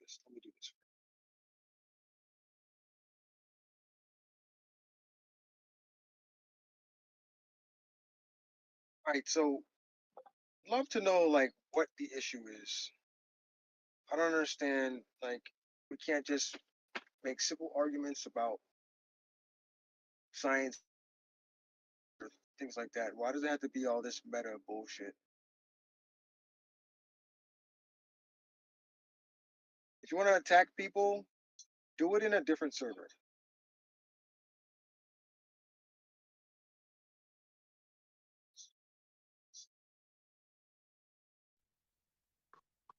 this. Let me do this. All right, so love to know like what the issue is. I don't understand. Like, we can't just make simple arguments about science or things like that. Why does it have to be all this meta bullshit? If you want to attack people, do it in a different server.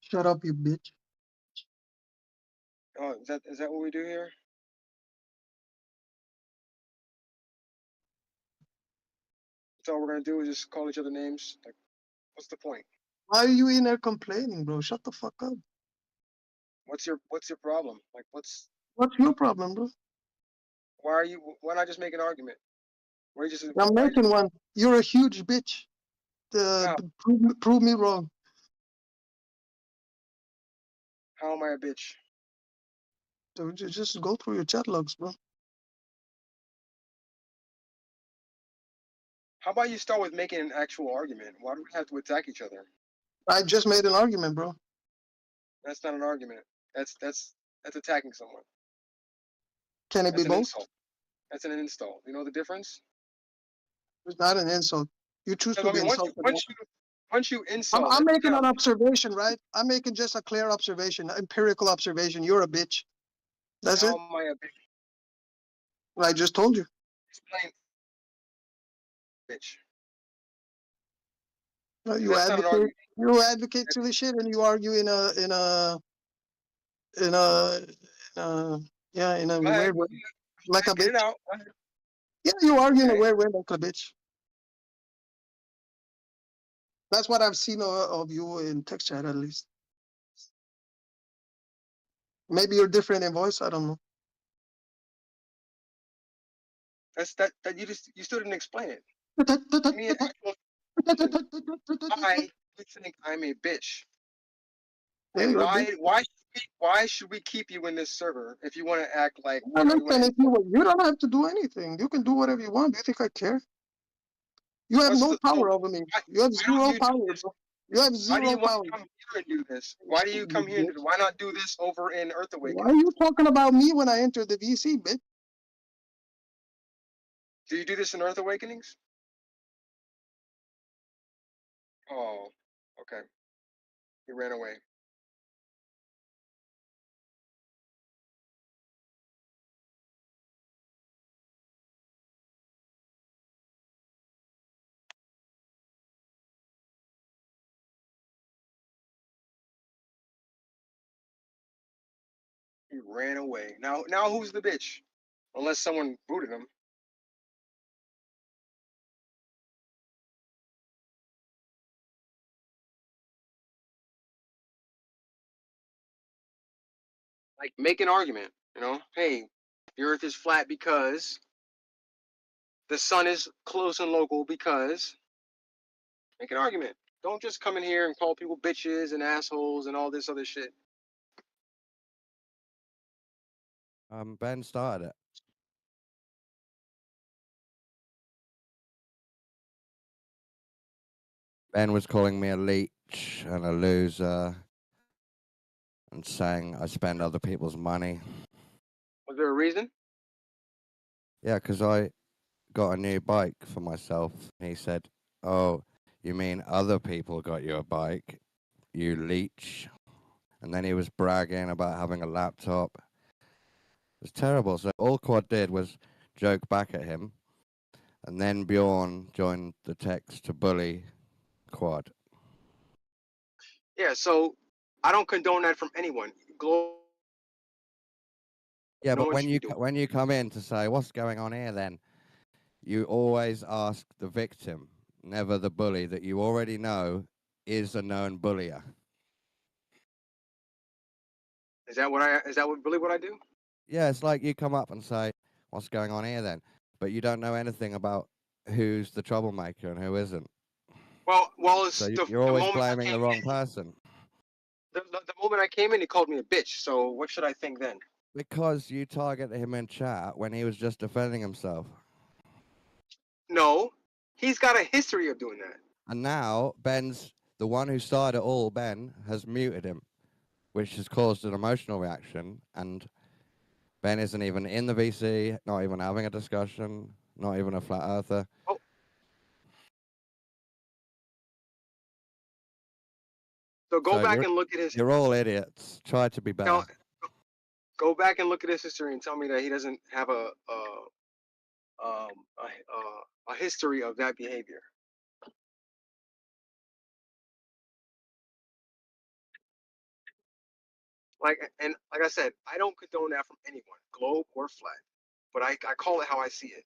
Shut up, you bitch. Oh, is that what we do here? So all we're gonna do is just call each other names. Like, what's the point? Why are you in there complaining, bro? Shut the fuck up. What's your problem? Like, what's your problem, bro? Why not just make an argument? I'm making one. You're a huge bitch. Prove me wrong. How am I a bitch? So just go through your chat logs, bro. How about you start with making an actual argument? Why do we have to attack each other? I just made an argument, bro. That's not an argument. That's attacking someone. Can it be both? Insult. That's an insult. You know the difference? It's not an insult. You choose to be insulted. Once you insult, I'm making an observation, right? I'm making just a clear observation, empirical observation. You're a bitch. That's it. How am I a bitch? Well, I just told you. Explain. Bitch. No, you advocate silly shit, and you argue in a weird way, like a bitch. Yeah, you argue in a weird way like a bitch. That's what I've seen of you in text chat, at least. Maybe you're different in voice. I don't know. That's that you still didn't explain it. Why you think I'm a bitch? And why should we keep you in this server if you want to act like you don't have to do anything. You can do whatever you want. Do you think I care? You have no power over me. You have zero power. You have zero power. Why do you come here and do this? Why do you come here and do this? Why not do this over in Earth Awakening? Why are you talking about me when I enter the VC, bitch? Do you do this in Earth Awakenings? Oh, okay. He ran away. He ran away. Now who's the bitch? Unless someone booted him. Like, make an argument, hey, the earth is flat because the sun is close and local because make an argument. Don't just come in here and call people bitches and assholes and all this other shit. Ben started it. Ben was calling me a leech and a loser and saying I spend other people's money. Was there a reason? Yeah, because I got a new bike for myself. He said, oh, you mean other people got you a bike, you leech? And then he was bragging about having a laptop. It was terrible. So all Quad did was joke back at him. And then Bjorn joined the text to bully Quad. Yeah, so I don't condone that from anyone. Yeah, but when you come in to say, what's going on here then? You always ask the victim, never the bully that you already know is a known bullier. Is that really what I do? Yeah, it's like you come up and say, what's going on here then? But you don't know anything about who's the troublemaker and who isn't. Well, it's so you're always blaming the wrong person. The moment I came in, he called me a bitch. So what should I think then? Because you targeted him in chat when he was just defending himself. No, he's got a history of doing that. And now Ben's the one who started it all. Ben has muted him, which has caused an emotional reaction. And Ben isn't even in the VC, not even having a discussion, not even a flat earther. Oh. So go back and look at his. You're all idiots. Try to be better. Now, go back and look at his history and tell me that he doesn't have a history of that behavior. Like I said, I don't condone that from anyone, globe or flat, but I call it how I see it.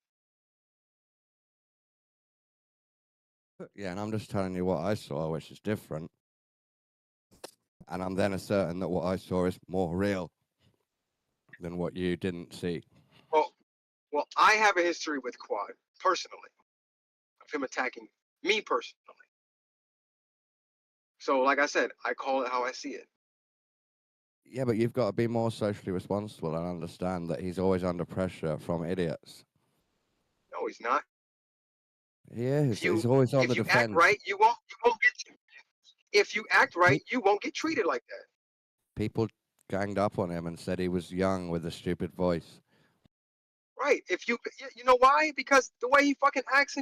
Yeah, and I'm just telling you what I saw, which is different. And I'm then asserting that what I saw is more real than what you didn't see. Well, I have a history with Quad personally, of him attacking me personally. So, like I said, I call it how I see it. Yeah, but you've got to be more socially responsible and understand that he's always under pressure from idiots. No, he's not. He is. He's always on the defense. If you act right, you won't get. If you act right, you won't get treated like that. People ganged up on him and said he was young with a stupid voice. Right. If you know why? Because the way he fucking acts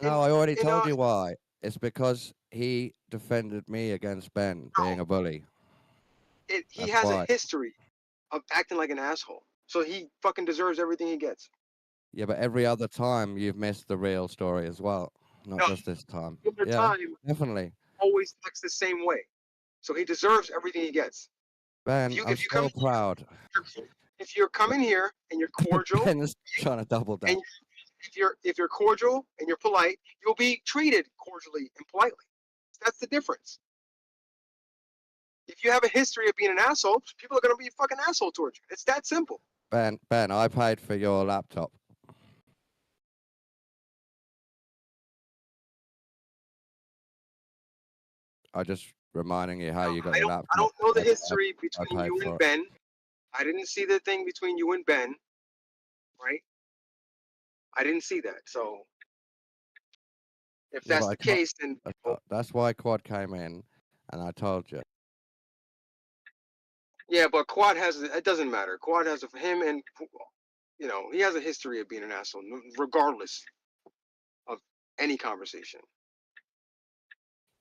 No, I already told you why. It's because he defended me against Ben being a bully. He has a history of acting like an asshole. So he fucking deserves everything he gets. Yeah, but every other time you've missed the real story as well. Not just this time. Every time, definitely. Always acts the same way. So he deserves everything he gets. Ben, I'm so proud. If you're coming here and you're cordial, Ben's trying to double down. And if you're cordial and you're polite, you'll be treated cordially and politely. That's the difference. If you have a history of being an asshole, people are gonna be a fucking asshole towards you. It's that simple. Ben, I paid for your laptop. I just reminding you how you got your laptop. I don't know the history between you and Ben. I didn't see the thing between you and Ben, right? I didn't see that. So if that's the case, then that's why Quad came in, and I told you. Yeah, but Quad has it doesn't matter. Quad has him, and he has a history of being an asshole, regardless of any conversation.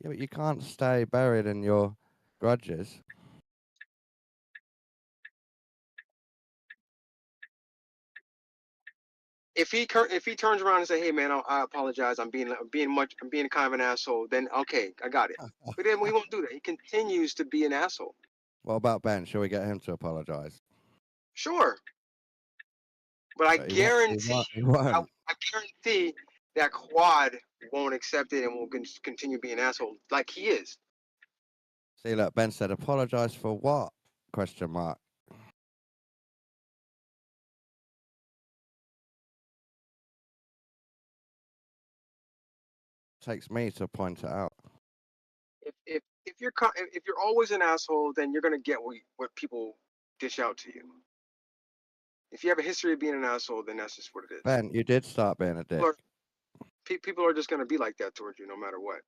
Yeah, but you can't stay buried in your grudges. If he turns around and say, "Hey man, I apologize. I'm being kind of an asshole," then okay, I got it. But then he won't do that. He continues to be an asshole. What about Ben? Shall we get him to apologize? Sure. But I guarantee that Quad won't accept it and will continue being an asshole like he is. See, look, Ben said, apologize for what? Question mark. Takes me to point it out. If you're always an asshole, then you're gonna get what people dish out to you. If you have a history of being an asshole, then that's just what it is. Ben, you did start being a dick. People are just gonna be like that towards you, no matter what.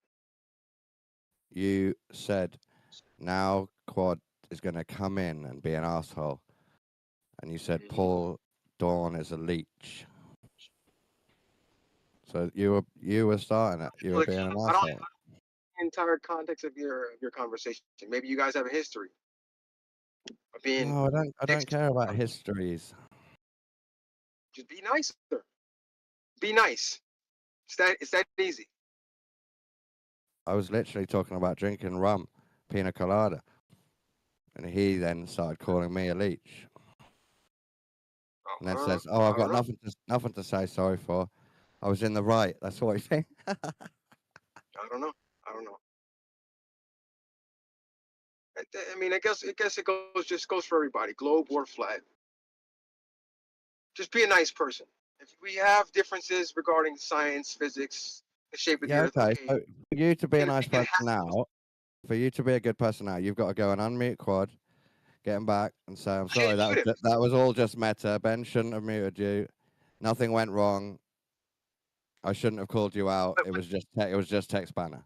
You said now Quad is gonna come in and be an asshole, and you said Paul Dawn is a leech. So you were starting it. You were being an asshole. I don't know the entire context of your conversation. Maybe you guys have a history of being. No, I don't care about histories. Just be nicer. Be nice. It's that easy. I was literally talking about drinking rum, pina colada, and he then started calling me a leech. And then says, "Oh, I've got nothing to say sorry for. I was in the right." That's what he said. I don't know. I mean, I guess it goes for everybody, globe or flat. Just be a nice person. If we have differences regarding science, physics, the shape of the earth, Okay. So for you to be a nice person now, For you to be a good person now, you've got to go and unmute Quad, get him back, and say, "I'm sorry, that was all just meta. Ben shouldn't have muted you. Nothing went wrong. I shouldn't have called you out. It was just text banner."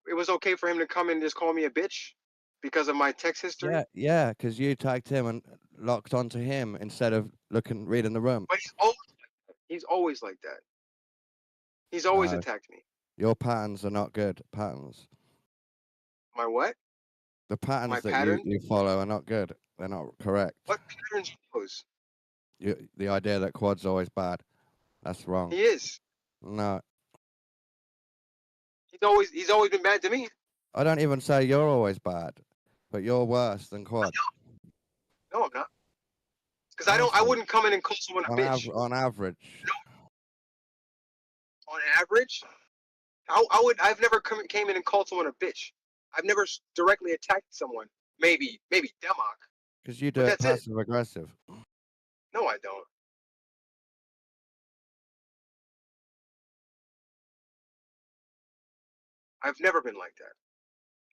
It was okay for him to come and just call me a bitch because of my text history. Yeah, because you tagged him and locked onto him instead of reading the room. But he's always like that. He's always attacked me. Your patterns are not good patterns. My what? The patterns that you follow are not good. They're not correct. What patterns are those? The idea that Quad's always bad. That's wrong. He is. No. He's always been bad to me. I don't even say you're always bad, but you're worse than Quad. No, I'm not. Because I wouldn't come in and call someone a bitch. On average. No. On average? I've never came in and called someone a bitch. I've never directly attacked someone. Maybe Demok. Because you do it passive aggressive. No, I don't. I've never been like that.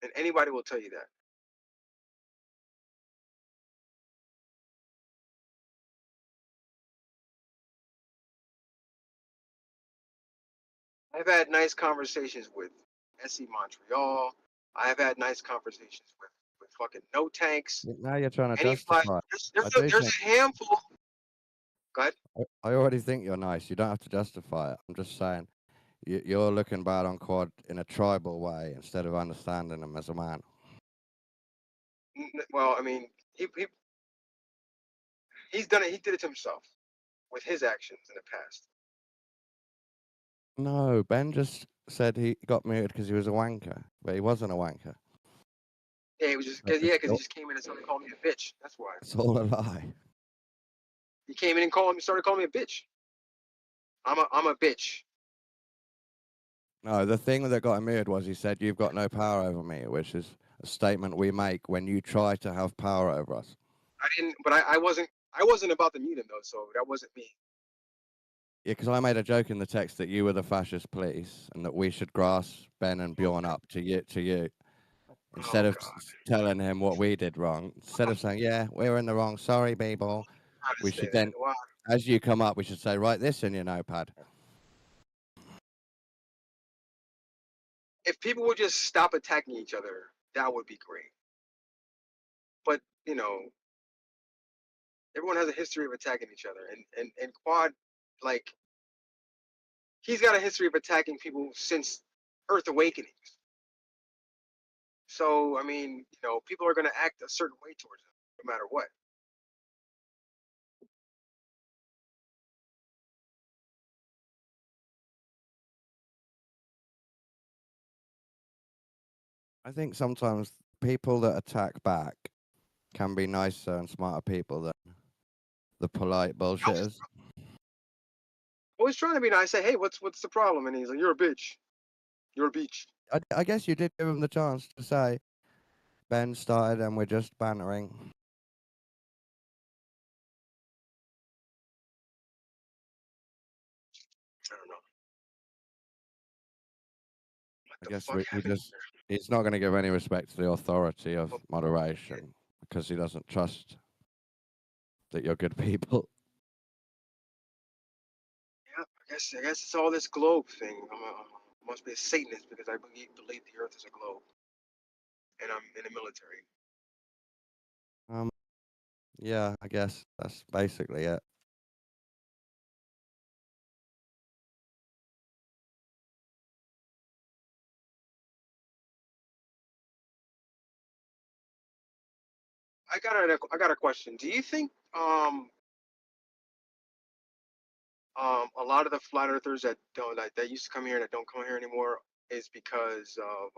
And anybody will tell you that. I've had nice conversations with SC Montreal. I've had nice conversations with fucking No Tanks. Now you're trying to justify. There's a handful. Go ahead. I already think you're nice. You don't have to justify it. I'm just saying you're looking bad on Quad in a tribal way instead of understanding him as a man. Well, I mean, he's done it. He did it to himself with his actions in the past. No, Ben just said he got muted because he was a wanker, but he wasn't a wanker. Yeah, he was just because he just came in and started calling me a bitch. That's why. It's all a lie. He came in and started calling me a bitch. I'm a bitch. No, the thing that got him muted was he said you've got no power over me, which is a statement we make when you try to have power over us. I didn't, but I wasn't about to mute him though, so that wasn't me. Yeah, because I made a joke in the text that you were the fascist police and that we should grass Ben and Bjorn up to you. Instead of telling him what we did wrong, instead of saying, yeah, we were in the wrong, sorry, people, we should then, as you come up, we should say, write this in your notepad. If people would just stop attacking each other, that would be great. But, everyone has a history of attacking each other. And Quad, like, he's got a history of attacking people since Earth Awakenings. So, I mean, people are going to act a certain way towards him, no matter what. I think sometimes people that attack back can be nicer and smarter people than the polite bullshitters. I was trying to be nice. Say, hey, what's the problem? And he's like, you're a bitch. You're a bitch. I guess you did give him the chance to say, Ben started and we're just bantering. I don't know. I guess he's not going to give any respect to the authority of moderation because he doesn't trust that you're good people. Yeah, I guess it's all this globe thing. I must be a Satanist because I believe the Earth is a globe, and I'm in the military. Yeah, I guess that's basically it. I got a question. Do you think a lot of the flat earthers that used to come here that don't come here anymore is because of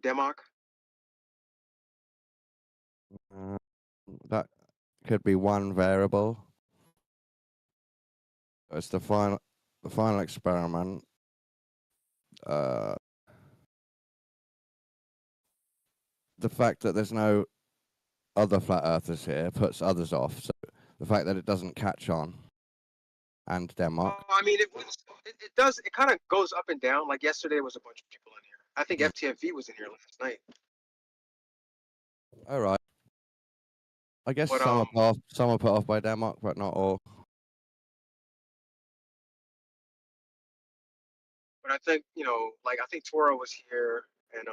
Demok? That could be one variable. It's the final experiment. The fact that there's no other flat earthers here puts others off. So the fact that it doesn't catch on, and Denmark. I mean, it does. It kind of goes up and down. Like yesterday was a bunch of people in here. I think FTFV was in here last night. All right. I guess But some are put off by Denmark, but not all. But I think, like I think Toro was here, and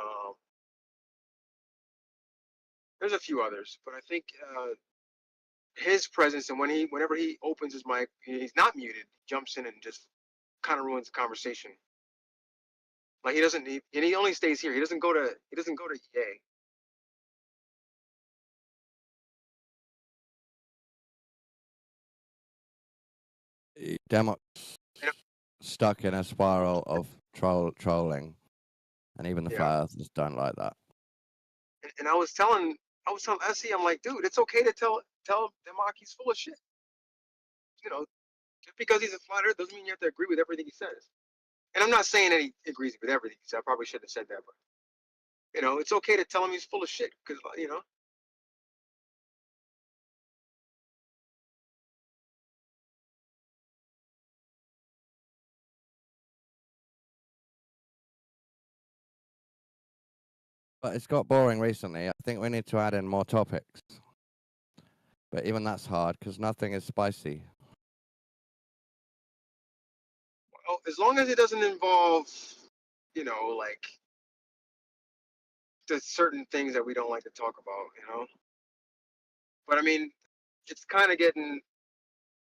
there's a few others. But I think his presence, and whenever he opens his mic, he's not muted. He jumps in and just kind of ruins the conversation. Like and he only stays here. He doesn't go to EA. Denmark's stuck in a spiral of trolling, and even the flat earthers don't like that. And I was telling Essie, I'm like, dude, it's okay to tell Denmark he's full of shit. Just because he's a flat earther doesn't mean you have to agree with everything he says. And I'm not saying that he agrees with everything. So I probably shouldn't have said that, but it's okay to tell him he's full of shit because But it's got boring recently. I think we need to add in more topics. But even that's hard because nothing is spicy. Well, as long as it doesn't involve, like the certain things that we don't like to talk about, But I mean, it's kind of getting,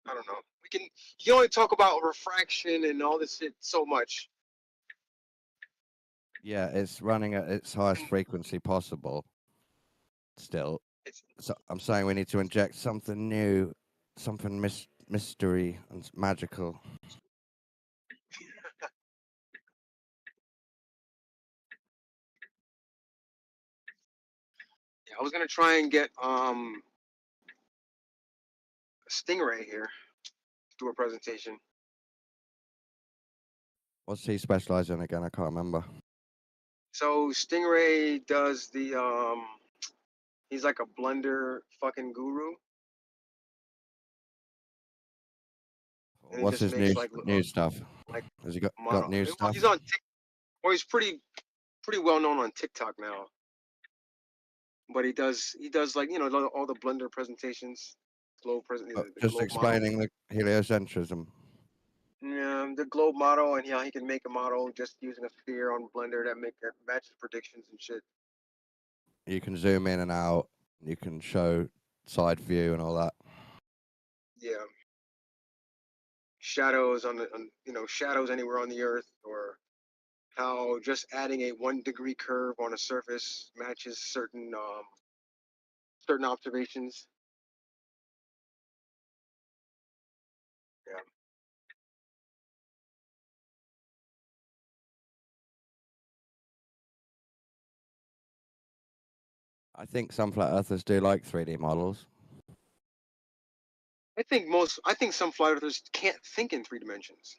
I don't know. You can only talk about refraction and all this shit so much. Yeah, it's running at its highest frequency possible. Still, so I'm saying we need to inject something new, something mystery and magical. Yeah, I was gonna try and get Stingray here to do a presentation. What's he specialize in again? I can't remember. So Stingray does the he's like a blender fucking guru. And what's his new stuff? Like Has he got new stuff? He's on he's pretty well known on TikTok now. But he does like all the blender presentations, globe Just explaining the heliocentrism. Yeah, the globe model, and he can make a model just using a sphere on Blender that matches predictions and shit. You can zoom in and out. You can show side view and all that. Yeah. Shadows shadows anywhere on the Earth, or how just adding a 1 degree curve on a surface matches certain observations. Yeah. I think some flat earthers do like 3D models. I think some flat earthers can't think in 3 dimensions.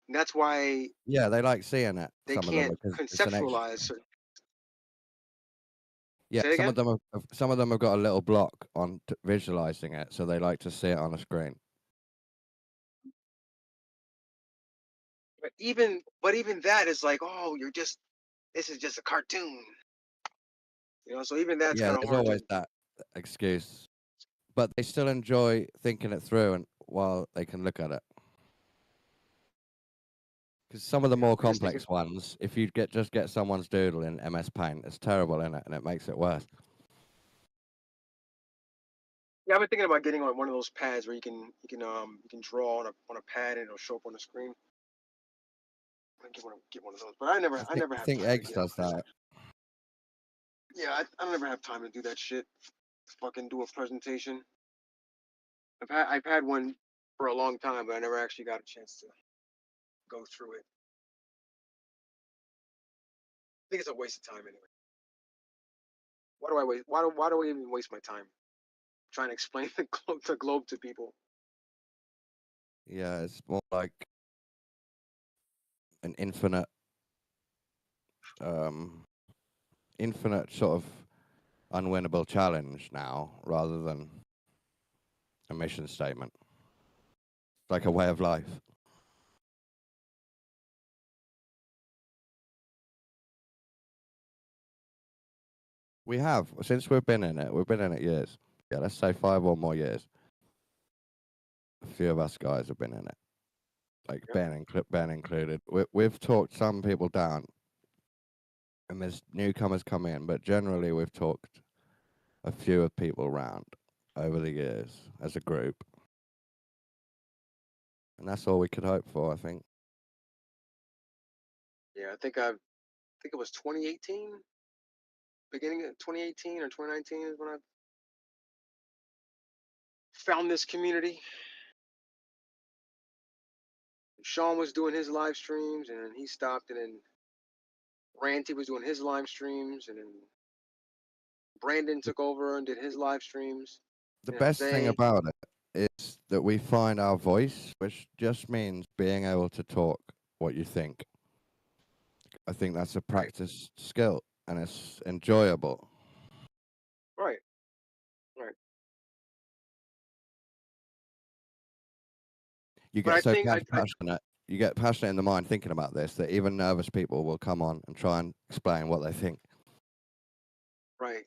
And that's why Yeah, they like seeing it. They can't conceptualize certain. Yeah, some of them have got a little block on visualizing it, so they like to see it on a screen. But even that is like, oh, this is just a cartoon. So even that's kind of there's hard. always that excuse, but they still enjoy thinking it through, and while they can look at it. Because some of the more complex ones, if you just get someone's doodle in MS Paint, it's terrible in it, and it makes it worse. Yeah, I've been thinking about getting on one of those pads where you can draw on a pad and it'll show up on the screen. I get one of those, but I never have. I think Eggs does that. Yeah, I never have time to do that shit. Fucking do a presentation. I've had one for a long time, but I never actually got a chance to go through it. I think it's a waste of time anyway. Why do I waste? Why do I even waste my time trying to explain the globe to people? Yeah, it's more like an infinite sort of unwinnable challenge now, rather than a mission statement. Like a way of life. We have, since we've been in it. We've been in it years. Yeah, let's say 5 or more years. A few of us guys have been in it. Like Ben included. We've talked some people down, and there's newcomers come in, but generally we've talked a few of people around over the years as a group. And that's all we could hope for, I think. Yeah, I think it was 2018, beginning of 2018 or 2019 is when I found this community. Sean was doing his live streams, and then he stopped, and then Ranty was doing his live streams, and then Brandon took over and did his live streams. The best thing about it is that we find our voice, which just means being able to talk what you think. I think that's a practice skill, and it's enjoyable. Right. Right. You But get I think passionate. You get passionate in the mind thinking about this that even nervous people will come on and try and explain what they think. right.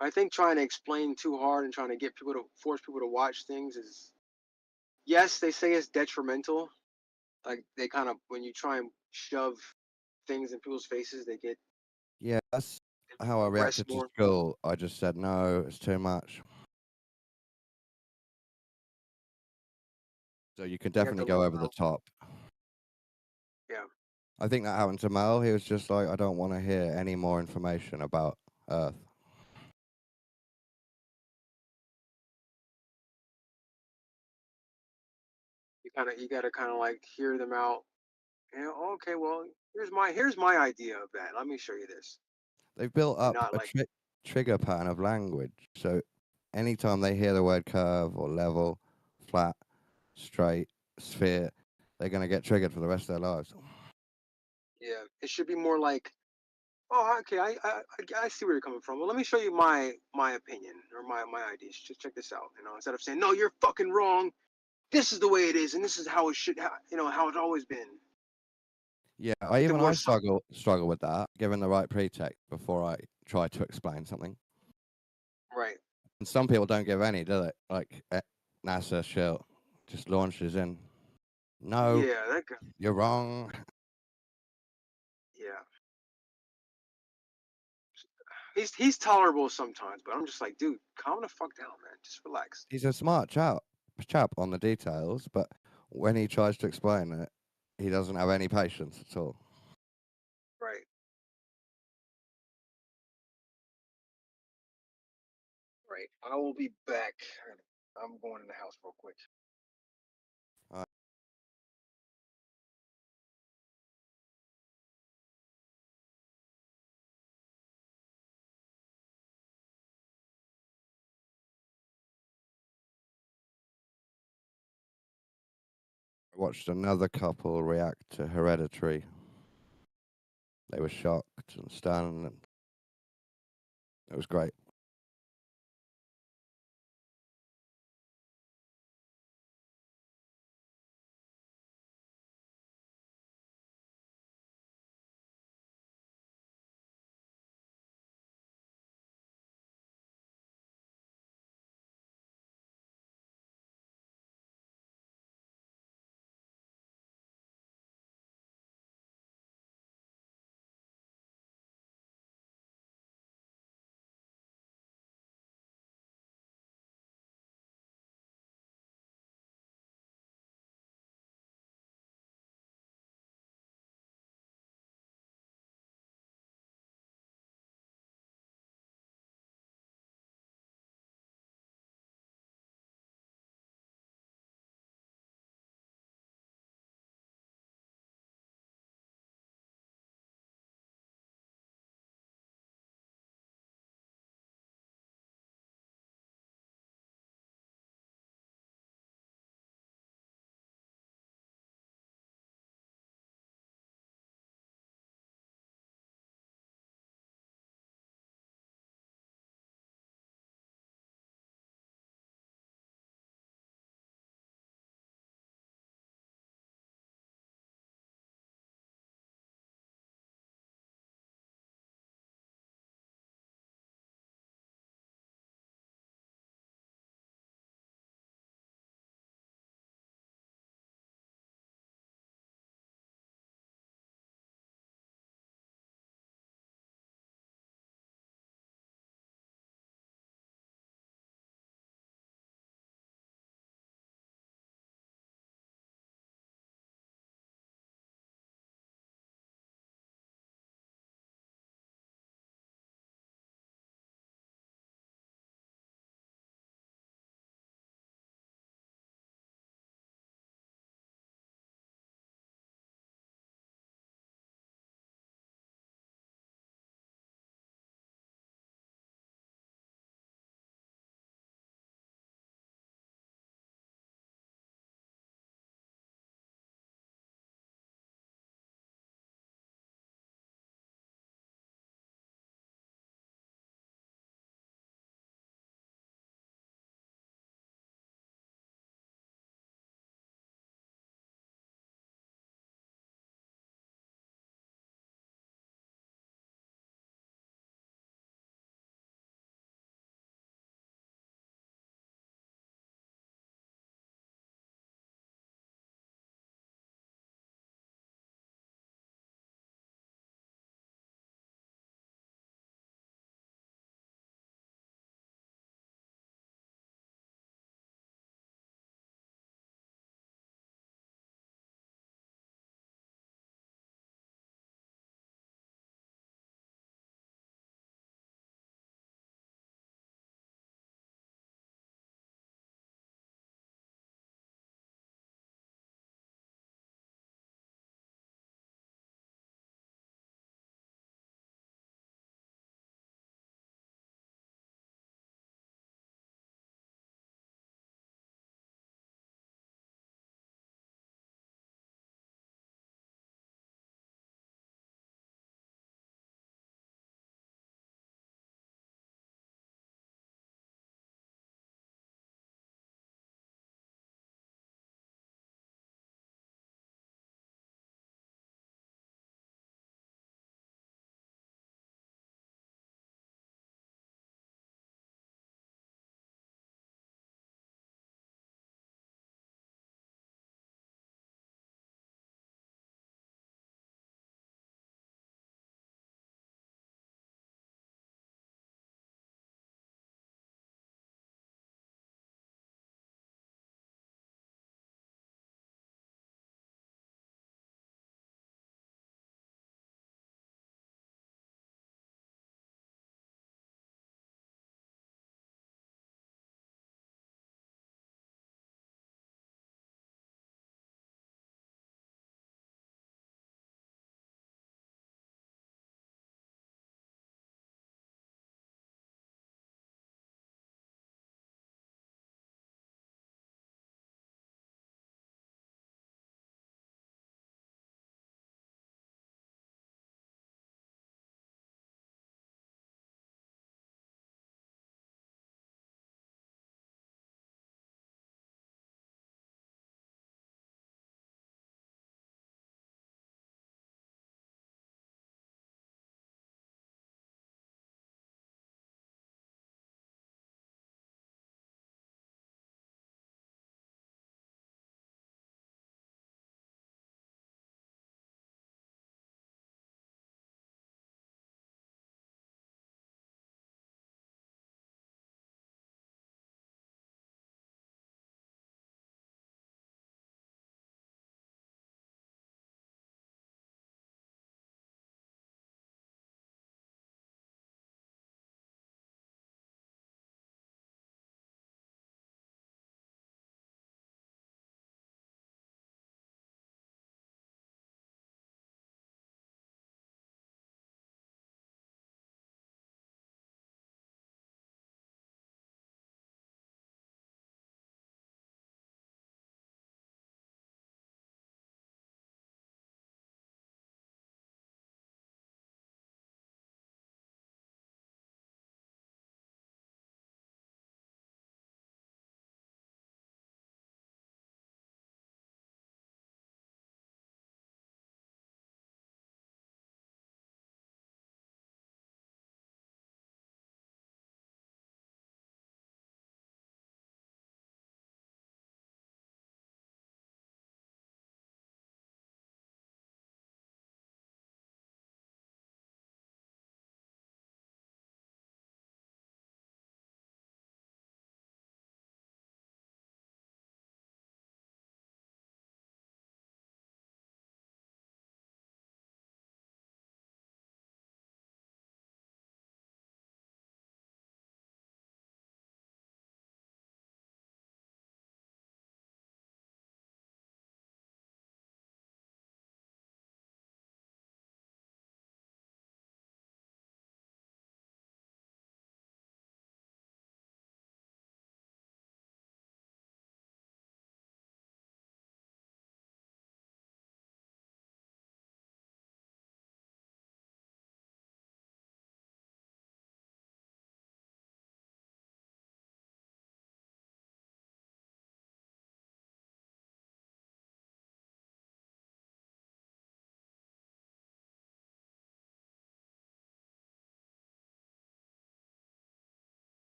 I think trying to explain too hard and trying to get people to force people to watch things is, yes, they say it's detrimental. Like they kind of, when you try and shove things in people's faces, they get Yeah, that's how I reacted to more. school. I just said, no, it's too much. So you can definitely go over the top. Yeah. I think that happened to Mel. He was just like, I don't want to hear any more information about Earth. You gotta kind of like hear them out. You know, okay, well, here's my idea of that. Let me show you this. They've built And up not a like, trigger pattern of language. So anytime they hear the word curve or level, flat, straight, sphere, they're going to get triggered for the rest of their lives. yeah, it should be more like, oh, okay, I see where you're coming from. Well, let me show you my opinion or my ideas. Just check this out. You know, instead of saying, no, you're fucking wrong. This is the way it is, and this is how it should, how it's always been. Yeah, I struggle with that, given the right pretext before I try to explain something. Right. And some people don't give any, do they? Like NASA shit just launches in. No, Yeah, that guy. you're wrong. Yeah. He's tolerable sometimes, but I'm just like, dude, calm the fuck down, man. Just relax. He's a smart chap on the details, but when he tries to explain it, he doesn't have any patience at all. Right. Right. I will be back. I'm going in the house real quick. I watched another couple react to Hereditary. They were shocked and stunned, and it was great.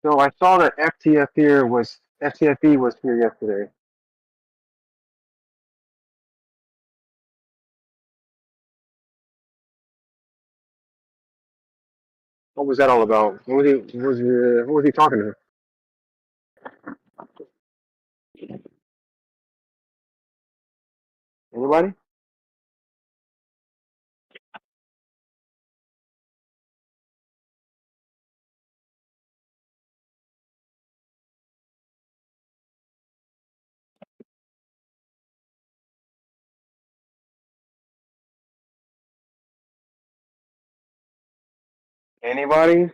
So I saw that FTFE was here yesterday. What was that all about? Who was he talking to? Anybody? Anybody?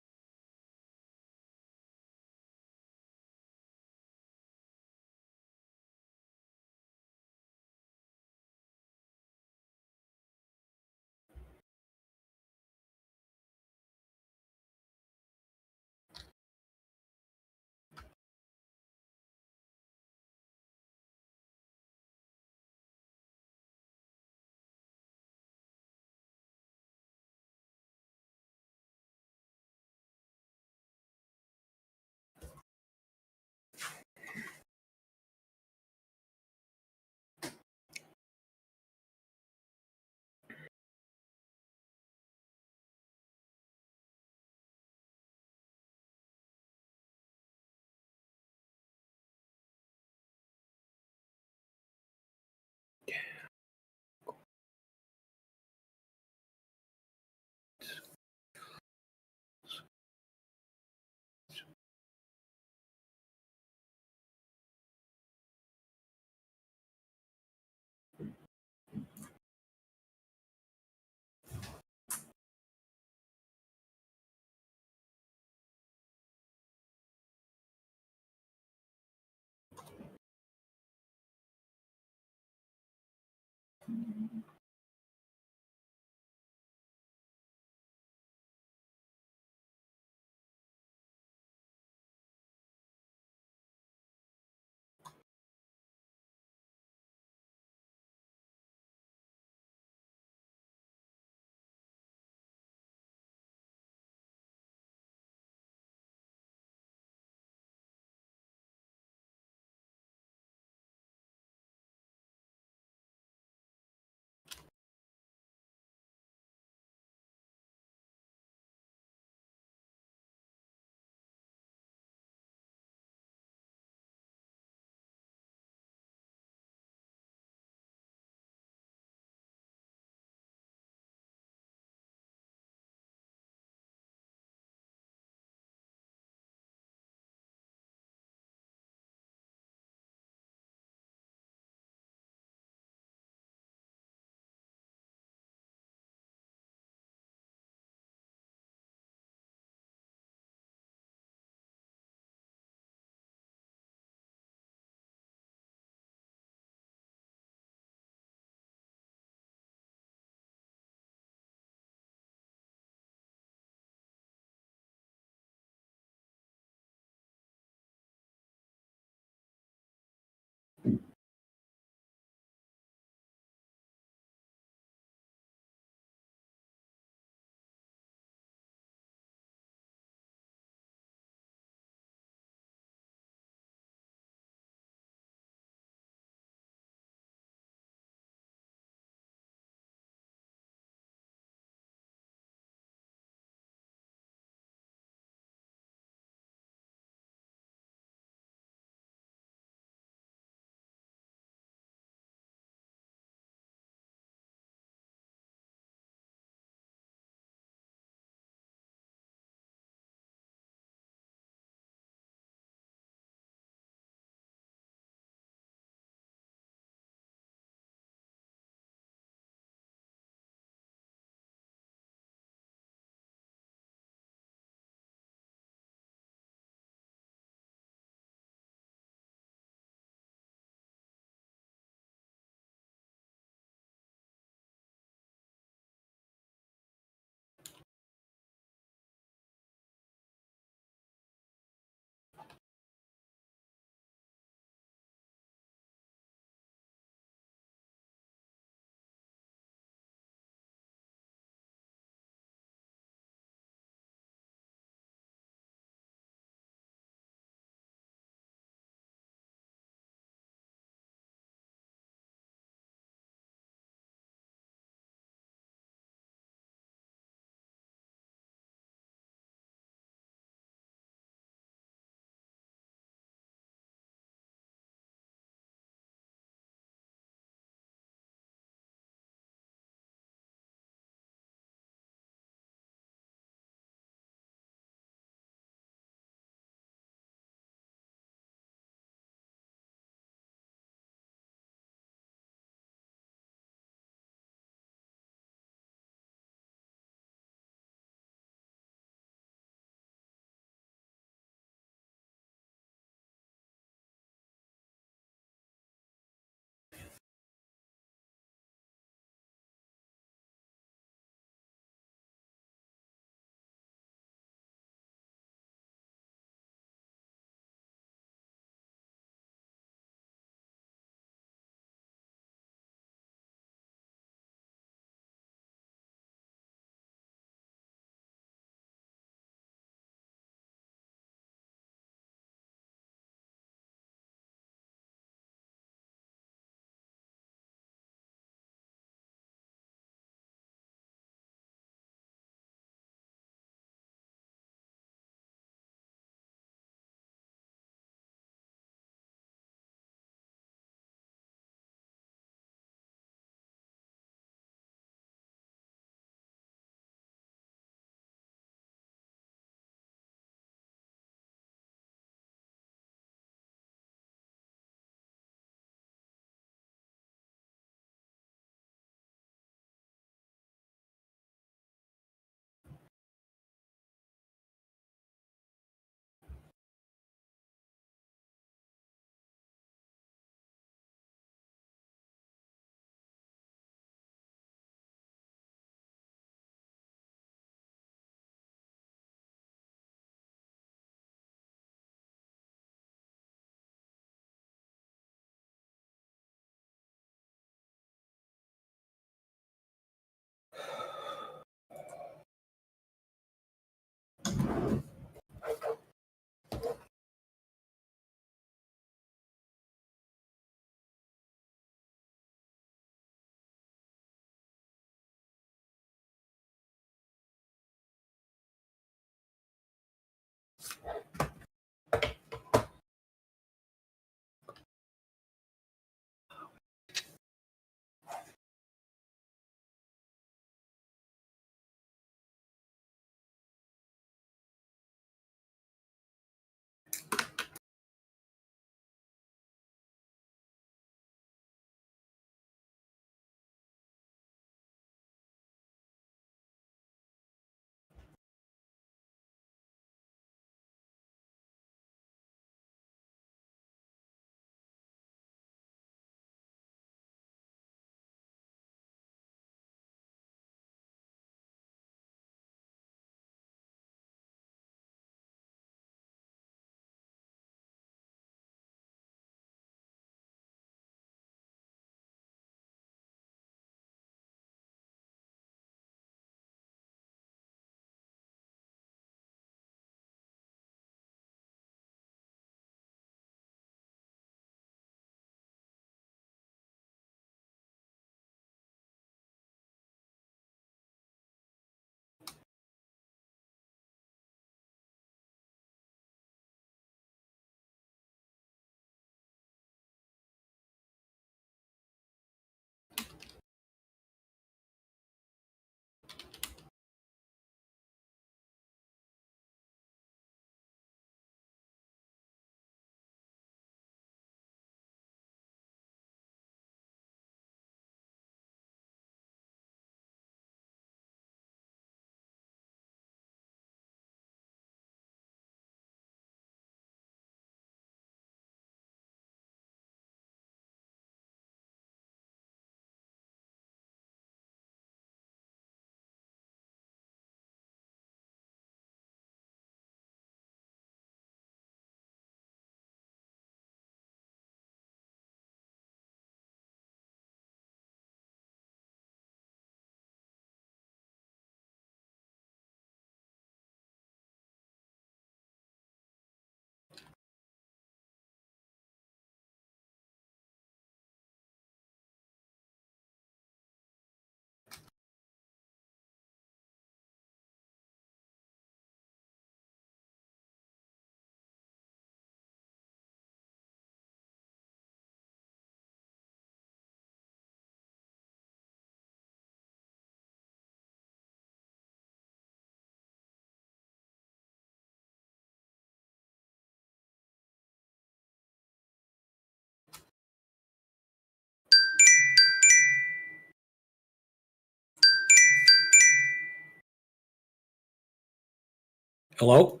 Hello?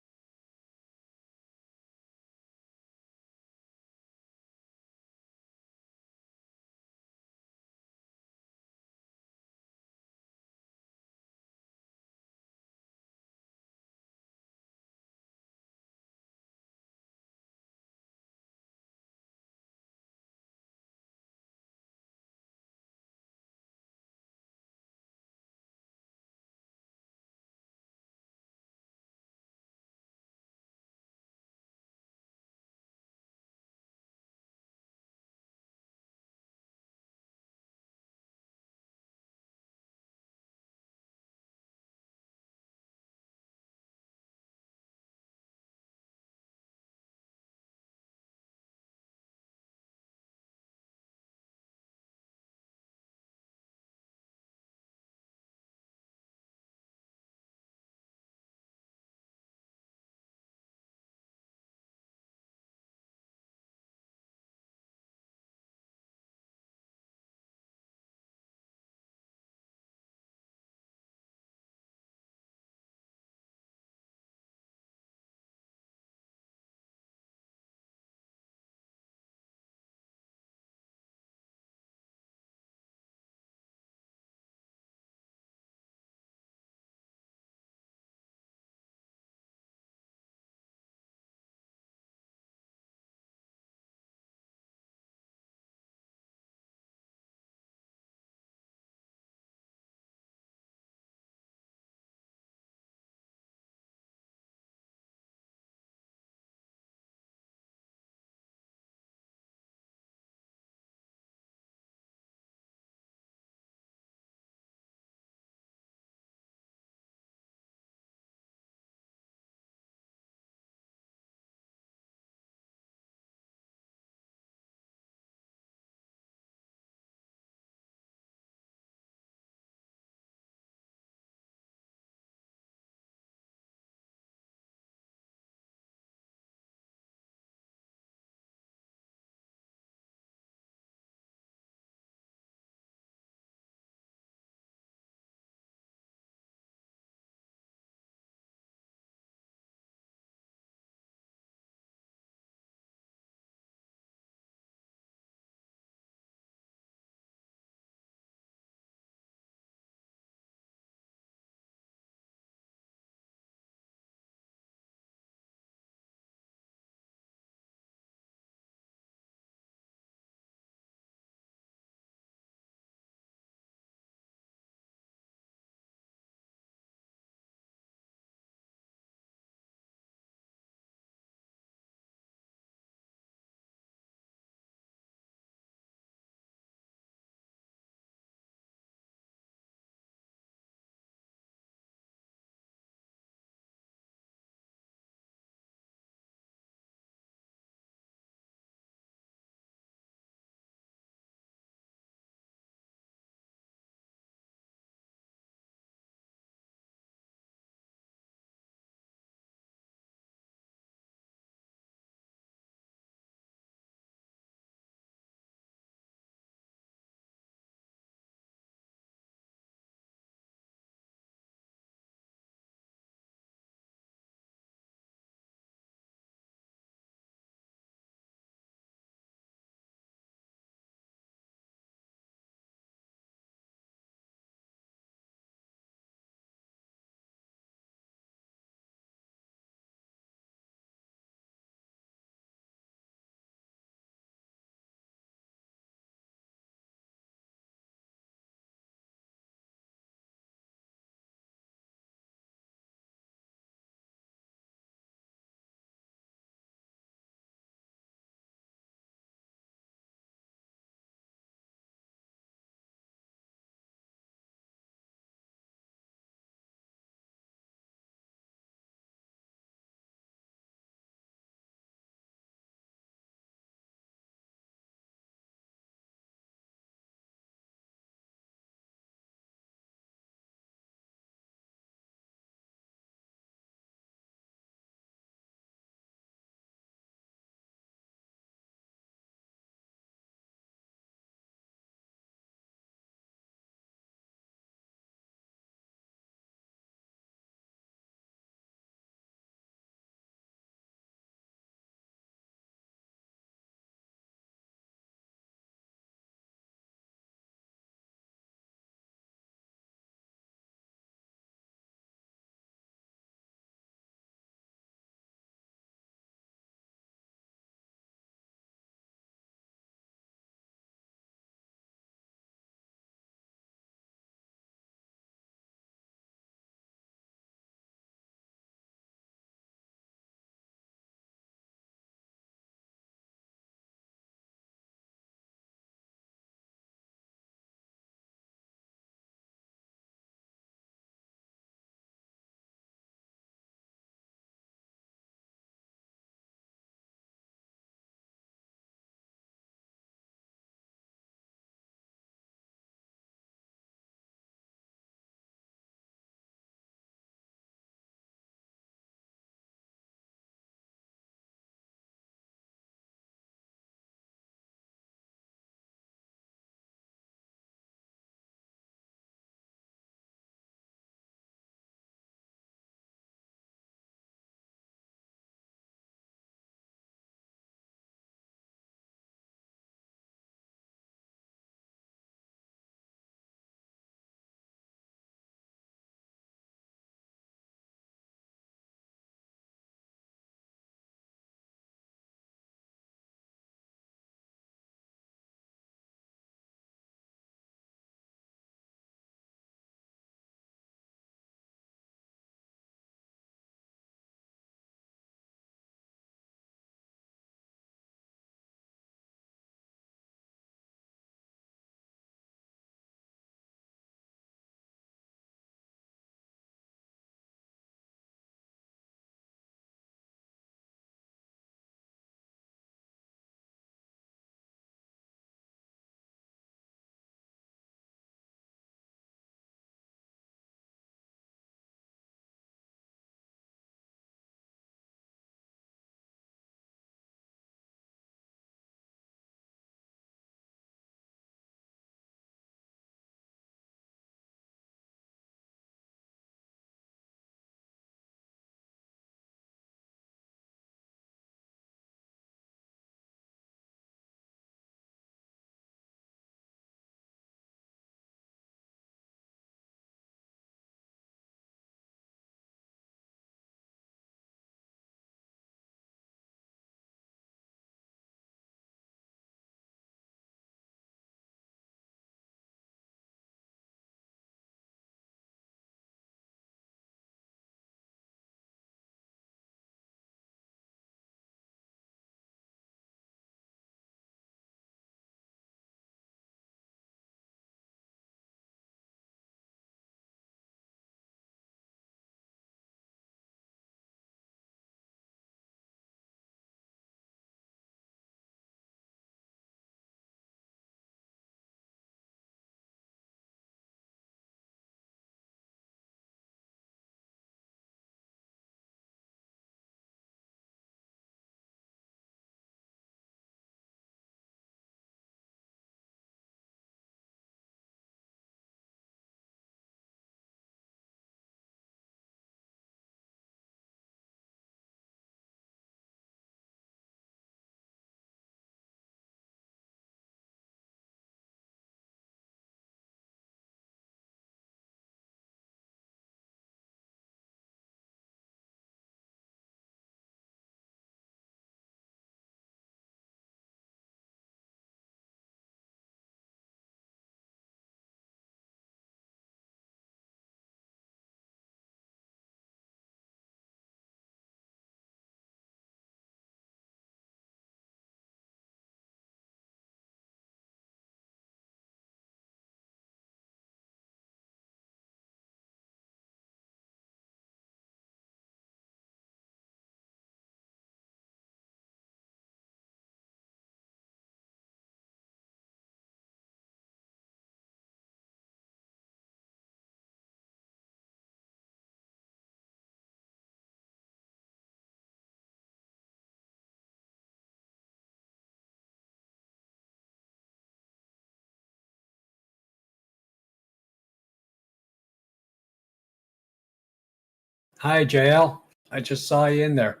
Hi, JL. I just saw you in there.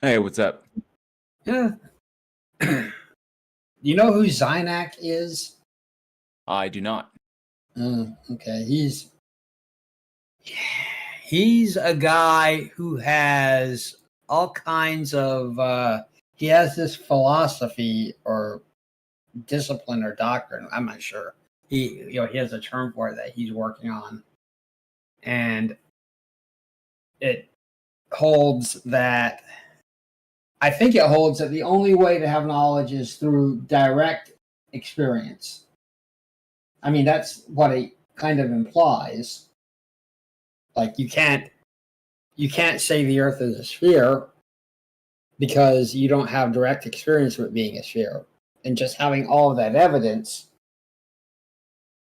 Hey, what's up? Yeah. You know who Zynak is? I do not. Okay. He's a guy who has all kinds of he has this philosophy or discipline or doctrine. I'm not sure. He has a term for it that he's working on. And it holds that I think it holds that the only way to have knowledge is through direct experience. I mean, that's what it kind of implies. Like you can't say the Earth is a sphere because you don't have direct experience with being a sphere. And just having all of that evidence,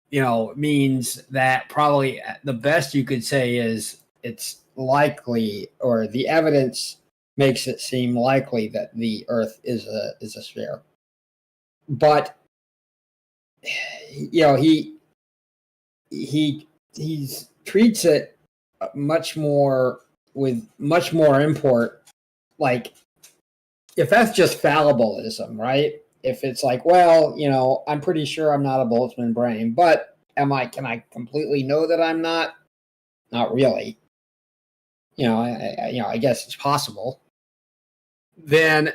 means that probably the best you could say is it's likely, or the evidence makes it seem likely that the Earth is a sphere. But he treats it with much more import. Like if that's just fallibilism, right? If it's like, well, I'm pretty sure I'm not a Boltzmann brain, but can I completely know that I'm not? Not really. I guess it's possible. Then,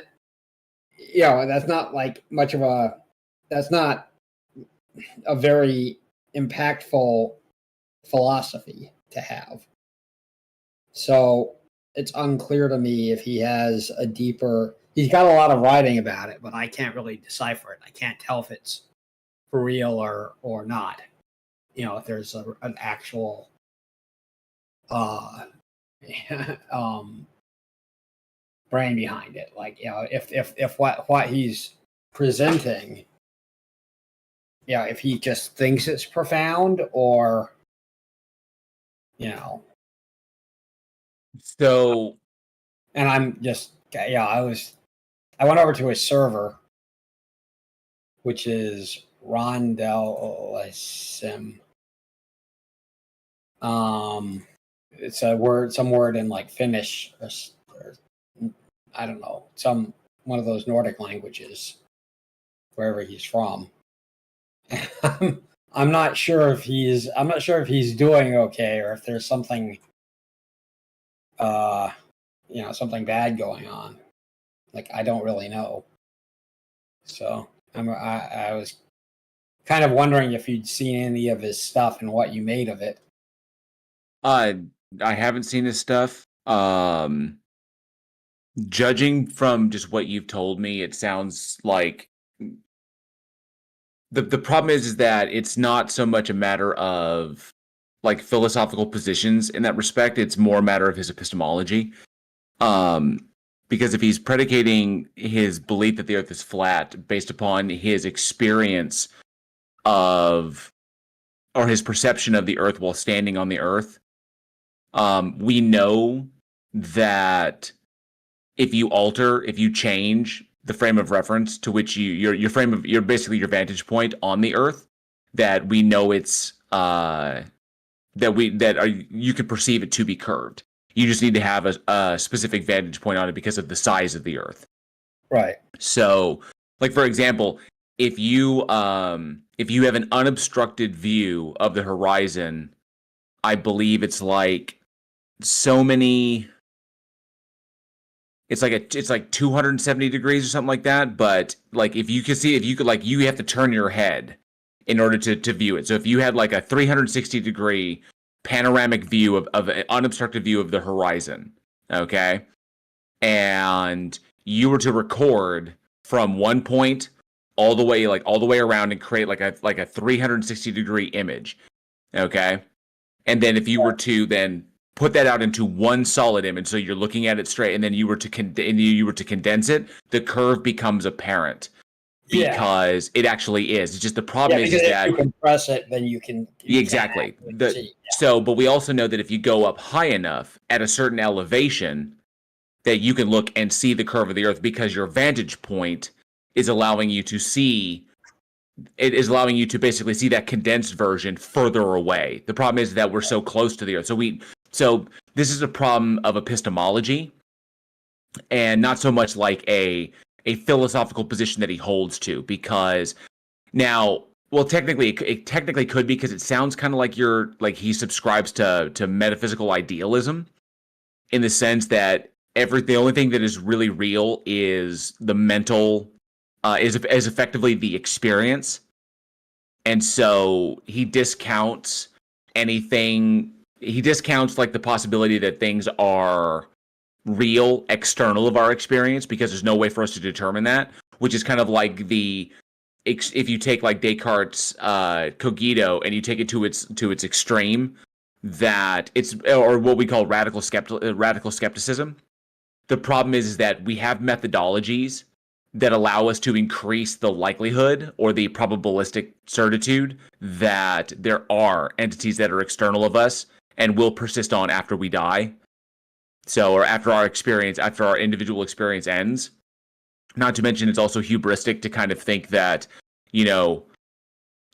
that's not like much of that's not a very impactful philosophy to have. So it's unclear to me if he has a deeper. He's got a lot of writing about it, but I can't really decipher it. I can't tell if it's for real or not. If there's an actual brain behind it. Like, if what he's presenting, if he just thinks it's profound or, So, and I'm just, I went over to his server, which is Rondelsim. It's some word in like Finnish or I don't know, one of those Nordic languages, wherever he's from. I'm not sure if he's doing okay or if there's something, something bad going on. Like I don't really know. So I was kind of wondering if you'd seen any of his stuff and what you made of it. I haven't seen his stuff. Judging from just what you've told me, it sounds like the problem is that it's not so much a matter of like philosophical positions in that respect. It's more a matter of his epistemology. Because if he's predicating his belief that the Earth is flat based upon his experience of, or his perception of the Earth while standing on the Earth, we know that if you change the frame of reference to which your basically your vantage point on the Earth, that we know it's you can perceive it to be curved. You just need to have a specific vantage point on it because of the size of the Earth. Right. So, like for example, if you have an unobstructed view of the horizon, I believe it's like so many. It's like 270 degrees or something like that. But like if you have to turn your head in order to view it. So if you had like a 360 degree panoramic view of an unobstructed view of the horizon, okay, and you were to record from one point all the way around and create like a 360 degree image, okay, and then if you were to then put that out into one solid image, so you're looking at it straight, and then you were to condense it, the curve becomes apparent. Because it actually is. It's just the problem is that if you compress it, then you can exactly. But we also know that if you go up high enough at a certain elevation, that you can look and see the curve of the Earth because your vantage point is allowing you to see. It is allowing you to basically see that condensed version further away. The problem is that we're so close to the Earth. So So this is a problem of epistemology, and not so much like a philosophical position that he holds to, because now, well, technically it technically could be, because it sounds kind of like he subscribes to metaphysical idealism, in the sense that the only thing that is really real is the mental, is effectively the experience. And so he discounts anything. He discounts like the possibility that things are real external of our experience, because there's no way for us to determine that, which is kind of like if you take like Descartes' cogito and you take it to its extreme, that it's, or what we call radical skepticism. The problem is that we have methodologies that allow us to increase the likelihood or the probabilistic certitude that there are entities that are external of us and will persist on after we die. So, or after our individual experience ends. Not to mention, it's also hubristic to kind of think that, to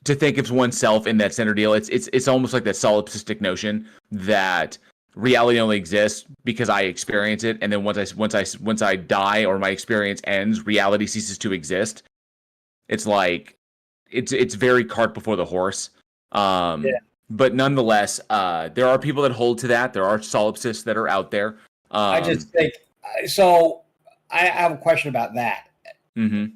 think of oneself in that center deal. It's almost like that solipsistic notion that reality only exists because I experience it, and then once I die or my experience ends, reality ceases to exist. It's like it's very cart before the horse. But nonetheless, there are people that hold to that. There are solipsists that are out there. I just think so. I have a question about that. Mm-hmm.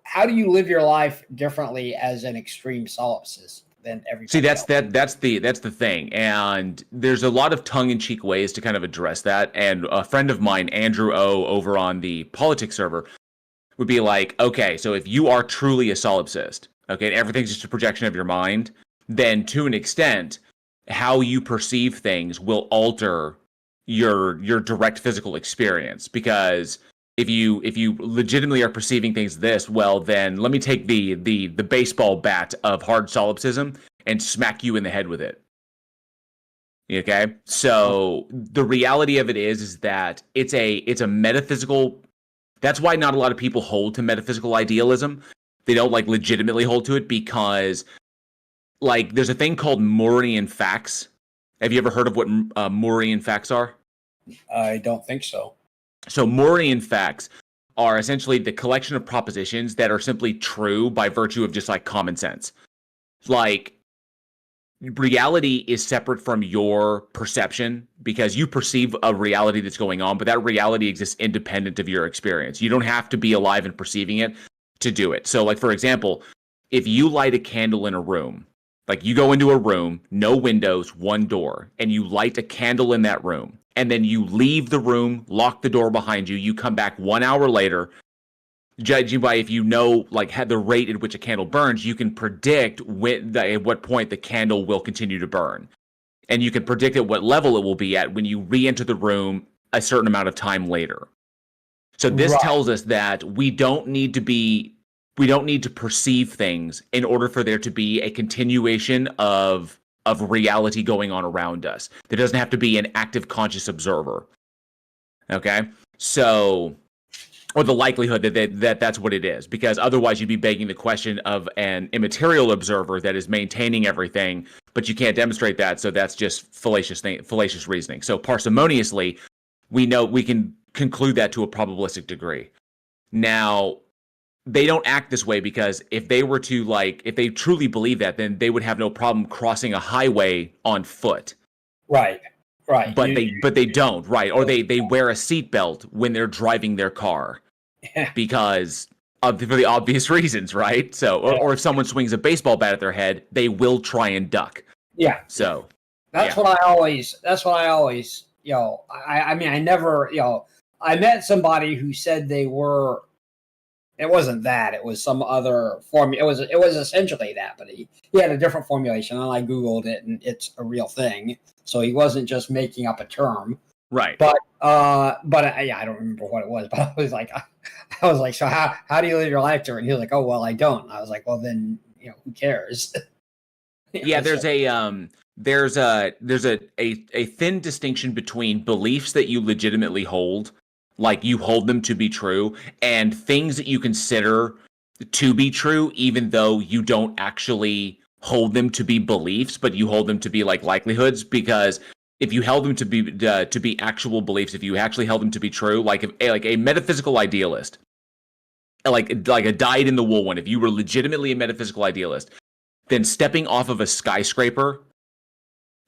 How do you live your life differently as an extreme solipsist than everybody? See, that's the thing, and there's a lot of tongue-in-cheek ways to kind of address that. And a friend of mine, Andrew O, over on the politics server, would be like, okay, so if you are truly a solipsist, okay, and everything's just a projection of your mind, then to an extent, how you perceive things will alter your direct physical experience. Because if you legitimately are perceiving things this, well, then let me take the baseball bat of hard solipsism and smack you in the head with it. Okay? So the reality of it is that it's a metaphysical. That's why not a lot of people hold to metaphysical idealism. They don't like legitimately hold to it, because like there's a thing called Moorean facts. Have you ever heard of what Moorean facts are? I don't think so. So Moorean facts are essentially the collection of propositions that are simply true by virtue of just like common sense. Like, reality is separate from your perception, because you perceive a reality that's going on, but that reality exists independent of your experience. You don't have to be alive and perceiving it to do it. So like, for example, if you light a candle in a room, like you go into a room, no windows, one door, and you light a candle in that room, and then you leave the room, lock the door behind you, you come back 1 hour later, judging by if you know like the rate at which a candle burns, you can predict at what point the candle will continue to burn. And you can predict at what level it will be at when you re-enter the room a certain amount of time later. So this tells us that we don't need to perceive things in order for there to be a continuation of reality going on around us. There doesn't have to be an active conscious observer. Okay? So, or the likelihood that that's what it is, because otherwise you'd be begging the question of an immaterial observer that is maintaining everything, but you can't demonstrate that, so that's just fallacious reasoning. So parsimoniously, we can conclude that to a probabilistic degree. Now, they don't act this way, because if they were to if they truly believe that, then they would have no problem crossing a highway on foot. Right. But they don't, right? Or they wear a seatbelt when they're driving their car, because for the obvious reasons, right? So, or if someone swings a baseball bat at their head, they will try and duck. Yeah. So that's what I always. I mean, I never. I met somebody who said they were. It wasn't that. It was some other form. It was essentially that, but he had a different formulation, and I Googled it, and it's a real thing. So he wasn't just making up a term, right? But I don't remember what it was. But I was like, so how do you live your life through? And he was like, oh well, I don't. I was like, well then, who cares? Yeah, there's a thin distinction between beliefs that you legitimately hold, like you hold them to be true, and things that you consider to be true, even though you don't actually hold them to be beliefs, but you hold them to be like likelihoods, because if you held them to be actual beliefs, if you actually held them to be true, like a metaphysical idealist, like a dyed in the wool one, if you were legitimately a metaphysical idealist, then stepping off of a skyscraper,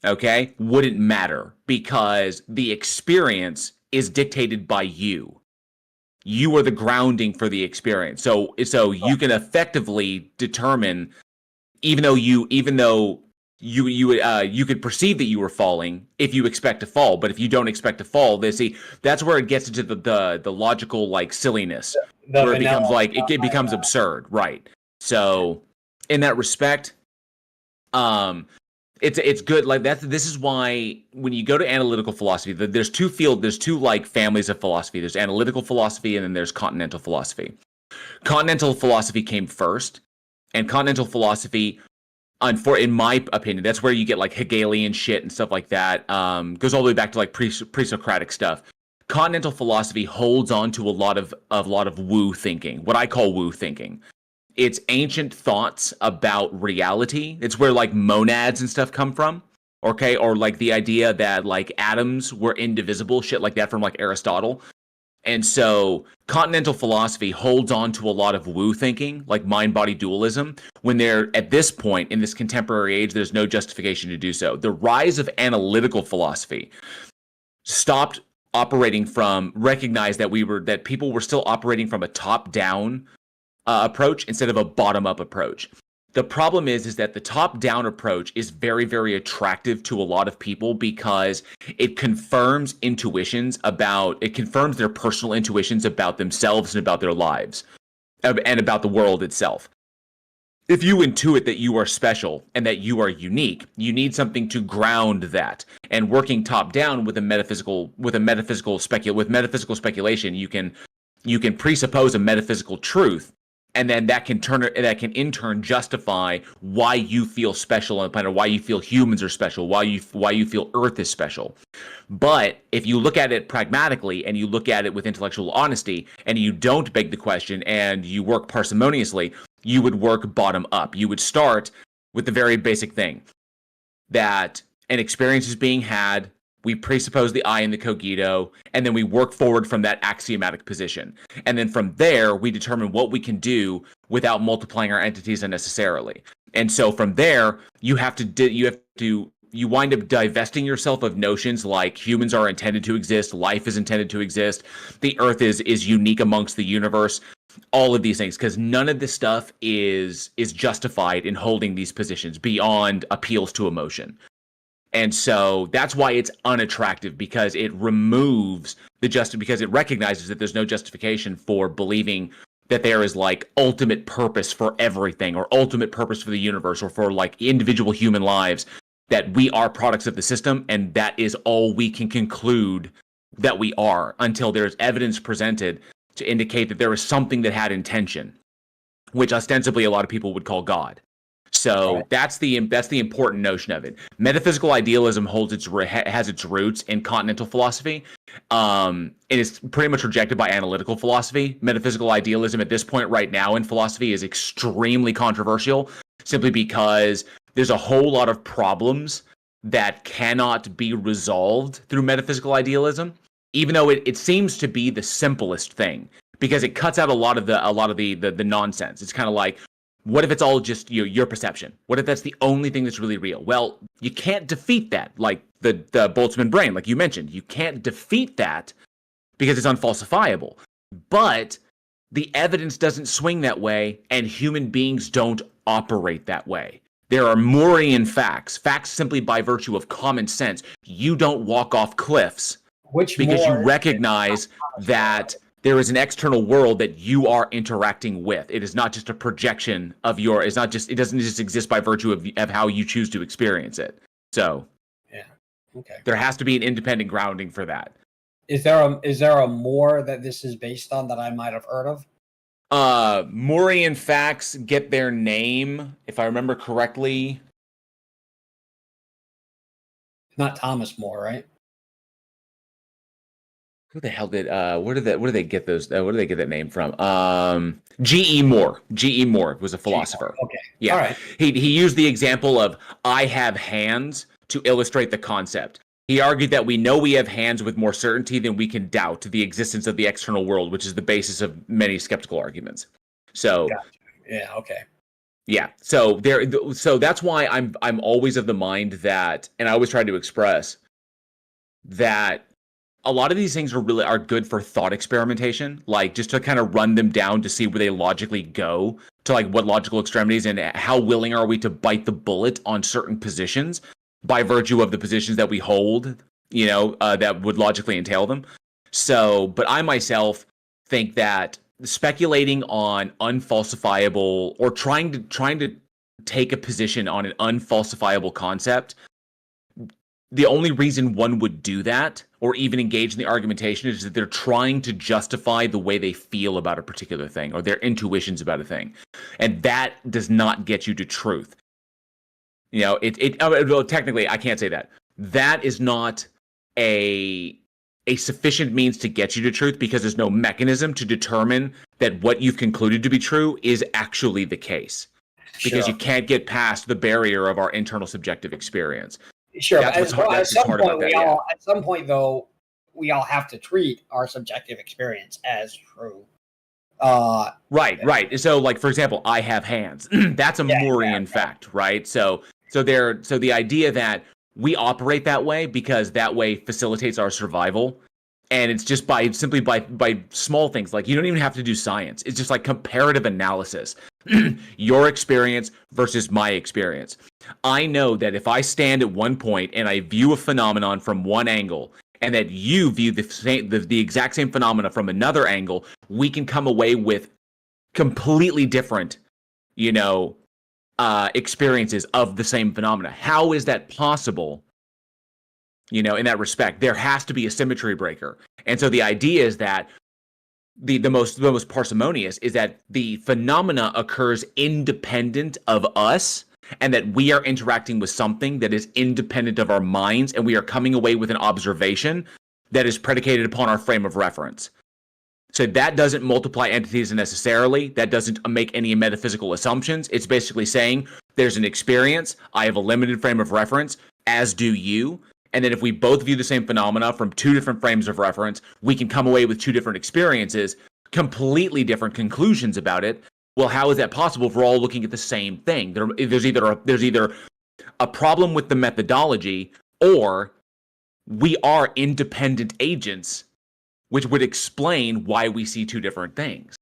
okay, wouldn't matter, because the experience is dictated by you. You are the grounding for the experience. So you can effectively determine, even though you could perceive that you were falling if you expect to fall, but if you don't expect to fall, that's where it gets into the logical like silliness, where it becomes like it becomes absurd, right? So in that respect, it's good. Like this is why when you go to analytical philosophy, there's two like families of philosophy. There's analytical philosophy, and then there's continental philosophy. Continental philosophy came first, and continental philosophy, in my opinion, that's where you get like Hegelian shit and stuff like that. Goes all the way back to like pre-Socratic stuff. Continental philosophy holds on to a lot of woo thinking, what I call woo thinking. It's ancient thoughts about reality. It's where like monads and stuff come from, okay? Or like the idea that like atoms were indivisible, shit like that from like Aristotle. And so continental philosophy holds on to a lot of woo thinking, like mind-body dualism, when they're at this point in this contemporary age, there's no justification to do so. The rise of analytical philosophy stopped operating from, recognized that people were still operating from a top-down approach instead of a bottom-up approach. The problem is that the top-down approach is very, very attractive to a lot of people because it confirms their personal intuitions about themselves and about their lives and about the world itself. If you intuit that you are special and that you are unique, you need something to ground that. And working top-down with metaphysical speculation, you can presuppose a metaphysical truth, and then that can in turn justify why you feel special on the planet, why you feel humans are special, why you feel Earth is special. But if you look at it pragmatically and you look at it with intellectual honesty and you don't beg the question and you work parsimoniously, you would work bottom up. You would start with the very basic thing that an experience is being had. We presuppose the I in the cogito, and then we work forward from that axiomatic position. And then from there, we determine what we can do without multiplying our entities unnecessarily. And so from there, you wind up divesting yourself of notions like humans are intended to exist, life is intended to exist, the Earth is unique amongst the universe, all of these things, because none of this stuff is justified in holding these positions beyond appeals to emotion. And so that's why it's unattractive, because it removes because it recognizes that there's no justification for believing that there is like ultimate purpose for everything, or ultimate purpose for the universe, or for like individual human lives, that we are products of the system, and that is all we can conclude that we are until there's evidence presented to indicate that there is something that had intention, which ostensibly a lot of people would call God. So that's the important notion of it. Metaphysical idealism has its roots in continental philosophy. It is pretty much rejected by analytical philosophy. Metaphysical idealism at this point right now in philosophy is extremely controversial, simply because there's a whole lot of problems that cannot be resolved through metaphysical idealism, even though it seems to be the simplest thing, because it cuts out a lot of the nonsense. It's kind of like, what if it's all just your perception? What if that's the only thing that's really real? Well, you can't defeat that, like the Boltzmann brain, like you mentioned. You can't defeat that because it's unfalsifiable. But the evidence doesn't swing that way, and human beings don't operate that way. There are Moorian facts simply by virtue of common sense. You don't walk off cliffs because you recognize that there is an external world that you are interacting with. It is not just a projection of it doesn't just exist by virtue of how you choose to experience it. So yeah, okay. There has to be an independent grounding for that. Is there a more that this is based on that I might have heard of? Moorian facts get their name, if I remember correctly. Not Thomas More, right? Who the hell did where do they get those where do they get that name from? G.E. Moore. G.E. Moore was a philosopher. Okay. Yeah. All right. He used the example of I have hands to illustrate the concept. He argued that we know we have hands with more certainty than we can doubt the existence of the external world, which is the basis of many skeptical arguments. So Gotcha. Yeah, okay. yeah. So that's why I'm always of the mind that, and I always try to express that a lot of these things are good for thought experimentation, like just to kind of run them down to see where they logically go, to like what logical extremities, and how willing are we to bite the bullet on certain positions by virtue of the positions that we hold, that would logically entail them. So, but I myself think that speculating on unfalsifiable, or trying to take a position on an unfalsifiable concept, the only reason one would do that or even engage in the argumentation is that they're trying to justify the way they feel about a particular thing or their intuitions about a thing. And that does not get you to truth. Well, technically, I can't say that. That is not a sufficient means to get you to truth, because there's no mechanism to determine that what you've concluded to be true is actually the case. Because you can't get past the barrier of our internal subjective experience. Sure, That's but at some point, though, we all have to treat our subjective experience as true. Right. So, like, for example, I have hands. That's a Moorian fact, right? So the idea that we operate that way because that way facilitates our survival, and it's just simply by small things. Like, you don't even have to do science. It's just like comparative analysis. Your experience versus my experience. I know that if I stand at one point and I view a phenomenon from one angle, and that you view the exact same phenomena from another angle, we can come away with completely different, experiences of the same phenomena. How is that possible? In that respect, there has to be a symmetry breaker. And so the idea is that the most parsimonious is that the phenomena occurs independent of us, and that we are interacting with something that is independent of our minds, and we are coming away with an observation that is predicated upon our frame of reference. So that doesn't multiply entities necessarily. That doesn't make any metaphysical assumptions. It's basically saying there's an experience. I have a limited frame of reference, as do you. And then if we both view the same phenomena from two different frames of reference, we can come away with two different experiences, completely different conclusions about it. Well, how is that possible if we're all looking at the same thing? There's either a problem with the methodology, or we are independent agents, which would explain why we see two different things.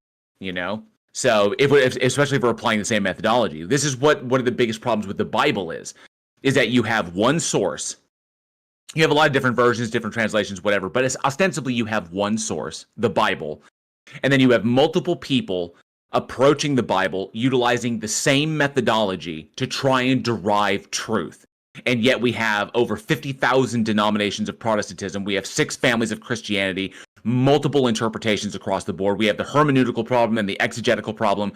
So especially if we're applying the same methodology, this is what one of the biggest problems with the Bible is that you have one source. You have a lot of different versions, different translations, whatever, but it's ostensibly you have one source, the Bible, and then you have multiple people approaching the Bible utilizing the same methodology to try and derive truth. And yet we have over 50,000 denominations of Protestantism. We have 6 families of Christianity, multiple interpretations across the board. We have the hermeneutical problem and the exegetical problem.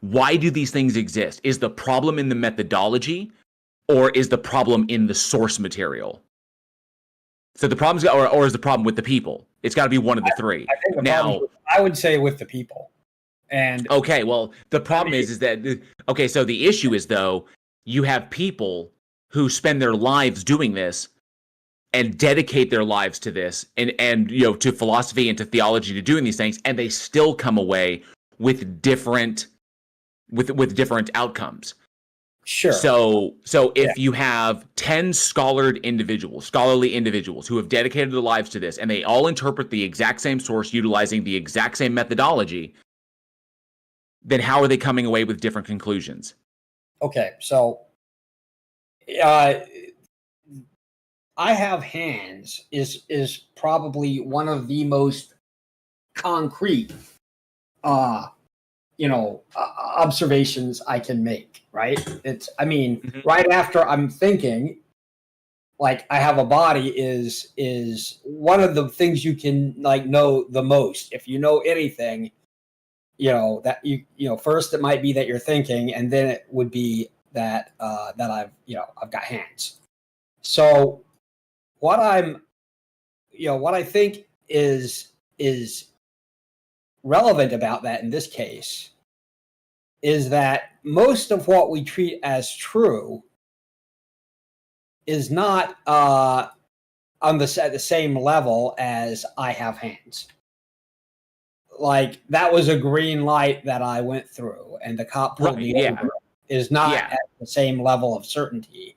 Why do these things exist? Is the problem in the methodology, or is the problem in the source material? So the problem's or is the problem with the people? It's got to be one of the three. I think I would say with the people. And okay, well, the problem is that so the issue is, though, you have people who spend their lives doing this and dedicate their lives to this and to philosophy and to theology, to doing these things, and they still come away with different outcomes. Sure. So if you have 10 scholarly individuals who have dedicated their lives to this, and they all interpret the exact same source utilizing the exact same methodology, then how are they coming away with different conclusions? Okay, so I have hands is probably one of the most concrete observations I can make, right? Right after I'm thinking, like, I have a body is one of the things you can know the most. If you know anything, that first it might be that you're thinking, and then it would be that I've got hands. So what I think is relevant about that in this case is that most of what we treat as true is not at the same level as I have hands. Like that was a green light that I went through, and the cop pulled me over. Is not at the same level of certainty.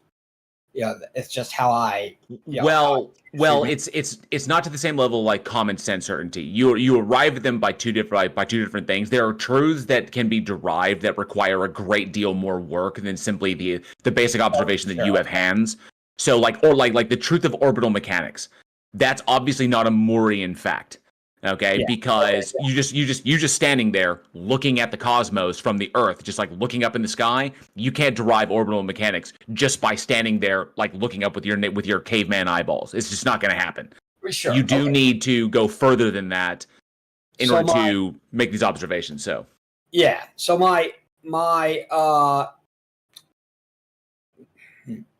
It's just how I. Well, it's not to the same level like common sense certainty. You arrive at them by two different things. There are truths that can be derived that require a great deal more work than simply the basic observation that you have hands. So like the truth of orbital mechanics. That's obviously not a Moorian fact. Okay, because you just standing there looking at the cosmos from the Earth, just like looking up in the sky. You can't derive orbital mechanics just by standing there, like looking up with your caveman eyeballs. It's just not going to happen. Sure. You do need to go further than that in order to make these observations. So So my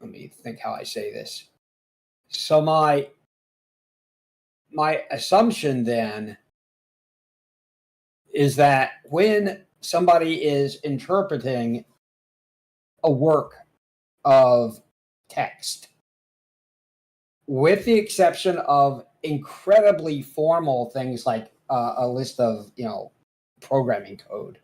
let me think how I say this. So my assumption then is that when somebody is interpreting a work of text, with the exception of incredibly formal things like a list of programming code,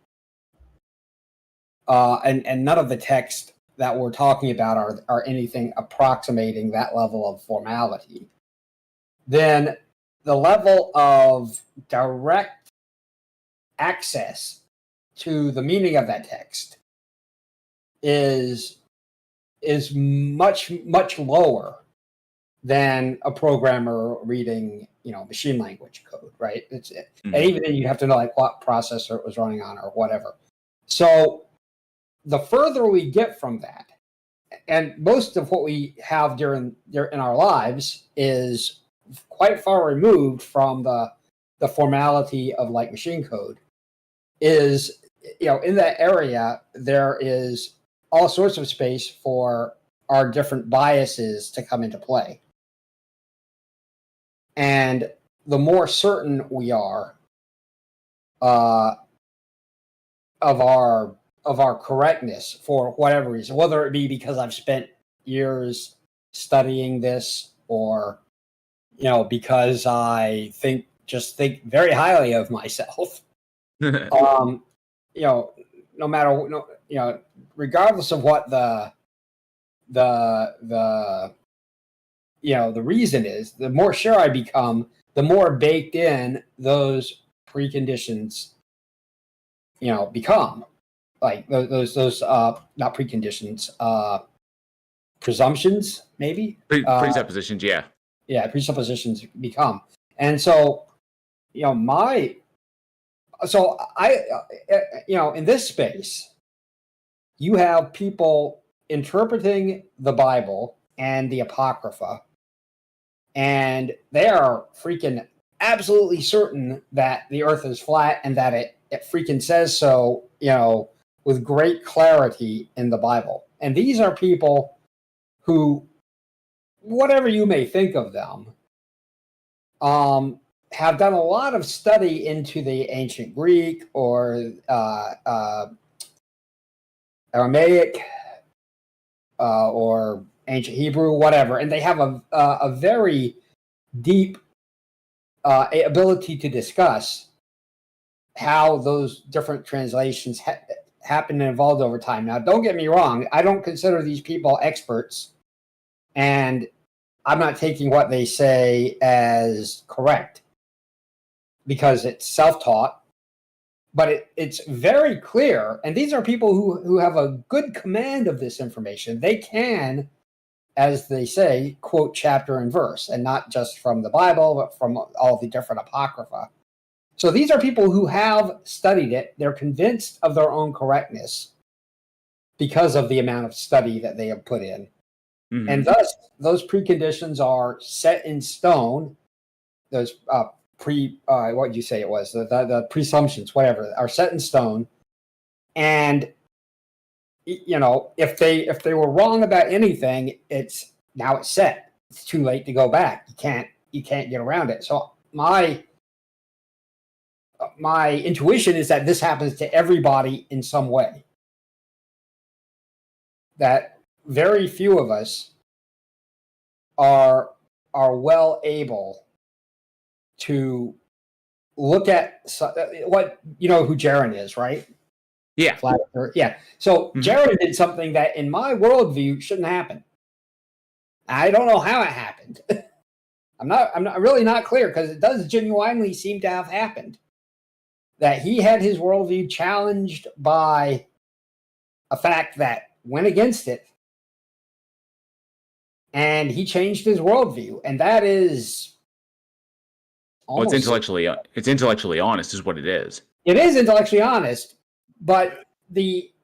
and none of the text that we're talking about are anything approximating that level of formality, then the level of direct access to the meaning of that text is much lower than a programmer reading machine language code, right? And even then you have to know like what processor it was running on or whatever. So the further we get from that, and most of what we have in our lives is quite far removed from the formality of like machine code, is in that area there is all sorts of space for our different biases to come into play. And the more certain we are of our correctness for whatever reason, whether it be because I've spent years studying this or because I think very highly of myself. No matter regardless of what the reason is, the more sure I become, the more baked in those preconditions become. Like those not preconditions, presumptions maybe, presuppositions, presuppositions become. And so I in this space you have people interpreting the Bible and the Apocrypha, and they are freaking absolutely certain that the earth is flat and that it freaking says so, with great clarity in the Bible. And these are people who, whatever you may think of them, have done a lot of study into the ancient Greek or Aramaic or ancient Hebrew, whatever, and they have a very deep ability to discuss how those different translations happened and evolved over time. Now, don't get me wrong, I don't consider these people experts, and I'm not taking what they say as correct because it's self-taught, but it's very clear, and these are people who have a good command of this information. They can, as they say, quote chapter and verse, and not just from the Bible, but from all the different apocrypha. So these are people who have studied it. They're convinced of their own correctness because of the amount of study that they have put in. Mm-hmm. And thus, those preconditions are set in stone. Those what did you say it was? The presumptions, whatever, are set in stone. And if they were wrong about anything, it's set. It's too late to go back. You can't get around it. So my intuition is that this happens to everybody in some way. That very few of us are well able to look at what, you know who Jaron is, right? Yeah. Flat Earth. Yeah. So Jaron did something that in my worldview shouldn't happen. I don't know how it happened. I'm really not clear, because it does genuinely seem to have happened. That he had his worldview challenged by a fact that went against it, and he changed his worldview, and that is Well, it's intellectually honest, is what it is. It is intellectually honest, but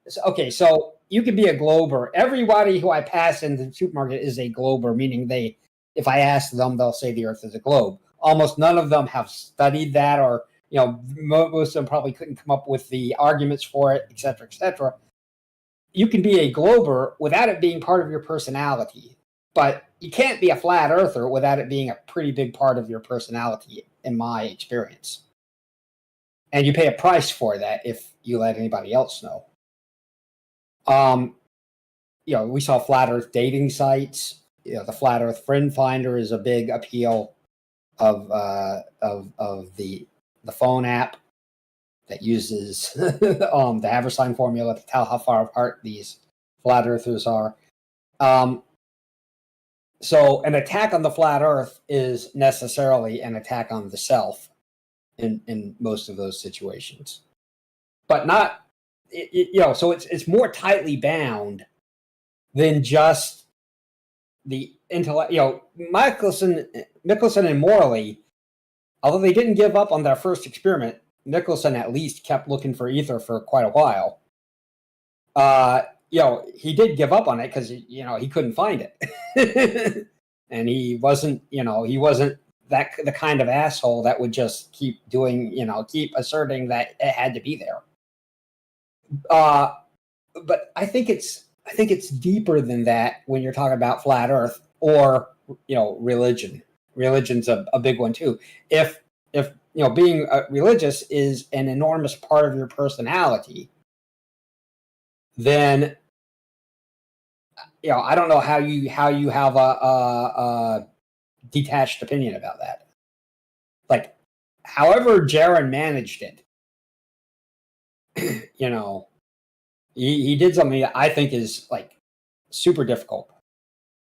so you could be a glober. Everybody who I pass in the supermarket is a glober, meaning if I ask them, they'll say the Earth is a globe. Almost none of them have studied that, or most of them probably couldn't come up with the arguments for it, et cetera, et cetera. You can be a glober without it being part of your personality, but you can't be a flat earther without it being a pretty big part of your personality, in my experience. And you pay a price for that if you let anybody else know. We saw flat earth dating sites. The flat earth friend finder is a big appeal of the phone app that uses the Haversine formula to tell how far apart these flat earthers are. So an attack on the flat earth is necessarily an attack on the self in most of those situations, but not, so it's more tightly bound than just the intellect. Michelson and Morley, although they didn't give up on their first experiment, Michelson at least kept looking for ether for quite a while. He did give up on it because he couldn't find it, and he wasn't the kind of asshole that would just keep asserting that it had to be there. But I think it's deeper than that when you're talking about flat Earth or religion. Religion's a big one too. If being religious is an enormous part of your personality, then I don't know how you have a detached opinion about that. Like, however Jaron managed it, he did something that I think is like super difficult.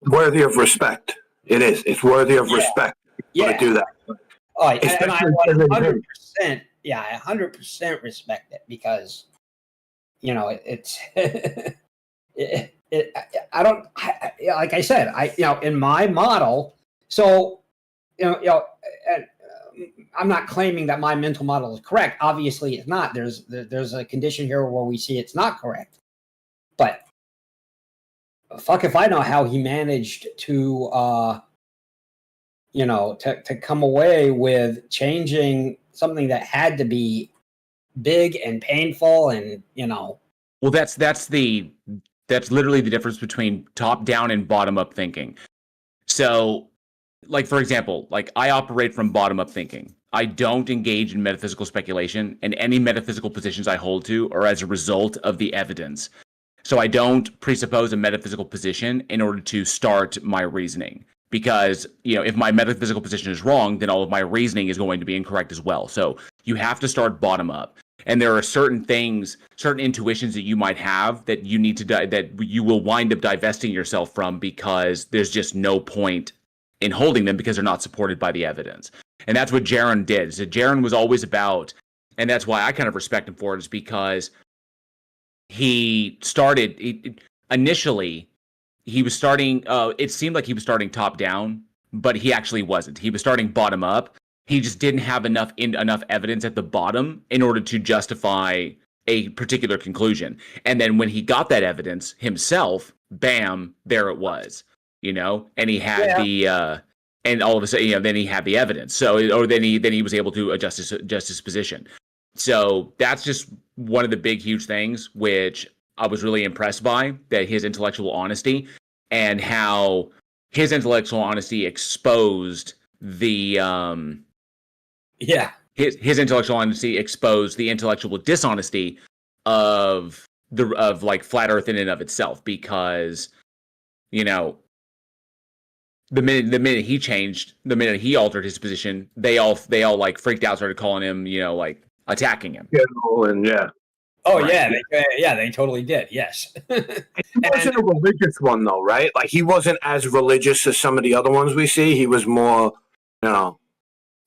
Worthy of respect. It is. It's worthy of respect to do that. Oh, and I 100%, 100% respect it, because it's like I said, in my model. So I'm not claiming that my mental model is correct. Obviously, it's not. There's a condition here where we see it's not correct. But fuck if I know how he managed to to come away with changing something that had to be big and painful, and Well, that's literally the difference between top down and bottom up thinking. So, like, for example, like, I operate from bottom up thinking. I don't engage in metaphysical speculation, and any metaphysical positions I hold to are as a result of the evidence. So I don't presuppose a metaphysical position in order to start my reasoning, because if my metaphysical position is wrong, then all of my reasoning is going to be incorrect as well. So you have to start bottom up. And there are certain things, certain intuitions that you might have that you need to that you will wind up divesting yourself from, because there's just no point in holding them because they're not supported by the evidence. And that's what Jaron did. So Jaron was always about, and that's why I kind of respect him for it, is because he started initially. He was starting. It seemed like he was starting top down, but he actually wasn't. He was starting bottom up. He just didn't have enough evidence at the bottom in order to justify a particular conclusion. And then when he got that evidence himself, bam, there it was. And he had and all of a sudden, then he had the evidence. So, then he was able to adjust his position. So that's just one of the big, huge things which I was really impressed by, that his intellectual honesty, and how his intellectual honesty exposed the Yeah. His intellectual honesty exposed the intellectual dishonesty of like flat Earth in and of itself, because you know the minute he changed, the minute he altered his position, they all like freaked out, started calling him, like attacking him. And yeah. Oh Right. yeah, they totally did. Yes. He wasn't a religious one though, right? Like he wasn't as religious as some of the other ones we see. He was more,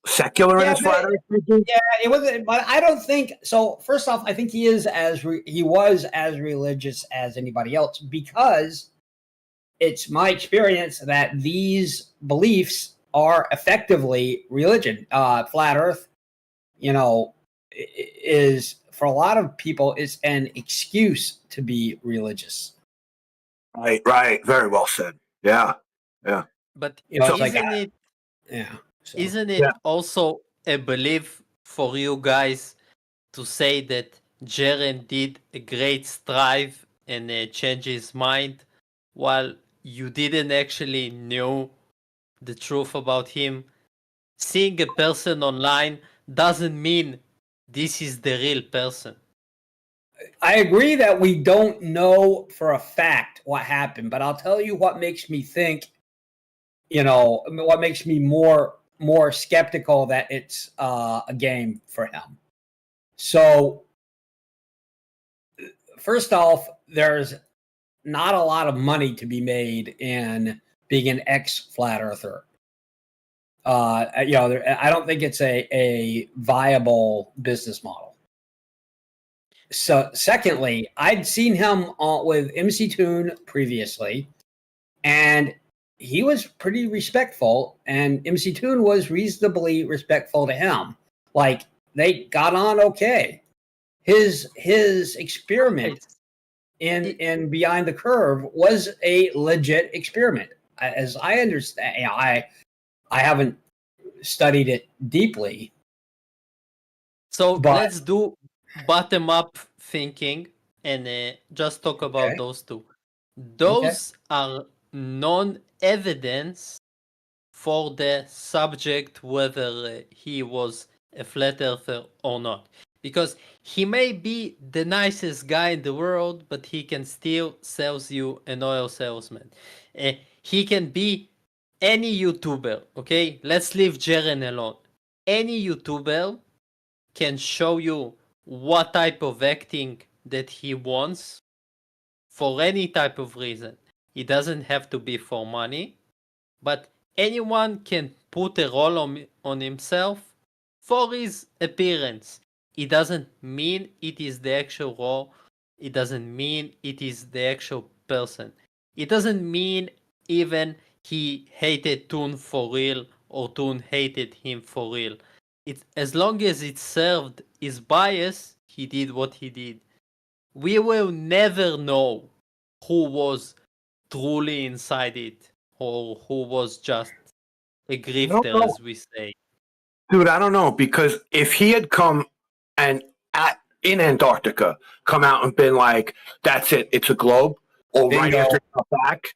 secular in his flat earth thinking. Yeah, it wasn't. But I don't think so. First off, I think he was as religious as anybody else, because it's my experience that these beliefs are effectively religion. Flat Earth, is for a lot of people is an excuse to be religious. Right. Very well said. Yeah. But So, isn't it? Yeah. Isn't it also a belief for you guys to say that Jaren did a great strive and change his mind, while you didn't actually know the truth about him? Seeing a person online doesn't mean this is the real person. I agree that we don't know for a fact what happened, but I'll tell you what makes me think, what makes me more skeptical that it's a game for him. So, first off, there's not a lot of money to be made in being an ex-flat earther. I don't think it's a viable business model. So, secondly, I'd seen him with MC Toon previously, and he was pretty respectful, and MC Toon was reasonably respectful to him. Like, they got on okay. His experiment in Behind the Curve was a legit experiment, as I understand. I haven't studied it deeply. So let's do bottom-up thinking and just talk about those two. Those are non-evidence for the subject whether he was a flat earther or not. Because he may be the nicest guy in the world, but he can still sell you an oil salesman. He can be any YouTuber, okay? Let's leave Jaren alone. Any YouTuber can show you what type of acting that he wants for any type of reason. It doesn't have to be for money, but anyone can put a role on himself for his appearance. It doesn't mean it is the actual role. It doesn't mean it is the actual person. It doesn't mean even he hated Toon for real or Toon hated him for real. As long as it served his bias, he did what he did. We will never know who was truly inside it or who was just a grifter, as we say. Dude, I don't know, because if he had come and in Antarctica come out and been like, "That's it, it's a globe," or right after he got back,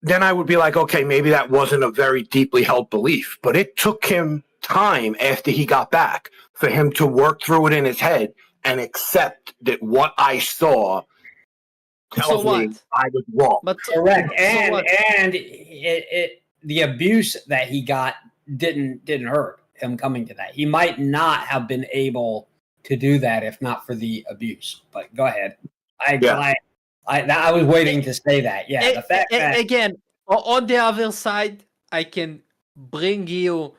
then I would be like, okay, maybe that wasn't a very deeply held belief. But it took him time after he got back for him to work through it in his head and accept that what I saw tells me I was wrong. But correct, and the abuse that he got didn't hurt him coming to that. He might not have been able to do that if not for the abuse. But go ahead. I was waiting to say that. Yeah, the fact that again, on the other side, I can bring you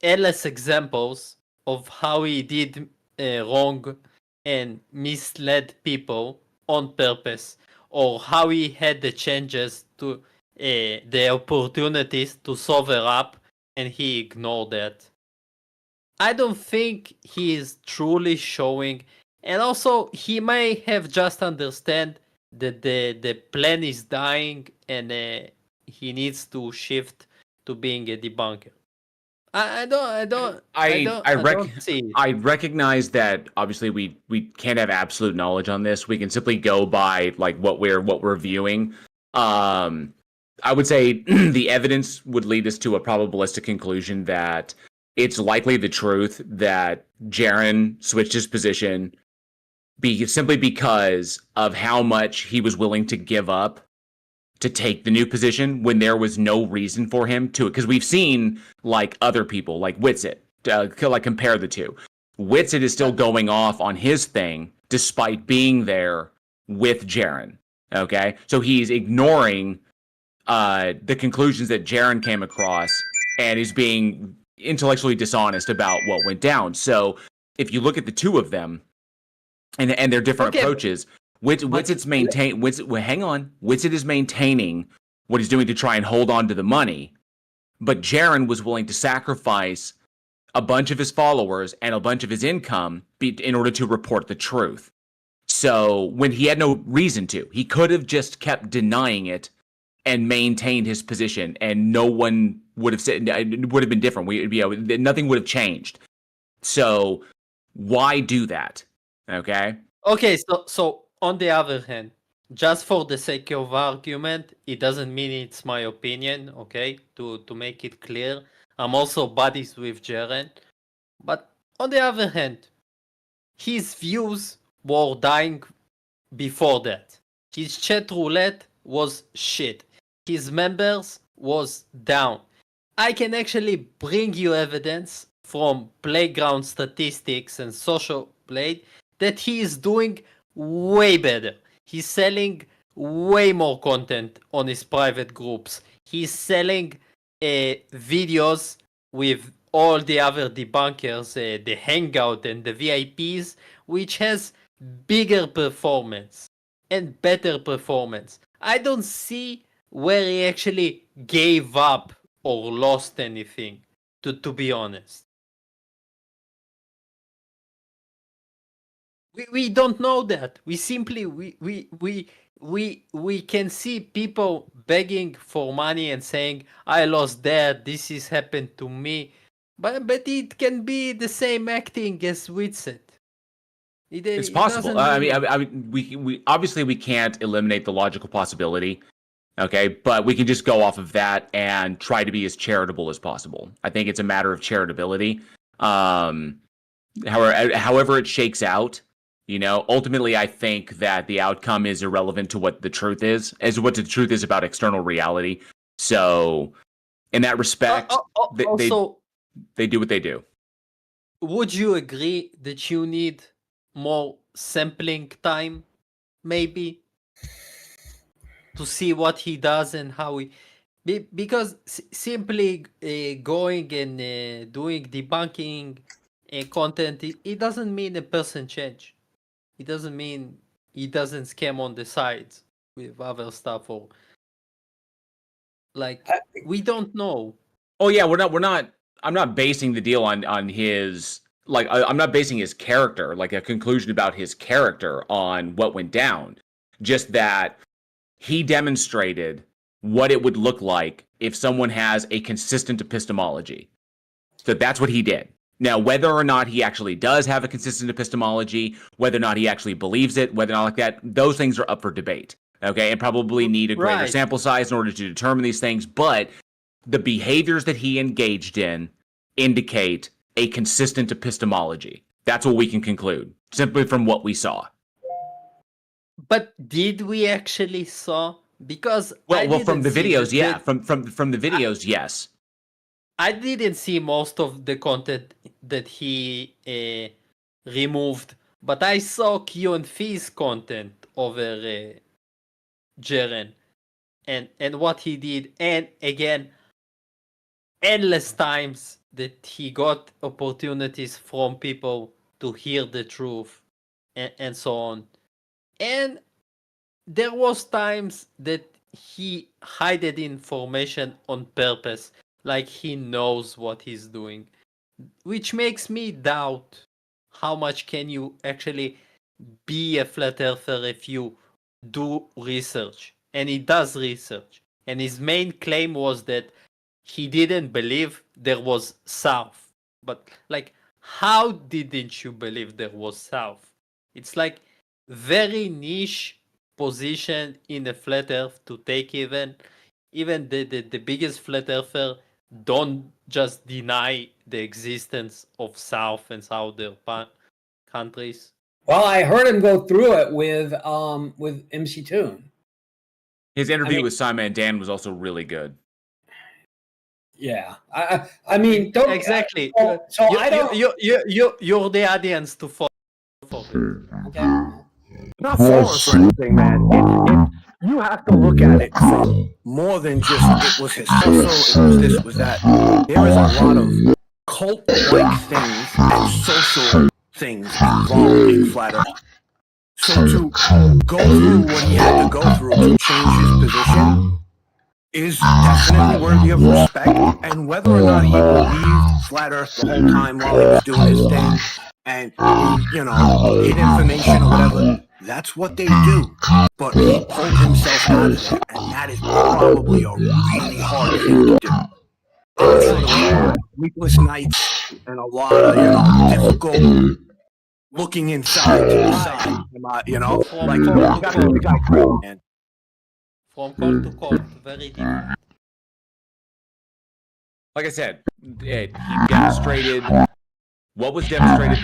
endless examples of how he did wrong and misled people on purpose, or how he had the changes to the opportunities to sober up and he ignored that. I don't think he is truly showing, and also he may have just understand that the plan is dying and he needs to shift to being a debunker. I recognize that obviously we can't have absolute knowledge on this. We can simply go by like what we're viewing. I would say the evidence would lead us to a probabilistic conclusion that it's likely the truth that Jaren switched his position simply because of how much he was willing to give up to take the new position when there was no reason for him to. Because we've seen like other people, like Witsit, like compare the two. Witsit is still going off on his thing despite being there with Jaren. Okay, so he's ignoring the conclusions that Jaren came across, and is being intellectually dishonest about what went down. So if you look at the two of them and their different approaches, Witsit is maintaining what he's doing to try and hold on to the money, but Jaren was willing to sacrifice a bunch of his followers and a bunch of his income in order to report the truth. So when he had no reason to, he could have just kept denying it and maintained his position, and no one would have said it would have been different. Nothing would have changed. So why do that? Okay. Okay, so on the other hand, just for the sake of argument, it doesn't mean it's my opinion. Okay, to make it clear, I'm also buddies with Jaren, but on the other hand, his views were dying before that. His chat roulette was shit. His members was down. I can actually bring you evidence from playground statistics and social blade that he is doing way better. He's selling way more content on his private groups. He's selling videos with all the other debunkers, the Hangout and the VIPs, which has bigger performance and better performance. I don't see where he actually gave up or lost anything, to be honest. We don't know that. We simply we can see people begging for money and saying, I lost that, this is happened to me. But it can be the same acting as Witsit. It's possible. We obviously we can't eliminate the logical possibility, okay? But we can just go off of that and try to be as charitable as possible. I think it's a matter of charitability. However it shakes out, ultimately I think that the outcome is irrelevant to what the truth is, as what the truth is about external reality. So, in that respect, they do what they do. Would you agree that you need more sampling time, maybe, to see what he does and how he... Because simply going and doing debunking content, it doesn't mean a person change. It doesn't mean he doesn't scam on the sides with other stuff, or like we don't know. Oh yeah, I'm not basing the deal on his, like, I'm not basing his character, like a conclusion about his character on what went down. Just that he demonstrated what it would look like if someone has a consistent epistemology. So that's what he did. Now, whether or not he actually does have a consistent epistemology, whether or not he actually believes it, whether or not like that, those things are up for debate. Okay, and probably need a greater sample size in order to determine these things. But the behaviors that he engaged in indicate a consistent epistemology. That's what we can conclude, simply from what we saw. But did we actually saw? Because well, from the videos, yeah. From the videos, yes. I didn't see most of the content that he removed, but I saw Q and F's content over Jaren and what he did, and again, endless times that he got opportunities from people to hear the truth and so on. And there was times that he hided information on purpose, like he knows what he's doing, which makes me doubt how much can you actually be a flat earther if you do research. And he does research, and his main claim was that he didn't believe there was south. But like, how didn't you believe there was south? It's like very niche position in the flat earth to take. Even the biggest flat earther don't just deny the existence of South and Southern countries. Well, I heard him go through it with MC Toon. His interview with Simon Dan was also really good. Yeah, I mean, don't exactly. So I don't. You're the audience to follow. Okay. Not falling for anything, man. You have to look at it from more than just it was his hustle, it was this, it was that. There is a lot of cult-like things and social things involved in Flat Earth. So to go through what he had to go through to change his position is definitely worthy of respect. And whether or not he believed Flat Earth the whole time while he was doing his thing and he, hid information or whatever, that's what they do. But he pulled himself out of there, and that is probably a really hard thing to do. I'm sure there were a lot of sleepless nights and a lot of, difficult looking inside to the side. Like, you got to give the guy credit, man. From court to court, very different. Like I said, he demonstrated what was demonstrated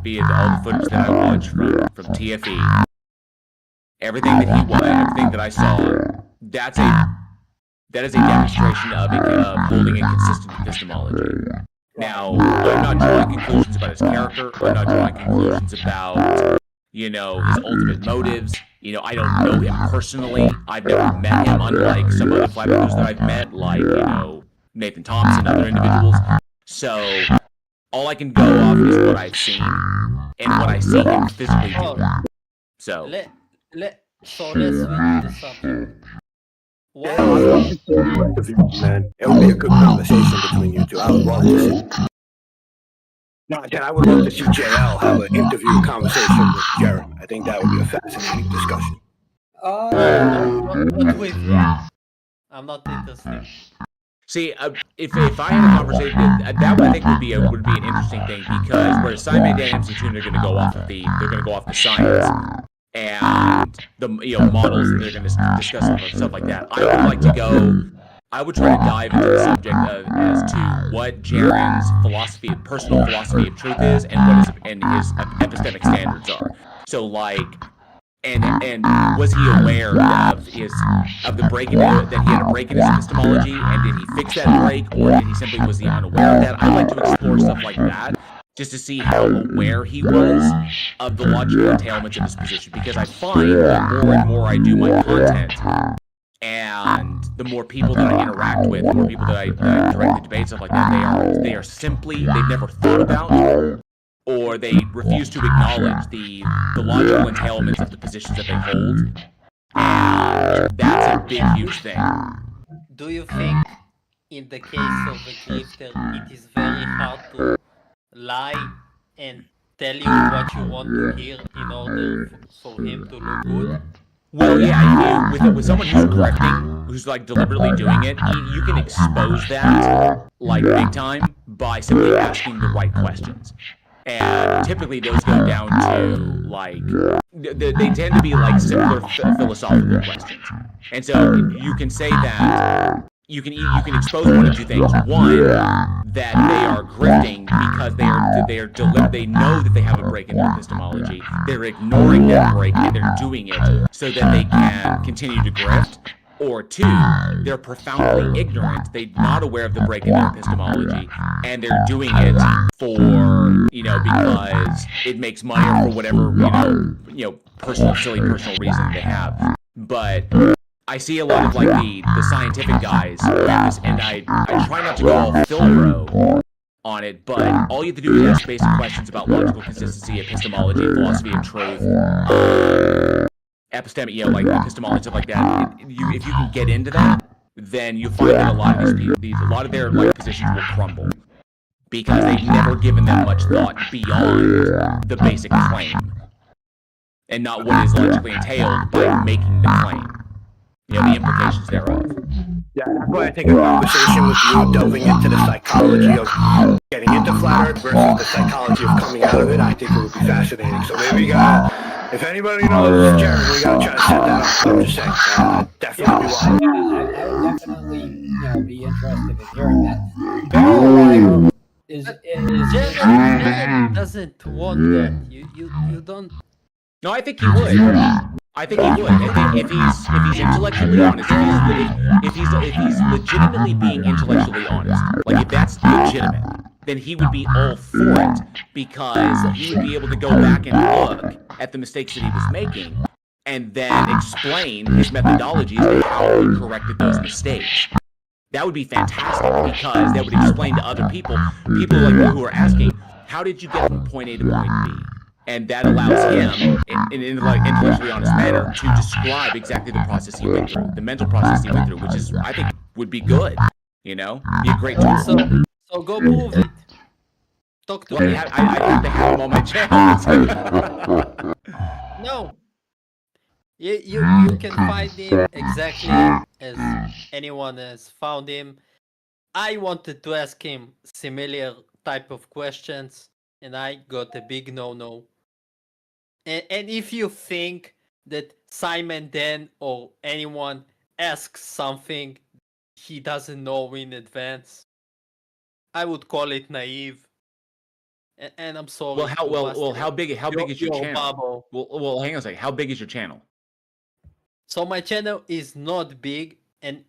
via all the footage that I watched from TFE. Everything that he was, everything that I saw, that is a demonstration of holding a consistent epistemology. Now, I'm not drawing conclusions about his character. I'm not drawing conclusions about, his ultimate motives. I don't know him personally. I've never met him, unlike some other flat earthers that I've met, like, Nathan Thompson, other individuals. So, all I can go off is what I've seen and what I see him physically do. So, So let's switch the subject. Man, it would be a good conversation between you two. I would love to see. No, again, I would love to see JL have an interview conversation with Jeremy. I think that would be a fascinating discussion. Not with you. I'm not interested. see, if I had a conversation, that I think would be an interesting thing, because whereas Simon and MC Tune are going to go off the science and the models that they're going to discuss and stuff like that. I would try to dive into the subject as to what Jaren's personal philosophy of truth is, and his epistemic standards are. So and was he aware of the break that he had a break in his epistemology, and did he fix that break, or was he unaware of that? I'd like to explore stuff like that, just to see how aware he was of the logical entailments of his position, because I find the more and more I do my content, and the more people that I interact with, the more people that I directly debate, stuff like that, they are simply, they've never thought about, or they refuse to acknowledge the logical entailments of the positions that they hold, and that's a big, huge thing. Do you think, in the case of a grifter, it is very hard to lie and tell you what you want to hear in order for him to look good? Well, yeah, with someone who's grifting, who's deliberately doing it, you can expose that big time by simply asking the right questions. And typically those go down to they tend to be simpler philosophical questions. And so you can say that you can expose one of two things. One, that they are grifting because they know that they have a break in their epistemology. They're ignoring that break and they're doing it so that they can continue to grift. Or two, they're profoundly ignorant. They're not aware of the break in their epistemology, and they're doing it for because it makes money or for whatever silly personal reason they have. But I see a lot of the scientific guys, and I try not to go all Philbro on it, but all you have to do is ask basic questions about logical consistency, epistemology, philosophy of truth, epistemic, epistemology, stuff like that. If you can get into that, then you find that a lot of a lot of their positions will crumble, because they've never given them much thought beyond the basic claim, and not what is logically entailed by making the claim. The implications thereof. Yeah, that's why I think a conversation with you delving into the psychology of getting into flat Earth versus the psychology of coming out of it, I think it would be fascinating. So maybe we gotta, if anybody knows Jared, we gotta try to set that up. I'm just saying, definitely be wild. I would definitely, be interested in hearing that. Barrel wire is Jared doesn't want that. You don't. No, I think he would. I think he would. I think if he's intellectually honest, if he's legitimately being intellectually honest, like if that's legitimate, then he would be all for it because he would be able to go back and look at the mistakes that he was making and then explain his methodology as to how he corrected those mistakes. That would be fantastic because that would explain to other people like you who are asking, how did you get from point A to point B? And that allows him, in an intellectually honest manner, to describe exactly the process he went through, the mental process he went through, which is, I think, would be good. Be a great tool. So go prove it. Talk to me. I have to have him on my channel. No. You can find him exactly as anyone has found him. I wanted to ask him similar type of questions, and I got a big no. And if you think that Simon Dan or anyone asks something he doesn't know in advance, I would call it naive. And I'm sorry. How big is your channel? Well, hang on a second. How big is your channel? So my channel is not big, and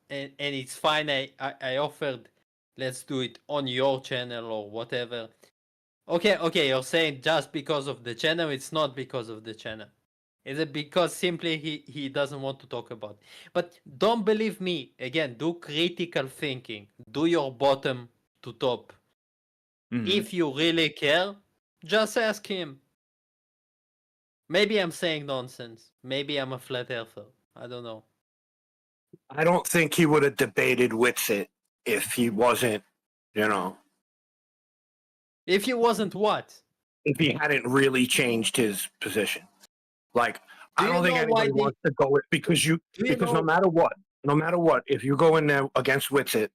it's fine. I offered, let's do it on your channel or whatever. Okay, you're saying just because of the channel. It's not because of the channel. Is it because simply he doesn't want to talk about it? But don't believe me. Again, do critical thinking. Do your bottom to top. If you really care, just ask him. Maybe I'm saying nonsense. Maybe I'm a flat earther. I don't know. I don't think he would have debated Witsit if he wasn't, If he wasn't what? If he hadn't really changed his position. Like, I don't think anybody wants to go with because no matter what, if you go in there against Witsit,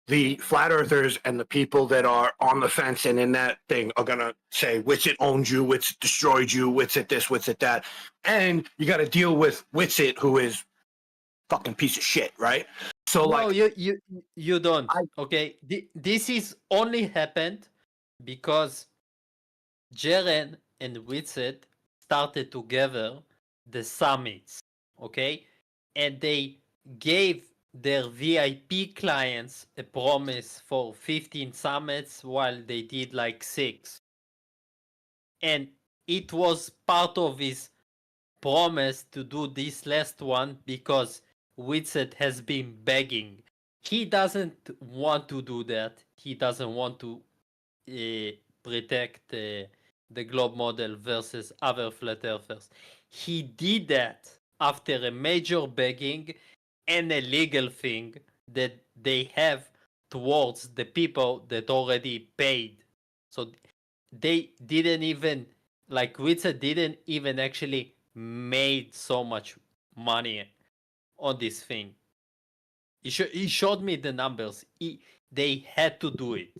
the flat earthers and the people that are on the fence and in that thing are gonna say Witsit owned you, Witsit destroyed you, Witsit this, Witsit that, and you got to deal with Witsit, who is fucking piece of shit, right? So no, you don't. Okay, this is only happened because Jaren and Witsit started together the summits, okay, and they gave their VIP clients a promise for 15 summits while they did like 6. And it was part of his promise to do this last one because Witsit has been begging. He doesn't want to do that. He doesn't want to protect the globe model versus other flat earthers. He did that after a major begging and a legal thing that they have towards the people that already paid. So they didn't even, like Witsa didn't even actually made so much money on this thing. He showed me the numbers. They had to do it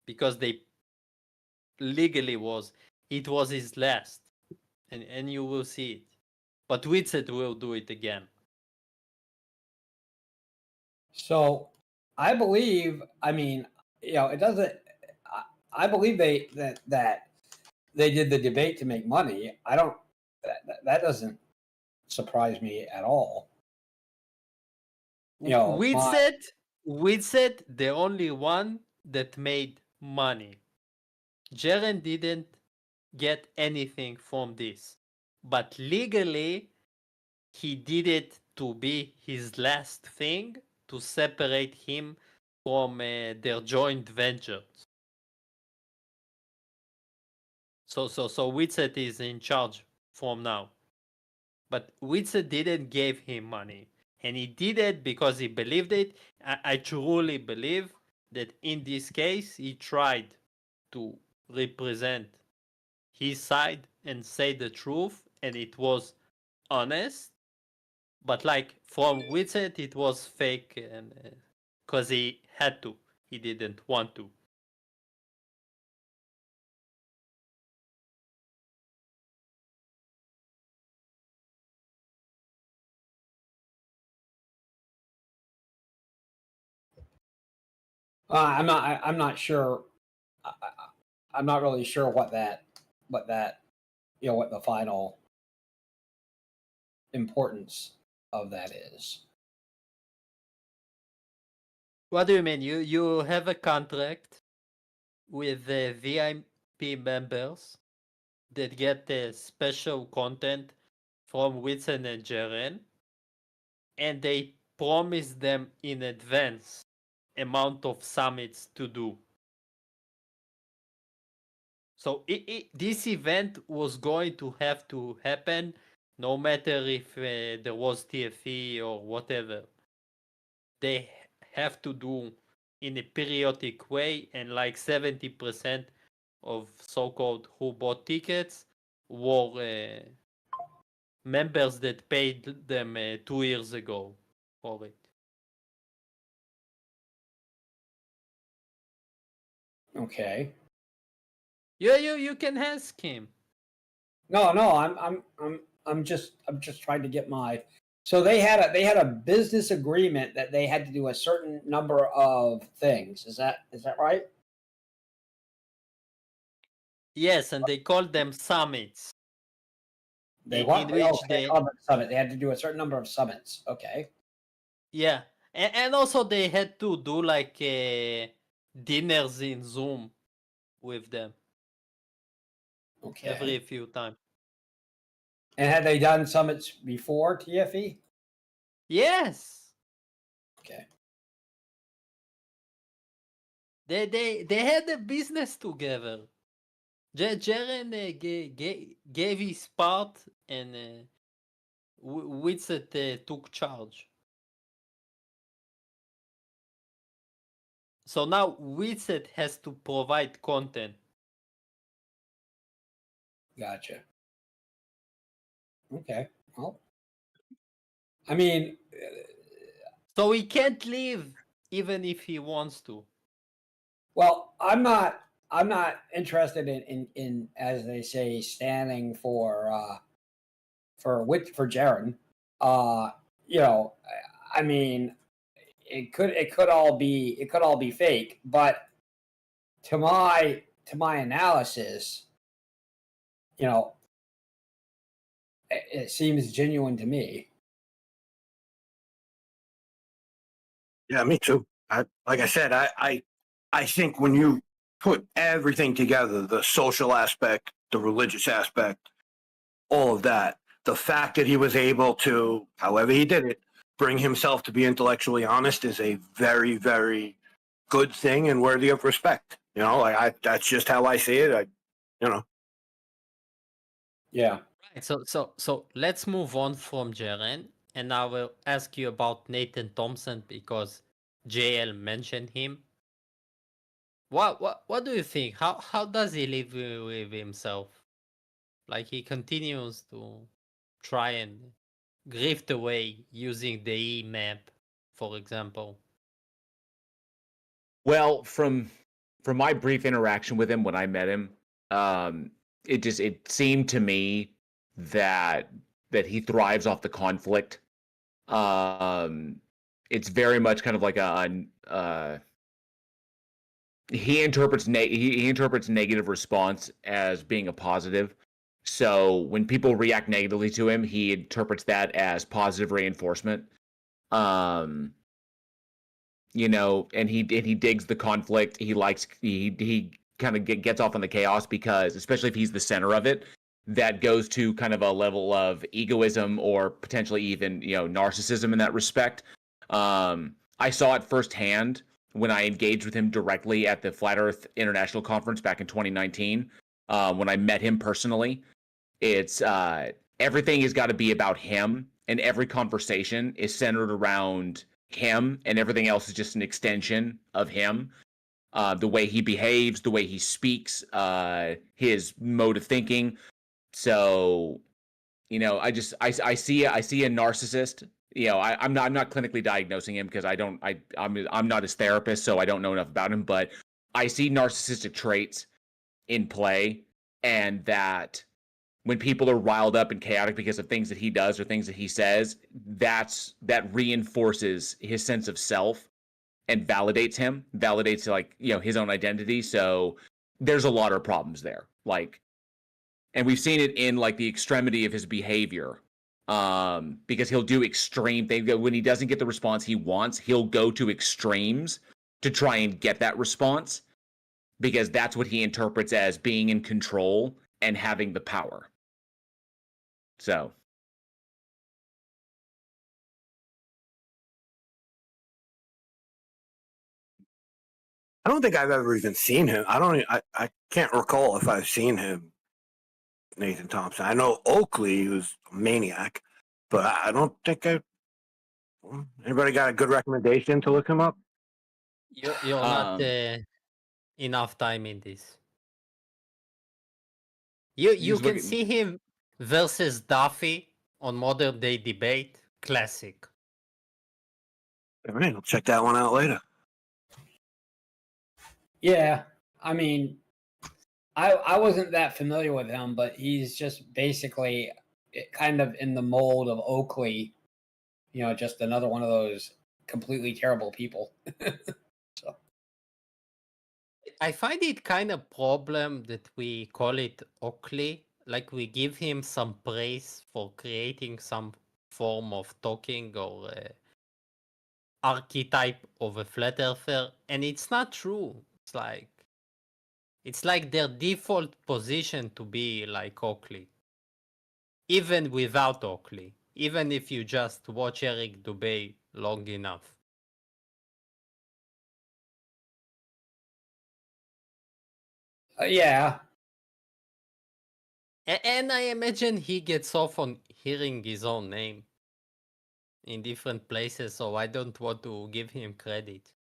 because they legally it was his last, and you will see it. But Witset will do it again. So I believe. I mean, it doesn't. I believe that they did the debate to make money. I don't. That doesn't surprise me at all. Witset, the only one that made money. Jaren didn't get anything from this, but legally, he did it to be his last thing to separate him from their joint ventures. So Witset is in charge from now, but Witset didn't give him money, and he did it because he believed it. I truly believe that in this case he tried to represent his side and say the truth, and it was honest, But like from Wizard, it was fake, and because he had to, he didn't want to. I'm not sure. I'm not really sure what that, what the final importance of that is. What do you mean? You have a contract with the VIP members that get special content from Witsen and Jaren, and they promise them in advance amount of summits to do. So this event was going to have to happen no matter if there was TFE or whatever. They have to do in a periodic way, and like 70% of so-called who bought tickets were members that paid them 2 years ago for it. Okay. Yeah, you can ask him. No, I'm just trying to get my. So they had a business agreement that they had to do a certain number of things. Is that right? Yes, and they called them summits. They in which they summit. They had to do a certain number of summits. Okay. Yeah, and also they had to do like dinners in Zoom with them. Okay. Every few times. And had they done summits before TFE? Yes. Okay. They had a business together. Jaren gave his part, and Witset took charge. So now Witset has to provide content. Gotcha. Okay. Well, I mean, so he can't leave even if he wants to. Well, I'm not interested in as they say standing for Jaren. You know, I mean, it could all be fake, but to my analysis, you know, it seems genuine to me. Yeah, me too. Like I said, I think when you put everything together, the social aspect, the religious aspect, all of that, the fact that he was able to, however he did it, bring himself to be intellectually honest is a very, very good thing and worthy of respect. You know, like that's just how I see it. Yeah. Right. So let's move on from Jaren, and I will ask you about Nathan Thompson because JL mentioned him. What do you think? How does he live with himself? Like he continues to try and grift away using the E map, for example. Well, from my brief interaction with him when I met him, it seemed to me that he thrives off the conflict. It's very much kind of like he interprets negative response as being a positive. So when people react negatively to him, he interprets that as positive reinforcement. You know, and he digs the conflict. He likes he kind of gets off on the chaos because, especially if he's the center of it, that goes to kind of a level of egoism or potentially even, you know, narcissism in that respect. I saw it firsthand when I engaged with him directly at the Flat Earth International Conference back in 2019. When I met him personally, it's everything has got to be about him, and every conversation is centered around him, and everything else is just an extension of him. The way he behaves, the way he speaks, his mode of thinking. So, you know, I see a narcissist I'm not clinically diagnosing him because I'm not his therapist, so I don't know enough about him. But I see narcissistic traits in play, and that when people are riled up and chaotic because of things that he does or things that he says, that reinforces his sense of self and validates his own identity. So there's a lot of problems there. And we've seen it in the extremity of his behavior. Because he'll do extreme things. When he doesn't get the response he wants, he'll go to extremes to try and get that response, because that's what he interprets as being in control and having the power. So I don't think I've ever even seen him. I can't recall if I've seen him, Nathan Thompson. I know Oakley was a maniac, but I don't think anybody got a good recommendation to look him up? You're not enough time in this. You can see him versus Duffy on Modern Day Debate. Classic. All right, I'll check that one out later. Yeah, I mean, I wasn't that familiar with him, but he's just basically kind of in the mold of Oakley. Just another one of those completely terrible people. So I find it kind of problem that we call it Oakley. Like we give him some praise for creating some form of talking or archetype of a flat earther, and it's not true. It's like their default position to be like Oakley. Even without Oakley. Even if you just watch Eric Dubay long enough. Yeah. And I imagine he gets off on hearing his own name in different places, so I don't want to give him credit.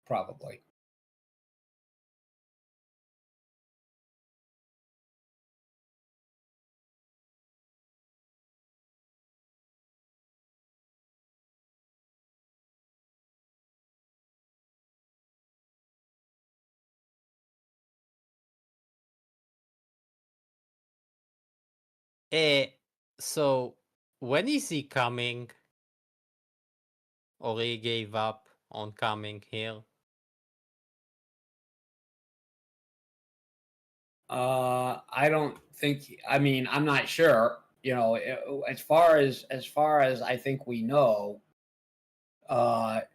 Probably. So when is he coming? Or he gave up on coming here? I don't think. I mean, I'm not sure. As far as I think we know, the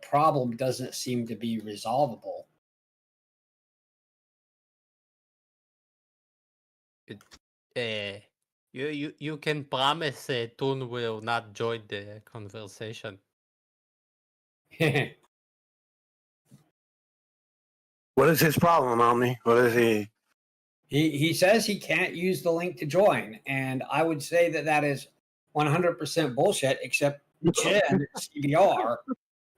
problem doesn't seem to be resolvable. You can promise Toon will not join the conversation. What is his problem, Omni? What is he? He says he can't use the link to join, and I would say that is 100% bullshit. Except Chen at CBR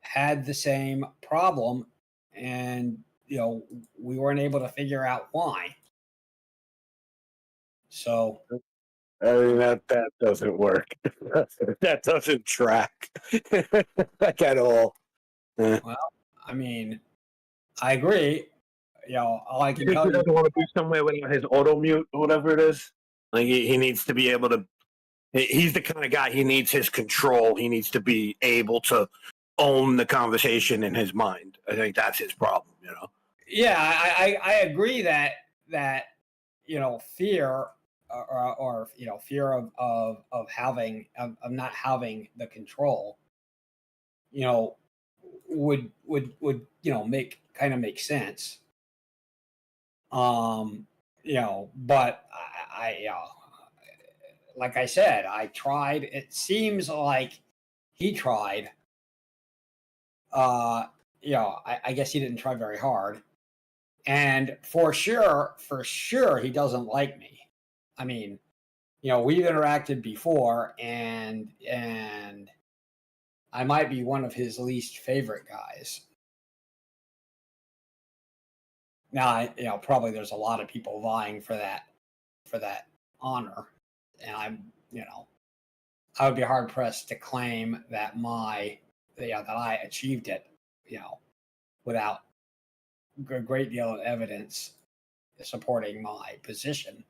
had the same problem, and we weren't able to figure out why. So I mean, that doesn't work. That doesn't track like at all. Well, I mean, I agree. All I can He tell you. doesn't want to be somewhere without his auto mute or whatever it is. Like he needs to be able to. He's the kind of guy. He needs his control. He needs to be able to own the conversation in his mind. I think that's his problem. Yeah, I agree that fear or fear of having of not having the control would make sense. But I like I said, I tried. It seems like he tried. I guess he didn't try very hard. And for sure, he doesn't like me. I mean, we've interacted before, and I might be one of his least favorite guys. Now, probably there's a lot of people vying for that honor, and I'm, I would be hard pressed to claim that that I achieved it, without a great deal of evidence supporting my position.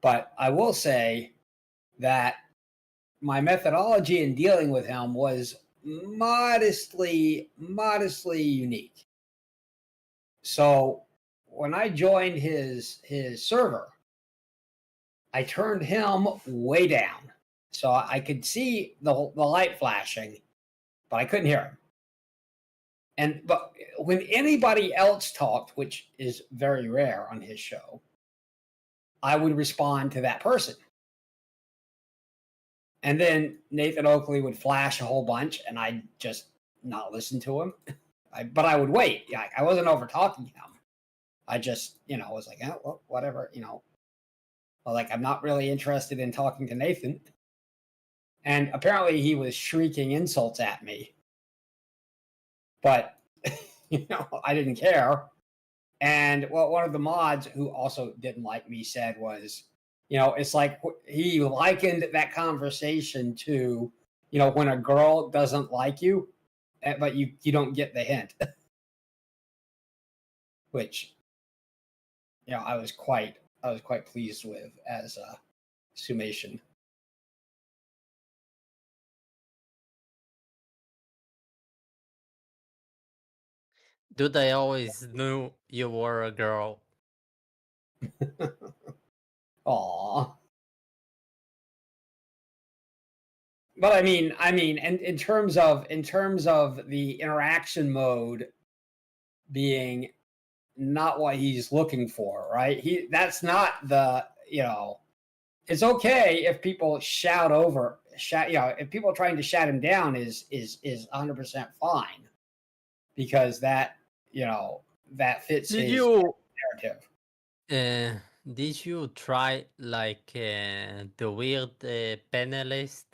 But I will say that my methodology in dealing with him was modestly unique. So when I joined his server, I turned him way down, so I could see the light flashing, but I couldn't hear him. But when anybody else talked, which is very rare on his show, I would respond to that person. And then Nathan Oakley would flash a whole bunch, and I'd just not listen to him. But I would wait. I wasn't over talking him. I just, was like, oh, well, whatever, like, I'm not really interested in talking to Nathan. And apparently he was shrieking insults at me. But, I didn't care. And what one of the mods who also didn't like me said was, it's like he likened that conversation to, when a girl doesn't like you, but you don't get the hint. Which, I was quite pleased with as a summation. Do they always knew you were a girl? Aww. But I mean, and in terms of the interaction mode being not what he's looking for, right? That's not the, it's okay if people shout, if people are trying to shout him down is 100% fine, because that, that fits his narrative. Did you try like the weird panelist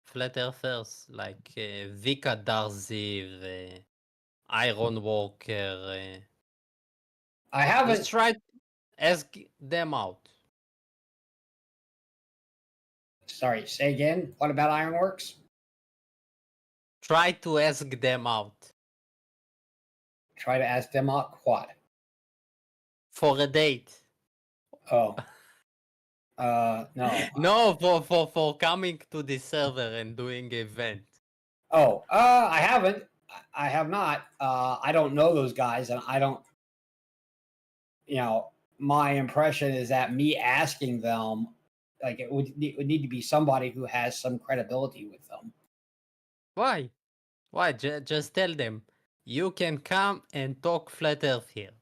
flat earthers like Vika Darziv, Iron Walker? I haven't. Just try to ask them out. Sorry, say again. What about Ironworks? Try to ask them out. Try to ask them out what? For a date. Oh. No. No, for coming to the server and doing event. Oh, I haven't. I have not. I don't know those guys, and I don't. My impression is that me asking them, like, it would need to be somebody who has some credibility with them. Why? Why? Just tell them you can come and talk flat earth here.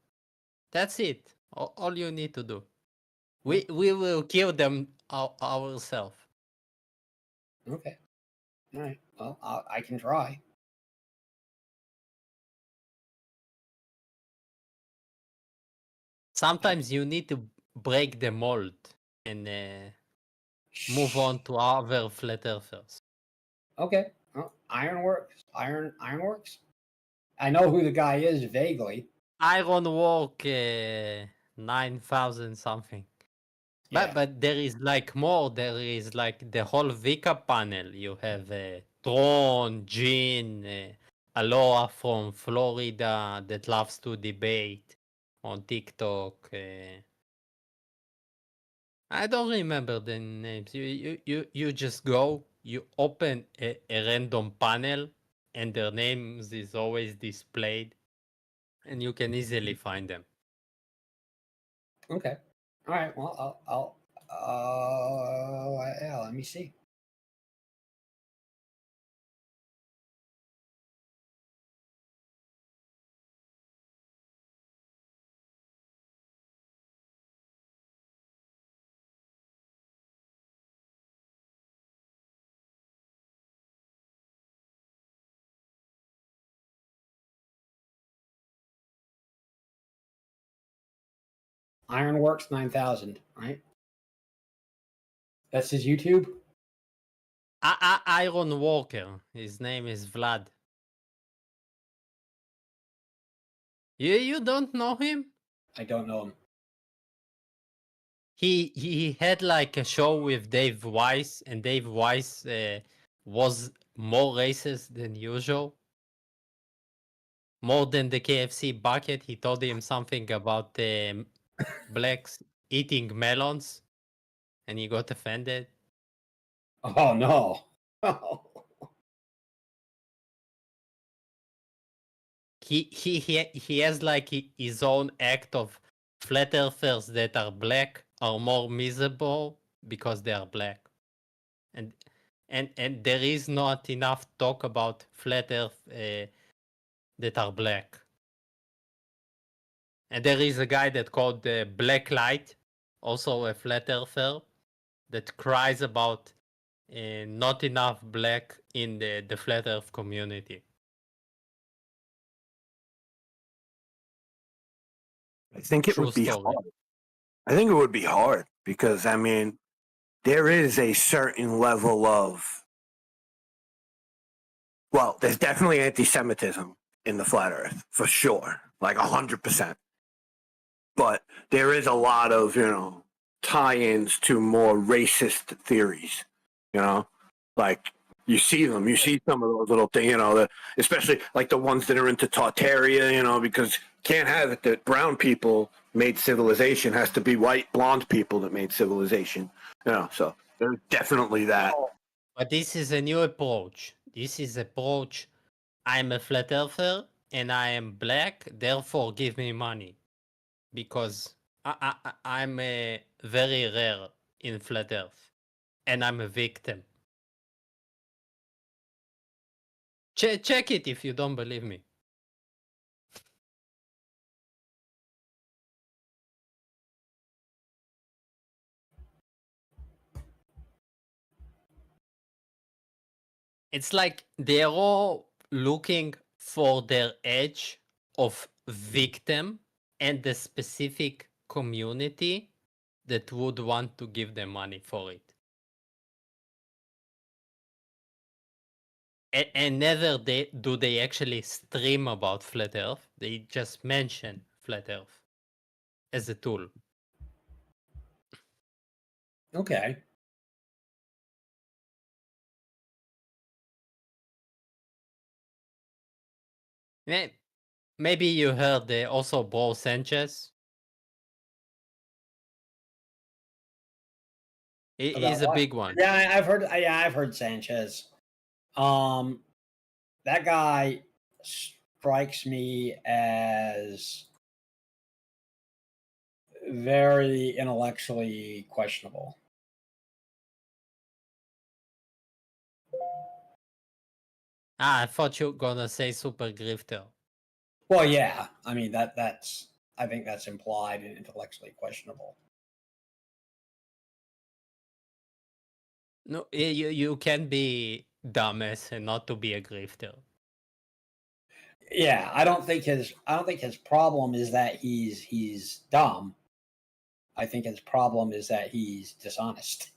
That's it. All you need to do. We will kill them ourselves. Okay. All right. Well, I can try. Sometimes you need to break the mold and move on to other flat earthers. Okay. Well, Ironworks. Ironworks. I know who the guy is vaguely. Ironwork 9,000 something. Yeah. But there is like more. There is like the whole Vika panel. You have Tron, Jean, Aloha from Florida that loves to debate on TikTok. I don't remember the names. You just go, you open a random panel, and their names is always displayed, and you can easily find them. Okay. All right. Well, yeah, let me see. Ironworks 9,000, right? That's his YouTube? Iron Walker. His name is Vlad. You don't know him? I don't know him. He had like a show with Dave Weiss, and Dave Weiss was more racist than usual. More than the KFC bucket, he told him something about the blacks eating melons, and he got offended. Oh no! He has like his own act of flat earthers that are black are more miserable because they are black, and there is not enough talk about flat earth that are black. And there is a guy that called Black Light, also a flat earther, that cries about not enough black in the flat earth community. I think it True would be story. hard. I think it would be hard because, I mean, there is a certain level of, well, there's definitely anti-Semitism in the flat earth, for sure, like 100%. But there is a lot of, tie-ins to more racist theories, like you see them, you see some of those little things, especially like the ones that are into Tartaria, because can't have it that brown people made civilization, has to be white blonde people that made civilization, so there's definitely that. But this is a new approach. This is approach, I'm a flat earther and I am black, therefore give me money. Because I'm very rare in flat earth and I'm a victim. Check it if you don't believe me. It's like they're all looking for their edge of victim and the specific community that would want to give them money for it. And never do they actually stream about flat earth. They just mention flat earth as a tool. Okay. Maybe you heard also Bro Sanchez. It is a what? big one. Yeah, I've heard. Yeah, I've heard Sanchez. That guy strikes me as very intellectually questionable. I thought you were gonna say super grifter. Well, yeah. I mean that's. I think that's implied and intellectually questionable. No, you can be dumbass and not to be a grifter. Yeah, I don't think his problem is that he's dumb. I think his problem is that he's dishonest.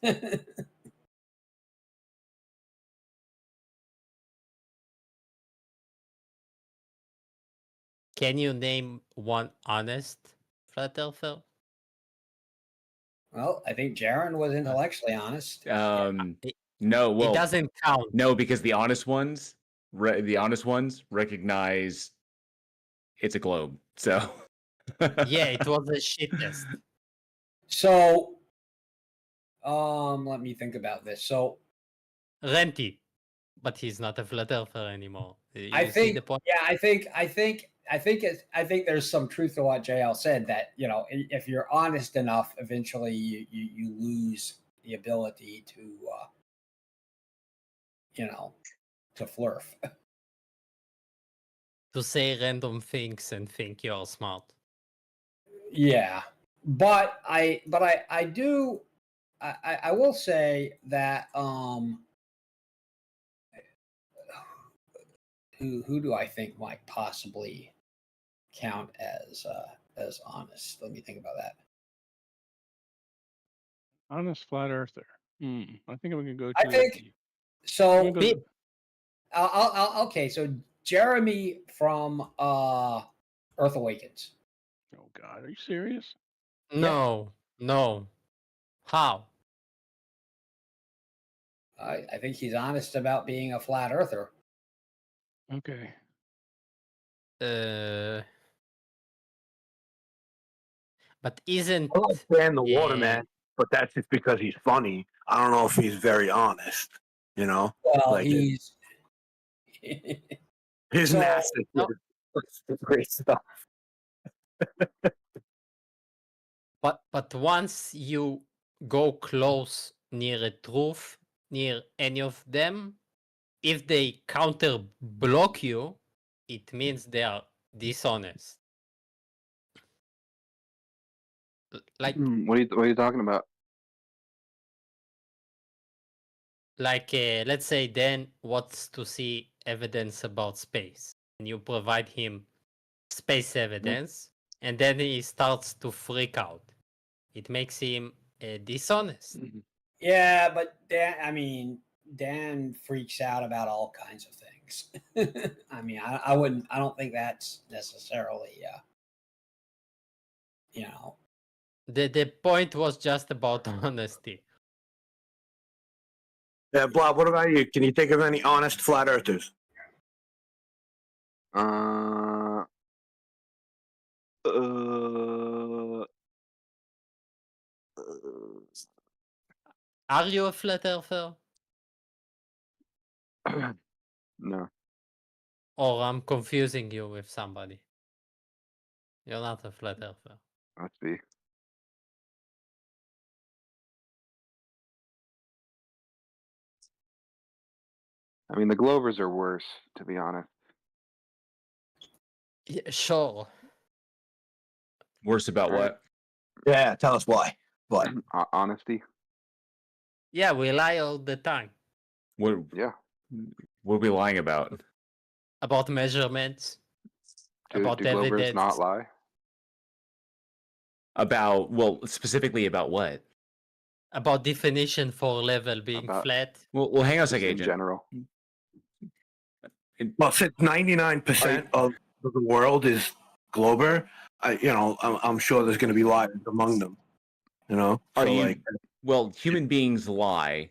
Can you name one honest flat earther? Well, I think Jaron was intellectually honest. No, well, it doesn't count. No, because the honest ones recognize it's a globe. So yeah, it was a shit test. So, let me think about this. So, Renty, but he's not a flat earther anymore. I think there's some truth to what JL said, that if you're honest enough, eventually you lose the ability to to flirf. To say random things and think you're smart. Yeah, but I will say that who do I think might possibly count as honest? Let me think about that. Honest flat earther. I think we can go. I think so. Okay, so Jeremy from Earth Awakens. Oh God, are you serious? No. How? I think he's honest about being a flat earther. Okay. But isn't I like Dan the Waterman, but that's just because he's funny. I don't know if he's very honest. You know, Well, like he's his So- nasty great stuff. But once you go close near a truth, near any of them, if they counter block you, it means they are dishonest. Like What are you talking about? let's say Dan wants to see evidence about space, and you provide him space evidence, and then he starts to freak out. It makes him dishonest. Yeah, but Dan freaks out about all kinds of things. I mean, I don't think that's necessarily, you know. The point was just about honesty. Yeah, Bob. What about you? Can you think of any honest flat earthers? Are you a flat earther? No. Or I'm confusing you with somebody? You're not a flat earther. Let's see. I mean, the Glovers are worse, to be honest. Yeah, sure. Worse about Right. what? Yeah, tell us why. What? Honesty. Yeah, we lie all the time. What? Yeah. What are we lying about? About measurements. Do about Glovers evidence. not lie? About, well, specifically about what? About definition for level being flat. Well, hang on a Just second, in Agent. general. Well, since 99% of the world is Glober, I'm sure there's going to be liars among them. You know, Are so you? like, Well, human beings lie,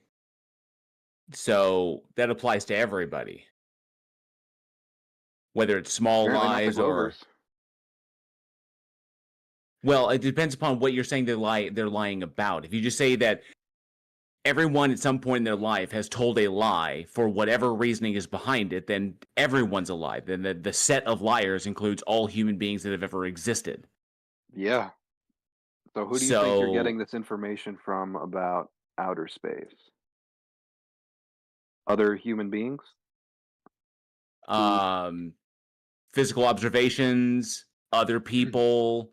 so that applies to everybody, whether it's small Apparently not the lies or. Glovers. Well, it depends upon what you're saying they're lying about. If you just say that everyone at some point in their life has told a lie for whatever reasoning is behind it, then everyone's a lie. Then the set of liars includes all human beings that have ever existed. Yeah. So who do you think you're So- getting this information from about outer space? Other human beings? Physical observations, other people,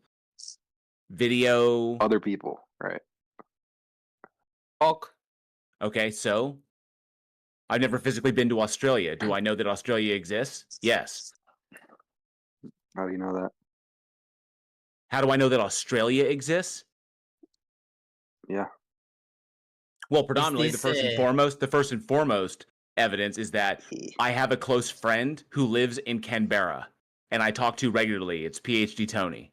video. Other people, right? Okay, so I've never physically been to Australia. Do I know that Australia exists? Yes. How do you know that? How do I know that Australia exists? Yeah. Well, predominantly this, the first and foremost evidence is that I have a close friend who lives in Canberra and I talk to regularly. It's PhD Tony.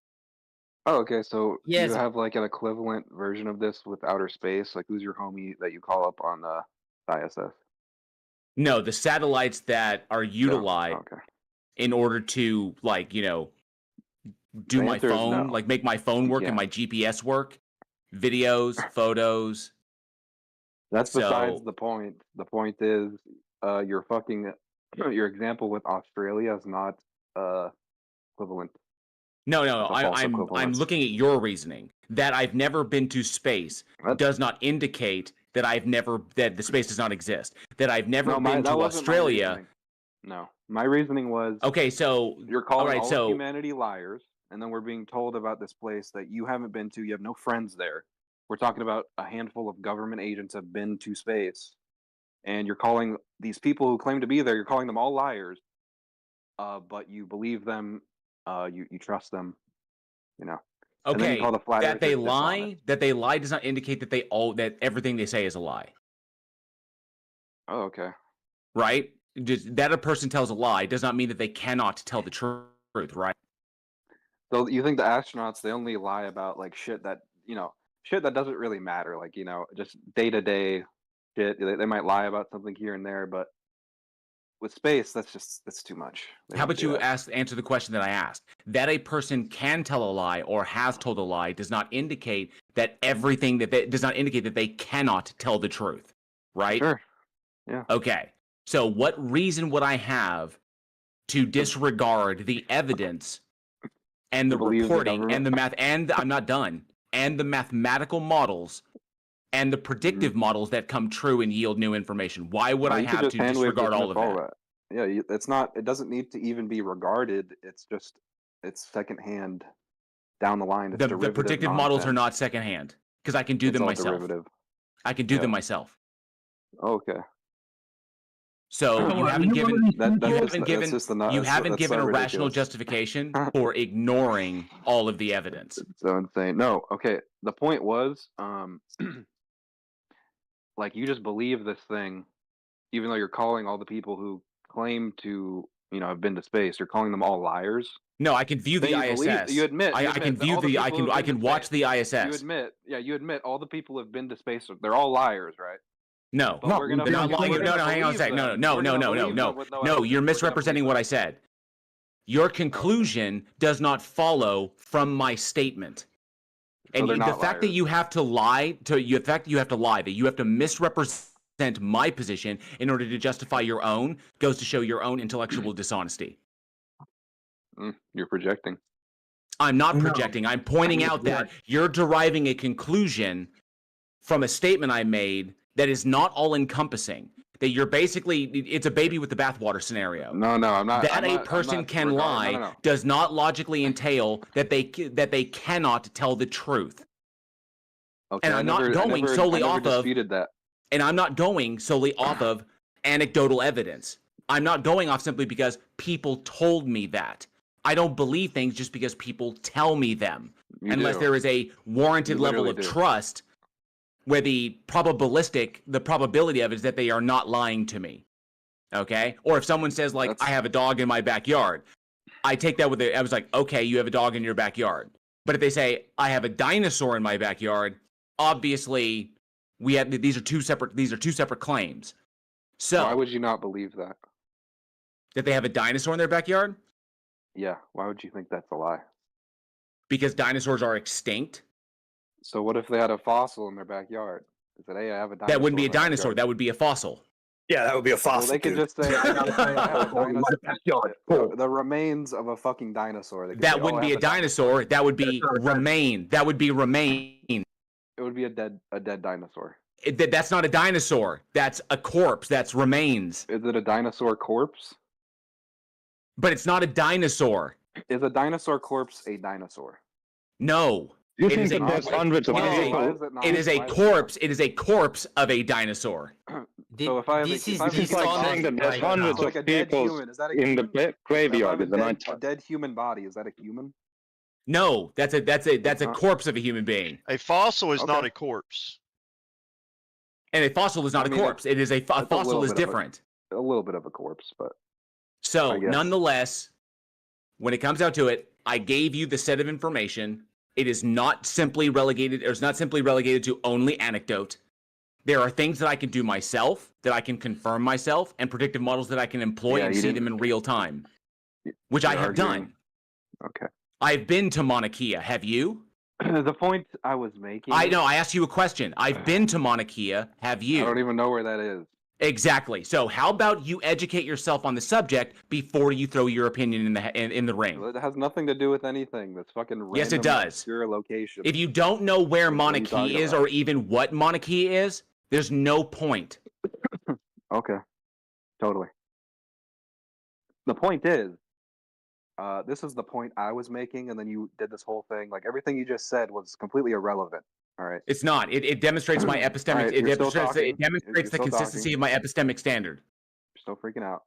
Oh, okay. So Yes. you have like an equivalent version of this with outer space. Like, who's your homie that you call up on the ISS? No, the satellites that are utilized in order to, like, do The my answer is phone, no. like make my phone work and Yeah. my GPS work, videos, photos. That's besides So- the point. The point is, your example with Australia is not equivalent. No, It's a false I'm equivalence. looking at your reasoning that I've never been to space does not indicate that that the space does not exist. That I've never No, been that to wasn't my Australia. reasoning. No, my reasoning was Okay, so you're calling all right, all so of humanity liars, and then we're being told about this place that you haven't been to. You have no friends there. We're talking about a handful of government agents have been to space, and you're calling these people who claim to be there. You're calling them all liars, but you believe them. You trust them. You know. And then you okay, call the flat that they earthers lie, dishonest. that they lie does not indicate that everything they say is a lie. Oh, okay. Right? Just that a person tells a lie does not mean that they cannot tell the truth, right? So you think the astronauts they only lie about like shit that doesn't really matter, like just day to day shit. They might lie about something here and there, but with space, that's too much. How about you answer the question that I asked? That a person can tell a lie or has told a lie does not indicate that does not indicate that they cannot tell the truth, right? Sure. Yeah. Okay. So what reason would I have to disregard the evidence and the reporting and the math I'm not done, and the mathematical models and the predictive models that come true and yield new information? Why would I have to disregard all of that? Yeah, it's not. It doesn't need to even be regarded. It's secondhand down the line. The predictive models are not secondhand because I can do them myself. I can do them myself. Okay. So you haven't given a rational justification for ignoring all of the evidence. It's so insane. No, okay. The point was, like, you just believe this thing, even though you're calling all the people who claim to, have been to space, you're calling them all liars. No, I can view the ISS. You admit. I can view the. I can watch the ISS. You admit all the people who've been to space. They're all liars, right? No, they're not lying. No, hang on a second. No, you're misrepresenting what I said. Your conclusion does not follow from my statement. And the fact that you have to lie, that you have to misrepresent my position in order to justify your own, goes to show your own intellectual dishonesty. You're projecting. I'm not projecting. I'm pointing out that you're deriving a conclusion from a statement I made that is not all-encompassing. That you're basically, it's a baby with the bathwater scenario. No, I'm not. That a person can lie does not logically entail that they cannot tell the truth. Okay, and I'm not going solely off of that. And I'm not going solely off of anecdotal evidence. I'm not going off simply because people told me that. I don't believe things just because people tell me them, unless there is a warranted level of trust where the probability of it is that they are not lying to me. Okay? Or if someone says, like, I have a dog in my backyard, I take that I was like, okay, you have a dog in your backyard. But if they say, I have a dinosaur in my backyard, obviously these are two separate claims. So why would you not believe that? That they have a dinosaur in their backyard? Yeah, why would you think that's a lie? Because dinosaurs are extinct. So what if they had a fossil in their backyard? They said, hey, I have a dinosaur. That wouldn't be a dinosaur. That would be a fossil. Yeah, that would be a fossil. Well, they could just say, the remains of a fucking dinosaur. That wouldn't be a dinosaur. That would be remain. That would be remain. It would be a dead dinosaur. That's not a dinosaur. That's a corpse. That's remains. Is it a dinosaur corpse? But it's not a dinosaur. Is a dinosaur corpse a dinosaur? No. You think that there's hundreds of people? It is a corpse. It is a corpse of a dinosaur. So if I It's like saying that there's hundreds of people in the graveyard in the nighttime. A dead human body, is that a human? No, that's a corpse of a human being. A fossil is not a corpse. And a fossil is not a corpse. It is a fossil is different. A little bit of a corpse, but so nonetheless, when it comes down to it, I gave you the set of information. It is not simply relegated, or it's not simply relegated to only anecdote. There are things that I can do myself, that I can confirm myself, and predictive models that I can employ and see them in real time, which I have done. Okay. I've been to Mauna Kea. Have you? The point I was making. I know. I asked you a question. I've been to Mauna Kea. Have you? I don't even know where that is. Exactly. So how about you educate yourself on the subject before you throw your opinion in the ring? It has nothing to do with anything. That's fucking random. Yes, it does. Your location. If you don't know where Mauna Kea is or even what Mauna Kea is, there's no point. Okay. Totally. The point is, this is the point I was making, and then you did this whole thing. Like, everything you just said was completely irrelevant. All right. It's not. It demonstrates my epistemic. Right, it demonstrates the consistency of my epistemic standard. You're still freaking out.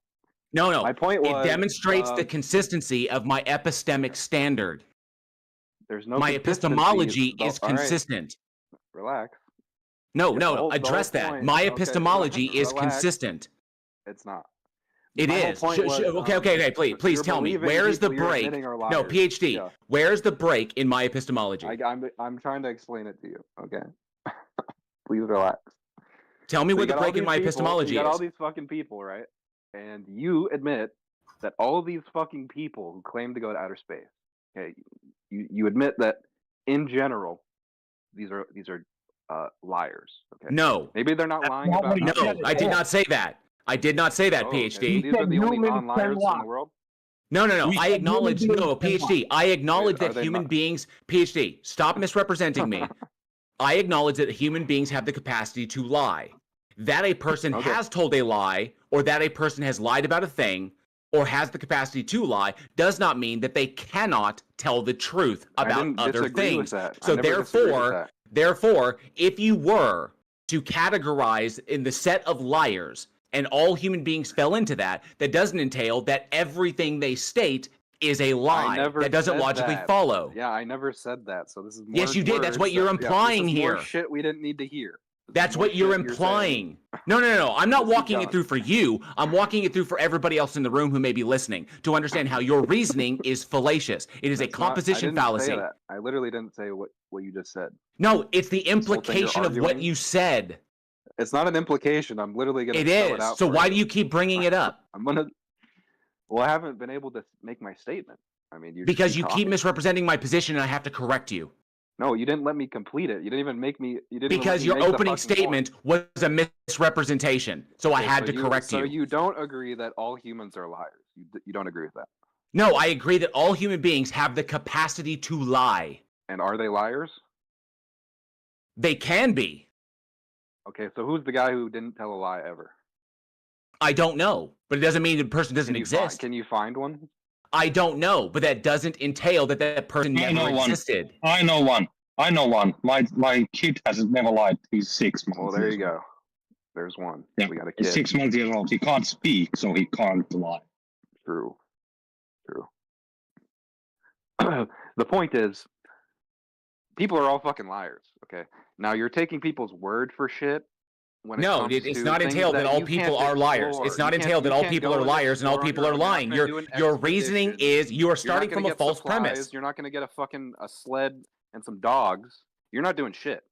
No. My point was, it demonstrates the consistency of my epistemic standard. There's no. My epistemology is consistent. Relax. No. Address that. Point. My epistemology is consistent. It's not. It is. Okay. Please tell me. Where is the break? No, PhD. Yeah. Where's the break in my epistemology? I'm trying to explain it to you. Okay. Please relax. Tell me So where you the got all break in these my people- epistemology You got all is. these fucking people, right? And you admit that all of these fucking people who claim to go to outer space, okay, you admit that in general, these are liars. Okay. No. Maybe they're not lying about. No, I did not say that. I did not say that, Oh, okay. PhD. So these are the only non-liars in the world. No. We I said acknowledge, human no, beings can PhD. lie. I acknowledge Are that they human not? beings, PhD, stop misrepresenting me. I acknowledge that human beings have the capacity to lie. That a person has told a lie, or that a person has lied about a thing, or has the capacity to lie, does not mean that they cannot tell the truth about didn't other disagree with things. that. I So never disagreed with therefore, if you were to categorize in the set of liars, and all human beings fell into that, that doesn't entail that everything they state is a lie. That doesn't logically follow. Yeah, I never said that. So this is more Yes, you did. That's what words you're that- yeah, implying this is more here. shit we didn't need to hear. That's more what you're shit you're implying. No. I'm not Let's keep walking it going. through for you. I'm walking it through for everybody else in the room who may be listening to understand how your reasoning is fallacious. It is a That's not- composition I didn't fallacy. Say that. I literally didn't say what you just said. No, it's the This whole thing you're implication of what arguing? you said. It's not an implication. I'm literally gonna It spell it is. out So for why do you keep bringing it up? I'm gonna. Well, I haven't been able to make my statement. I mean, Because you keep talking. misrepresenting my position and I have to correct you. No, you didn't let me complete it. You didn't even make me. You didn't. Because even your let me make the opening fucking statement was a misrepresentation. So I point. had So to correct So you. you don't agree that all humans are liars. You don't agree with that. No, I agree that all human beings have the capacity to lie. And are they liars? They can be. Okay, so who's the guy who didn't tell a lie ever? I don't know, but it doesn't mean the person doesn't exist. Can you find one? I don't know, but that doesn't entail that that person I never know one. existed. I know one. My kid has never lied. He's 6 months. Well, there you go. There's one. Yeah. We got a He's kid. 6 months years old. He can't speak, so he can't lie. True. The point is, people are all fucking liars. Okay. Now you're taking people's word for shit. When No, it's not entailed that all people are liars. It's not entailed that all people are liars and all people are lying. Your reasoning is you are starting from a false premise. You're not going to get a sled and some dogs. You're not doing shit.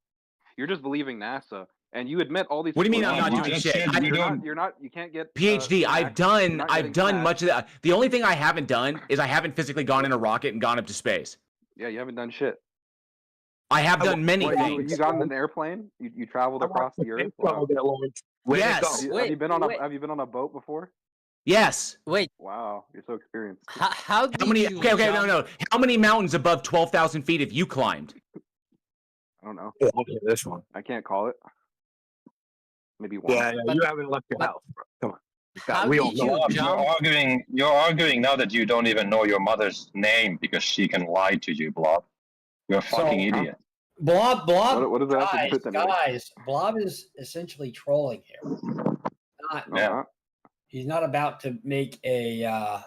You're just believing NASA, and you admit all these. What do you mean people I'm are not lying. doing shit? You're not. You can't get PhD, I've done facts. much of that. The only thing I haven't done is I haven't physically gone in a rocket and gone up to space. Yeah, you haven't done shit. I have done many What, things. You got in an airplane? You traveled across the earth? Wow. Yes. Have you been on a boat before? Yes. Wait. Wow, you're so experienced. How did many? you Okay, jump? no. How many mountains above 12,000 feet have you climbed? I don't know. Okay, this one. I can't call it. Maybe one. Yeah, you haven't left your house, bro. Come on. How We all did know. you Blob, jump? you're arguing now that you don't even know your mother's name because she can lie to you, Blob. You're a fucking idiot. Blob, What does that have to do with them? guys, Blob is essentially trolling here. Not, He's not about to make a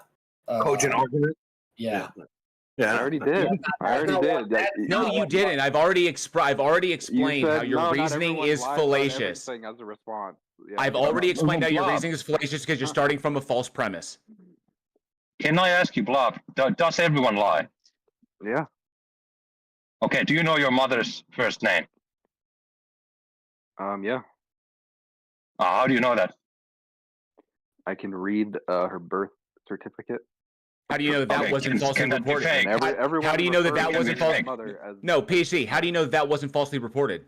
Cogent argument? Yeah. Yeah, I already did. No, you didn't. I've already explained how said, your no, not reasoning everyone is lies on fallacious. everything as a response. Yeah, I've you already know. explained how your Blob. reasoning is fallacious because you're starting from a false premise. Can I ask you, Blob, does everyone lie? Yeah. Okay, do you know your mother's first name? Yeah. How do you know that? I can read her birth certificate. How do you know that Okay, wasn't can falsely that be reported? fake? How do you know that that wasn't false? false? No, PhD. How do you know that wasn't falsely reported?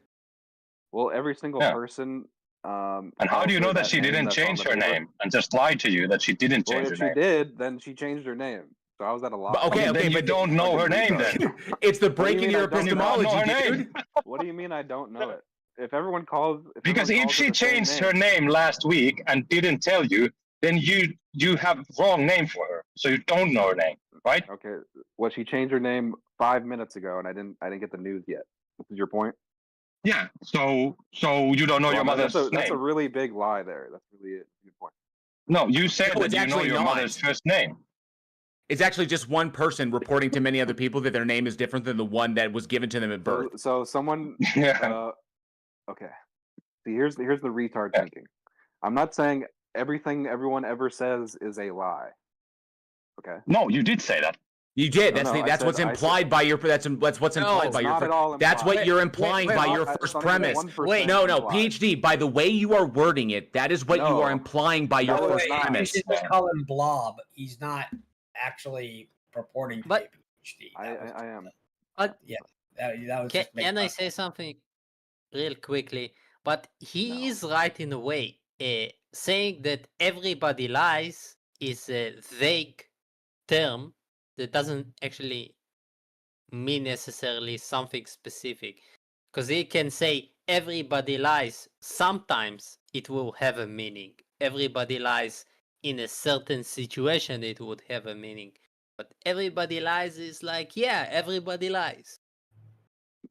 Well, every single person. And how do you know that she didn't change her name and just lied to you that she didn't Well, change if her she name? did, then she changed her name. So I was at a loss. Okay, then you don't know her name then. It's the What do break you in mean your I don't know epistemology, her name? dude. What do you mean I don't know it? If everyone calls, Because everyone if calls she her the same changed her name last week and didn't tell you, then you have wrong name for her. So you don't know her name, right? Okay. Well, she changed her name 5 minutes ago, and I didn't get the news yet. This is your point. Yeah. So you don't know your mother's that's a name. really big lie there. That's really a good point. No, you said No, that it's you know actually your not. mother's first name. It's actually just one person reporting to many other people that their name is different than the one that was given to them at birth. So someone. Okay. See, here's the retard thinking. I'm not saying everything everyone ever says is a lie. Okay. No, you did say that. You did. No, That's no, I that's said- what's I said- implied by your. That's what's No, implied it's by your. not at all That's implied. what you're Wait, implying wait, by wait, your it's first not even premise. 1% No, implied. PhD. By the way you are wording it, that is what you No. are implying by your No, it's first not. You premise. should just call him Blob. He's not actually purporting to be a PhD. I am. But yeah, that was can, just make can I fun. say something real quickly? But he is right in a way. Saying that everybody lies is a vague term that doesn't actually mean necessarily something specific. Because he can say everybody lies. Sometimes it will have a meaning. Everybody lies in a certain situation, it would have a meaning. But everybody lies is like, yeah, everybody lies.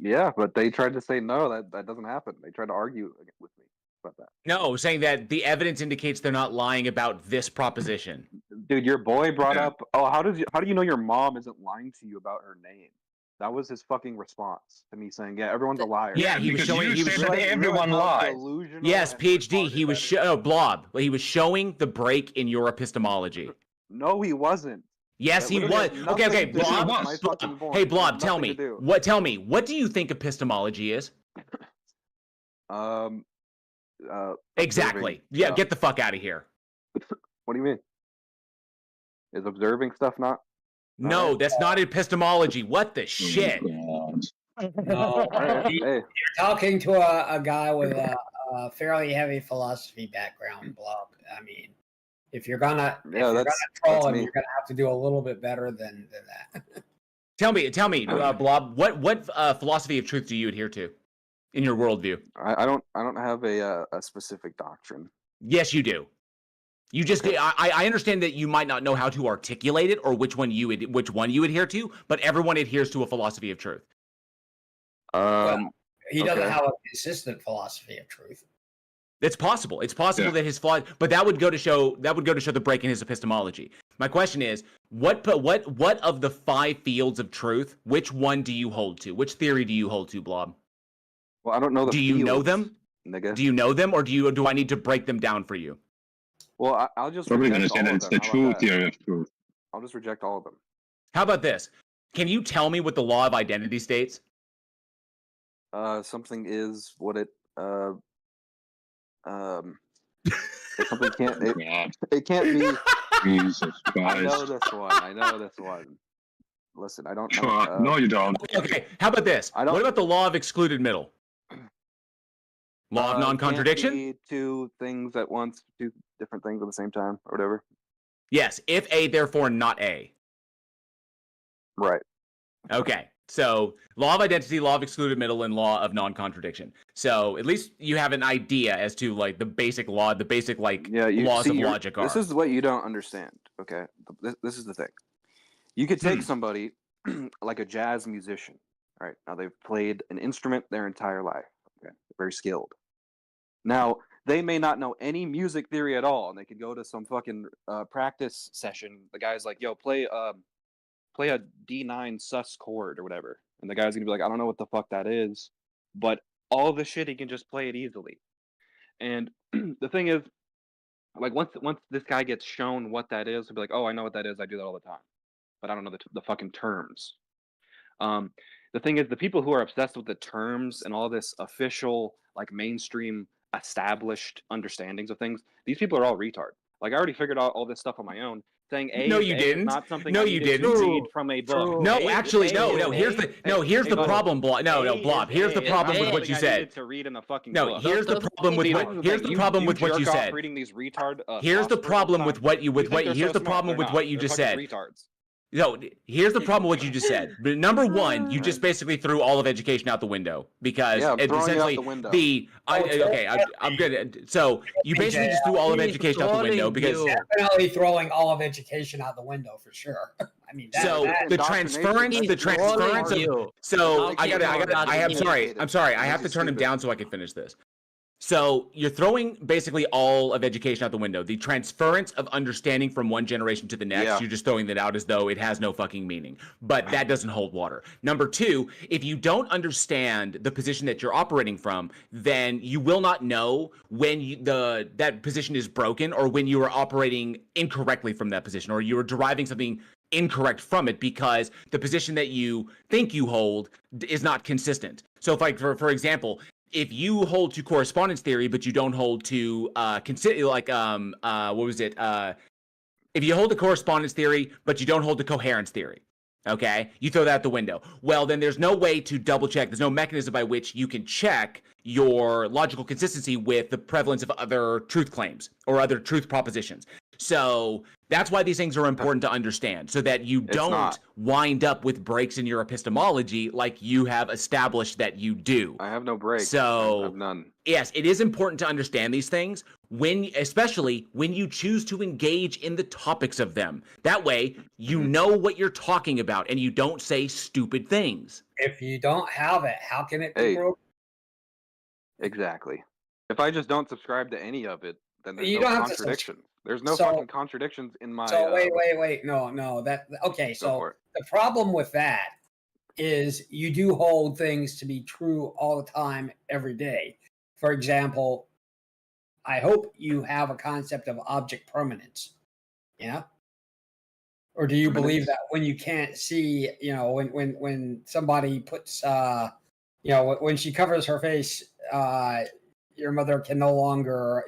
Yeah, but they tried to say no, that doesn't happen. They tried to argue with me about that. No, saying that the evidence indicates they're not lying about this proposition. Dude, your boy brought up, oh, how do you know your mom isn't lying to you about her name? That was his fucking response to me saying, yeah, everyone's a liar. Yeah, he was showing. He was everyone lies. Yes, PhD. He was Blob. He was showing the break in your epistemology. No, he wasn't. Yes, That he literally was. had Okay, nothing to do Blob. with my fucking Blob. point. Hey, It had Blob, tell nothing me to do. what. Tell me what do you think epistemology is? Exactly. Observing Yeah, stuff. get the fuck out of here. What do you mean? Is observing stuff not? No, that's not epistemology. What the shit? No, Hey. you're talking to a guy with a fairly heavy philosophy background, Blob. I mean, if you're gonna troll him, me. you're gonna have to do a little bit better than that. Tell me, Blob. What philosophy of truth do you adhere to in your worldview? I don't have a specific doctrine. Yes, you do. You just I understand that you might not know how to articulate it or which one you adhere to, but everyone adheres to a philosophy of truth. He doesn't have a consistent philosophy of truth. It's possible. It's possible that his flaw, but that would go to show the break in his epistemology. My question is, what of the 5 fields of truth, which one do you hold to? Which theory do you hold to, Blob? Well, I don't know the Do you know them? Nigga. Do you know them, or do I need to break them down for you? Well, I'll just Probably reject gonna say all of that's them. the How true about that? theory of truth. I'll just reject all of them. How about this? Can you tell me what the law of identity states? Something is what it something can't it can't be. Jesus I know Christ. this one. Listen, I don't know. No, you don't. Okay, how about this? I don't- What about the law of excluded middle? Law of non-contradiction? Can't be 2 things at once, 2 different things at the same time, or whatever. Yes, if A, therefore not A. Right. Okay, so law of identity, law of excluded middle, and law of non-contradiction. So at least you have an idea as to like the basic law, the basic laws of logic are. This is what you don't understand. Okay, this is the thing. You could take somebody like a jazz musician. Right now, they've played an instrument their entire life. Okay, very skilled. Now they may not know any music theory at all, and they could go to some fucking practice session. The guy's like, "Yo, play a D9 sus chord or whatever," and the guy's gonna be like, "I don't know what the fuck that is," but all the shit he can just play it easily. And the thing is, like once this guy gets shown what that is, he'll be like, "Oh, I know what that is. I do that all the time, but I don't know the fucking terms." The thing is, the people who are obsessed with the terms and all this official, like mainstream, established understandings of things, these people are all retard. Like I already figured out all this stuff on my own. Saying A, No, is you A is didn't. not something No, I you needed to didn't. read from a book. No, A- actually, A no. is Here's A- the buddy. problem, Blob. No, A Blob. is Here's the A. problem It's with not what you something I said. needed to read in a fucking No, book. here's the problem with what Here's you said. Reading these retard. Here's the problem with what you think they're here's so the smart. problem They're with not. what you They're just fucking said. Retards. No, here's the problem with what you just said. But number one, you just basically threw all of education out the window because Yeah, I'm throwing it out essentially the window. I'm good. So you basically just threw all of education out the window because Definitely throwing all of education out the window for sure. I mean, the transference of so I'm sorry, I have to turn him down so I can finish this. So you're throwing basically all of education out the window. The transference of understanding from one generation to the next, you're just throwing that out as though it has no fucking meaning. But that doesn't hold water. Number 2, if you don't understand the position that you're operating from, then you will not know when that position is broken or when you are operating incorrectly from that position or you are deriving something incorrect from it because the position that you think you hold is not consistent. So if like for example, if you hold to correspondence theory but you don't hold to if you hold to correspondence theory but you don't hold to coherence theory, okay, you throw that out the window. Well, then there's no way to double check. There's no mechanism by which you can check your logical consistency with the prevalence of other truth claims or other truth propositions. So that's why these things are important to understand, so that you don't wind up with breaks in your epistemology like you have established that you do. I have no breaks. So I have none. Yes, it is important to understand these things, especially when you choose to engage in the topics of them. That way, you know what you're talking about and you don't say stupid things. If you don't have it, how can it be Hey. broken? Exactly. If I just don't subscribe to any of it, then there's You no don't have to contradiction. There's no So- fucking contradictions in my. So wait. No. Okay. So the problem with that is you do hold things to be true all the time, every day. For example, I hope you have a concept of object permanence. Yeah. Or do you believe that when you can't see, when somebody puts, when she covers her face, your mother no longer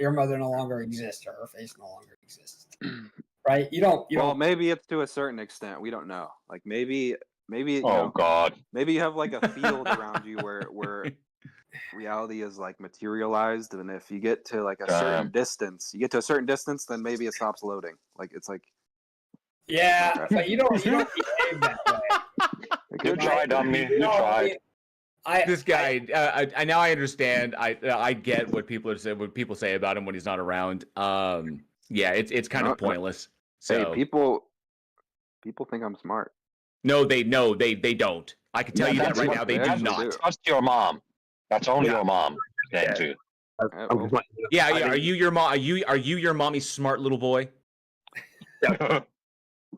exists, or her face no longer exists, right? You don't. Maybe it's to a certain extent. We don't know. Like maybe. God. Maybe you have like a field around you where reality is like materialized, and if you get to like a certain distance, then maybe it stops loading. Like it's like. Yeah, but you don't behave that way. You tried on me. You tried. This guy, I now I understand. I get what people say about him when he's not around. Yeah, it's kind of pointless. So Hey, people think I'm smart. No, they don't. I can tell you that right now. They do not. Trust your mom. That's only your mom. Yeah. Too. Yeah. Are you your mom? Are you your mommy's smart little boy?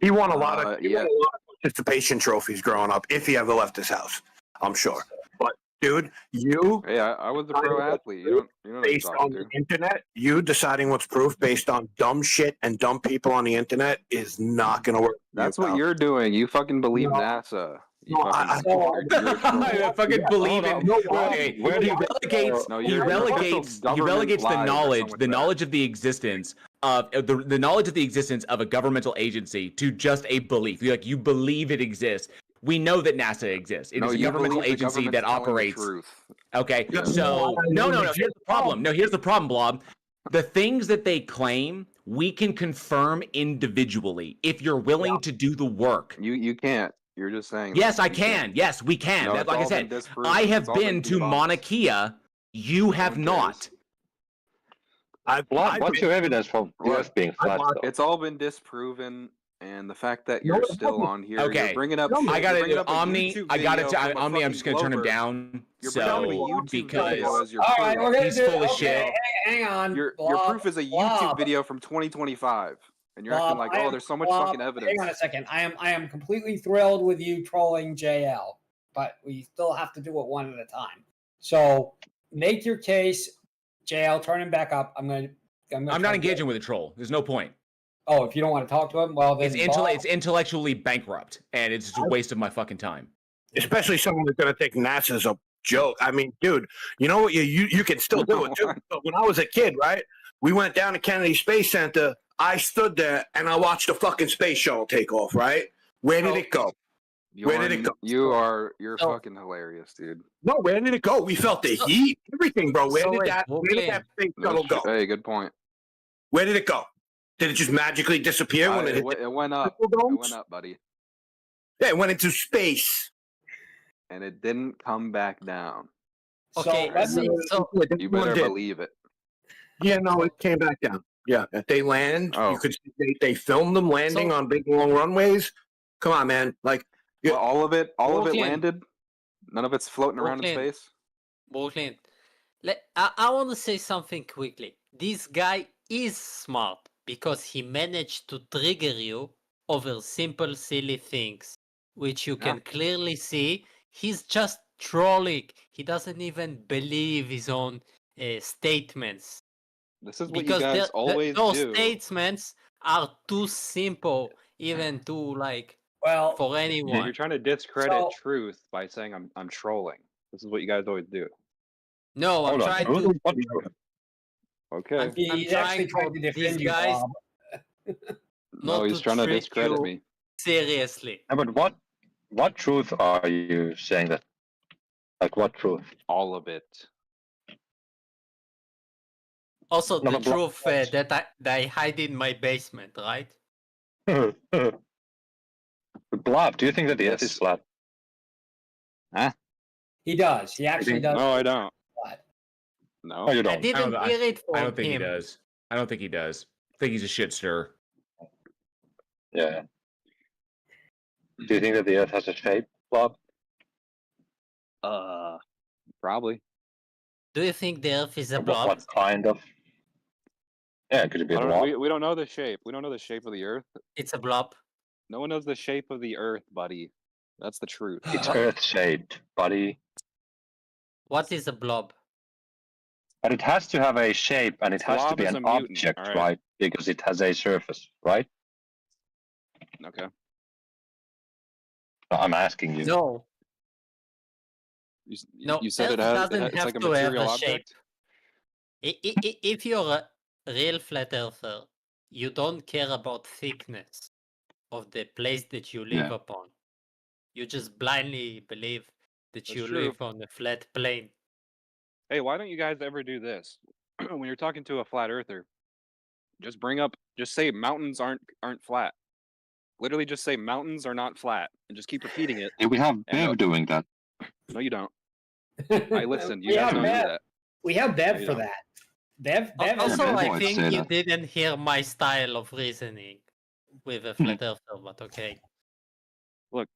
He won a lot of participation trophies growing up. If he ever left his house, I'm sure. But dude, Hey, I was a pro athlete. You don't know based on the internet, you deciding what's proof based on dumb shit and dumb people on the internet is not going to work. That's what you're doing. You fucking believe NASA. You I fucking believe in. He relegates the knowledge of the existence of the knowledge of the existence of a governmental agency to just a belief. Like you believe it exists. We know that NASA exists. It is a governmental agency that operates. Okay, so no. Here's the problem. Here's the problem, Blob. The things that they claim, we can confirm individually if you're willing to do the work. You can't. You're just saying. Yes, I can. Yes, we can. No, Like I said, I have been to Mauna Kea. You have not. What's your evidence for the Earth being flat? It's all been disproven, and the fact that you're still on here, Okay, you're bringing up. I got it, Omni. I got it. Omni, I'm just gonna turn him down. Because all right, we're gonna he's full of shit. Hang on. Your proof is a YouTube video from 2025, and you're acting like, oh, there's so much fucking evidence. Hang on a second. I am completely thrilled with you trolling JL, but we still have to do it one at a time. So make your case, JL. Turn him back up. I'm not engaging with a troll. There's no point. Oh, if you don't want to talk to him, well, then it's intellectually bankrupt, and it's just a waste of my fucking time. Especially someone that's going to take NASA as a joke. I mean, dude, you know what? You can still do it too. But when I was a kid, right, we went down to Kennedy Space Center. I stood there and I watched the fucking space shuttle take off. Right? Where did it go? Where did it go? You're fucking hilarious, dude. No, where did it go? We felt the heat, everything, bro. Where did that space shuttle go? Hey, good point. Where did it go? Did it just magically disappear when it hit? It went up. It went up, buddy. Yeah, it went into space. And it didn't come back down. Okay, you better believe it. Yeah, no, it came back down. Yeah, if they land, you could see they filmed them landing on big long runways. Come on, man! Like all of it landed. None of it's floating around in space. Brooklyn, I want to say something quickly. This guy is smart because he managed to trigger you over simple, silly things, which you can clearly see. He's just trolling. He doesn't even believe his own statements. This is what you guys always those do. statements are too simple. even to like Well, for You're anyone. trying to discredit So- truth by saying I'm trolling. This is what you guys always do. No, I'm Hold on. trying Truth? to. What truth? Okay. I'm He's actually trying trying to for these defend you, guys Bob. No, not he's to trying to treat discredit you me. seriously. Yeah, but what truth are you saying that? Like what truth? All of it. Also, No, the but truth that I hide in my basement, right? Blob, do you think that the Earth is flat? Huh? He does. He actually does. No, I don't. But No. Oh, you I don't. didn't hear it from I don't think him. he does. I don't think he does. I think he's a shit stirrer. Yeah. Do you think that the Earth has a shape, Blob? Probably. Do you think the Earth is a What, blob? what kind of? Yeah, could it be a blob? We don't know the shape. We don't know the shape of the Earth. It's a blob. No one knows the shape of the Earth, buddy. That's the truth. It's Earth-shaped, buddy. What is a blob? But it has to have a shape, and it has to Blob be is an a mutant, object, alright. right? Because it has a surface, right? Okay. No, I'm asking you. No. No, you said Earth it has. doesn't It's have like a to have material a shape. object. If you're a real flat earther, you don't care about thickness of the place that you live Yeah. upon. You just blindly believe that That's you true. live on a flat plane. Hey, why don't you guys ever do this? When you're talking to a flat earther, just say mountains aren't flat. Literally, just say mountains are not flat, and just keep repeating it. Yeah, we have And Bev doing that. No, you don't. I listened. You we guys have don't do Bev. that. We have Bev No, you for don't. that. Bev Also, Bev I always think say you that. didn't hear my style of reasoning with a flat earther, but okay. Look,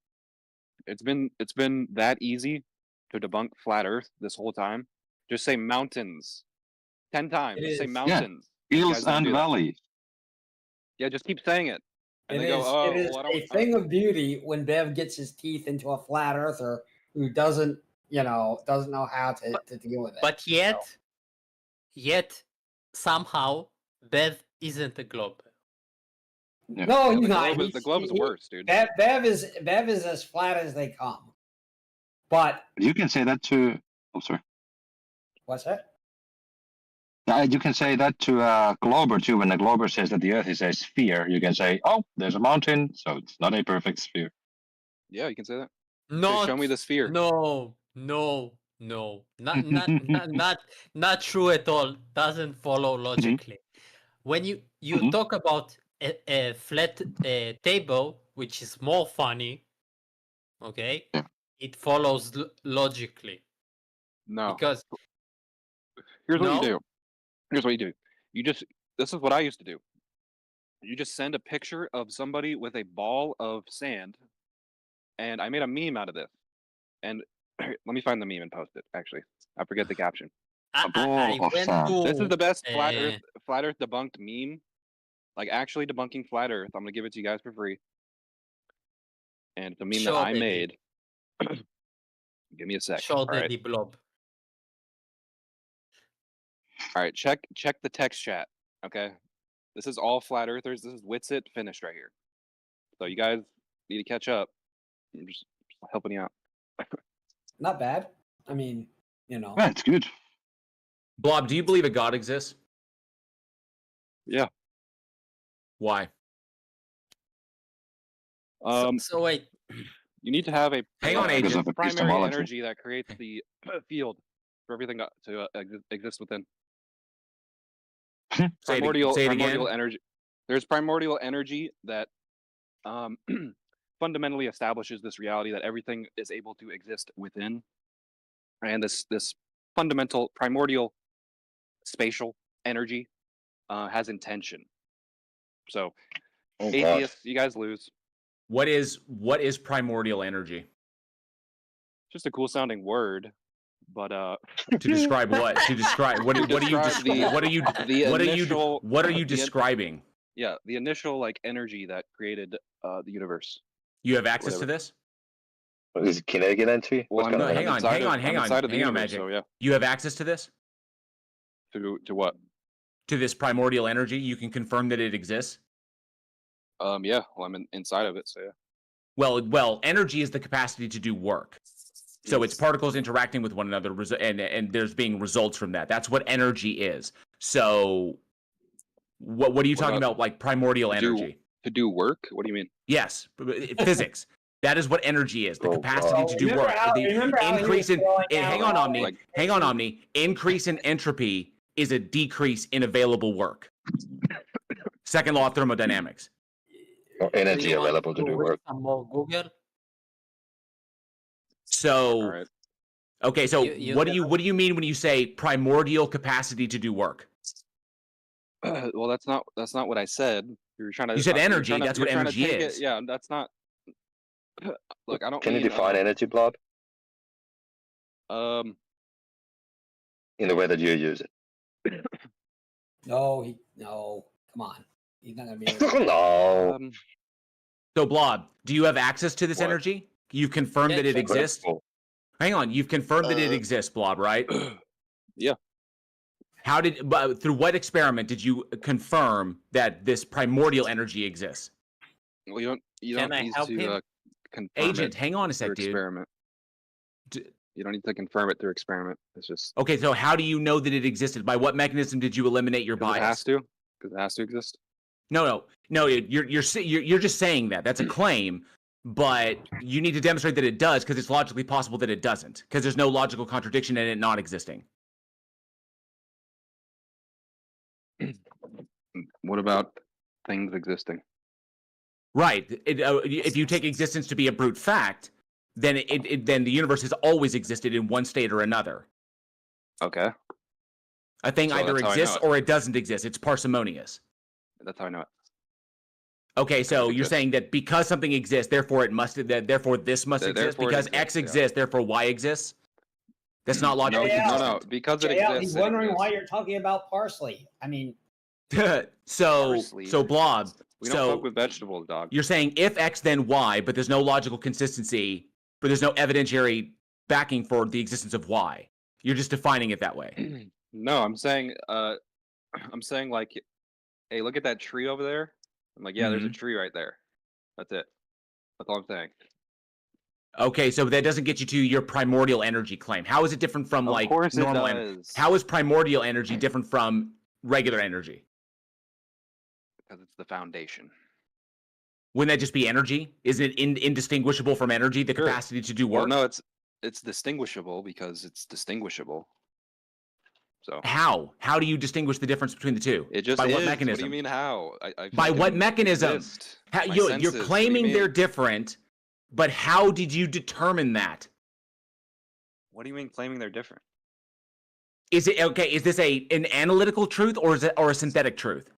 it's been that easy to debunk flat Earth this whole time. Just say mountains 10 times. It Just say is. mountains. Yeah. You Hills guys don't and do that. valleys. Yeah, just keep saying it. And It they go, is, oh, it is well, I a don't. thing of beauty when Bev gets his teeth into a flat earther who doesn't know how to deal with it. But yet, somehow, Bev isn't a globe. Yeah. No, Yeah, he's not. the globe is worse, dude. Bev is as flat as they come. But You can say that to. Oh, sorry. what's that? You can say that to a Glober too. When the Glober says that the Earth is a sphere, you can say, "Oh, there's a mountain, so it's not a perfect sphere." Yeah, you can say that. Not, show me the sphere. No, not true at all. Doesn't follow logically. When you talk about a flat table, which is more funny, okay, it follows logically. No. Because Here's what No? you do. Here's what you do. This is what I used to do. You just send a picture of somebody with a ball of sand, and I made a meme out of this. And let me find the meme and post it. Actually, I forget the caption. I went to, This is the best flat uh, Earth debunked meme. Like actually debunking flat Earth. I'm gonna give it to you guys for free. And it's a meme Sure, that I baby. made. Give me a sec. show All the right. blob. All right, check the text chat. Okay, this is all flat earthers. This is Witsit finished right here. So you guys need to catch up. I'm just helping you out. Not bad. I mean, That's good. Blob, do you believe a God exists? Yeah. Why? So wait, You need to have a Hang on, Because Agent. of primary epistemology. energy that creates the field for everything to exist within. Say it Primordial again. energy. There's primordial energy that fundamentally establishes this reality that everything is able to exist within, and this fundamental primordial spatial energy has intention. So, Oh, God. atheists, you guys lose. What is primordial energy? Just a cool sounding word, but To describe what? To describe what? What are you? What are you describing? Yeah, the initial like energy that created the universe. You have access Whatever. to this? Is it kinetic energy? Well, No, hang on, Magic. Magic. So yeah, You have access to this? to what? To this primordial energy? You can confirm that it exists? Yeah. Well, I'm inside of it, so yeah. Well, energy is the capacity to do work. So it's particles interacting with one another, and there's being results from that. That's what energy is. So, what are you talking about? Like primordial energy to do work? What do you mean? Yes, physics. That is what energy is. The capacity to do work. remember how Increase in. Hang on, Omni. Like, Hang on, Omni. Increase in entropy is a decrease in available work. Second law of thermodynamics. Or energy available to do work. Some more Google. So, okay. So You what do you mean when you say primordial capacity to do work? Well, that's not what I said. You said energy. That's what energy is. Yeah, that's not. Look, I don't. Can you define energy, Blob? In the way that you use it. No, come on. He's not gonna be. No. So, Blob, do you have access to this energy? You've confirmed that it exists? Hang on, you've confirmed that it exists, Blob, right? Yeah. Through what experiment did you confirm that this primordial energy exists? Well, you don't Can I need help to him? confirm Agent, it hang on a sec, through dude. experiment. You don't need to confirm it through experiment. It's just Okay, so how do you know that it existed? By what mechanism did you eliminate your bias? it has to, because it has to exist. No. You're just saying that. That's a claim, but you need to demonstrate that it does because it's logically possible that it doesn't, because there's no logical contradiction in it not existing. What about things existing? Right. If you take existence to be a brute fact, then then the universe has always existed in one state or another. Okay. A thing So either that's how I know exists it. or it doesn't exist. It's parsimonious. That's how I know it. Okay, so you're saying that because something exists, therefore therefore this must exist. Therefore it Because exists, X exists, therefore Y exists. That's not logically No, because it exists. He's it wondering exists. why you're talking about parsley. I mean, so Blob. We don't fuck with vegetables, dog. You're saying if X then Y, but there's no logical consistency, but there's no evidentiary backing for the existence of Y. You're just defining it that way. No, I'm saying like, hey, look at that tree over there. I'm like, yeah, there's a tree right there. That's it. That's all I'm saying. Okay, so that doesn't get you to your primordial energy claim. How is it different from like course it normal energy? does. How is primordial energy different from regular energy? Because it's the foundation. Wouldn't that just be energy? Isn't it indistinguishable from energy, the capacity to do work? Well, no, it's distinguishable because it's distinguishable. So how do you distinguish the difference between the two? it just by is. what mechanism? What do you mean how? By what mechanism? Exist. How, My you're senses. What do you claiming mean? they're different, but how did you determine that? What do you mean claiming they're different? Is it okay? Is this an analytical truth or a synthetic truth?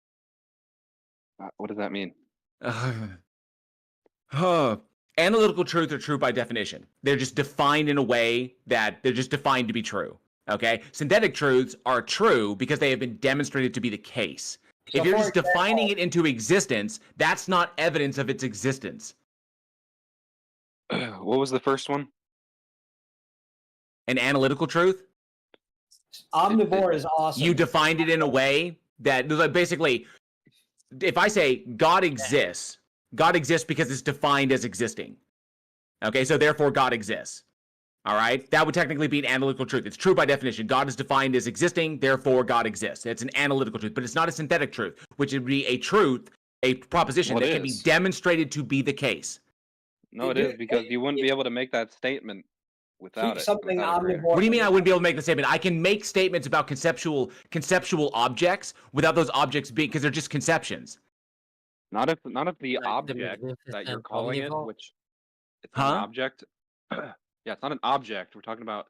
What does that mean? Analytical truths are true by definition. They're just defined in a way that they're just defined to be true. Okay? Synthetic truths are true because they have been demonstrated to be the case. So if you're for just defining it into existence, that's not evidence of its existence. What was the first one? An analytical truth? omnivore is awesome. You defined it in a way that basically, if I say God exists because it's defined as existing. Okay, so therefore God exists. All right, that would technically be an analytical truth. It's true by definition. God is defined as existing, therefore God exists. It's an analytical truth, but it's not a synthetic truth, which would be a truth, a proposition Well, it that can be is. demonstrated to be the case. No, it is because you wouldn't be able to make that statement without it. something without a grain. What do you mean I wouldn't be able to make the statement? I can make statements about conceptual objects without those objects being, because they're just conceptions. Not if the object that you're calling it, which it's not an object. Yeah, it's not an object. We're talking about.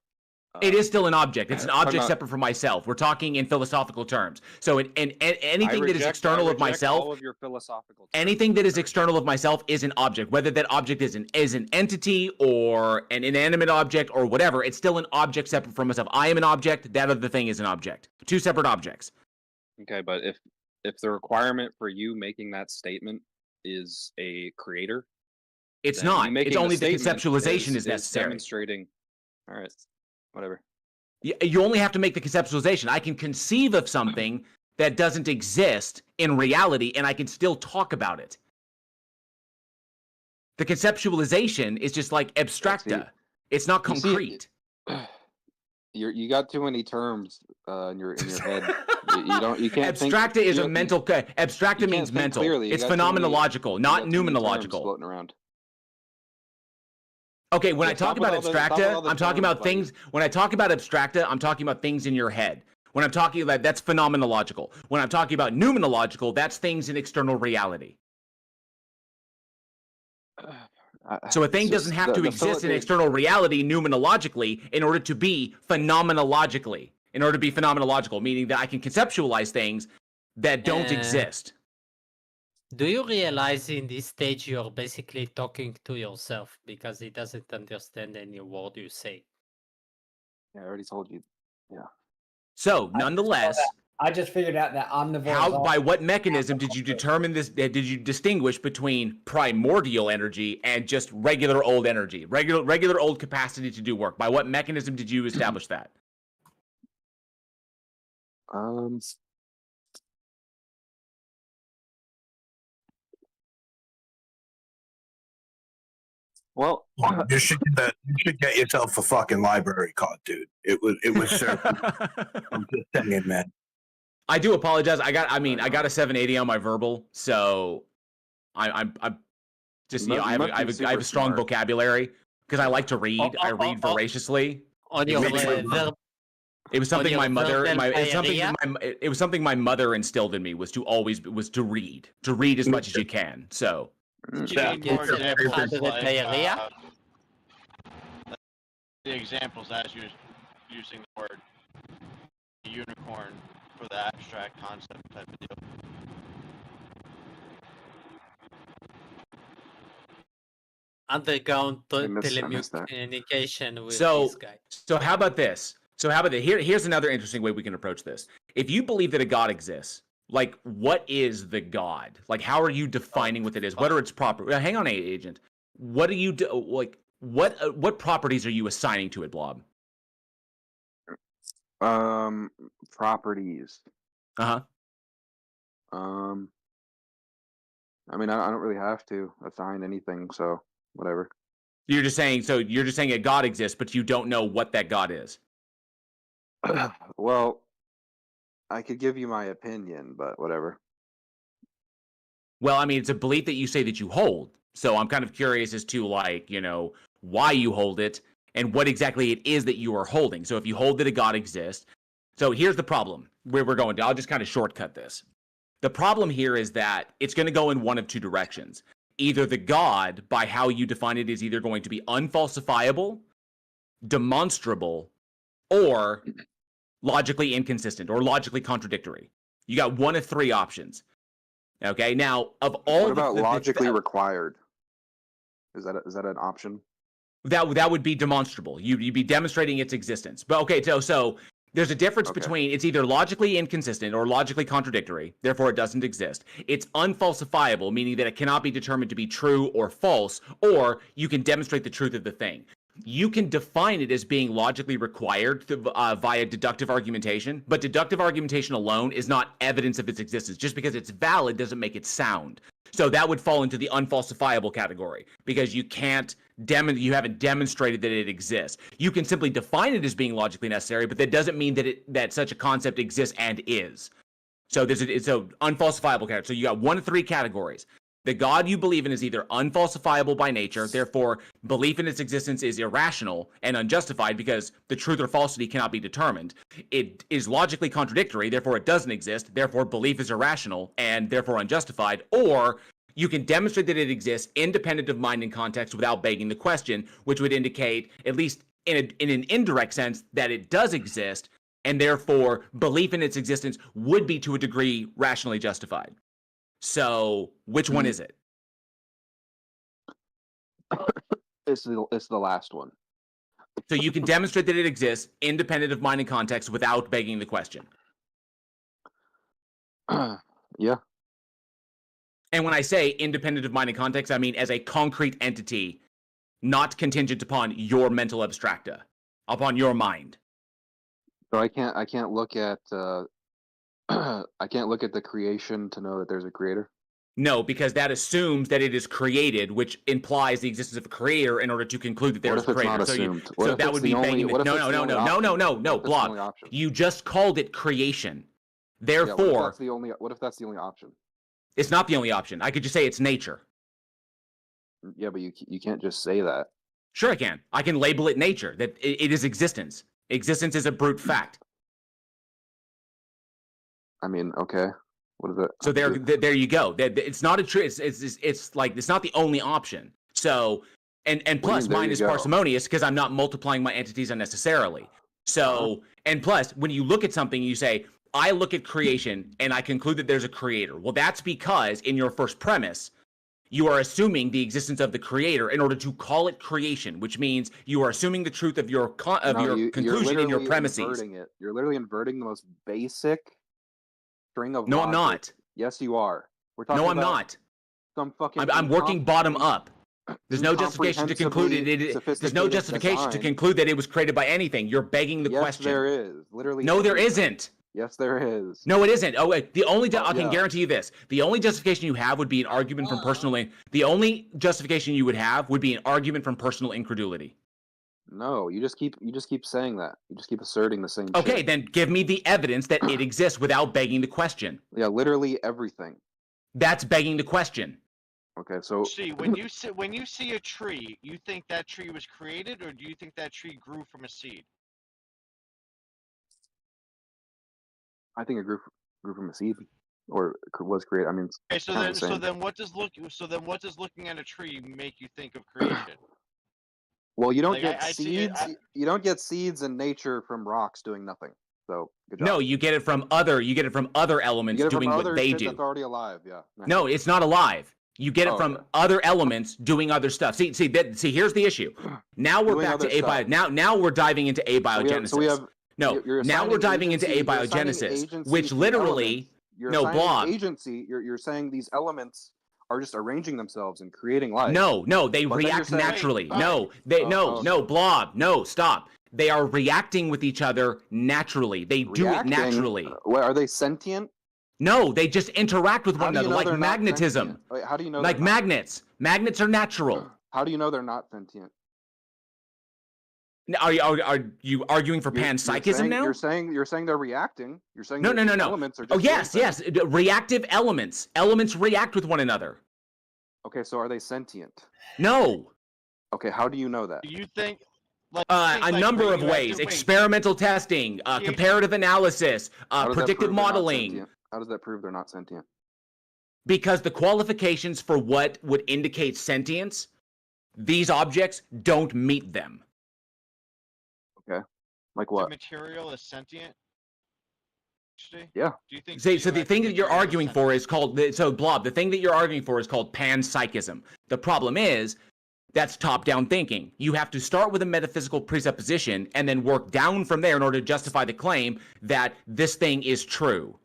It is still an object. It's an talking object about- separate from myself. We're talking in philosophical terms. So anything that is I external of reject myself, all of your philosophical. anything that is external of myself is an object. Whether that object is an entity or an inanimate object or whatever, it's still an object separate from myself. I am an object. That other thing is an object. Two separate objects. Okay, but if the requirement for you making that statement is a creator, It's then you not. making It's only the statement conceptualization is necessary. Demonstrating. All right, whatever. You only have to make the conceptualization. I can conceive of something that doesn't exist in reality, and I can still talk about it. The conceptualization is just like abstracta. It's not You see, concrete. You got too many terms in your head. You can't think. Abstracta is you a don't- mental. Abstracta you means can't think mental. clearly. You It's got too many- phenomenological, you not got too many terms numenological. floating around. Okay, when Yeah, I talk stop with about all the- stop with all abstracta, the I'm talking terms, about things. When I talk about abstracta, I'm talking about things in your head. When I'm talking about that's phenomenological. When I'm talking about numenological, that's things in external reality. So a thing It's doesn't just have to the exist in Philip- external reality numenologically in order to be phenomenologically. In order to be phenomenological, meaning that I can conceptualize things that don't exist. Do you realize in this stage you're basically talking to yourself because he doesn't understand any word you say? Yeah, I already told you. Yeah. So, nonetheless, I just figured out that omnivore. how, by what mechanism did you determine this? Did you distinguish between primordial energy and just regular old energy, regular old capacity to do work? By what mechanism did you establish that? Well, you should get yourself a fucking library card, dude. It was served. I'm just saying, man. I do apologize. I got a 780 on my verbal, so I'm just I have a strong vocabulary because I like to read. I read voraciously. On It your was something it was something my mother it was something my mother instilled in me was to read as much as you can. So The examples as you're using the word unicorn for the abstract concept type of deal. Underground missed that. telecommunication with so this guy. so how about this? Here's another interesting way we can approach this. If you believe that a god exists, like what is the god? Like how are you defining what it is? What are its proper? Hang on, agent. What do you do? Like what properties are you assigning to it, Blob? Properties. Uh-huh. I mean, I don't really have to assign anything, so whatever. You're just saying a god exists, but you don't know what that god is. Well, I could give you my opinion, but whatever. Well, I mean, it's a belief that you say that you hold. So I'm kind of curious as to why you hold it and what exactly it is that you are holding. So if you hold that a god exists, so here's the problem where we're going to. I'll just kind of shortcut this. The problem here is that it's going to go in one of two directions. Either the god, by how you define it, is either going to be unfalsifiable, demonstrable, or logically inconsistent or logically contradictory. You got one of three options. Okay, now of all what about logically required? Is that an option? That would be demonstrable. You'd be demonstrating its existence. But okay, so there's a difference between it's either logically inconsistent or logically contradictory, therefore it doesn't exist. It's unfalsifiable, meaning that it cannot be determined to be true or false, or you can demonstrate the truth of the thing. You can define it as being logically required via deductive argumentation, but deductive argumentation alone is not evidence of its existence. Just because it's valid doesn't make it sound. So that would fall into the unfalsifiable category because you haven't demonstrated that it exists. You can simply define it as being logically necessary, but that doesn't mean that such a concept exists and is. So it's an unfalsifiable category. So you got one of three categories. The God you believe in is either unfalsifiable by nature, therefore belief in its existence is irrational and unjustified because the truth or falsity cannot be determined. It is logically contradictory, therefore it doesn't exist, therefore belief is irrational and therefore unjustified. Or you can demonstrate that it exists independent of mind and context without begging the question, which would indicate, at least in an indirect sense, that it does exist, and therefore belief in its existence would be to a degree rationally justified. So, which one is it? It's the last one. So you can demonstrate that it exists independent of mind and context without begging the question. Yeah. And when I say independent of mind and context, I mean as a concrete entity, not contingent upon your mental abstracta, upon your mind. So I can't look at I can't look at the creation to know that there's a creator. No, because that assumes that it is created, which implies the existence of a creator in order to conclude that there's a creator. So that would be begging. No, Blob. You just called it creation. Therefore, what if that's the only option? It's not the only option. I could just say it's nature. Yeah, but you can't just say that. Sure, I can. I can label it nature. That it is existence. Existence is a brute fact. I mean, okay. What is it? So there you go. It's not a true. It's like it's not the only option. So and plus mine is parsimonious because I'm not multiplying my entities unnecessarily. So and plus when you look at something, you say I look at creation and I conclude that there's a creator. Well, that's because in your first premise, you are assuming the existence of the creator in order to call it creation, which means you are assuming the truth of your conclusion in your premises. You're literally inverting the most basic string of No, logic. I'm not. Yes, you are. We're talking no, I'm about not. Some fucking. I'm working bottom up. There's no justification to conclude it. There's no justification to conclude that it was created by anything. You're begging the question. Yes, there is. Literally. No, there isn't. Yes, there is. No, it isn't. Oh, wait. I can guarantee you this. The only justification you have would be an argument from personal. The only justification you would have would be an argument from personal incredulity. No, you just keep saying that. You just keep asserting the same. Okay, shit. then give me the evidence that it exists without begging the question. Yeah, literally everything. That's begging the question. Okay, so see when you see a tree, you think that tree was created, or do you think that tree grew from a seed? I think it grew from a seed, or was created. I mean, okay, so then what does looking at a tree make you think of creation? Well, you don't get seeds. You don't get seeds in nature from rocks doing nothing. So good job. No, you get it from other. You get it from other elements doing what they do. That's already alive. Yeah. No, it's not alive. You get it from other elements doing other stuff. See. Here's the issue. Now we're back to abiogenesis. Now we're diving into abiogenesis. So we have. Now we're diving into abiogenesis, which literally Blob. Agency. You're saying these elements are just arranging themselves and creating life. No, they react naturally. No, Blob. No, stop. They are reacting with each other naturally. They do it naturally. Are they sentient? No, they just interact with one another like magnetism. Wait, how do you know? Like magnets. Magnets are natural. How do you know they're not sentient? Are you arguing for panpsychism now? You're saying they're reacting. You're saying no. Elements are just yes. Reactive elements. Elements react with one another. Okay, so are they sentient? No. Okay, how do you know that? Do you think? A number of ways: experimental testing, comparative analysis, predictive modeling. How does that prove they're not sentient? Because the qualifications for what would indicate sentience, these objects don't meet them. Okay, like what? The material is sentient. Yeah. Do you think? So the thing that you're arguing for is called Blob. The thing that you're arguing for is called panpsychism. The problem is that's top-down thinking. You have to start with a metaphysical presupposition and then work down from there in order to justify the claim that this thing is true.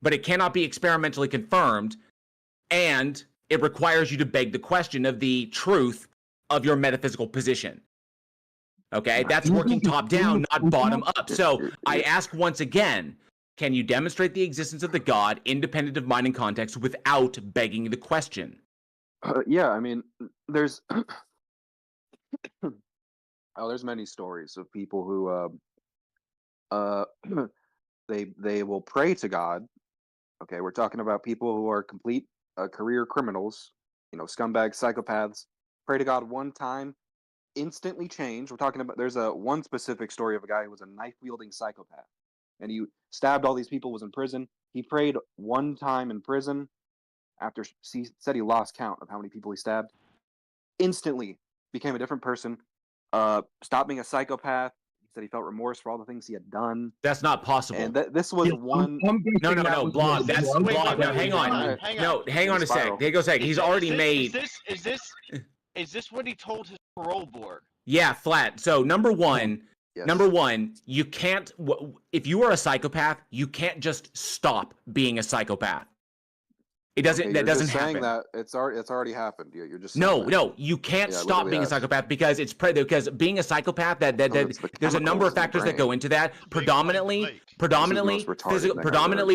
But it cannot be experimentally confirmed, and it requires you to beg the question of the truth of your metaphysical position. Okay, that's working top down, not bottom up. So I ask once again, can you demonstrate the existence of the God independent of mind and context without begging the question? Yeah, I mean, there's there's many stories of people who they will pray to God. Okay, we're talking about people who are complete career criminals, scumbags, psychopaths. Pray to God one time, instantly change. We're talking about there's one specific story of a guy who was a knife-wielding psychopath, and he stabbed all these people, was in prison. He prayed one time in prison after he said he lost count of how many people he stabbed. Instantly became a different person, stopped being a psychopath. He said he felt remorse for all the things he had done. That's not possible. And this was one. No, Blob. That's Blob. Now, hang on. Hang on a sec. Hang on a sec. He's already made. Is this what he told his parole board? Yeah, flat. So number one, you can't. If you are a psychopath, you can't just stop being a psychopath. It doesn't. Okay, that doesn't just happen. Saying that it's already happened. You're just no. You can't stop being a psychopath because because being a psychopath there's a number of factors that go into that. Predominantly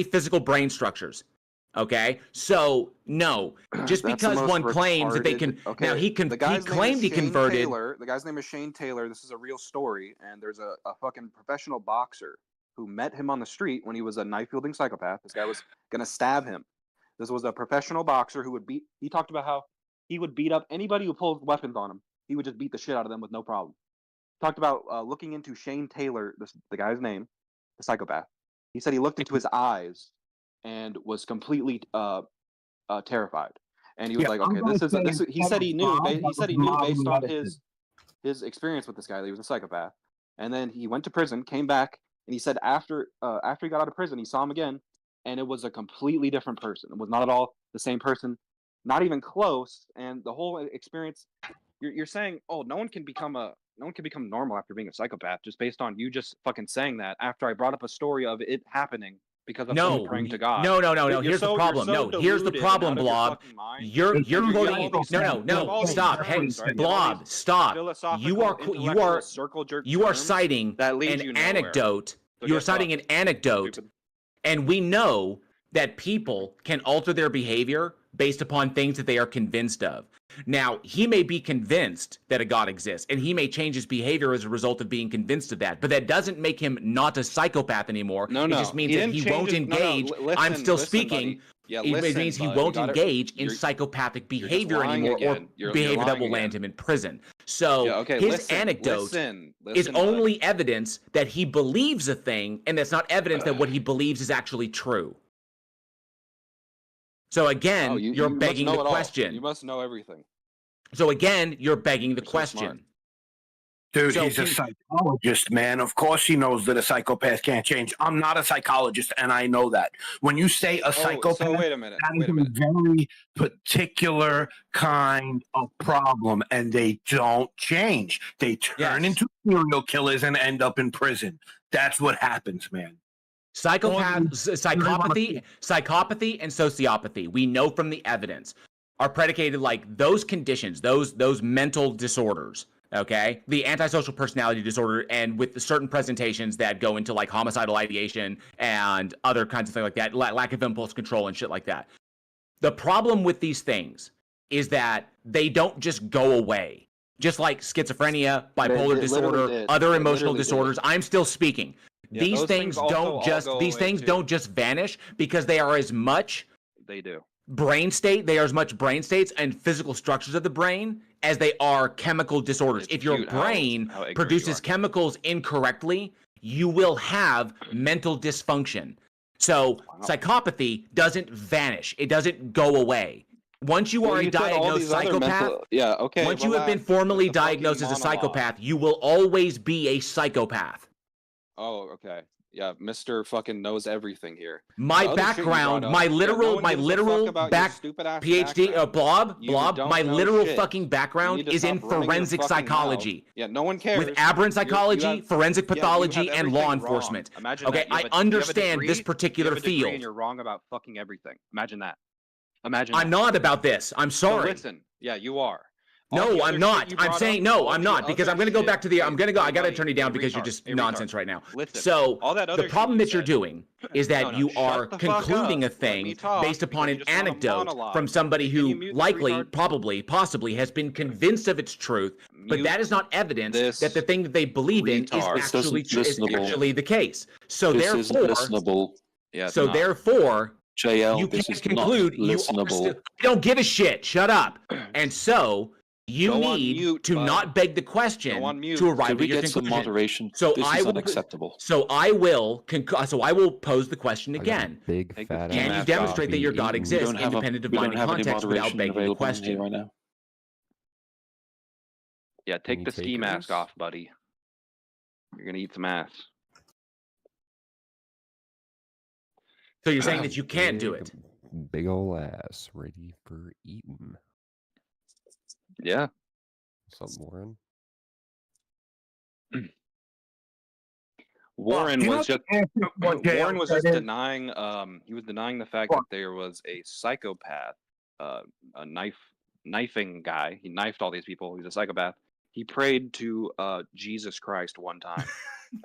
physical brain structures. Okay, so no, just That's the because most one claims that they retarded- can Okay, now he the guy's name claimed is he Shane converted. Taylor. The guy's name is Shane Taylor. This is a real story, and there's a fucking professional boxer who met him on the street when he was a knife-wielding psychopath. This guy was gonna stab him. This was a professional boxer who would beat. He talked about how he would beat up anybody who pulled weapons on him. He would just beat the shit out of them with no problem. Talked about looking into Shane Taylor, the guy's name, the psychopath. He said he looked into his eyes and was completely terrified. And he was like, okay, this is. He said he knew. He said he knew based on his experience with this guy that he was a psychopath. And then he went to prison, came back, and he said after he got out of prison, he saw him again, and it was a completely different person. It was not at all the same person, not even close. And the whole experience, you're saying, oh, no one can become normal after being a psychopath just based on you just fucking saying that after I brought up a story of it happening because of someone praying to God. No. Here's the problem. Here's the problem, Blob. You're quoting. No. Stop. Hey, Blob. Stop. You are citing an anecdote. You are citing an anecdote, and we know that people can alter their behavior based upon things that they are convinced of. Now, he may be convinced that a God exists, and he may change his behavior as a result of being convinced of that, but that doesn't make him not a psychopath anymore. It just means that he won't engage. I'm still speaking. It means he won't engage in psychopathic behavior anymore, or behavior that will land him in prison. So his anecdote is only evidence that he believes a thing, and that's not evidence that what he believes is actually true. So again, you're begging the question. You must know everything. So again, you're begging the question. Dude, he's a psychologist, man. Of course he knows that a psychopath can't change. I'm not a psychologist, and I know that. When you say a psychopath, so wait a minute. that is a very particular kind of problem, and they don't change. They turn into serial killers and end up in prison. That's what happens, man. Psychopathy and sociopathy, we know from the evidence, are predicated like those conditions, those mental disorders, okay? The antisocial personality disorder, and with the certain presentations that go into like homicidal ideation and other kinds of things like that, lack of impulse control and shit like that. The problem with these things is that they don't just go away. Just like schizophrenia, bipolar disorder, other emotional disorders. I'm still speaking. These things don't just vanish because they are as much brain states and physical structures of the brain as they are chemical disorders. If your brain produces chemicals incorrectly, you will have mental dysfunction. So psychopathy doesn't vanish. It doesn't go away. Once you are a diagnosed psychopath, once you have been formally diagnosed as a psychopath, you will always be a psychopath. Oh, okay. Yeah, Mr. fucking knows everything here. My background, my literal PhD, Blob, my literal fucking background is in forensic psychology. Yeah, no one cares. With aberrant psychology, forensic pathology, and law enforcement. Okay, I understand this particular field. And you're wrong about fucking everything. Imagine that. I'm not about this. I'm sorry. Listen, yeah, you are. No, I'm not. I'm saying no, I'm not, because I'm going to go back to the. I got to turn you down because you're just nonsense right now. So the problem that you're doing is that you are concluding a thing based upon an anecdote from somebody who likely, probably, possibly has been convinced of its truth, but that is not evidence that the thing that they believe in is actually the case. So therefore, JL, you can't conclude you don't give a shit. Shut up. And so you need to not beg the question to arrive at your conclusion. Moderation? So this is unacceptable. So I will pose the question again. Can you demonstrate that your God exists independent of binding context without begging the question? Right now. Yeah, take the ski mask off, buddy. You're gonna eat some ass. So you're saying that you can't do it? Big ol' ass ready for eating. Yeah. What's up, Warren? Warren was just denying. He was denying the fact that there was a psychopath, a knifing guy. He knifed all these people. He's a psychopath. He prayed to Jesus Christ one time.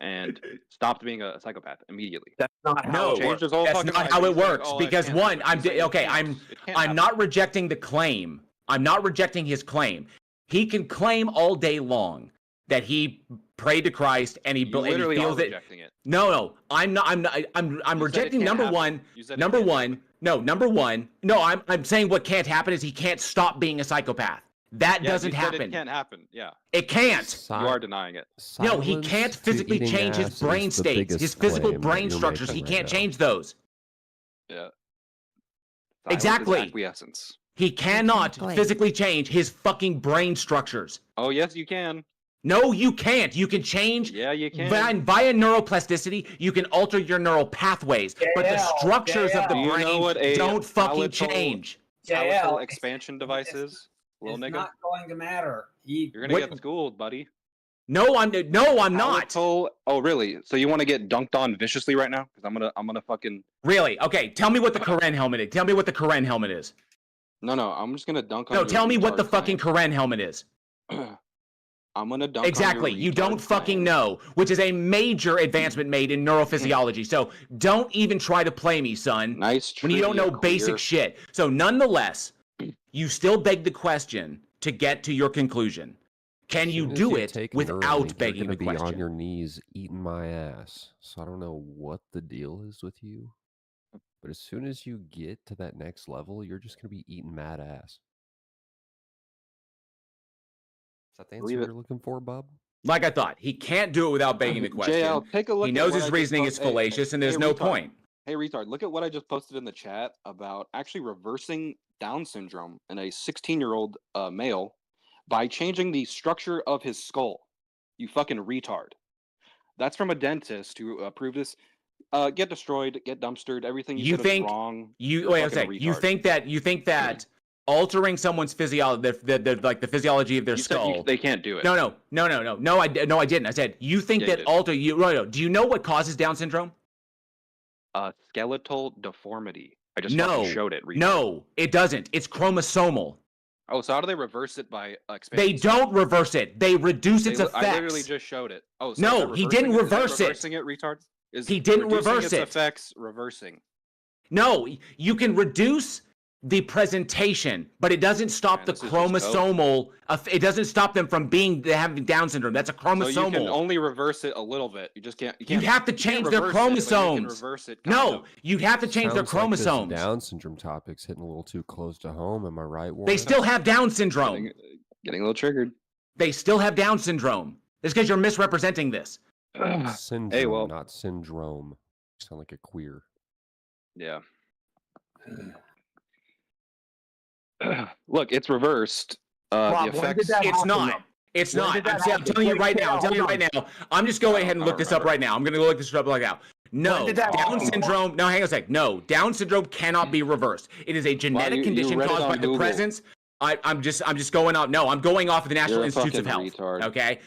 and stopped being a psychopath immediately. That's not how No, it works. His whole that's fucking not life, how and it he's saying, works. "Oh, it Because can't one, happen." He's saying it can't. It can't I'm happen. not rejecting the claim. I'm not rejecting his claim. He can claim all day long that he prayed to Christ and he You literally feels are that. rejecting it. No, I'm not. I'm You said it rejecting can't number happen. one. You said it Number can't one. No, number one. No, I'm saying what can't happen is he can't stop being a psychopath. That Yeah, doesn't you said happen. It can't happen. Yeah. It can't. You are denying it. No, he can't physically change his brain states, his physical brain structures. He can't change those. Yeah. Exactly. Acquiescence. He cannot Exactly. physically change his fucking brain structures. Oh yes, you can. No, you can't. You can change. Yeah, you can. Via neuroplasticity, you can alter your neural pathways, but the structures of the Do you brain know what a don't fucking palatal- change. Palatal expansion device is, little It's nigga. not going to matter. You're gonna get schooled, buddy. No, I'm not. Oh, really? So you want to get dunked on viciously right now? Because I'm gonna fucking. Really? Okay, tell me what the Karen helmet is. Tell me what the Karen helmet is. No, I'm just gonna dunk on. No, your tell me what the retard fucking Karen helmet is. I'm gonna dunk. Exactly. On your You don't fucking know, which is a major advancement made in neurophysiology. So don't even try to play me, son. Nice. When you don't know trivia, basic Clear. shit. So nonetheless, you still beg the question to get to your conclusion. Can you do it without begging the be on question? your knees eating my ass. So I don't know what the deal is with you, but as soon as you get to that next level, you're just gonna be eating mad ass. Is that the answer Believe it. you're looking for, Bob? Like I thought, he can't do it without begging the question. JL, take a look He at knows what his I just reasoning is post- hey, fallacious, and there's hey, no retard. point. Hey, retard! Look at what I just posted in the chat about actually reversing Down syndrome in a 16-year-old male by changing the structure of his skull. You fucking retard! That's from a dentist who proved this. Get destroyed, get dumpstered. Everything you said is wrong. You wait a fucking sec. You retard. think that altering someone's physiology, the physiology of their You said skull. they can't do it. No, I didn't. I said you think Yeah, you that did. no. Do you know what causes Down syndrome? Skeletal deformity. I just No, fucking showed it. Retard. no, it doesn't. It's chromosomal. Oh, so how do they reverse it by expanding? They don't reverse it. They reduce its effects. I literally just showed it. Oh, so No, is that he didn't reversing reverse is that it. reversing it, retard? Is He didn't reducing reverse its it. effects reversing. No, you can reduce the presentation, but it doesn't stop the this is just code. chromosomal. It doesn't stop them from having Down syndrome. That's a So you can chromosomal. only reverse it a little bit. You just can't. You have to you can't change their reverse it, but you can chromosomes. reverse it kind No, of. you have to change their Sounds like this chromosomes. Down syndrome topic's hitting a little too close to home. Am I right, Warren? They still have Down syndrome. Getting a little triggered. They still have Down syndrome. It's because you're misrepresenting this. Syndrome, Hey, well- not syndrome. You sound like a queer. Yeah. Look, it's reversed. Rob, The when did effects. that It's happen, not. though? It's When not. did that I'm happen? telling you Wait, right now. I'm telling you hold right on. now. I'm just going ahead and look this up right now. I'm going to go look this up right now. No, When did that Down happen? syndrome. No, hang on a sec. No, Down syndrome cannot be reversed. It is a genetic you condition read it caused on by the Google. presence. I'm just going off. No, I'm going off of the National You're a Institutes of fucking Health. retard. Okay.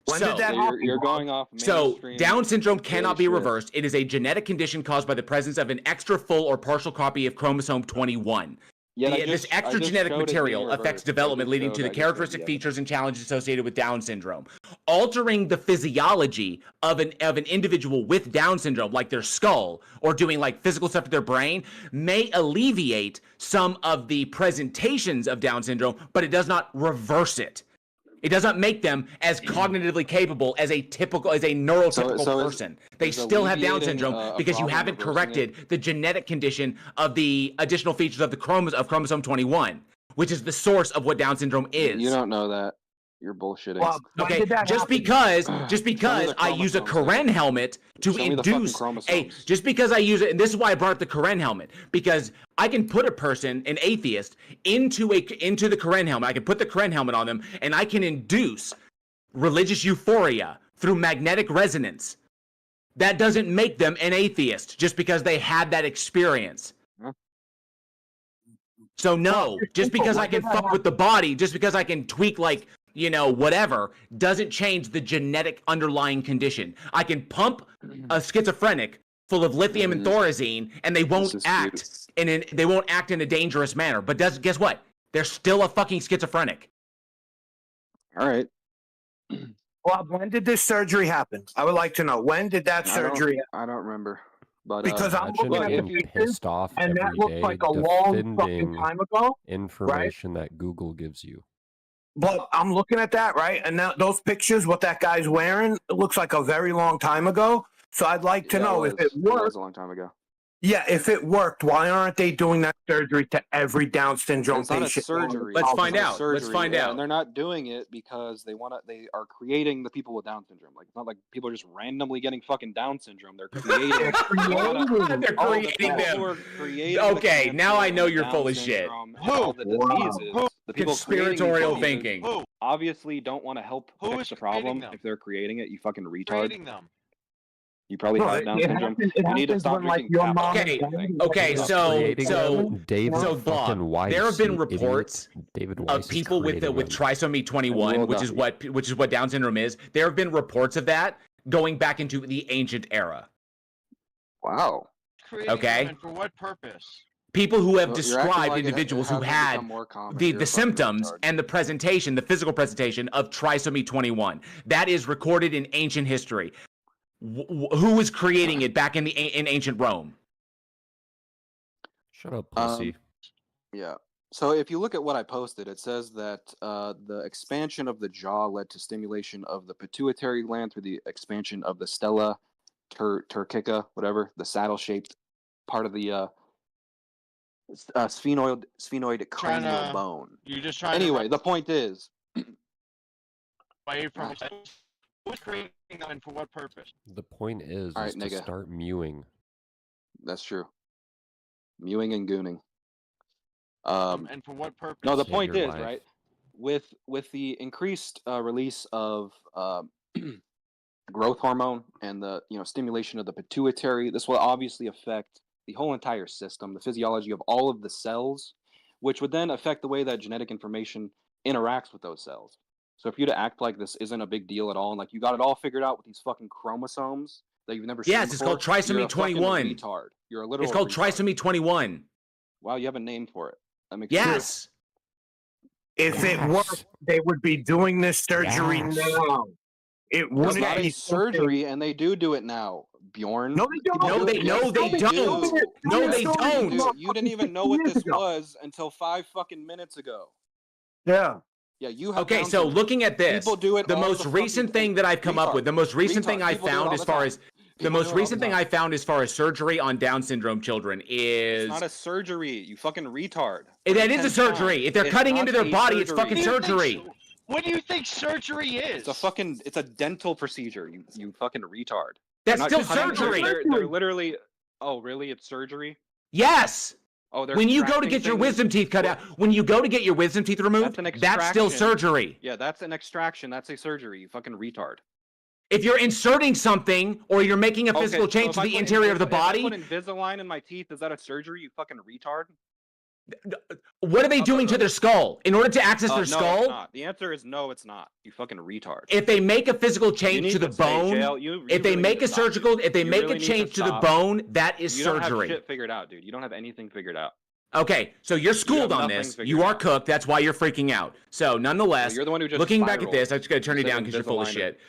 When so, did that So happen? you're going off. So mainstream Down syndrome cannot be shit. reversed. It is a genetic condition caused by the presence of an extra full or partial copy of chromosome 21. Yeah, This extra genetic material affects development, leading to the characteristic features. features and challenges associated with Down syndrome. Altering the physiology of an individual with Down syndrome, like their skull, or doing like physical stuff to their brain, may alleviate some of the presentations of Down syndrome, but it does not reverse it. It does not make them as cognitively capable as a neurotypical So person. They is still have Down alleviating, syndrome a because you problem haven't reversing corrected the genetic condition of the additional features of the chromosome 21, which is the source of what Down syndrome is. You don't know that. You're bullshitting. Well, when Okay, did that just happen? because the I use a chromosomes, Karen helmet to Show me the fucking induce chromosomes. just because I use it, and this is why I brought up the Karen helmet, because I can put a person, an atheist, into the Karen helmet. I can put the Karen helmet on them, and I can induce religious euphoria through magnetic resonance. That doesn't make them an atheist just because they had that experience. Huh? So no, just because I can fuck with the body, just because I can tweak like, whatever, doesn't change the genetic underlying condition. I can pump a schizophrenic full of lithium and thorazine, and they won't act in a dangerous manner. But guess what? They're still a fucking schizophrenic. All right. Well, when did this surgery happen? I would like to know. When did that surgery happen? I don't remember. But Because I'm Imagine looking at the being pictures, pissed off and that every looks day like a long fucking defending time ago, right? information that Google gives you. But I'm looking at that, right? And now those pictures, what that guy's wearing, it looks like a very long time ago. So I'd like to know if it It was worked. a long time ago. Yeah, if it worked, why aren't they doing that surgery to every Down syndrome It's not a patient? surgery. Let's It's find a out. Let's surgery, find yeah, out. And they're not doing it because they are creating the people with Down syndrome. Like, it's not like people are just randomly getting fucking Down syndrome. They're creating. They're creating them. Okay, now I know you're full of shit. All the diseases. The people Conspiratorial creating these thinking. diseases obviously don't want to help Who fix is the problem them? if they're creating it. You fucking retard. Creating them. You probably have Down syndrome. You need to stop drinking caffeine. Okay, so David Bob, fucking Weiss, there have been you idiot. reports David of Weiss is people with creating them. trisomy 21, which is what Down syndrome is. There have been reports of that going back into the ancient era. Wow. Creating Okay. them, and for what purpose? People who have You're acting described like it individuals who hasn't had become more common. the You're a fucking symptoms retard. and the presentation, the physical presentation of trisomy 21. That is recorded in ancient history. Who was creating it back in ancient Rome? Shut up, pussy. Yeah. So if you look at what I posted, it says that the expansion of the jaw led to stimulation of the pituitary gland through the expansion of the stella turcica, whatever, the saddle-shaped part of the sphenoid cranial bone. You're just trying Anyway, to the point is, away from who's creating them and for what purpose? The point is, All right, to nigga. start mewing. That's true. Mewing and gooning. And for what purpose? No, the Save point your is, life. right, with the increased release of growth hormone and the stimulation of the pituitary, this will obviously affect the whole entire system, the physiology of all of the cells, which would then affect the way that genetic information interacts with those cells. So if you to act like this isn't a big deal at all, and like you got it all figured out with these fucking chromosomes that you've never seen Yes, it's before, called trisomy you're a fucking 21. retard. You're a literal It's called retard. trisomy 21. Wow, you have a name for it. That makes Yes. sense. If it worked, they would be doing this surgery Yes. now. It It's wouldn't not be a surgery, and they do it now, Bjorn. No, they don't. No, they don't. do. No, they Yes, don't. do. You didn't even know what this was until 5 fucking minutes ago. Yeah. Yeah, you have. Okay, Down so syndrome. looking at this, People do it the all most the recent fucking thing that I've come up with, the most recent thing I People do it found all as the far time. as the People most do it all recent the thing time. I found as far as surgery on Down syndrome children is It's not a surgery. You fucking retard. that is a surgery. If they're It's cutting not into their a body, it's fucking surgery. What do you think surgery is? It's a dental procedure. You fucking retard. That's They're not still cutting- surgery. They're literally. Oh, really? It's surgery. Yes. Oh, they're When you go to extracting get your things- wisdom teeth cut out, when you go to get your wisdom teeth removed, that's still extraction. surgery. Yeah, that's an extraction. That's a surgery. You fucking retard. If you're inserting something or you're making a Okay, physical so change if to I the put interior of the If I body, put Invisalign in my teeth, is that a surgery? You fucking retard. what are they doing to their skull? In order to access their No, it's skull, not. The answer is no, it's not. You fucking retard. if they make a physical change need to the to stay bone, jail. You if they really make need to a stop, surgical, if they You make really a need change to the stop. bone, that is You don't have surgery. shit figured out, dude. You don't have anything figured out. Okay, so you're schooled on nothing this. figured You are cooked. That's why you're freaking out. So, nonetheless, You're the one who just looking back at spiraled this, I'm just gonna turn you instead down of because you're full of Invisalign. shit.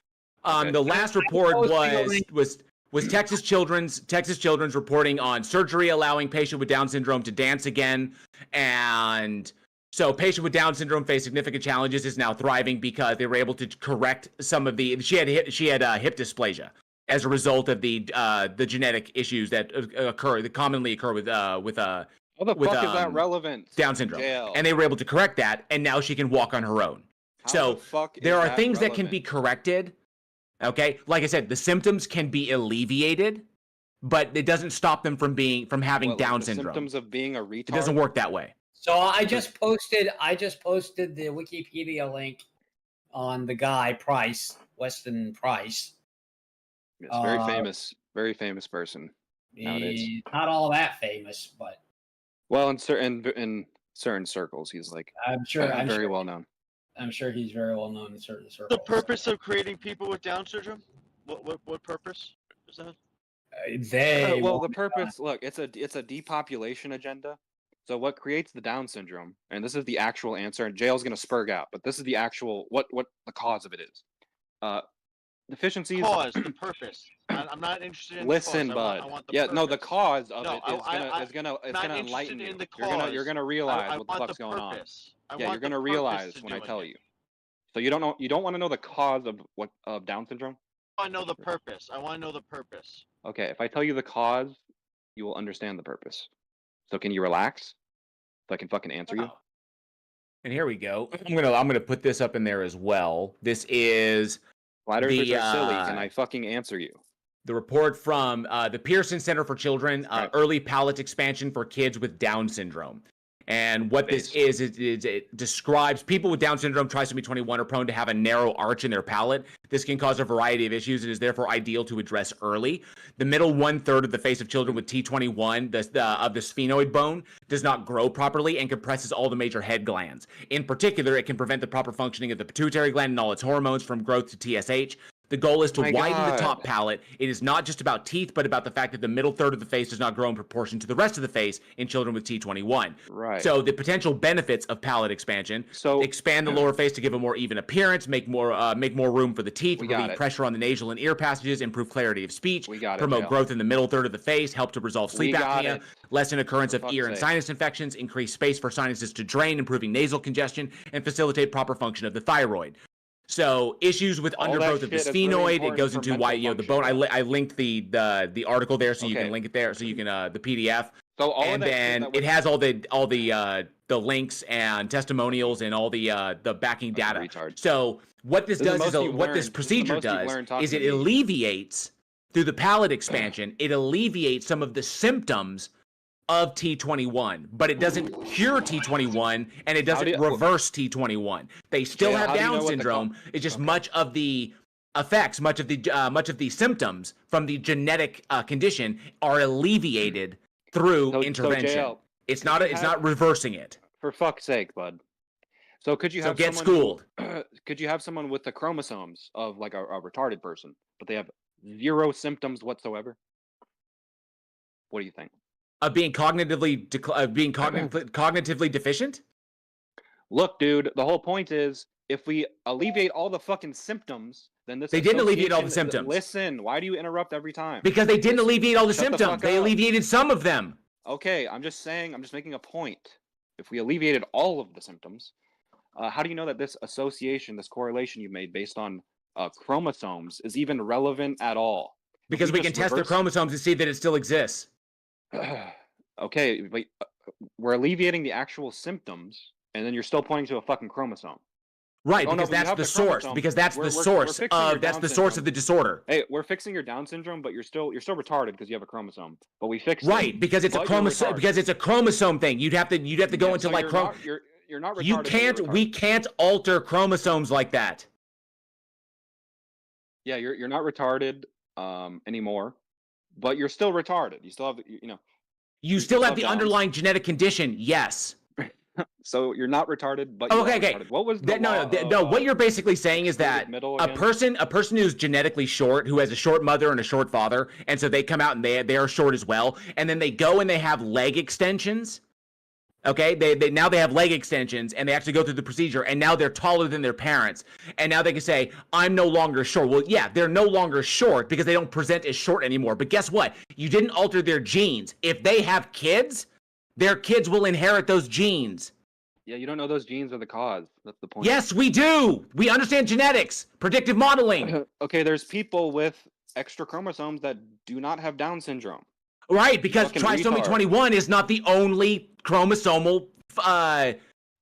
Okay. The last report posting a was Texas Children's reporting on surgery allowing patient with Down syndrome to dance again, and so patient with Down syndrome faced significant challenges, is now thriving because they were able to correct some of the she had hip dysplasia as a result of the genetic issues that commonly occur with How the fuck is that relevant? Down syndrome, Jail. and they were able to correct that, and now she can walk on her own. How So the fuck is there are that things that can relevant? be corrected. Okay, like I said, the symptoms can be alleviated, but it doesn't stop them from having What, like Down the syndrome. symptoms of being a retard. It doesn't work that way. So I just posted the Wikipedia link on the guy Price, Weston Price. Yes, very famous person nowadays. He's not all that famous, but Well, in certain circles, he's like I'm sure very well known. I'm sure he's very well known in certain circles. The purpose of creating people with Down syndrome? What purpose is that? The purpose. Look, it's a depopulation agenda. So what creates the Down syndrome, and this is the actual answer, and Jail's gonna spurg out, but this is the actual what the cause of it is. Deficiencies. Cause, the purpose. I'm not interested in Listen, the cause. bud. I want the Yeah, purpose. no, the cause of No, it is gonna enlighten you. in the You're gonna realize I what the want fuck's the going on. purpose. Yeah, you're gonna realize when I tell you. So you don't want to know the cause of Down syndrome? I know the purpose. I want to know the purpose. Okay, if I tell you the cause, you will understand the purpose. So can you relax? So I can fucking answer you? And here we go. I'm gonna put this up in there as well. This is Flat earthers are silly. Can I fucking answer you? The report from the Pearson Center for Children, early palate expansion for kids with Down syndrome. And what this is it describes people with Down syndrome, trisomy 21, are prone to have a narrow arch in their palate. This can cause a variety of issues. It is therefore ideal to address early. The middle 1/3 of the face of children with T21, of the sphenoid bone, does not grow properly and compresses all the major head glands. In particular, it can prevent the proper functioning of the pituitary gland and all its hormones from growth to TSH. The goal is to widen the top palate. It is not just about teeth, but about the fact that the middle third of the face does not grow in proportion to the rest of the face in children with T21. Right. So the potential benefits of palate expansion: expand the lower face to give a more even appearance, make more room for the teeth, relieve pressure on the nasal and ear passages, improve clarity of speech, promote growth in the middle third of the face, help to resolve sleep apnea, lessen occurrence of ear and sinus infections, increase space for sinuses to drain, improving nasal congestion, and facilitate proper function of the thyroid. So issues with undergrowth of the sphenoid, it goes into why the bone. I linked the article there, so you can link it there, so you can the PDF. So all and then it has all the links and testimonials and all the backing data. So what this does is what this procedure does is it alleviates through the palate expansion. It alleviates some of the symptoms of T21, but it doesn't cure T21 and it doesn't reverse T21. They still have Down syndrome. It's just much of the effects, much of the symptoms from the genetic condition are alleviated through intervention. It's not reversing it. For fuck's sake, bud. So could you have get schooled? Could you have someone with the chromosomes of like a retarded person, but they have zero symptoms whatsoever? What do you think? Of being cognitively deficient? Look, dude, the whole point is if we alleviate all the fucking symptoms, then this they didn't alleviate all the symptoms. Listen, why do you interrupt every time? Because they didn't alleviate all the symptoms. They alleviated some of them. Okay, I'm just making a point. If we alleviated all of the symptoms, how do you know that this association, this correlation you made based on chromosomes is even relevant at all? Because we can test the chromosomes to see that it still exists. Okay, but we're alleviating the actual symptoms, and then you're still pointing to a fucking chromosome. Right, because that's the source. Because that's the source of the disorder. Hey, we're fixing your Down syndrome, but you're still retarded because you have a chromosome. But we fixed it. Because it's a chromosome. Because it's a chromosome thing. You'd have to go into like you're not retarded. We can't alter chromosomes like that. Yeah, you're not retarded anymore, but you're still retarded. You still have You still have the underlying genetic condition. Yes. So you're not retarded, but okay. What was no? What you're basically saying is that a person who's genetically short, who has a short mother and a short father, and so they come out and they are short as well, and then they go and they have leg extensions. Okay, they now have leg extensions and they actually go through the procedure and now they're taller than their parents and now they can say, I'm no longer short. Well, yeah, they're no longer short because they don't present as short anymore. But guess what? You didn't alter their genes. If they have kids, their kids will inherit those genes. Yeah, you don't know those genes are the cause. That's the point. Yes, we do. We understand genetics, predictive modeling. Okay, there's people with extra chromosomes that do not have Down syndrome. Right, because trisomy 21 is not the only chromosomal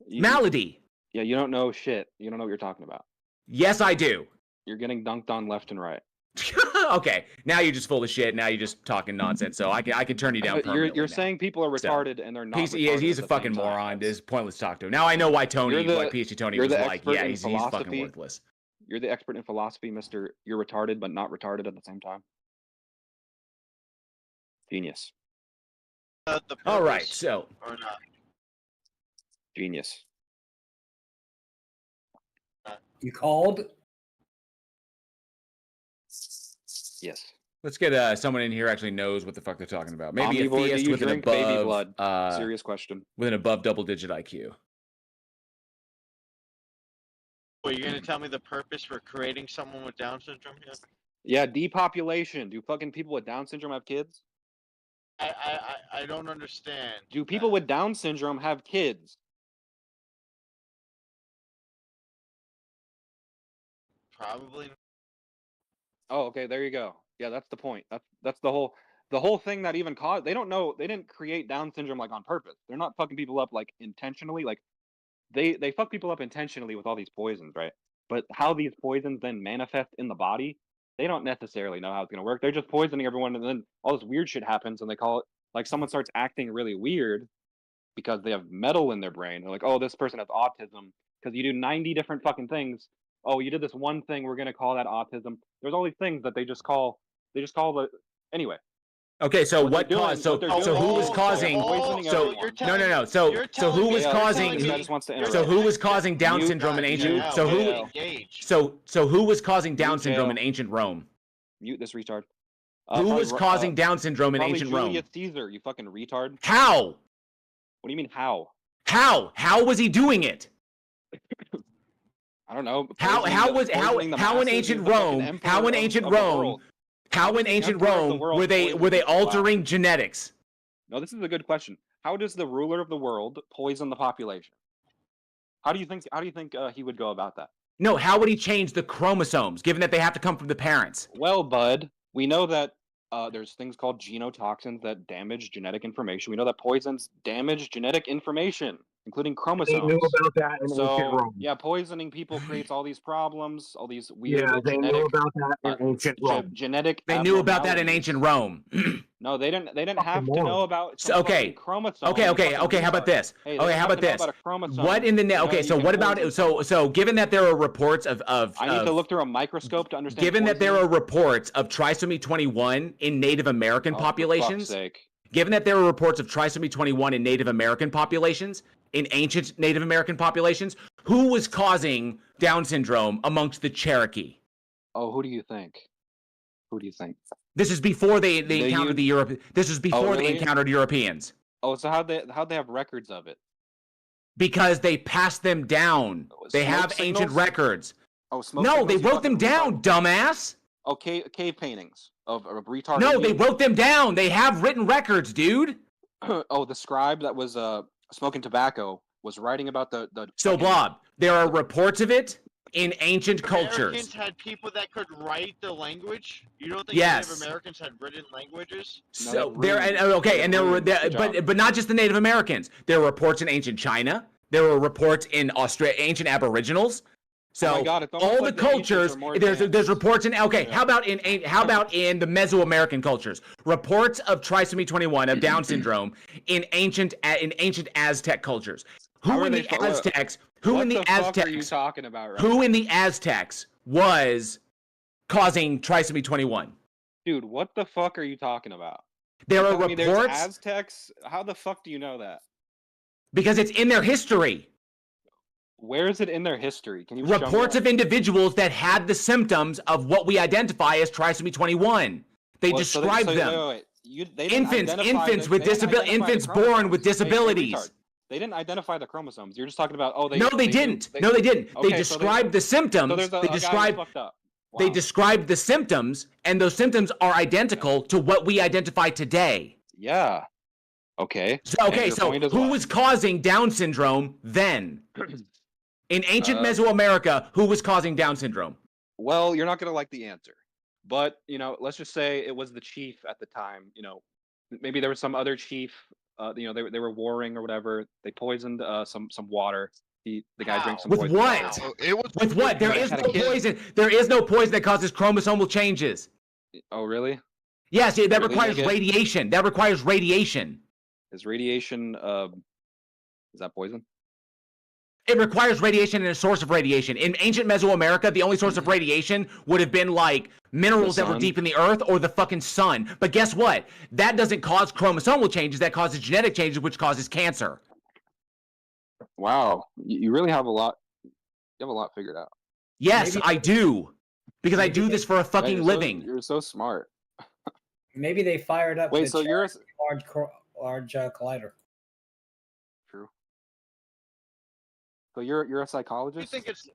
malady. Yeah, you don't know shit. You don't know what you're talking about. Yes, I do. You're getting dunked on left and right. Okay, now you're just full of shit. Now you're just talking nonsense. So I can turn you down permanently. You're saying people are retarded and they're not. He's a fucking moron. It's pointless to talk to him. Now I know why Tony, like PhD Tony, was like, yeah, he's fucking worthless. You're the expert in philosophy, Mister. You're retarded but not retarded at the same time. Genius. All right, so or not. Genius. You called? Yes. Let's get someone in here who actually knows what the fuck they're talking about. Maybe a theist with an above baby blood. Serious question. With an above double-digit IQ. Well, you're gonna tell me the purpose for creating someone with Down syndrome? Yeah, depopulation. Do fucking people with Down syndrome have kids? I don't understand. Do people with Down syndrome have kids? Probably. Oh, okay, there you go. Yeah, that's the point. That's the whole thing that even caused. They don't know. They didn't create Down syndrome like on purpose. They're not fucking people up like intentionally. Like they fuck people up intentionally with all these poisons, right? But how these poisons then manifest in the body, they don't necessarily know how it's gonna work. They're just poisoning everyone, and then all this weird shit happens, and they call it like someone starts acting really weird because they have metal in their brain. They're like, oh, this person has autism because you do 90 different fucking things. Oh, you did this one thing. We're gonna call that autism. There's all these things that they just call. They just call the anyway. Okay, so What what they're caused? doing- So what they're who doing was is causing? poisoning So everyone. no. So who was causing? This guy just wants to So interrupt. who was causing Down syndrome in ancient? So who was causing Down syndrome in ancient Rome? Mute this retard. Who was causing Down syndrome in ancient Rome? Julius Caesar, you fucking retard. How? What do you mean how? How was he doing it? I don't know. How in ancient Rome? How in ancient Rome? How in ancient Rome were they altering genetics? No, this is a good question. How does the ruler of the world poison the population? How do you think he would go about that? No, how would he change the chromosomes, given that they have to come from the parents? Well, bud, we know that there's things called genotoxins that damage genetic information. We know that poisons damage genetic information, including chromosomes. They knew about that in ancient Rome. Yeah, poisoning people creates all these problems, all these weird. Yeah, they genetic, knew about that in ancient Rome. Genetic. They knew about that in ancient Rome. No, they didn't. They didn't have to know about. So, okay. Chromosome. Okay. How about this? Hey, okay, how about this? What in the okay? So what about so given that there are reports of I need to look through a microscope to understand. Given that there are reports of trisomy 21 in Native American populations. For fuck's sake. Given that there are reports of trisomy 21 in Native American populations, in ancient Native American populations, who was causing Down syndrome amongst the Cherokee? Oh, who do you think? Who do you think? This is before they encountered the Europe. This is before they encountered Europeans. Oh, so how'd they have records of it? Because they passed them down. They have ancient records. Oh, smoke no, signals, they you wrote them down, dumbass. Oh, cave paintings of retarded. No, they wrote them down. They have written records, dude. Oh, the scribe that was smoking tobacco was writing about the. So, Blob, there are reports of it in ancient Americans cultures. had people that could write the language. You don't think Yes. Native Americans had written languages? So there, and okay, and there were, but not just the Native Americans. There were reports in ancient China. There were reports in ancient Aboriginals. So Oh my God, it's almost all the like the ancients cultures, are more there's reports in how about in the Mesoamerican cultures? Reports of trisomy 21 of Down syndrome in ancient Aztec cultures. Who in the Aztecs? Who in the Aztecs? What the fuck are you talking about? Right Who in the Aztecs was causing trisomy 21? Dude, what the fuck are you talking about? There You're are telling me there's reports Aztecs. How the fuck do you know that? because it's in their history. Where is it in their history? Can you show me Reports that? of individuals that had the symptoms of what we identify as trisomy 21. They Well, describe them. wait. They didn't identify Infants the- with they didn't identify infants the born chromosomes. with Hey, disabilities. retard. They didn't identify the chromosomes. You're just talking about No, they didn't. No, they didn't. They Okay, so described the symptoms. So there's a They guy who's described. fucked up. They described the symptoms, and those symptoms are identical to what we identify today. Yeah. Okay. So, And okay, your so point is who what? was causing Down syndrome then? In ancient Mesoamerica, who was causing Down syndrome? Well, you're not gonna like the answer, but let's just say it was the chief at the time. Maybe there was some other chief. They were warring or whatever. They poisoned some water. The guy drank some With poison what? water. With what? There is no poison. There is no poison that causes chromosomal changes. Oh, really? Yes, that Really, requires nigga? radiation. That requires radiation. Is radiation? Is that poison? It requires radiation and a source of radiation. In ancient Mesoamerica, the only source of radiation would have been like minerals that were sun? deep in the earth or the fucking sun. But guess what? That doesn't cause chromosomal changes. That causes genetic changes, which causes cancer. Wow, you really have a lot. You have a lot figured out. Yes, Maybe- I do. Because I do this for a fucking you're living. You're so smart. Maybe they fired up. Wait, the so you're a- large collider. True. So you're a You psychologist? think it's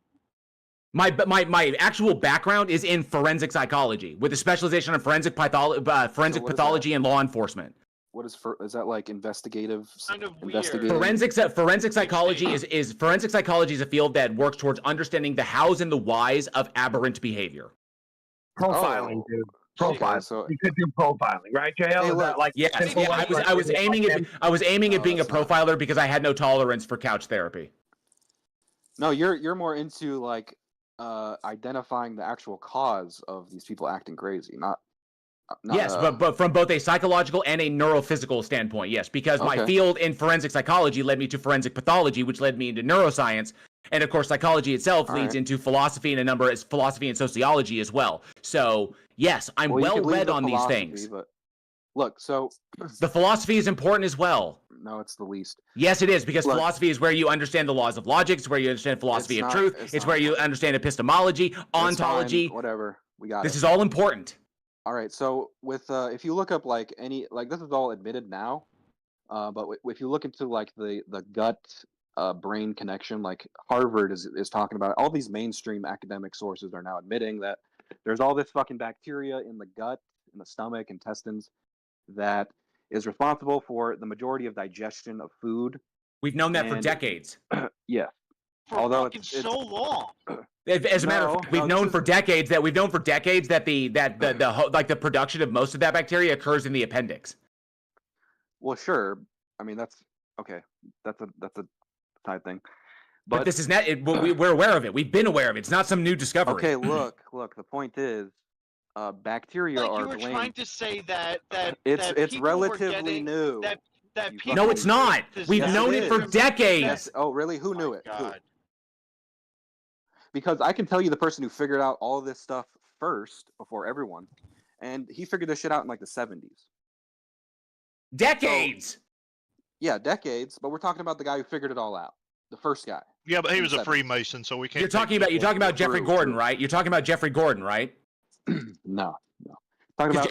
My actual background is in forensic psychology with a specialization in forensic pathology and law enforcement. What is that like investigative? Kind of investigating? Forensic psychology is forensic psychology is a field that works towards understanding the hows and the whys of aberrant behavior. Profiling, dude. Profiling. So you could do profiling, right, JL? Is that like Yes, yeah, I was aiming at being a profiler because I had no tolerance for couch therapy. No, you're more into like identifying the actual cause of these people acting crazy, not yes, but from both a psychological and a neurophysical standpoint, yes, because my Okay. field in forensic psychology led me to forensic pathology, which led me into neuroscience, and of course, psychology itself All leads right. into philosophy and philosophy and sociology as well. So yes, I'm Well, you well could leave read the on these philosophy, things. But look, so The philosophy is important as well. no, it's the least. Yes, it is, because Look, philosophy is where you understand the laws of logic. It's where you understand philosophy of not- truth. it's It's not where you understand epistemology, It's ontology. fine, whatever. We got This it. is all important. All right. So with if you look up like this is all admitted now, but if you look into like the gut brain connection, like Harvard is talking about it. All these mainstream academic sources are now admitting that there's all this fucking bacteria in the gut, in the stomach, intestines that is responsible for the majority of digestion of food. We've known that for And- decades. Yeah. For Although fucking it's so long. As a matter of No, fact, we've no, known this for is- decades that the production of most of that bacteria occurs in the appendix. Well, sure. I mean, that's okay. That's a side thing. But this is not. We're aware of it. We've been aware of it. It's not some new discovery. Okay, look. The point is, bacteria Like are you were blamed. trying to say that It's people were relatively getting, new. That You people No, it's not. this We've Yes, known it it for is. decades. Yes. Oh, really? Who knew it? Who? God. Because I can tell you the person who figured out all of this stuff first before everyone, and he figured this shit out in like the 70s. Decades. Yeah, decades. But we're talking about the guy who figured it all out, the first guy. Yeah, but he in was the a 70s. Freemason, so we can't. You're talking about Jeffrey Gordon, right? You're talking about Jeffrey Gordon, right? No. Talking about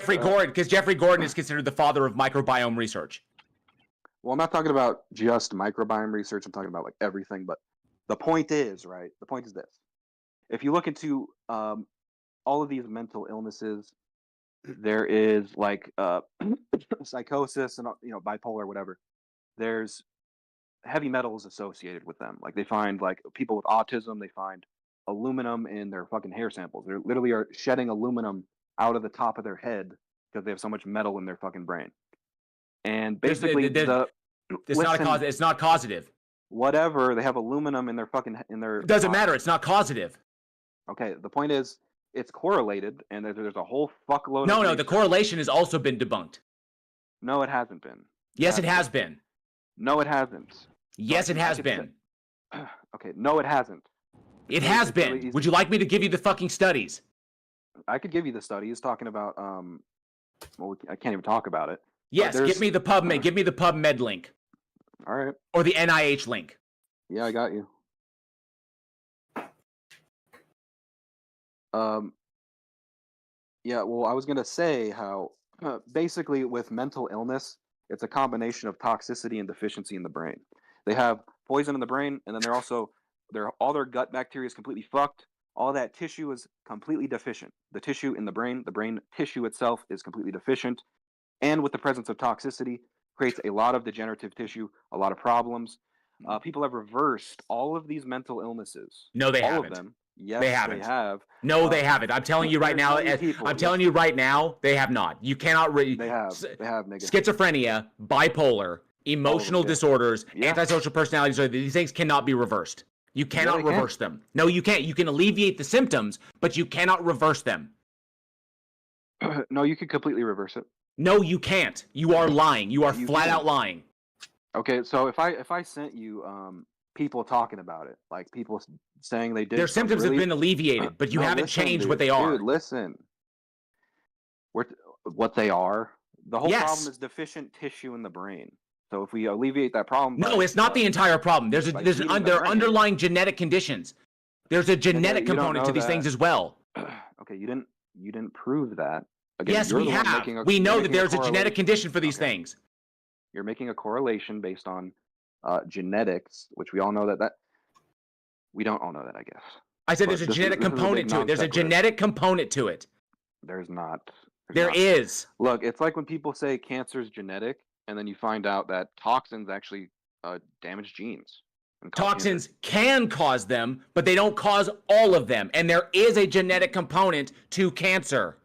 Because Jeffrey Gordon is considered the father of microbiome research. Well, I'm not talking about just microbiome research. I'm talking about like everything. But the point is, right? The point is this: if you look into all of these mental illnesses, there is like psychosis and bipolar, whatever. There's heavy metals associated with them. Like they find like people with autism, they find aluminum in their fucking hair samples. They literally are shedding aluminum out of the top of their head because they have so much metal in their fucking brain. And basically, It's not causative. Whatever, they have aluminum in their It doesn't matter. It's not causative. Okay, the point is, it's correlated, and there's a whole fuckload. No, of the research. correlation has also been debunked. No, it hasn't been. Yes, it has been. No, it hasn't. Yes, it has been. Okay, no, it hasn't. It has been. Would you like me to give you the fucking studies? I could give you the studies talking about well, I can't even talk about it. Yes, give me the PubMed. Give me the PubMed link. All right. Or the NIH link. Yeah, I got you. Yeah, well, I was gonna say how basically with mental illness, it's a combination of toxicity and deficiency in the brain. They have poison in the brain, and then they're also all their gut bacteria is completely fucked. All that tissue is completely deficient. The tissue in the brain tissue itself is completely deficient, and with the presence of toxicity, creates a lot of degenerative tissue, a lot of problems. People have reversed all of these mental illnesses. No, they all haven't. of them. Yes, They haven't. They have. No, they haven't. I'm telling you right there's now. many people, I'm telling you right now, they have not. You cannot. They have. They have. Nigga. Schizophrenia, bipolar, emotional disorders, antisocial personality disorder. These things cannot be reversed. You cannot they can. reverse them. No, you can't. You can alleviate the symptoms, but you cannot reverse them. No, you can completely reverse it. No, you can't. You are lying. You are flat out lying. Okay, so if I sent you people talking about it, like people saying they did, Their some symptoms really- have been alleviated, but you No, haven't listen, changed dude, what they are. Dude, listen. What they are. The whole Yes. problem is deficient tissue in the brain. So if we alleviate that problem, No, it's not the entire problem. There are underlying genetic conditions. There's a genetic you don't component to know these that. things as well. Okay, you didn't prove that. Again, Yes, you're we the one have. making We you're know that making there's a genetic correlation. condition for these things. You're making a correlation based on genetics, which we all know that we don't all know that, I guess. I said there's a genetic component to it. There's a genetic component to it. There's not. There is. Look, it's like when people say cancer is genetic, and then you find out that toxins actually damage genes. Toxins can cause them, but they don't cause all of them. And there is a genetic component to cancer.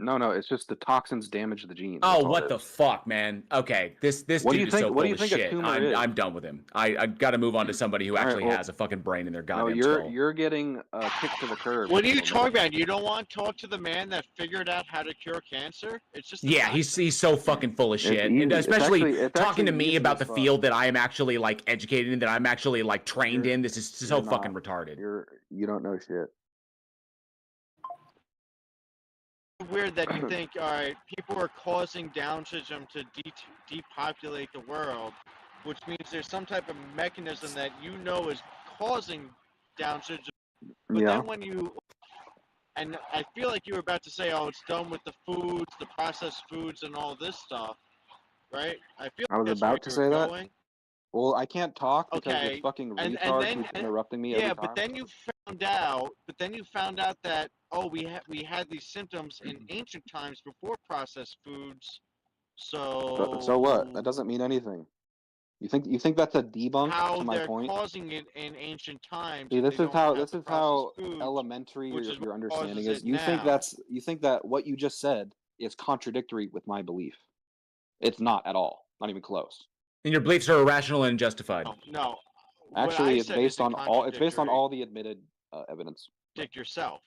No, it's just the toxins damage the genes. Oh, what the fuck, man? Okay, this dude is so full of shit. I'm done with him. I got to move on to somebody who actually has a fucking brain in their goddamn skull. You're getting kicked to the curb. What are you talking about? You don't want to talk to the man that figured out how to cure cancer? It's just he's so fucking full of shit, and especially talking to me about the field that I am actually like educated in, that I'm actually like trained in. This is so fucking retarded. You don't know shit. Weird that you think, all right, people are causing Down syndrome to depopulate the world, which means there's some type of mechanism that you know is causing Down syndrome. But then when you, and I feel like you were about to say, oh, it's done with the foods, the processed foods, and all this stuff, right? I was about to say that. Well, I can't talk because this fucking retard keeps interrupting me every time. But then you found out that we had these symptoms in ancient times before processed foods. So what? That doesn't mean anything. You think that's a debunk to my point? How they're causing it in ancient times. See, this is how elementary your understanding is. You think that what you just said is contradictory with my belief. It's not at all. Not even close. And your beliefs are irrational and unjustified. No. Actually, it's based on all the admitted evidence. Dick yourself.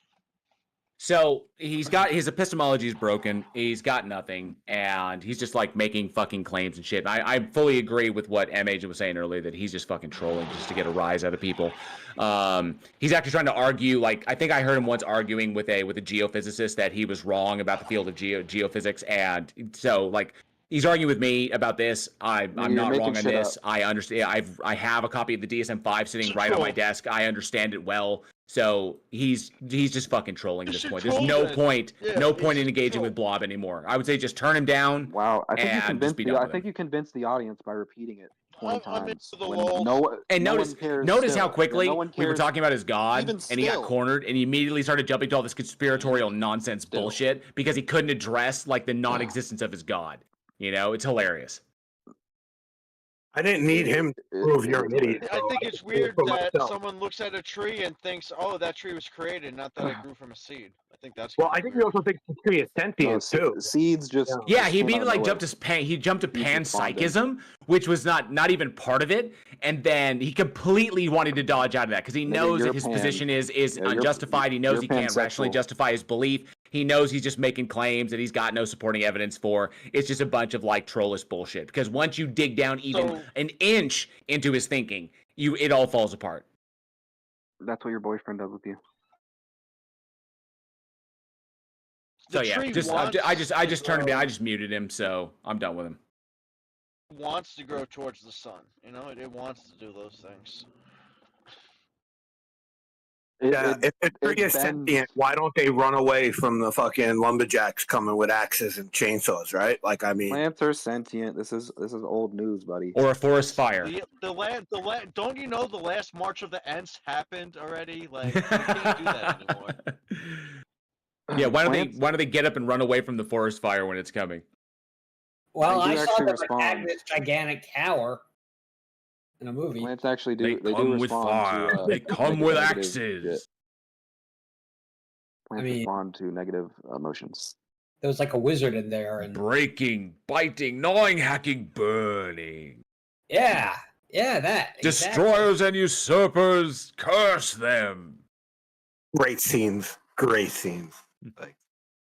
So he's got his epistemology is broken. He's got nothing, and he's just like making fucking claims and shit. I fully agree with what M Agent was saying earlier, that he's just fucking trolling just to get a rise out of people. He's actually trying to argue, like, I think I heard him once arguing with a geophysicist that he was wrong about the field of geophysics, and so like. He's arguing with me about this. I'm not wrong on this. I understand. I have a copy of the DSM-5 sitting right on my desk. I understand it well. So he's just fucking trolling at this point. There's no point in engaging with Blob anymore. I would say just turn him down. Wow, I think you convinced the audience by repeating it 20 times. Notice how quickly we were talking about his god, and he got cornered, and he immediately started jumping to all this conspiratorial nonsense bullshit because he couldn't address like the non-existence of his god. You know, it's hilarious. I didn't need him to prove you're an idiot. I think it's weird that someone looks at a tree and thinks, "Oh, that tree was created, not that it grew from a seed." I think that's. Well, I think we also think the tree is sentient too. Seeds just. Yeah, he immediately like jumped to panpsychism, which was not even part of it, and then he completely wanted to dodge out of that because he knows that his position is unjustified. He knows he can't rationally justify his belief. He knows he's just making claims that he's got no supporting evidence for. It's just a bunch of like trollish bullshit. Because once you dig down even an inch into his thinking, it all falls apart. That's what your boyfriend does with you. So yeah, I just turned him down. I just muted him, so I'm done with him. Wants to grow towards the sun. You know, it wants to do those things. If the tree is sentient, why don't they run away from the fucking lumberjacks coming with axes and chainsaws, right? Like, I mean, plants are sentient. This is old news, buddy. Or a forest fire. The land. Don't you know the last March of the Ents happened already? Like, you can't do that anymore. Yeah, why don't they get up and run away from the forest fire when it's coming? Well, I saw them attack this gigantic tower in a movie. Plants actually do. They come with fire. They come with axes. Plants respond to negative emotions. There was like a wizard in there, and breaking, biting, gnawing, hacking, burning. Yeah, that. Destroyers and usurpers, curse them. Great scenes. Like,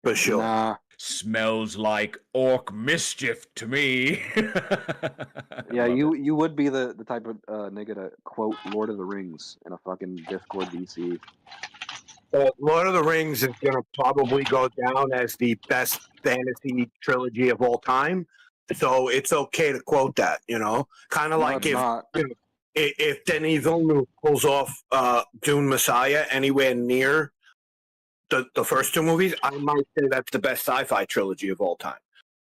for sure. Nah. Smells like orc mischief to me. Yeah, you would be the type of nigga to quote Lord of the Rings in a fucking Discord VC. Lord of the Rings is going to probably go down as the best fantasy trilogy of all time. So it's okay to quote that, you know? Kind of like if Denis Villeneuve pulls off Dune Messiah anywhere near the first two movies, I might say that's the best sci-fi trilogy of all time,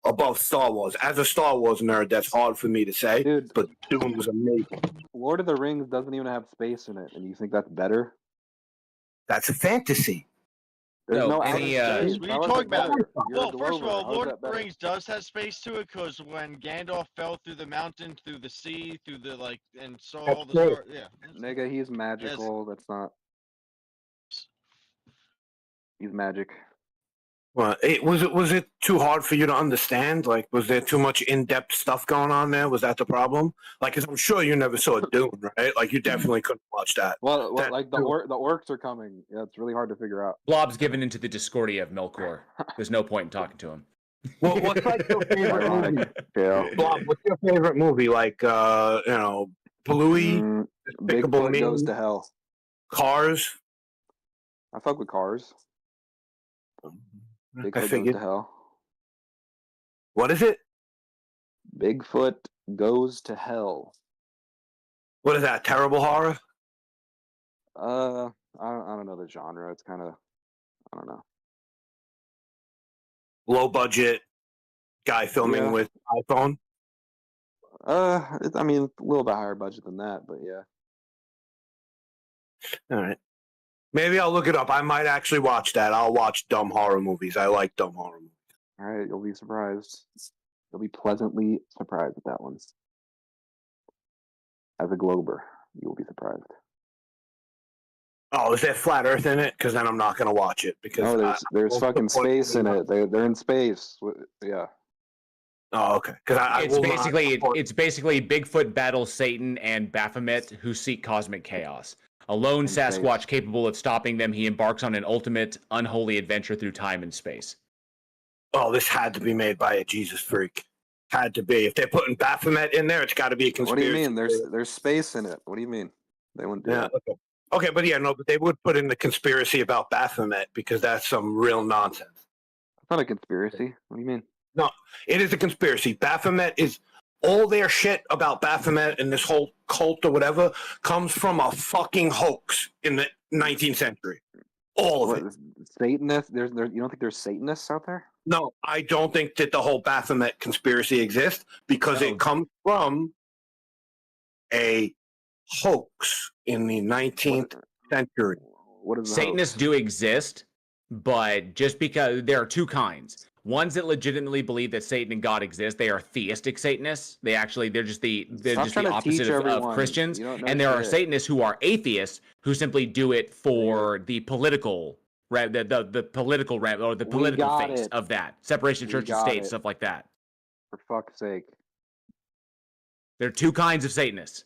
above Star Wars. As a Star Wars nerd, that's hard for me to say, dude, but Dune was amazing. Lord of the Rings doesn't even have space in it, and you think that's better? That's a fantasy. There's No, no any, outer What space. are you How is talking it about? better? You're a Well, first of Glober. all, How is Lord that of the better? Rings does have space to it because when Gandalf fell through the mountain, through the sea, through the like, and saw That's all the true. stars. Yeah, Nigga, he's magical. That's not. He's magic. Well, was it too hard for you to understand? Like, was there too much in-depth stuff going on there? Was that the problem? Like, 'cause I'm sure you never saw Dune, right? Like, you definitely couldn't watch that. Well, That- like the orcs are coming. Yeah, it's really hard to figure out. Blob's given into the Discordia of Melkor. There's no point in talking to him. What's like your favorite Ironic. movie? Yeah. Bob, what's your favorite movie? Like, Bluey, Despicable Bigfoot Me, goes to hell. Cars. I fuck with Cars. I Bigfoot goes figured. to hell. What is it? Bigfoot goes to hell. What is that? Terrible horror? I don't know the genre. It's kind of, I don't know. Low budget guy filming Yeah. with iPhone. I mean, a little bit higher budget than that, but yeah. All right. Maybe I'll look it up. I might actually watch that. I'll watch dumb horror movies. I like dumb horror movies. All right, you'll be surprised. You'll be pleasantly surprised at that one. As a Glober, you will be surprised. Oh, is there flat Earth in it? Because then I'm not going to watch it. Because No, there's fucking space in it. They're in space. Yeah. Oh, okay. Because It's basically Bigfoot battles Satan and Baphomet, who seek cosmic chaos. A lone Sasquatch capable of stopping them, he embarks on an ultimate unholy adventure through time and space. Oh, this had to be made by a Jesus freak. Had to be. If they're putting Baphomet in there, it's got to be a conspiracy. What do you mean? There's space in it. What do you mean? They wouldn't do Yeah. that. Okay, but yeah, no, but they would put in the conspiracy about Baphomet because that's some real nonsense. It's not a conspiracy. What do you mean? No, it is a conspiracy. Baphomet is all their shit about Baphomet and this whole cult or whatever comes from a fucking hoax in the 19th century. All of it. Satanists? You don't think there's Satanists out there? No, I don't think that the whole Baphomet conspiracy exists because it comes from a hoax in the 19th century. What is Satanists do exist, but just because there are two kinds. Ones that legitimately believe that Satan and God exist, they are theistic Satanists. They're just the opposite of Christians. And there are Satanists who are atheists who simply do it for the political the political or the political face of that. Separation of church and state, stuff like that. For fuck's sake. There are two kinds of Satanists.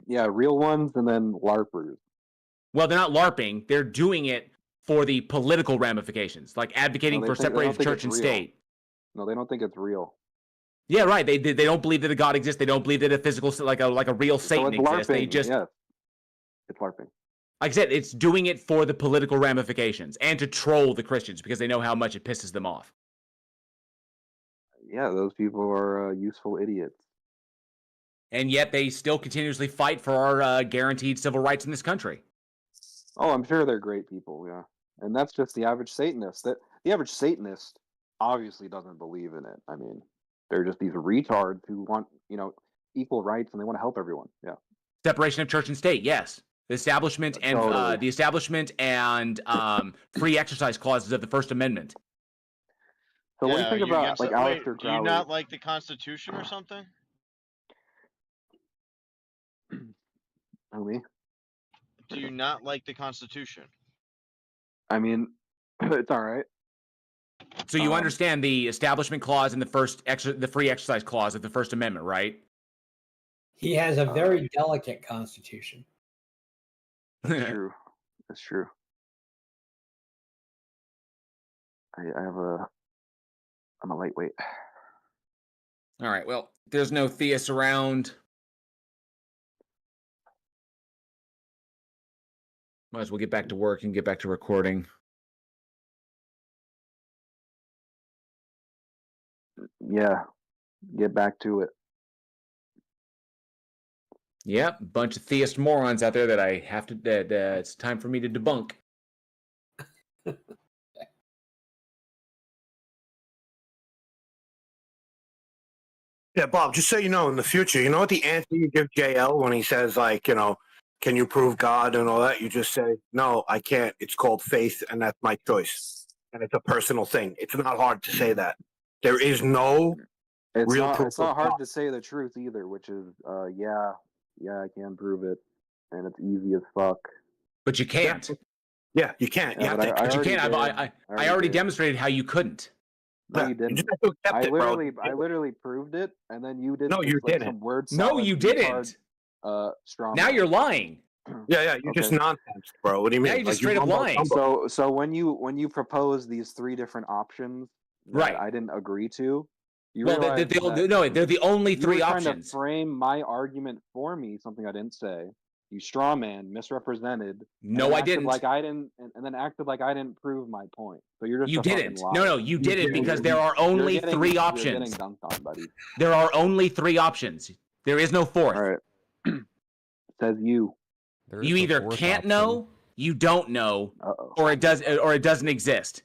Yeah, real ones and then LARPers. Well, they're not LARPing. They're doing it for the political ramifications, like advocating for separation of church and state. No, they don't think it's real. Yeah, right. They don't believe that a God exists. They don't believe that a physical, like a real Satan exists. They just, it's LARPing. Like I said, it's doing it for the political ramifications and to troll the Christians because they know how much it pisses them off. Yeah, those people are useful idiots. And yet they still continuously fight for our guaranteed civil rights in this country. Oh, I'm sure they're great people, yeah. And that's just the average Satanist. The average Satanist obviously doesn't believe in it. I mean, they're just these retards who want, equal rights and they want to help everyone. Yeah. Separation of church and state, yes. The establishment and free exercise clauses of the First Amendment. So what do you think about like Aleister Crowley? Do you not like the Constitution or something? Me? Do you not like the Constitution? I mean, it's all right. So you understand the establishment clause and the free exercise clause of the First Amendment, right? He has a very delicate constitution. That's true. That's true. I'm a lightweight. All right. Well, there's no theists around. Might as well get back to work and get back to recording. Yeah. Get back to it. Yep, bunch of theist morons out there that I have to. It's time for me to debunk. Yeah, Bob, just so you know, in the future, you know what the answer you give JL when he says, like, can you prove God and all that? You just say, no, I can't. It's called faith, and that's my choice. And it's a personal thing. It's not hard to say that. There is no real proof. It's not of hard God. to say the truth either, which is, yeah, I can prove it, and it's easy as fuck. But you can't. Yeah, you can't. Yeah, You have but to. But you already can't. did. I already did. demonstrated how you couldn't. No, Yeah, you didn't. just have to accept it, bro. I literally proved it, and then you did. No, you like didn't. some word No, salad you retard, didn't. straw Now man. you're lying. Yeah, you're just nonsense, bro. What do you mean? Now you're just Like, you straight up mumbo lying. jumbo. So when you propose these three different options that Right. I didn't agree to, you Well, realize that no, they're the only you three were trying options. to frame my argument for me, something I didn't say. You straw man, misrepresented. No, I acted didn't. Like I didn't, and then acted like I didn't prove my point. So you're just You a fucking didn't. liar. No, you didn't because there are You're only getting- three You're options. getting dunked on, buddy. There are only three options. There is no fourth. All right. Says you. There is You a either fourth can't option, know, you don't know, or it doesn't exist.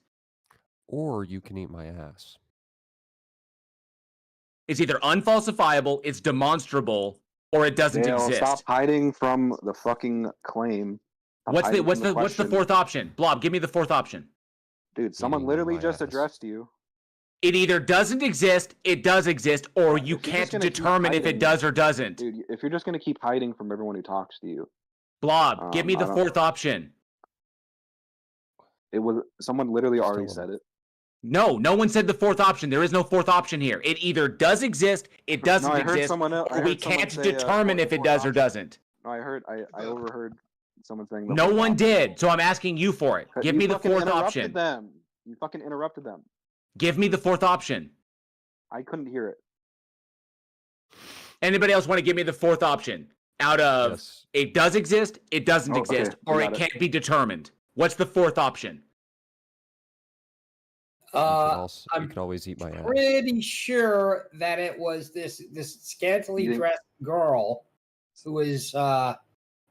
or you can eat my ass. It's either unfalsifiable, it's demonstrable, or it doesn't Dale, exist. stop hiding from the fucking claim. Stop What's hiding from the question. fourth option? Blob, give me the fourth option. Dude, someone literally just addressed you. It either doesn't exist, it does exist, or you If you're just can't gonna keep determine if it hiding- does or doesn't. Dude, if you're just gonna keep hiding from everyone who talks to you. Blob, give me I the don't- fourth option. It was someone literally already said it. No, no one said the fourth option. There is no fourth option here. It either does exist, it doesn't No, I heard exist, someone else- I or we heard someone can't say, determine if it does or doesn't. No, I overheard someone saying the No fourth one option. did, so I'm asking you for it. Give You me the fucking fourth interrupted option. Them. You fucking interrupted them. Give me the fourth option. I couldn't hear it. Anybody else want to give me the fourth option? Out of it does exist, it doesn't Oh, okay, exist, we or it got it. can't be determined. What's the fourth option? You can always eat my ass. Pretty sure that it was this scantily dressed girl who was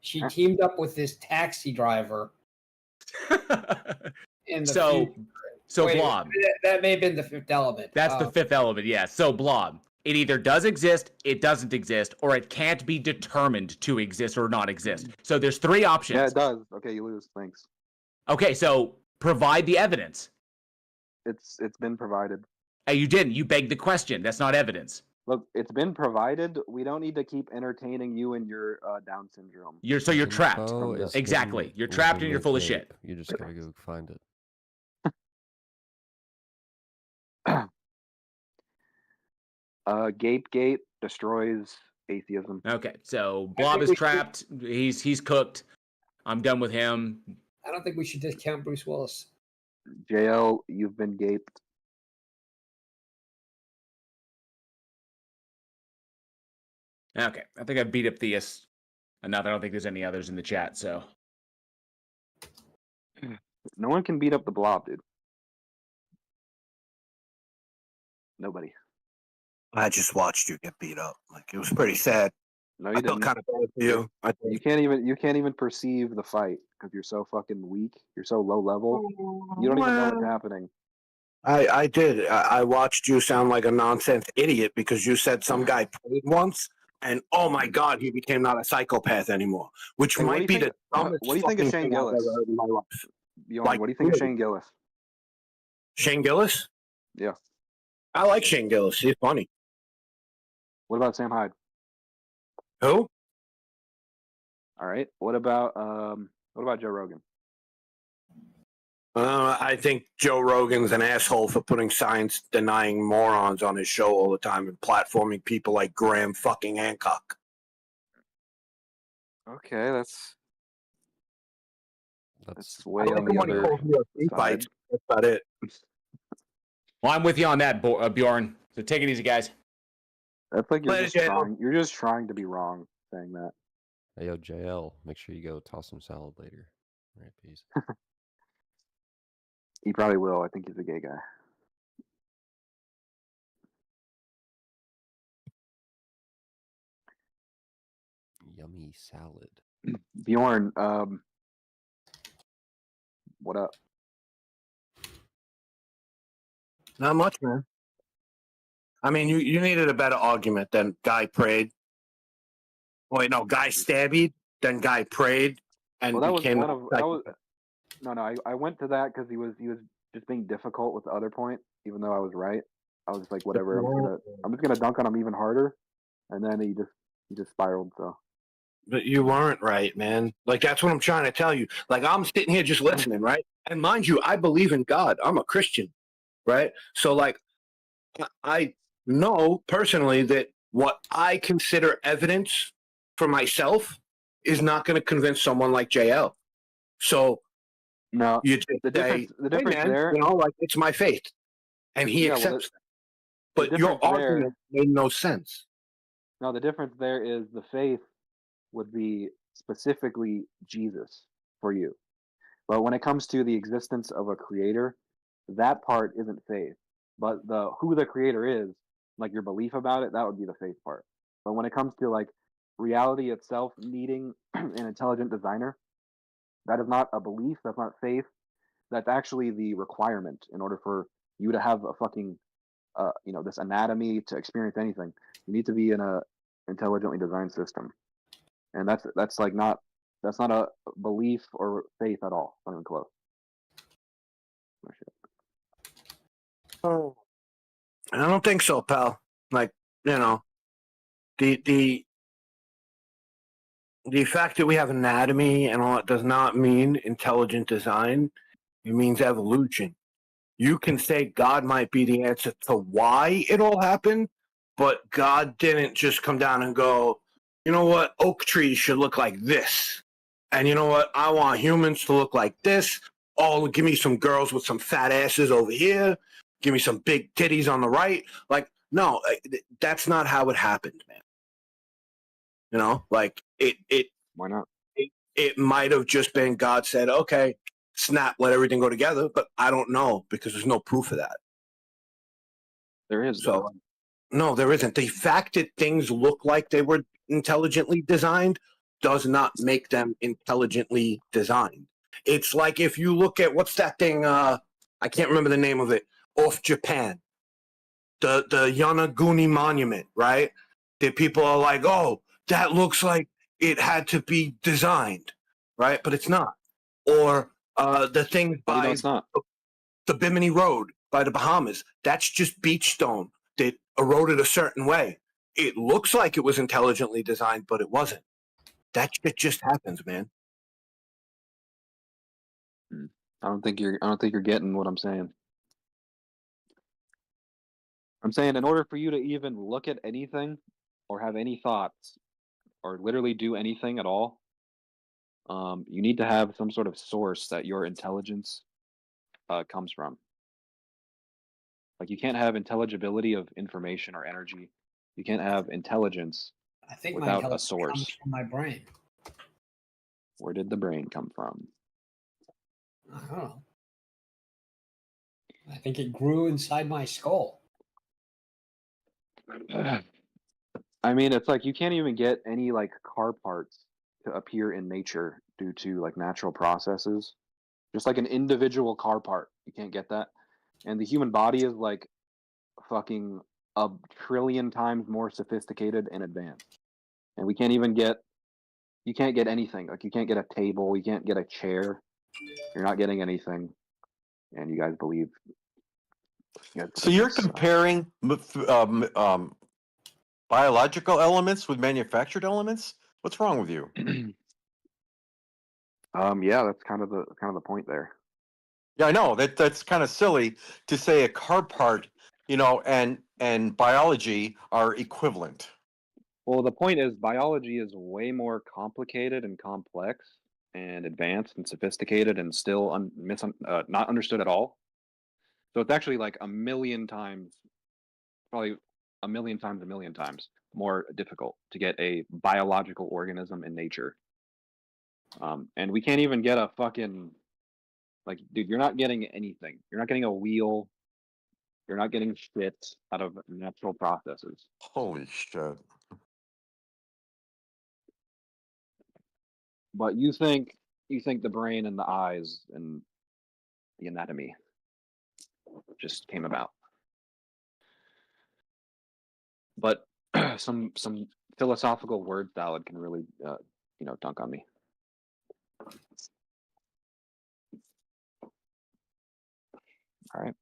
she teamed up with this taxi driver. in the future. So Wait, Blob. that may have been the fifth element. That's the fifth element, yeah. So Blob. It either does exist, it doesn't exist, or it can't be determined to exist or not exist. So there's three options. Yeah, it does. Okay, you lose. Thanks. Okay, so provide the evidence. It's been provided. You didn't. You begged the question. That's not evidence. Look, it's been provided. We don't need to keep entertaining you and your Down syndrome. You're trapped. Info is Exactly. hidden You're trapped and within you're the full of cape. shit. You just gotta go find it. Gate destroys atheism. Okay, so Blob is trapped. He's cooked. I'm done with him. I don't think we should discount Bruce Willis. JL, you've been gaped. Okay, I think I beat up Theus enough. I don't think there's any others in the chat, so. No one can beat up the Blob, dude. Nobody. I just watched you get beat up. Like, it was pretty sad. No, you I didn't. felt kind of bad for you. You can't even perceive the fight because you're so fucking weak. You're so low level. You don't even know what's happening. I did. I watched you sound like a nonsense idiot because you said some guy played once, and oh my god, he became not a psychopath anymore, which Hey, might be the dumbest. What do you think of fucking Shane thing I've Gillis? ever heard in my life. Bjorn, Like, what do you think of really? Shane Gillis? Shane Gillis? Yeah. I like Shane Gillis. He's funny. What about Sam Hyde? Who? All right. What about Joe Rogan? I think Joe Rogan's an asshole for putting science-denying morons on his show all the time and platforming people like Graham fucking Hancock. Okay, that's way I like on him the when he other calls UFC side. fights. That's about it. Well, I'm with you on that, Bjorn. So take it easy, guys. That's like Later, JL. you're just trying to be wrong saying that. Hey, yo, JL, make sure you go toss some salad later. All right, peace. He probably will. I think he's a gay guy. Yummy salad. Bjorn, what up? Not much, man. I mean, you needed a better argument than Guy prayed. Wait, no, Guy stabbied. then guy prayed and Well, that was became one of that was no. I went to that because he was just being difficult with the other point, even though I was right. I was just like, whatever. I'm just gonna dunk on him even harder, and then he just spiraled. So. But you weren't right, man. Like, that's what I'm trying to tell you. Like, I'm sitting here just listening, right? And mind you, I believe in God. I'm a Christian, right? So, like, I know personally that what I consider evidence for myself is not going to convince someone like JL. So, no, you just say, the hey, difference man, there, you know, like, it's my faith. And he yeah, accepts that. the But your difference there, argument made no sense. no, the difference there is the faith would be specifically Jesus for you. But when it comes to the existence of a creator, that part isn't faith. But who the creator is, like your belief about it, that would be the faith part. But when it comes to like reality itself needing an intelligent designer, that is not a belief, that's not faith. That's actually the requirement in order for you to have a fucking this anatomy to experience anything. You need to be in a intelligently designed system. And that's not a belief or faith at all. Not even close. Oh, I don't think so, pal. Like, you know, the fact that we have anatomy and all that does not mean intelligent design. It means evolution. You can say God might be the answer to why it all happened, but God didn't just come down and go, you know what, oak trees should look like this. And you know what, I want humans to look like this. Oh, give me some girls with some fat asses over here. Give me some big titties on the right. Like, no, that's not how it happened, man. You know, like it why not? It might have just been God said, okay, snap, let everything go together, but I don't know because there's no proof of that. There is. So, no, there isn't. The fact that things look like they were intelligently designed does not make them intelligently designed. It's like if you look at what's that thing? I can't remember the name of it. Off Japan, the Yanaguni Monument, right? That people are like, oh, that looks like it had to be designed, right? But it's not. Or the thing by the Bimini Road by the Bahamas, that's just beach stone that eroded a certain way. It looks like it was intelligently designed, but it wasn't. That shit just happens, man. I don't think you're getting what I'm saying. I'm saying in order for you to even look at anything or have any thoughts or literally do anything at all, you need to have some sort of source that your intelligence comes from. Like you can't have intelligibility of information or energy. You can't have intelligence I think my without a intelligence source. comes from my brain. Where did the brain come from? I don't know. I think it grew inside my skull. I mean, it's like you can't even get any like car parts to appear in nature due to like natural processes. Just like an individual car part, you can't get that. And the human body is like fucking a trillion times more sophisticated and advanced. And we can't even get you can't get anything. Like you can't get a table, you can't get a chair. You're not getting anything. And you guys believe So you're comparing biological elements with manufactured elements? What's wrong with you? Yeah, that's kind of the point there. Yeah, I know that's kind of silly to say a car part, you know, and biology are equivalent. Well, the point is biology is way more complicated and complex and advanced and sophisticated and still not understood at all. So it's actually like a million times, probably a million times more difficult to get a biological organism in nature. And we can't even get a fucking, like, dude, you're not getting anything. You're not getting a wheel. You're not getting shit out of natural processes. Holy shit. But you think the brain and the eyes and the anatomy just came about. But some philosophical word salad can really dunk on me. All right.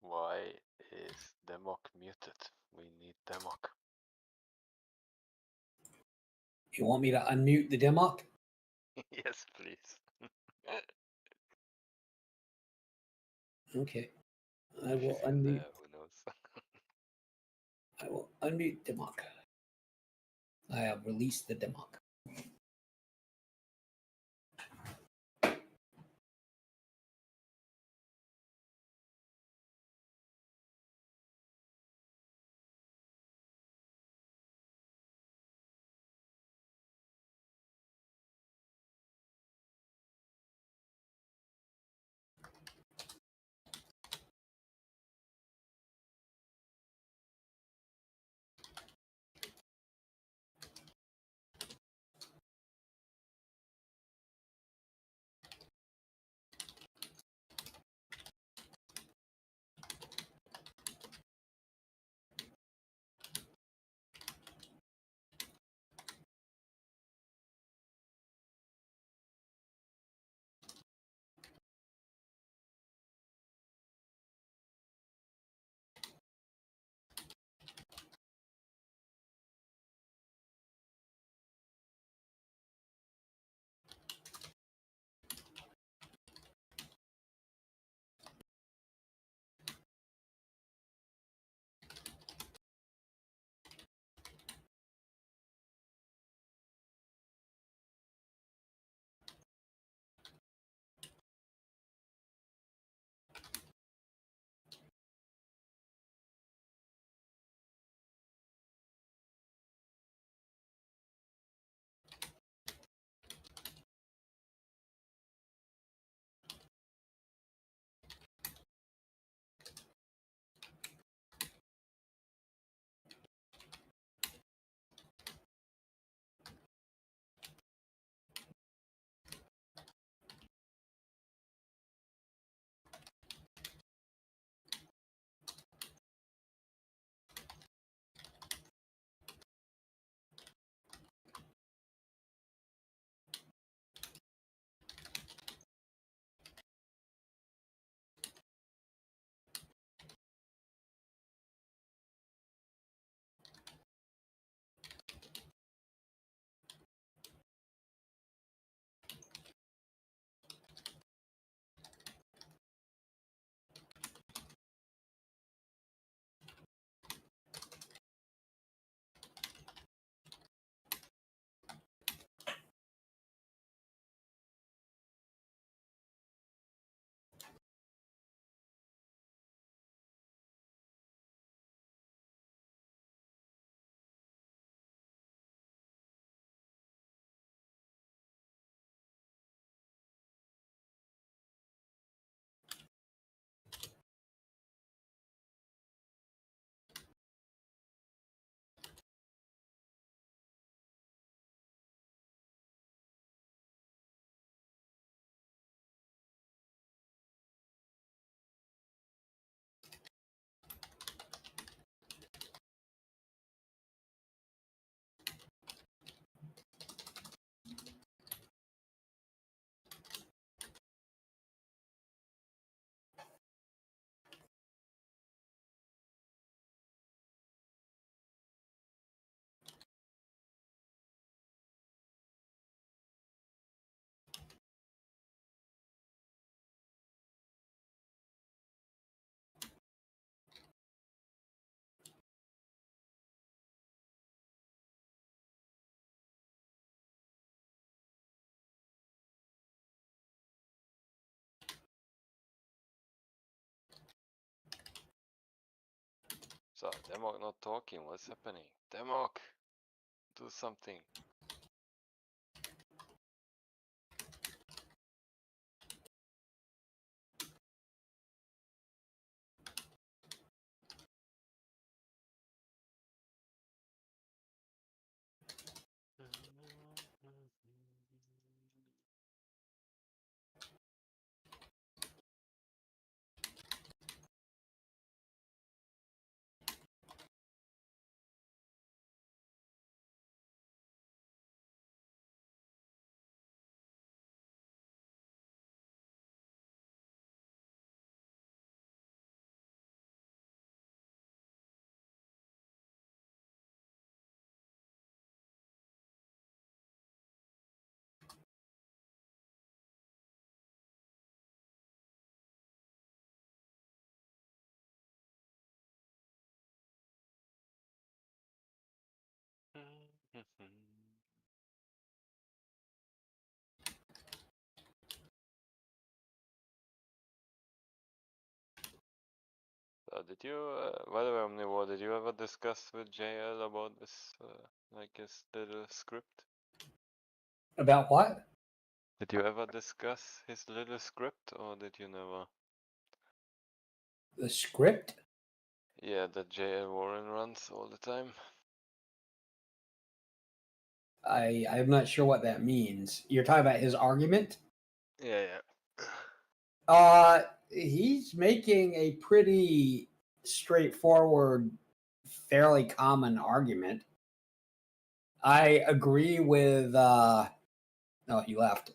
Why is Demok muted? We need Demok. You want me to unmute the Demok? Yes, please. Okay. I will She's in unmute. there, who knows? I will unmute Demok. I have released the Demok. So, Demok not talking. What's happening? Demok, do something. Did you, by the way, Omnivore, did you ever discuss with JL about this, like his little script? About what? Did you ever discuss his little script, or did you never? The script? Yeah, that JL Warren runs all the time. I'm not sure what that means. You're talking about his argument? Yeah, He's making a pretty straightforward, fairly common argument. I agree with no, he left.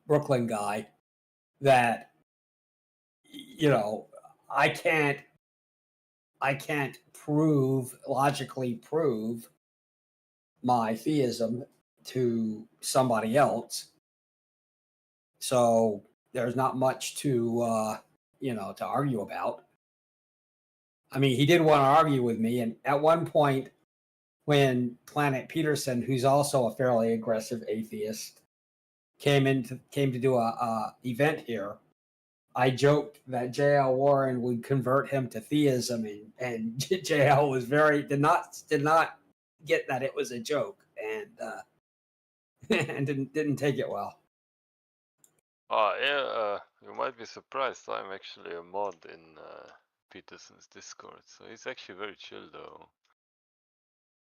Brooklyn guy that I can't logically prove my theism to somebody else. So there's not much to to argue about. I mean, he did want to argue with me, and at one point, when Planet Peterson, who's also a fairly aggressive atheist, came to do a event here, I joked that JL Warren would convert him to theism, and JL was did not get that it was a joke, and and didn't take it well. Oh, yeah, you might be surprised. I'm actually a mod in Peterson's Discord, so he's actually very chill, though.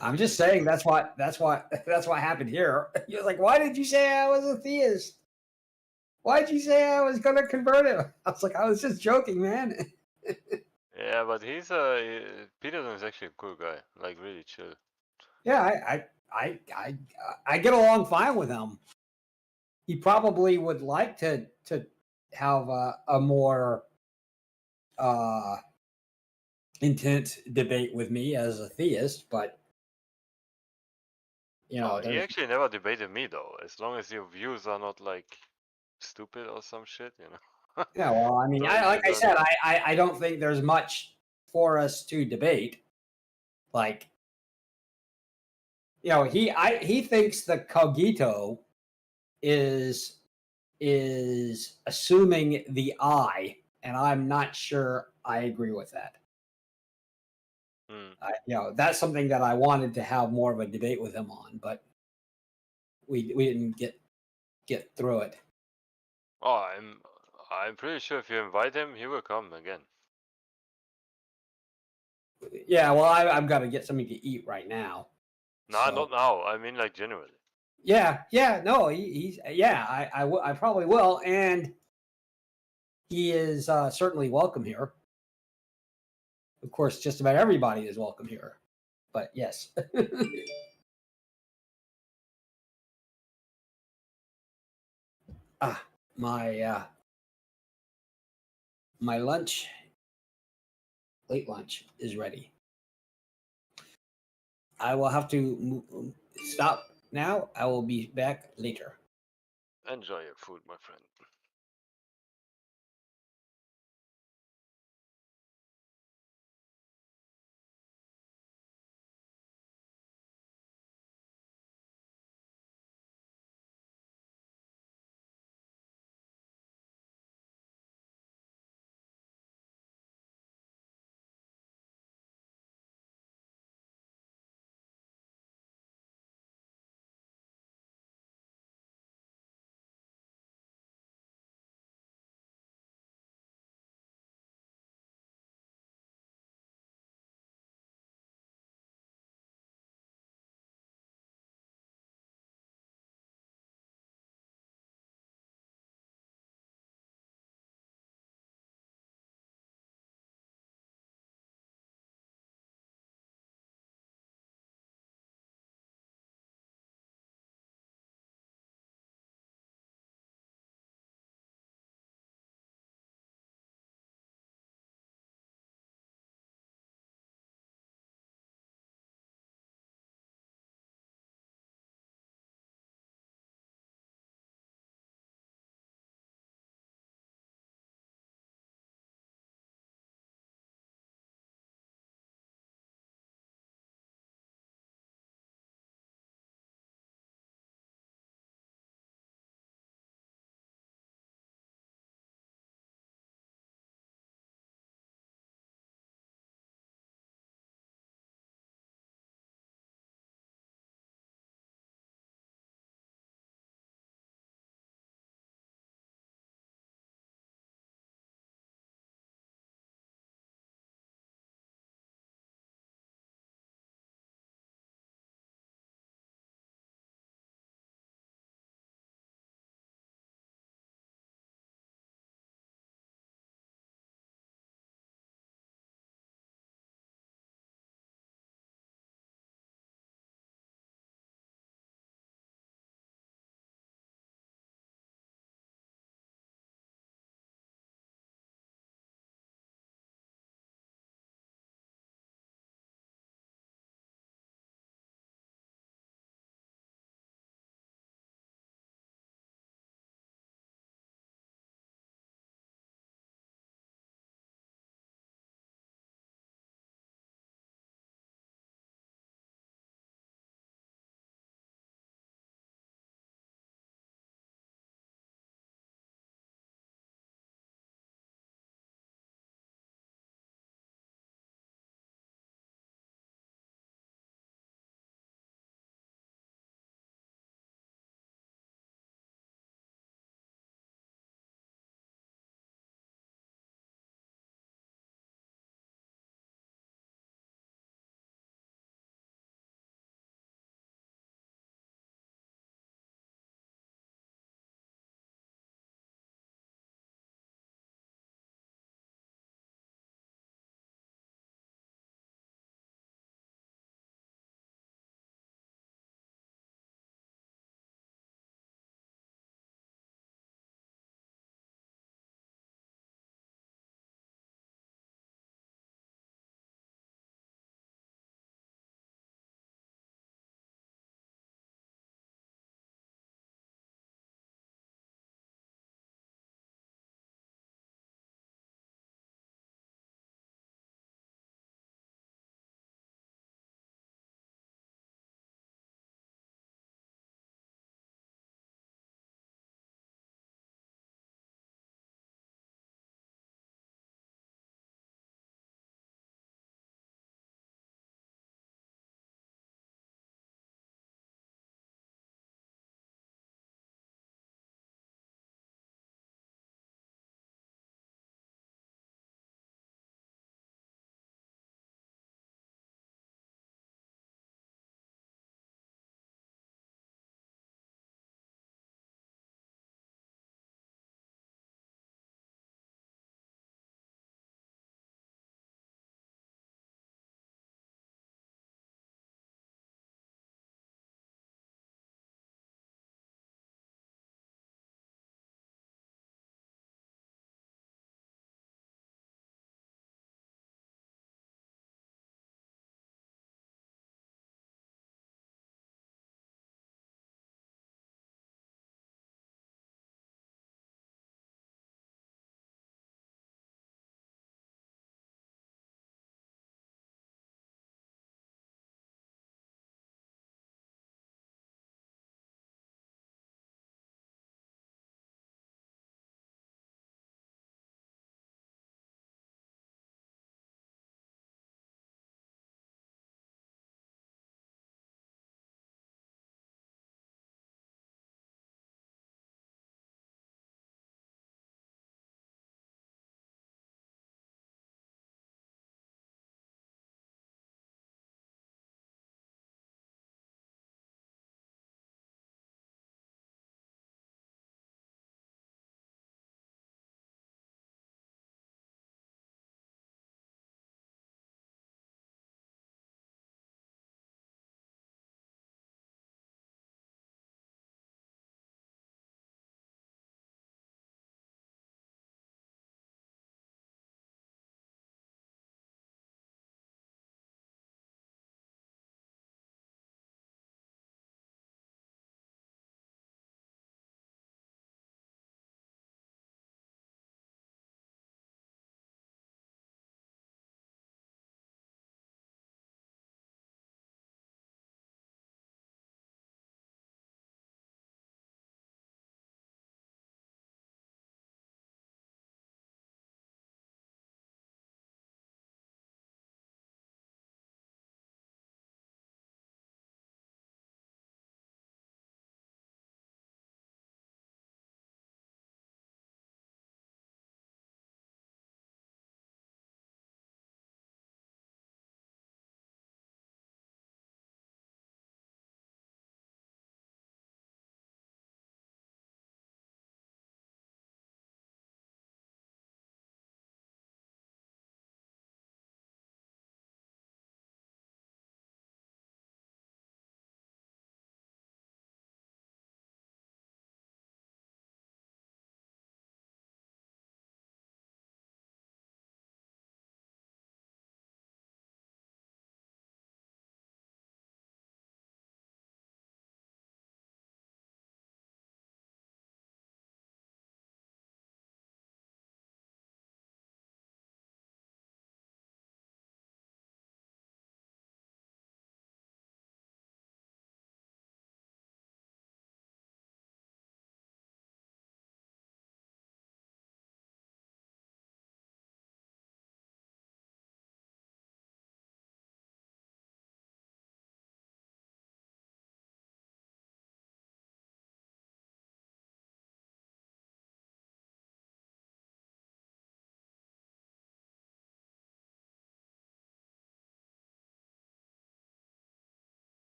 I'm just saying that's what happened here. He was like, "Why did you say I was a theist? Why did you say I was going to convert him?" I was like, "I was just joking, man." Yeah, but he's Peterson is actually a cool guy, like really chill. Yeah, I get along fine with him. He probably would like to have a more intense debate with me as a theist, but He actually never debated me though, as long as your views are not like stupid or some shit, Yeah, well, I mean, like I said, I don't think there's much for us to debate. Like, he thinks the cogito is assuming the I, and I'm not sure I agree with that. That's something that I wanted to have more of a debate with him on, but we didn't get through it. Oh, I'm pretty sure if you invite him, he will come again. Yeah, well, I've got to get something to eat right now. Nah, not now. I mean, like genuinely. Yeah, no, he's I probably will, and he is certainly welcome here. Of course, just about everybody is welcome here, but yes. My lunch, late lunch, is ready. I will have to stop now. I will be back later. Enjoy your food, my friend.